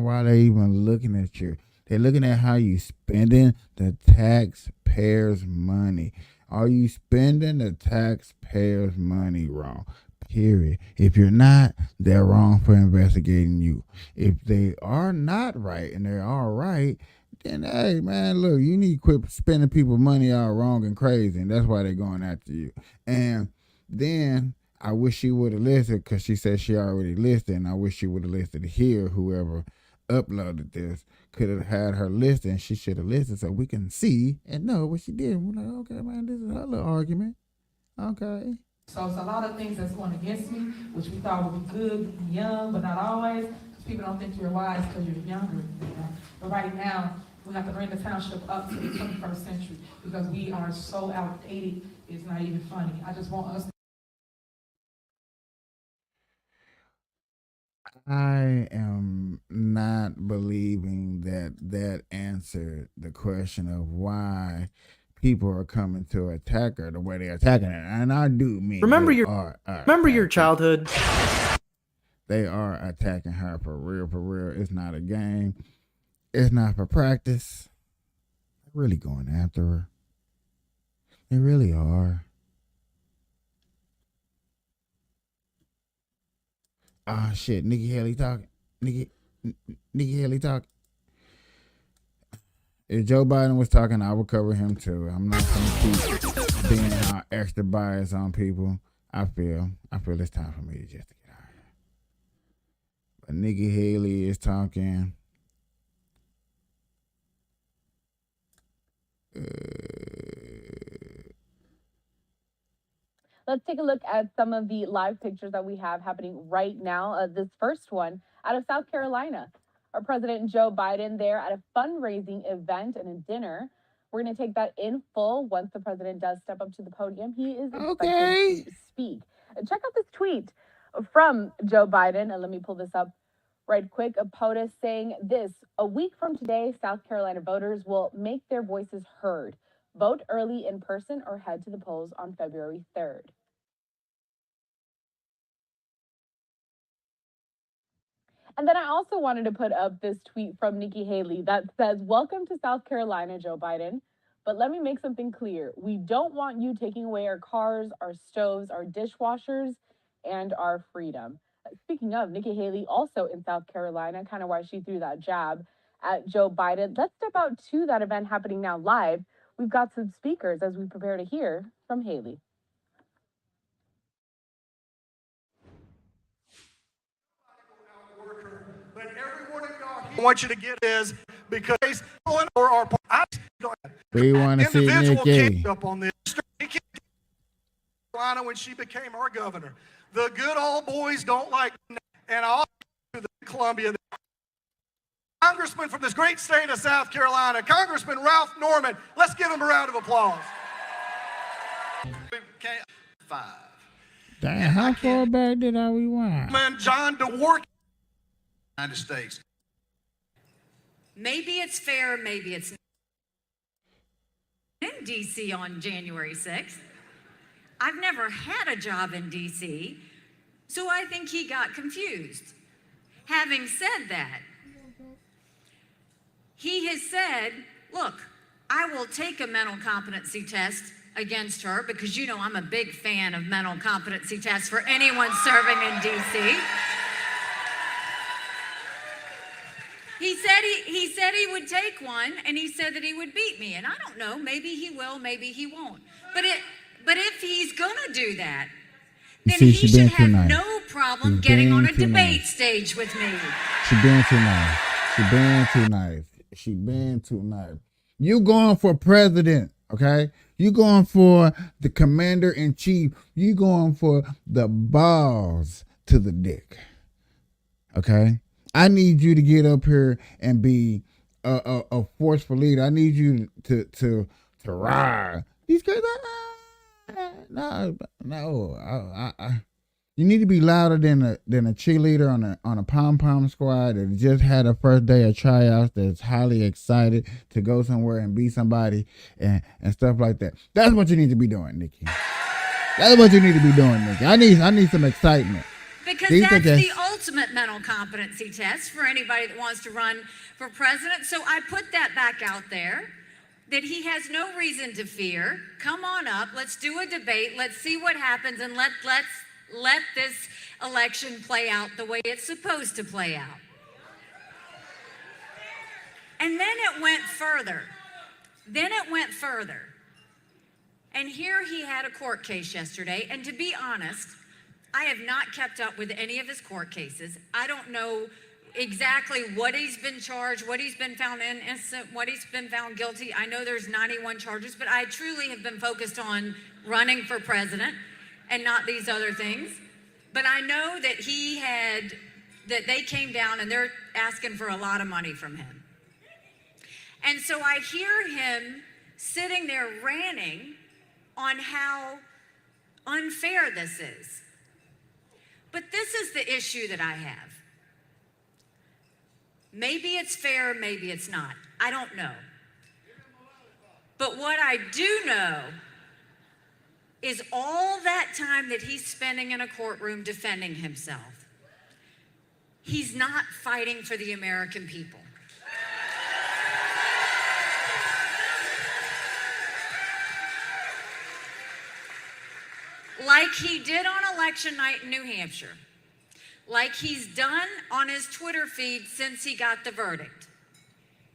why they're even looking at you. They're looking at how you spending the taxpayers' money. Are you spending the taxpayers' money wrong? Period. If you're not, they're wrong for investigating you. If they are not right and they are right, then hey man, look, you need to quit spending people's money out wrong and crazy, and that's why they're going after you. And then I wish she would have listed, because she said she already listed, and I wish she would have listed here. Whoever uploaded this could have had her list, and she should have listed so we can see and know what she did. We're like, okay, man, this is her little argument. Okay. So it's a lot of things that's going against me, which we thought would be good, young, but not always, because people don't think you're wise because you're younger. But right now, we have to bring the township up to the 21st century, because we are so outdated, it's not even funny. I just want us to. I am not believing that answered the question of why people are coming to attack her the way they're attacking her. And I do mean remember your childhood. They are attacking her for real, for real. It's not a game. It's not for practice. really going after her. They really are. Ah, shit. Nikki Haley talking. Nikki Haley talking. If Joe Biden was talking, I would cover him too. I'm not going to keep being extra biased on people. I feel it's time for me to just get out of here. But Nikki Haley is talking. Let's take a look at some of the live pictures that we have happening right now. This first one out of South Carolina. Our President Joe Biden there at a fundraising event and a dinner. We're going to take that in full once the president does step up to the podium. He is expected to speak. Check out this tweet from Joe Biden. And let me pull this up right quick. A POTUS saying this: a week from today, South Carolina voters will make their voices heard. Vote early in person or head to the polls on February 3rd. And then I also wanted to put up this tweet from Nikki Haley that says, welcome to South Carolina, Joe Biden. But let me make something clear. We don't want you taking away our cars, our stoves, our dishwashers, and our freedom. Speaking of, Nikki Haley also in South Carolina, kind of why she threw that jab at Joe Biden. Let's step out to that event happening now live. We've got some speakers as we prepare to hear from Haley. But every one of y'all I want you to get is because or our we want to see Nikki up on this. When she became our governor, the good old boys don't like, and I'll to the Columbia. Congressman from this great state of South Carolina, Congressman Ralph Norman. Let's give him a round of applause. 5. Damn, how far back did I rewind? Man, John DeWark, United States. Maybe it's fair, maybe it's not. In D.C. on January 6th. I've never had a job in D.C., so I think he got confused. Having said that, he has said, look, I will take a mental competency test against her because, you know, I'm a big fan of mental competency tests for anyone serving in D.C. He said he would take one, and he said that he would beat me. And I don't know, maybe he will, maybe he won't. But if he's gonna do that, then he should have no problem getting on a debate stage with me. She been too nice. She been too nice. She been too nice. You going for president, okay? You going for the commander-in-chief. You going for the balls to the dick, okay? I need you to get up here and be a forceful leader. I need you to ride. These guys, no. You need to be louder than a cheerleader on a pom-pom squad that just had a first day of tryouts, that's highly excited to go somewhere and be somebody and stuff like that. That's what you need to be doing, Nikki. That's what you need to be doing, Nikki. I need some excitement. Because that's the ultimate mental competency test for anybody that wants to run for president. So I put that back out there, that he has no reason to fear. Come on up, let's do a debate, let's see what happens, and let's let this election play out the way it's supposed to play out. And then it went further. And here he had a court case yesterday, and to be honest, I have not kept up with any of his court cases. I don't know exactly what he's been charged, what he's been found innocent, what he's been found guilty. I know there's 91 charges, but I truly have been focused on running for president and not these other things. But I know that that they came down and they're asking for a lot of money from him. And so I hear him sitting there ranting on how unfair this is. But this is the issue that I have. Maybe it's fair, maybe it's not. I don't know. But what I do know is all that time that he's spending in a courtroom defending himself, he's not fighting for the American people. like he did on election night in New Hampshire, like he's done on his Twitter feed since he got the verdict.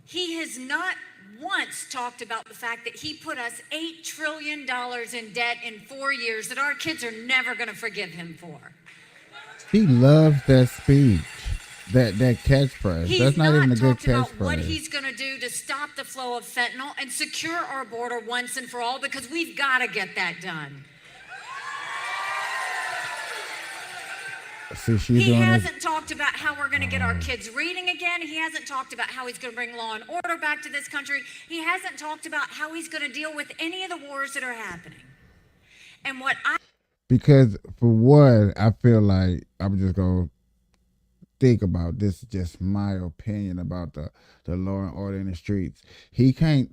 He has not once talked about the fact that he put us $8 trillion in debt in 4 years that our kids are never going to forgive him for. He loves that speech, that catchphrase. He's That's not even a good talked about what catchphrase. he's going to do to stop the flow of fentanyl and secure our border once and for all, because we've got to get that done. See, she's He doing hasn't talked about how we're going to get our kids reading again. He hasn't talked about how he's going to bring law and order back to this country. He hasn't talked about how he's going to deal with any of the wars that are happening. And what I Because for one, I feel like I'm just gonna think about this. Is just my opinion about the law and order in the streets. He can't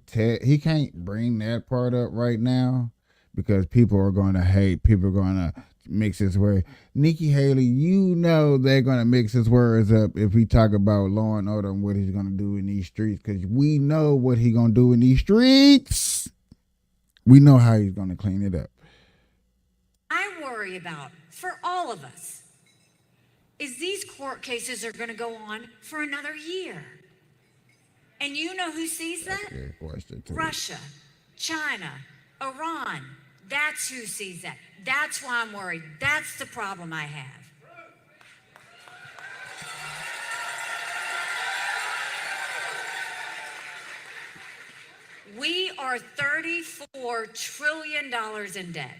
bring that part up right now because people are going to hate. People are going to mix his words. Nikki Haley, you know they're going to mix his words up if we talk about law and order and what he's going to do in these streets, because we know what he's going to do in these streets. We know how he's going to clean it up. worry about for all of us is these court cases are going to go on for another year. And you know who sees that? Russia, China, Iran. That's who sees that. That's why I'm worried. That's the problem I have. We are $34 trillion in debt.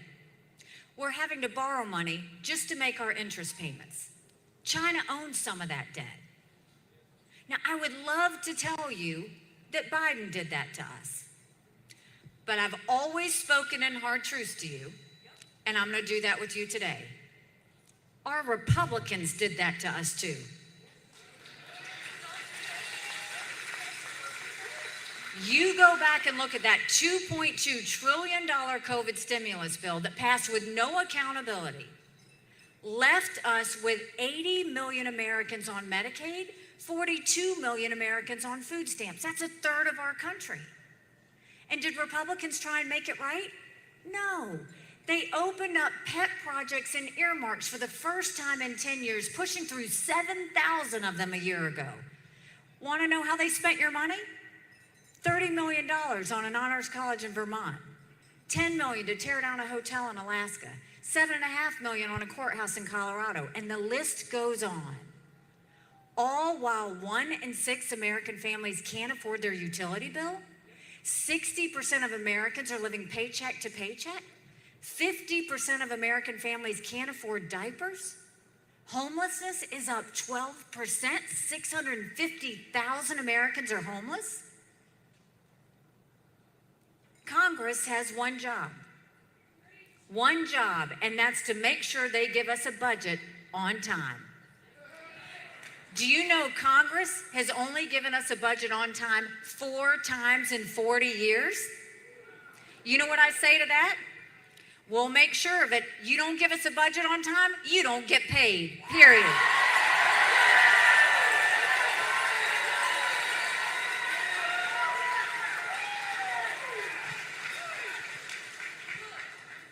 We're having to borrow money just to make our interest payments. China owns some of that debt. Now, I would love to tell you that Biden did that to us. But I've always spoken in hard truths to you, and I'm going to do that with you today. Our Republicans did that to us too. You go back and look at that $2.2 trillion COVID stimulus bill that passed with no accountability, left us with 80 million Americans on Medicaid, 42 million Americans on food stamps. That's a third of our country. And did Republicans try and make it right? No. They opened up pet projects and earmarks for the first time in 10 years, pushing through 7,000 of them a year ago. Want to know how they spent your money? $30 million on an honors college in Vermont, $10 million to tear down a hotel in Alaska, $7.5 million on a courthouse in Colorado, and the list goes on. All while 1 in 6 American families can't afford their utility bill, 60% of Americans are living paycheck to paycheck, 50% of American families can't afford diapers, homelessness is up 12%, 650,000 Americans are homeless. Congress has one job, and that's to make sure they give us a budget on time. Do you know Congress has only given us a budget on time 4 times in 40 years? You know what I say to that? We'll make sure of it. You don't give us a budget on time, you don't get paid, period.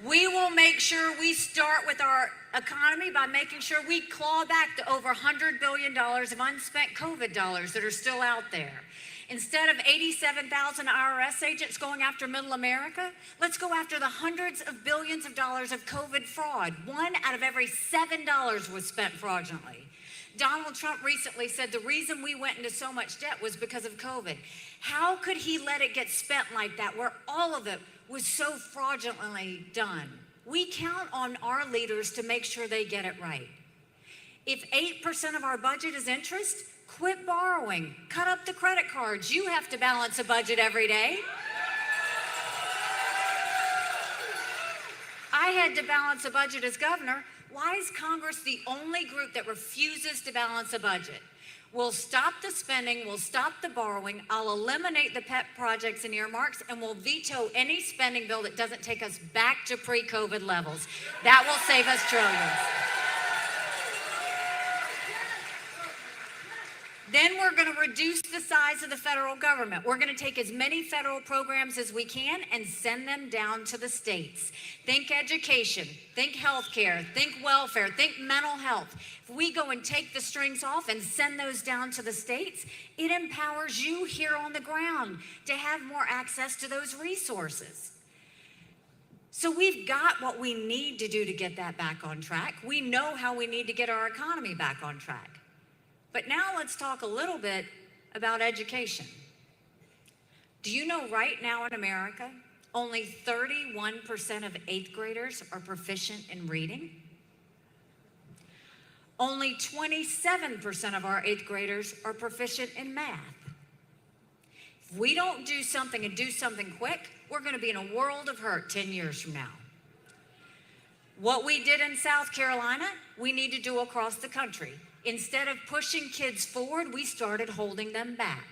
We will make sure we start with our economy by making sure we claw back the over $100 billion of unspent COVID dollars that are still out there. Instead of 87,000 IRS agents going after middle America, let's go after the hundreds of billions of dollars of COVID fraud. 1 out of every $7 was spent fraudulently. Donald Trump recently said the reason we went into so much debt was because of COVID. How could he let it get spent like that, where all of it was so fraudulently done? We count on our leaders to make sure they get it right. If 8% of our budget is interest, quit borrowing. Cut up the credit cards. You have to balance a budget every day. I had to balance a budget as governor. Why is Congress the only group that refuses to balance a budget? We'll stop the spending, we'll stop the borrowing, I'll eliminate the pet projects and earmarks, and we'll veto any spending bill that doesn't take us back to pre-COVID levels. That will save us trillions. Then we're going to reduce the size of the federal government. We're going to take as many federal programs as we can and send them down to the states. Think education, think healthcare, think welfare, think mental health. If we go and take the strings off and send those down to the states, it empowers you here on the ground to have more access to those resources. So we've got what we need to do to get that back on track. We know how we need to get our economy back on track. But now let's talk a little bit about education. Do you know right now in America, only 31% of 8th graders are proficient in reading? Only 27% of our 8th graders are proficient in math. If we don't do something and do something quick, we're going to be in a world of hurt 10 years from now. What we did in South Carolina, we need to do across the country. Instead of pushing kids forward, we started holding them back.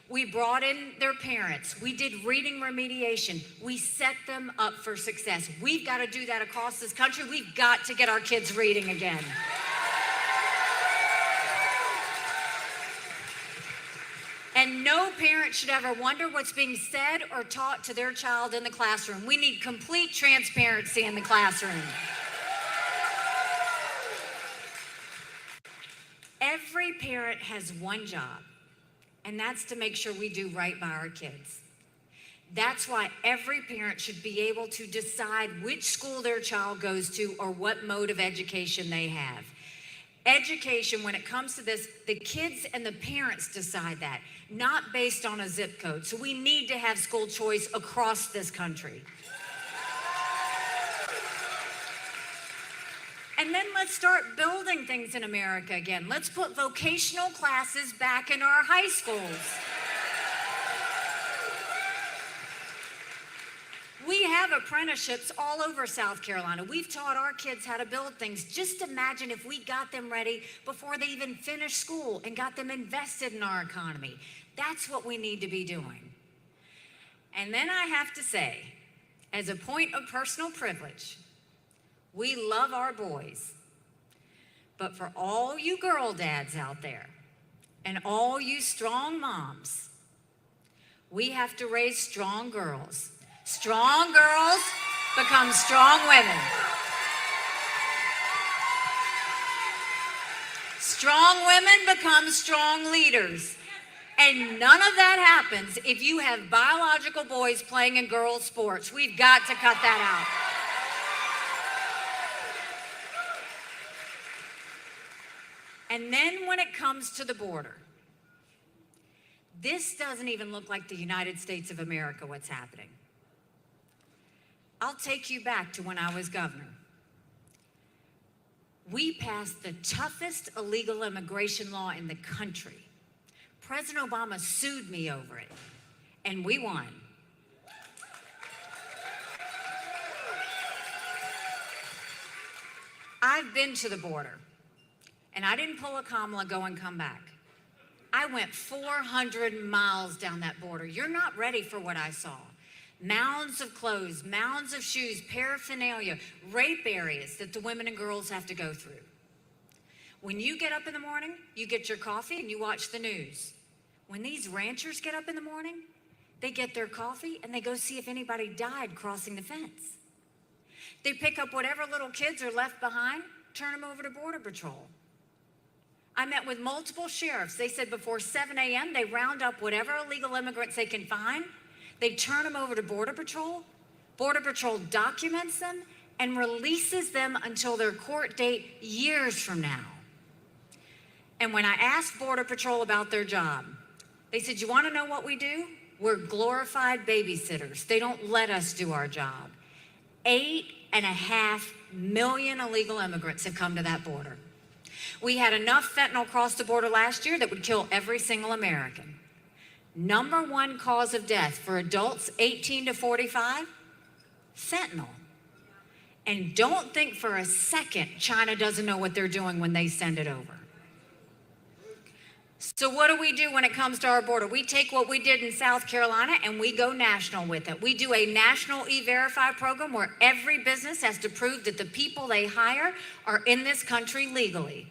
We brought in their parents. We did reading remediation. We set them up for success. We've got to do that across this country. We've got to get our kids reading again. And no parent should ever wonder what's being said or taught to their child in the classroom. We need complete transparency in the classroom. Every parent has one job, and that's to make sure we do right by our kids. That's why every parent should be able to decide which school their child goes to or what mode of education they have. Education, when it comes to this, the kids and the parents decide that, not based on a zip code. So we need to have school choice across this country. And then let's start building things in America again. Let's put vocational classes back in our high schools. We have apprenticeships all over South Carolina. We've taught our kids how to build things. Just imagine if we got them ready before they even finished school and got them invested in our economy. That's what we need to be doing. And then I have to say, as a point of personal privilege, we love our boys. But for all you girl dads out there and all you strong moms, we have to raise strong girls. Strong girls become strong women. Strong women become strong leaders. And none of that happens if you have biological boys playing in girls' sports. We've got to cut that out. And then when it comes to the border, this doesn't even look like the United States of America, what's happening. I'll take you back to when I was governor. We passed the toughest illegal immigration law in the country. President Obama sued me over it, and we won. I've been to the border, and I didn't pull a Kamala, go and come back. I went 400 miles down that border. You're not ready for what I saw. Mounds of clothes, mounds of shoes, paraphernalia, rape areas that the women and girls have to go through. When you get up in the morning, you get your coffee and you watch the news. When these ranchers get up in the morning, they get their coffee and they go see if anybody died crossing the fence. They pick up whatever little kids are left behind, turn them over to Border Patrol. I met with multiple sheriffs. They said before 7 a.m., they round up whatever illegal immigrants they can find. They turn them over to Border Patrol. Border Patrol documents them and releases them until their court date years from now. And when I asked Border Patrol about their job, they said, you want to know what we do? We're glorified babysitters. They don't let us do our job. 8.5 million illegal immigrants have come to that border. We had enough fentanyl cross the border last year that would kill every single American. Number one cause of death for adults 18 to 45, fentanyl. And don't think for a second China doesn't know what they're doing when they send it over. So what do we do when it comes to our border? We take what we did in South Carolina and we go national with it. We do a national E-Verify program where every business has to prove that the people they hire are in this country legally.